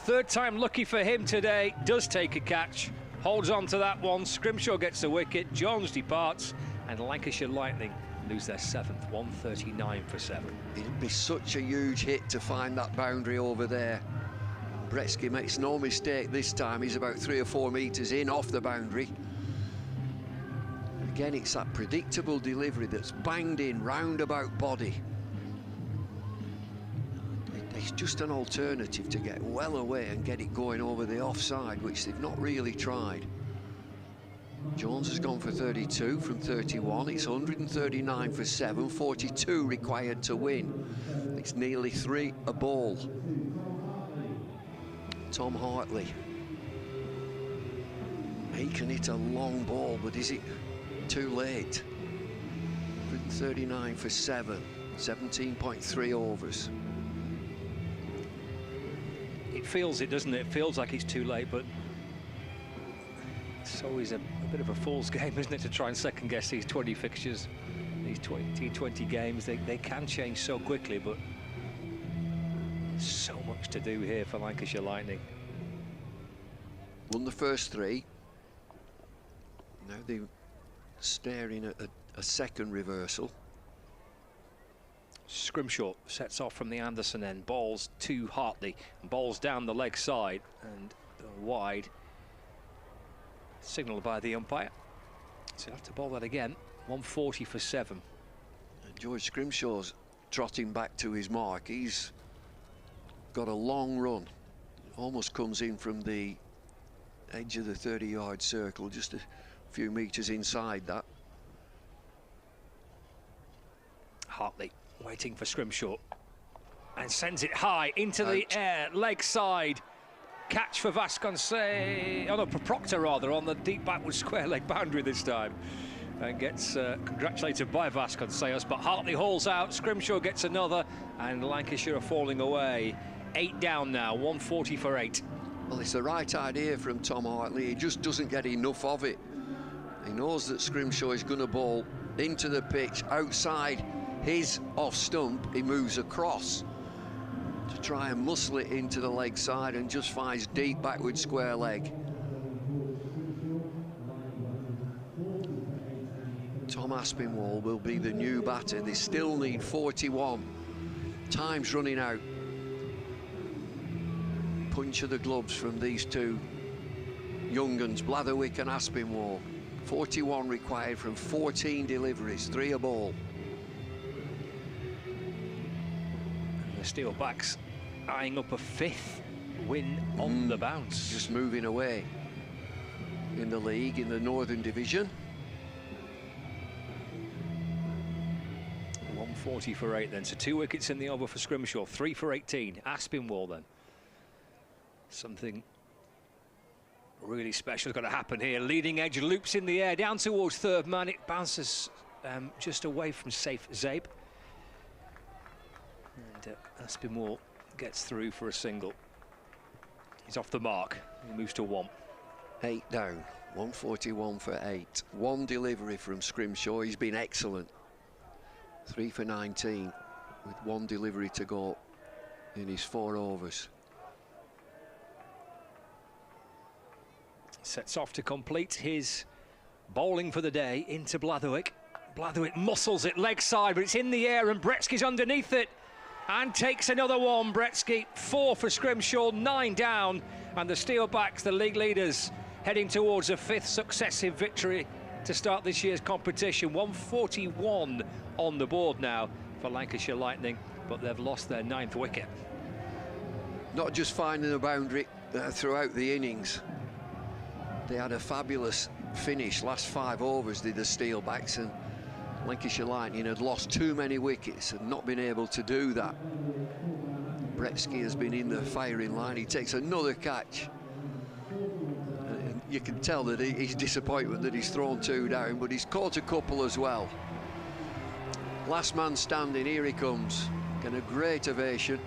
3rd time lucky for him today, does take a catch, holds on to that one. Scrimshaw gets the wicket, Jones departs, and Lancashire Lightning lose their 7th, 139 for 7. It'd be such a huge hit to find that boundary over there. Bretsky makes no mistake this time. He's about 3 or 4 metres in off the boundary. Again, it's that predictable delivery that's banged in, roundabout body. It's just an alternative to get well away and get it going over the offside, which they've not really tried. Jones has gone for 32 from 31. It's 139 for 7, 42 required to win. It's nearly 3 a ball. Tom Hartley. He can hit a long ball, but is it too late? 139 for 7, 17.3 overs. It feels it, doesn't it? It feels like it's too late, but it's always a bit of a fool's game, isn't it, to try and second-guess these 20 fixtures, these 20 games. They can change so quickly, but so much to do here for Lancashire Lightning. Won the first 3. Now they're staring at a second reversal. Scrimshaw sets off from the Anderson end, balls to Hartley, balls down the leg side and wide. Signalled by the umpire. So he'll have to bowl that again. 140 for 7. George Scrimshaw's trotting back to his mark. He's got a long run. Almost comes in from the edge of the 30-yard circle, just a few metres inside that. Hartley waiting for Scrimshaw and sends it high into the air, leg side. Catch for Vasconcelos, oh no, for Proctor rather, on the deep backward square leg boundary this time. And gets congratulated by Vasconcelos, but Hartley hauls out, Scrimshaw gets another, and Lancashire are falling away. 8 down now, 140 for 8. Well, it's the right idea from Tom Hartley. He just doesn't get enough of it. He knows that Scrimshaw is going to bowl into the pitch, outside his off stump. He moves across to try and muscle it into the leg side and just finds deep backward square leg. Tom Aspinwall will be the new batter. They still need 41. Time's running out. Punch of the gloves from these two young uns, Blatherwick and Aspinwall. 41 required from 14 deliveries, 3 a ball. The Steelbacks eyeing up a 5th win on the bounce. Just moving away in the league, in the Northern Division. 140 for 8 then. So 2 wickets in the over for Scrimshaw. 3 for 18. Aspinwall then. Something really special is going to happen here. Leading edge loops in the air down towards third man. It bounces just away from safe Zabe. And Aspinwall gets through for a single. He's off the mark. He moves to 1. 8 down, 141 for 8. 1 delivery from Scrimshaw. He's been excellent. 3 for 19 with 1 delivery to go in his 4 overs. Sets off to complete his bowling for the day into Blatherwick. Blatherwick muscles it leg side, but it's in the air and Bretsky's underneath it and takes another one. Bretsky 4 for Scrimshaw, 9 down, and the Steelbacks, the league leaders, heading towards a 5th successive victory to start this year's competition. 141 on the board now for Lancashire Lightning, but they've lost their 9th wicket. Not just finding a boundary throughout the innings. They had a fabulous finish. Last 5 overs did the Steelbacks, and Lancashire Lightning had lost too many wickets and not been able to do that. Bretsky has been in the firing line. He takes another catch. And you can tell that he's disappointed that he's thrown 2 down, but he's caught a couple as well. Last man standing, here he comes. Getting a great ovation.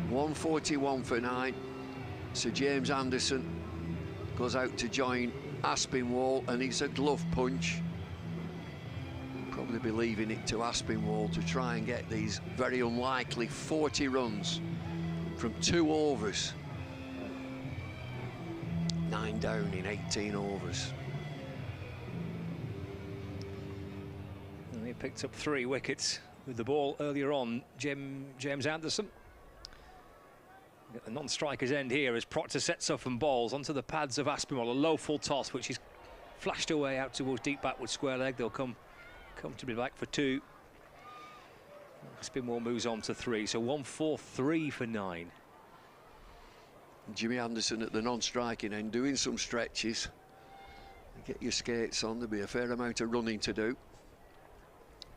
141 for 9. Sir James Anderson goes out to join Aspinwall, and it's a glove punch. Probably be leaving it to Aspinwall to try and get these very unlikely 40 runs from 2 overs. 9 down in 18 overs. And he picked up 3 wickets with the ball earlier on. James Anderson. At the non-striker's end here as Proctor sets off and bowls onto the pads of Aspinwall. A low full toss, which is flashed away out towards deep backward square leg. They'll come comfortably back for 2. Aspinwall moves on to 3, so 143 for 9. Jimmy Anderson at the non-striking end doing some stretches. Get your skates on, there'll be a fair amount of running to do.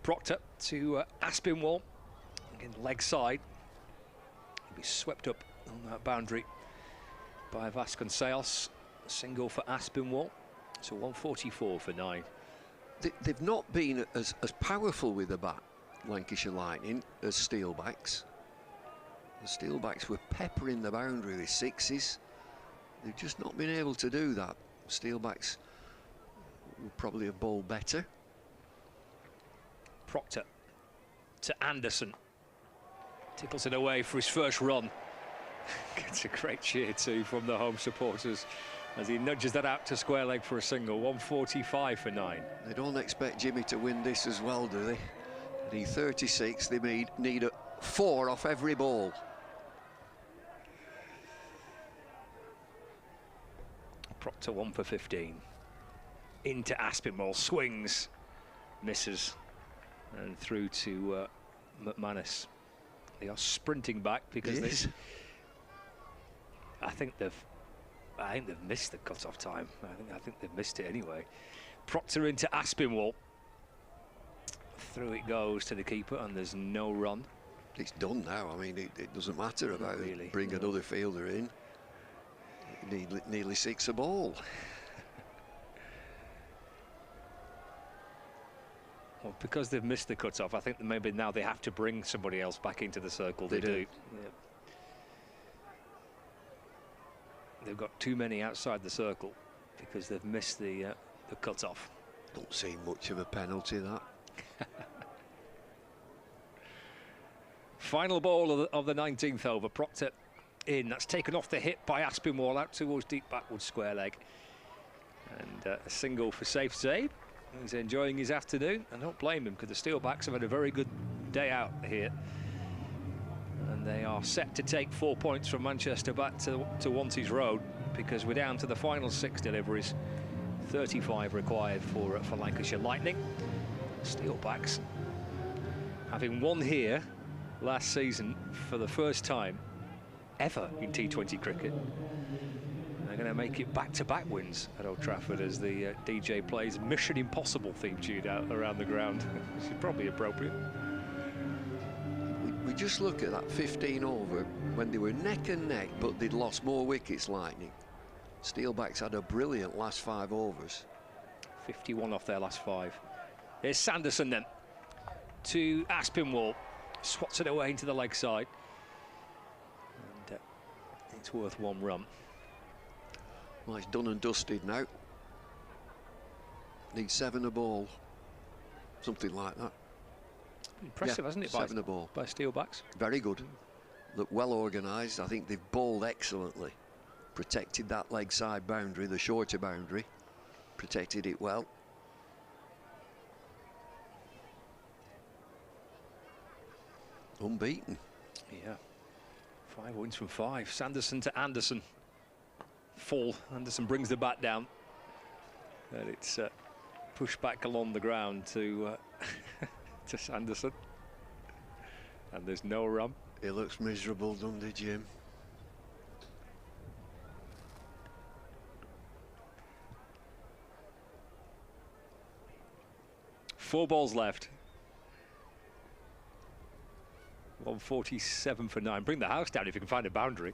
Proctor to Aspinwall. Again, leg side. He'll be swept up on that boundary by Vasconcelos. Single for Aspinwall. So 144 for 9. They've not been as powerful with the bat, Lancashire Lightning, as Steelbacks. The Steelbacks were peppering the boundary with 6s. They've just not been able to do that. Steelbacks would probably have bowled better. Proctor to Anderson. Tickles it away for his first run. Gets a great cheer too from the home supporters as he nudges that out to square leg for a single. 145 for 9. They don't expect Jimmy to win this as well, do they? They need 36. They need 4 off every ball. Proctor 1 for 15. Into Aspinwall, swings, misses, and through to McManus. They are sprinting back because I think they've missed the cut-off time. I think they've missed it anyway. Proctor into Aspinwall. Through it goes to the keeper, and there's no run. It's done now. I mean, it doesn't matter about really. Bring another fielder in. Nearly 6 a ball. Well, because they've missed the cut-off, I think that maybe now they have to bring somebody else back into the circle. They do. Yeah. They've got too many outside the circle because they've missed the cut-off. Don't seem much of a penalty, that. Final ball of the 19th over. Proctor in. That's taken off the hip by Aspinwall out towards deep backward square leg. And a single for safe Zabe. He's enjoying his afternoon. I don't blame him because the Steelbacks have had a very good day out here. And they are set to take 4 points from Manchester back to Wanties Road because we're down to the final 6 deliveries. 35 required for Lancashire Lightning. Steelbacks having won here last season for the first time ever in T20 cricket. They're going to make it back-to-back wins at Old Trafford as the DJ plays Mission Impossible theme tune out around the ground, which is probably appropriate. We just look at that 15 over when they were neck and neck, but they'd lost more wickets, Lightning. Steelbacks had a brilliant last 5 overs. 51 off their last 5. Here's Sanderson then to Aspinwall, swats it away into the leg side, and it's worth 1 run. Well, it's done and dusted now. Needs 7 a ball, something like that. Impressive, hasn't it? 7 a ball by Steelbacks. Very good. Look well organised. I think they've bowled excellently. Protected that leg side boundary, the shorter boundary. Protected it well. Unbeaten. Yeah. 5 wins from 5. Sanderson to Anderson. Full. Anderson brings the bat down. And it's pushed back along the ground to to Sanderson. And there's no run. He looks miserable, doesn't he, Jim? Four balls left. 147 for 9. Bring the house down if you can find a boundary.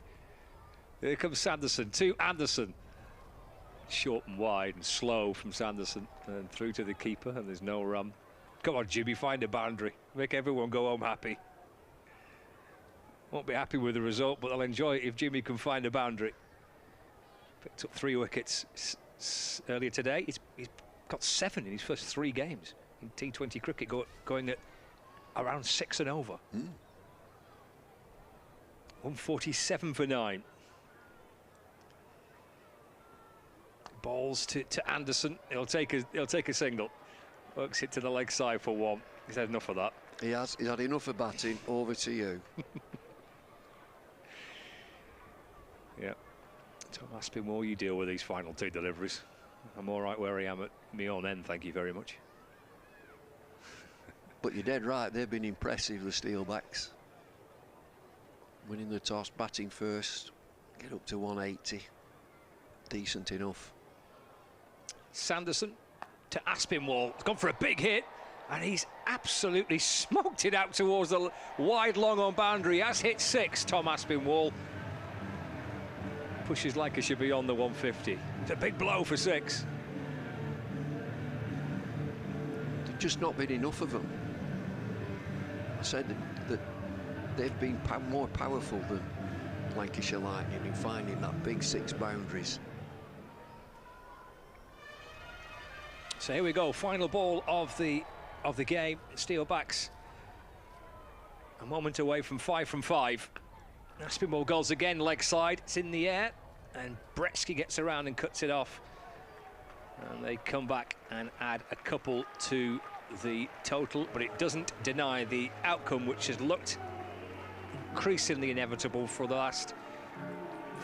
Here comes Sanderson to Anderson. Short and wide and slow from Sanderson and through to the keeper, and there's no run. Come on, Jimmy, find a boundary. Make everyone go home happy. Won't be happy with the result, but they'll enjoy it if Jimmy can find a boundary. Picked up 3 wickets earlier today. He's got 7 in his first 3 games in T20 cricket, going at around 6 and over. 147 for 9. Balls to Anderson. He'll take a single. Works it to the leg side for 1. He's had enough of that. He has. He's had enough of batting. Over to you. Yeah. Tom Aspinwall, you deal with these final 2 deliveries. I'm all right where I am at my own end, thank you very much. But you're dead right. They've been impressive, the Steelbacks. Winning the toss, batting first, get up to 180. Decent enough. Sanderson to Aspinwall. He's gone for a big hit, and he's absolutely smoked it out towards the wide long on boundary. He has hit 6, Tom Aspinwall. Pushes Lancashire beyond the 150. It's a big blow for 6. There's just not been enough of them. I said that they've been more powerful than Lancashire Lightning in finding that big 6 boundaries. So here we go, final ball of the game. Steelbacks a moment away from 5 from 5. Aspinwall goes again, leg side. It's in the air, and Bretsky gets around and cuts it off. And they come back and add a couple to the total, but it doesn't deny the outcome, which has looked increasingly inevitable for the last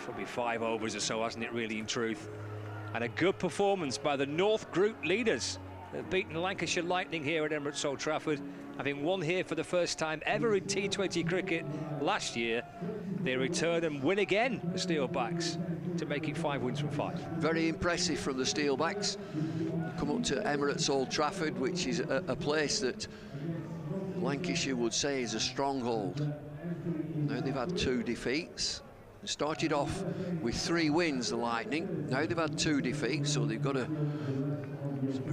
probably 5 overs or so, hasn't it, really, in truth? And a good performance by the North Group leaders. They've beaten Lancashire Lightning here at Emirates Old Trafford, having won here for the first time ever in T20 cricket last year. They return and win again, the Steelbacks, to make it 5 wins from 5. Very impressive from the Steelbacks. Come up to Emirates Old Trafford, which is a place that Lancashire would say is a stronghold. Now they've had 2 defeats. They started off with 3 wins, the Lightning. Now they've had 2 defeats, so they've got to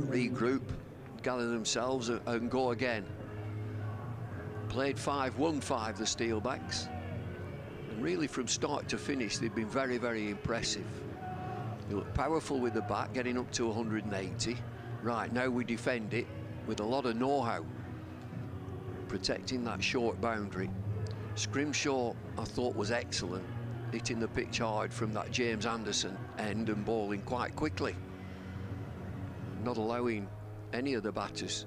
regroup, gather themselves and go again. Played 5, won 5, the Steelbacks. And really from start to finish, they've been very, very impressive. They look powerful with the bat, getting up to 180. Right, now we defend it with a lot of know-how, protecting that short boundary. Scrimshaw, I thought, was excellent, hitting the pitch hard from that James Anderson end and bowling quite quickly, not allowing any of the batters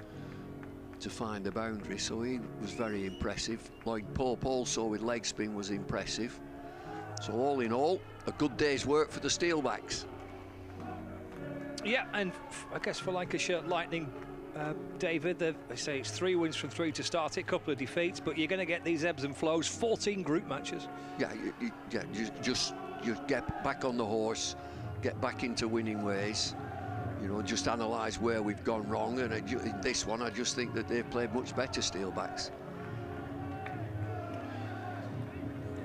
to find the boundary, so he was very impressive. Lloyd Pope also with leg spin was impressive. So all in all, a good day's work for the Steelbacks. Yeah, and I guess for Lancashire Lightning, David, they say it's 3 wins from 3 to start it, a couple of defeats, but you're going to get these ebbs and flows, 14 group matches. Yeah, you get back on the horse, get back into winning ways. You know, just analyse where we've gone wrong, and in this one I just think that they've played much better, Steelbacks.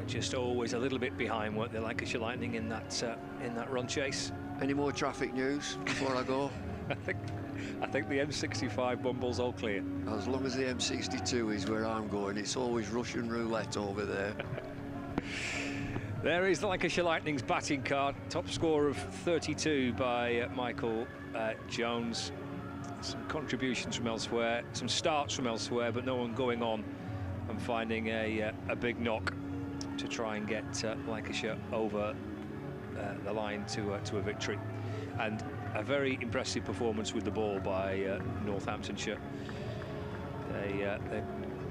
Just always a little bit behind, weren't they, Lancashire Lightning in that run chase. Any more traffic news before I go? I think the M65 bumble's all clear. As long as the M62 is where I'm going, it's always Russian roulette over there. There is the Lancashire Lightning's batting card. Top score of 32 by Michael Jones. Some contributions from elsewhere, some starts from elsewhere, but no one going on and finding a big knock to try and get Lancashire over the line to a victory. And a very impressive performance with the ball by Northamptonshire. A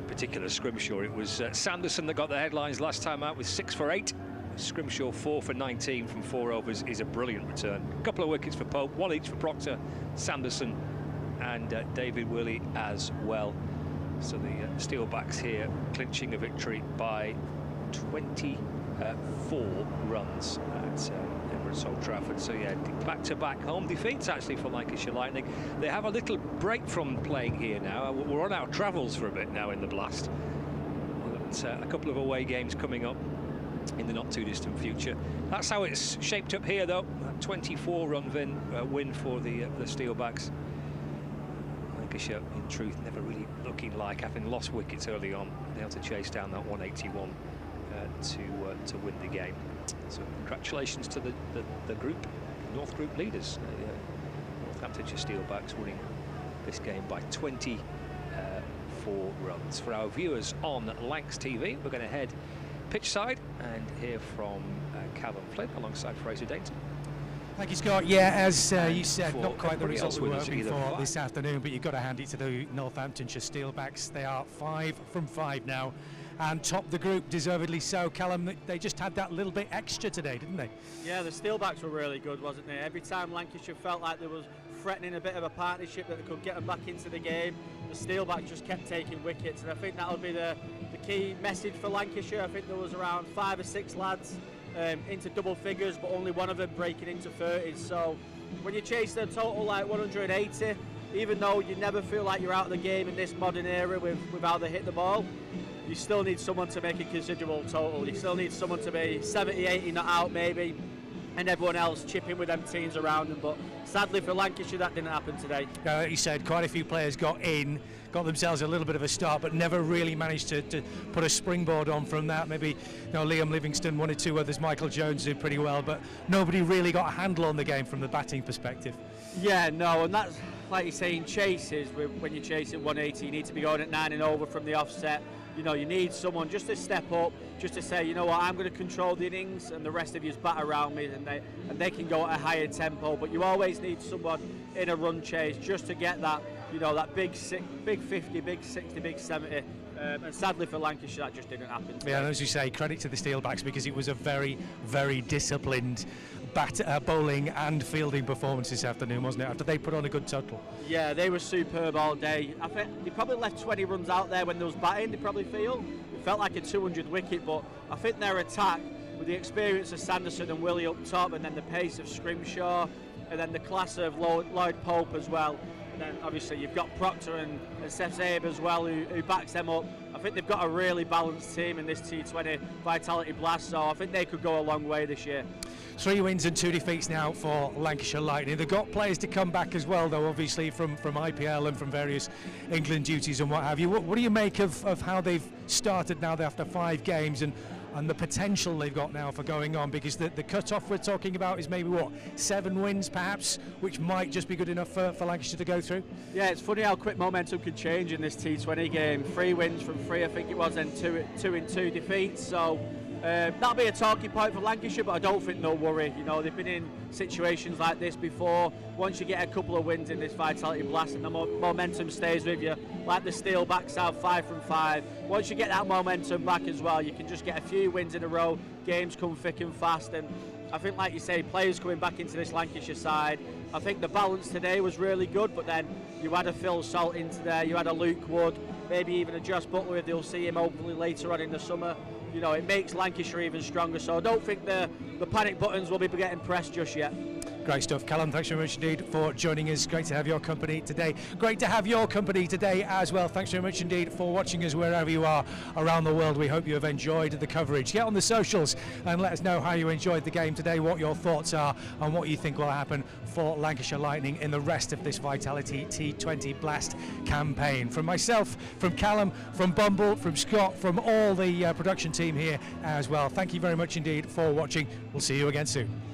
particular Scrimshaw, it was Sanderson that got the headlines last time out with 6 for 8. Scrimshaw 4 for 19 from 4 overs is a brilliant return. A couple of wickets for Pope, 1 each for Proctor, Sanderson and David Willey as well. So the Steelbacks here clinching a victory by 24 runs at Emirates Old Trafford. So yeah, back-to-back home defeats actually for Lancashire Lightning. They have a little break from playing here now. We're on our travels for a bit now in the Blast. We've got a couple of away games coming up in the not too distant future. That's how it's shaped up here though. A 24-run win for the Steelbacks. Lancashire in truth never really looking like, having lost wickets early on, they had to chase down that 181 to win the game. So congratulations to the group, North Group leaders. Northamptonshire Steelbacks winning this game by 24 runs. For our viewers on Lancs TV, we're going to head pitch side and hear from Calvin Flynn alongside Fraser Dayton. Thank you, Scott. Yeah, as you said, not quite the result we were hoping for this afternoon, but you've got to hand it to the Northamptonshire Steelbacks. They are 5 from 5 now and top the group, deservedly so. Callum, they just had that little bit extra today, didn't they? Yeah, the Steelbacks were really good, wasn't they? Every time Lancashire felt like there was threatening a bit of a partnership that they could get them back into the game, the Steelbacks just kept taking wickets, and I think that'll be the key message for Lancashire. I think there was around 5 or 6 lads into double figures, but only one of them breaking into 30s. So when you chase the total like 180, even though you never feel like you're out of the game in this modern era with how they hit the ball, you still need someone to make a considerable total. You still need someone to be 70, 80 not out maybe, and everyone else chipping with them teams around them. But sadly for Lancashire, that didn't happen today. Like you said, quite a few players got themselves a little bit of a start, but never really managed to put a springboard on from that. Maybe Liam Livingston, 1 or 2 others, Michael Jones did pretty well, but nobody really got a handle on the game from the batting perspective. Yeah, no, and that's like you're saying, chases. When you chase at 180, you need to be going at 9 and over from the offset. You need someone just to step up, just to say, you know what, I'm going to control the innings and the rest of you's bat around me, and they can go at a higher tempo. But you always need someone in a run chase just to get that, that big 50, big 60, big 70. And sadly for Lancashire, that just didn't happen today. Yeah, and as you say, credit to the Steelbacks, because it was a very, very disciplined bowling and fielding performance this afternoon, wasn't it, after they put on a good total? Yeah, they were superb all day. I think they probably left 20 runs out there when they was batting, they probably feel. It felt like a 200 wicket, but I think their attack, with the experience of Sanderson and Willey up top, and then the pace of Scrimshaw, and then the class of Lloyd Pope as well, and then obviously you've got Proctor and Seth Zabe as well, who backs them up. I think they've got a really balanced team in this T20 Vitality Blast, so I think they could go a long way this year. 3 wins and 2 defeats now for Lancashire Lightning. They've got players to come back as well, though, obviously from IPL and from various England duties and what have you. What do you make of how they've started now after 5 games and the potential they've got now for going on? Because the cut-off we're talking about is maybe, 7 wins perhaps, which might just be good enough for Lancashire to go through? Yeah, it's funny how quick momentum can change in this T20 game. 3 wins from 3, I think it was, and 2 in 2 defeats. So that'll be a talking point for Lancashire, but I don't think they'll worry. They've been in situations like this before. Once you get a couple of wins in this Vitality Blast and the momentum stays with you, like the Steelbacks have 5 from 5, once you get that momentum back as well, you can just get a few wins in a row, games come thick and fast. And I think, like you say, players coming back into this Lancashire side, I think the balance today was really good, but then you had a Phil Salt into there, you had a Luke Wood, maybe even a Josh Butler if they'll see him hopefully later on in the summer. It makes Lancashire even stronger, so I don't think the panic buttons will be getting pressed just yet. Great stuff. Callum, thanks very much indeed for joining us. Great to have your company today. Great to have your company today as well. Thanks very much indeed for watching us wherever you are around the world. We hope you have enjoyed the coverage. Get on the socials and let us know how you enjoyed the game today, what your thoughts are and what you think will happen for Lancashire Lightning in the rest of this Vitality T20 Blast campaign. From myself, from Callum, from Bumble, from Scott, from all the production team here as well. Thank you very much indeed for watching. We'll see you again soon.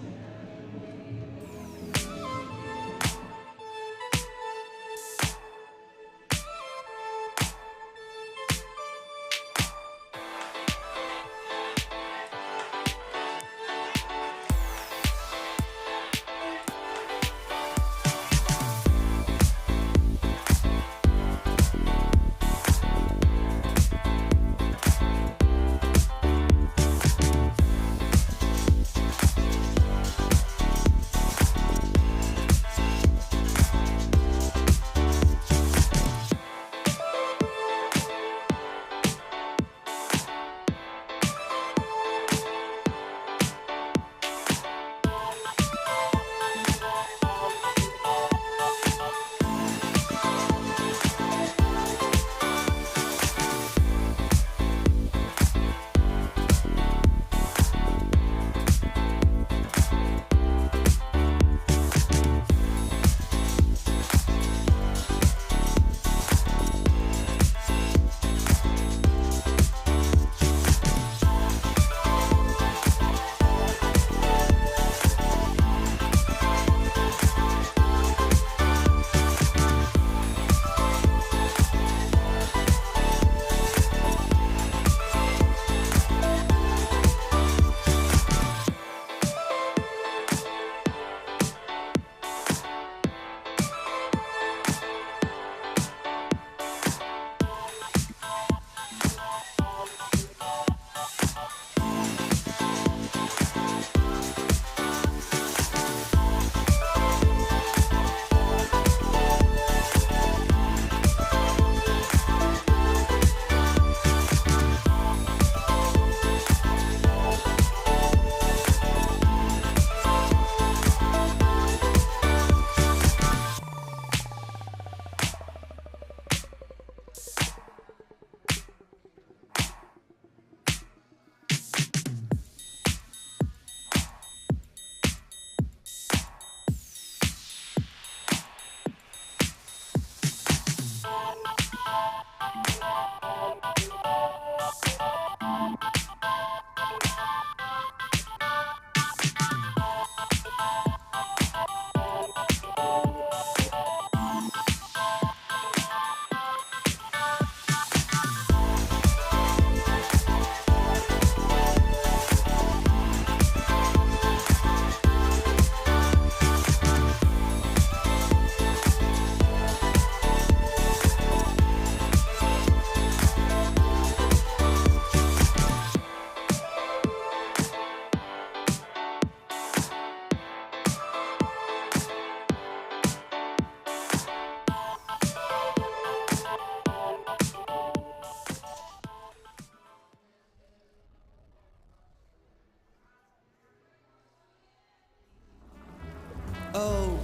O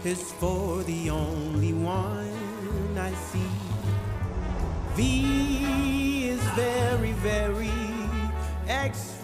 is for the only one I see. V is very, very extra.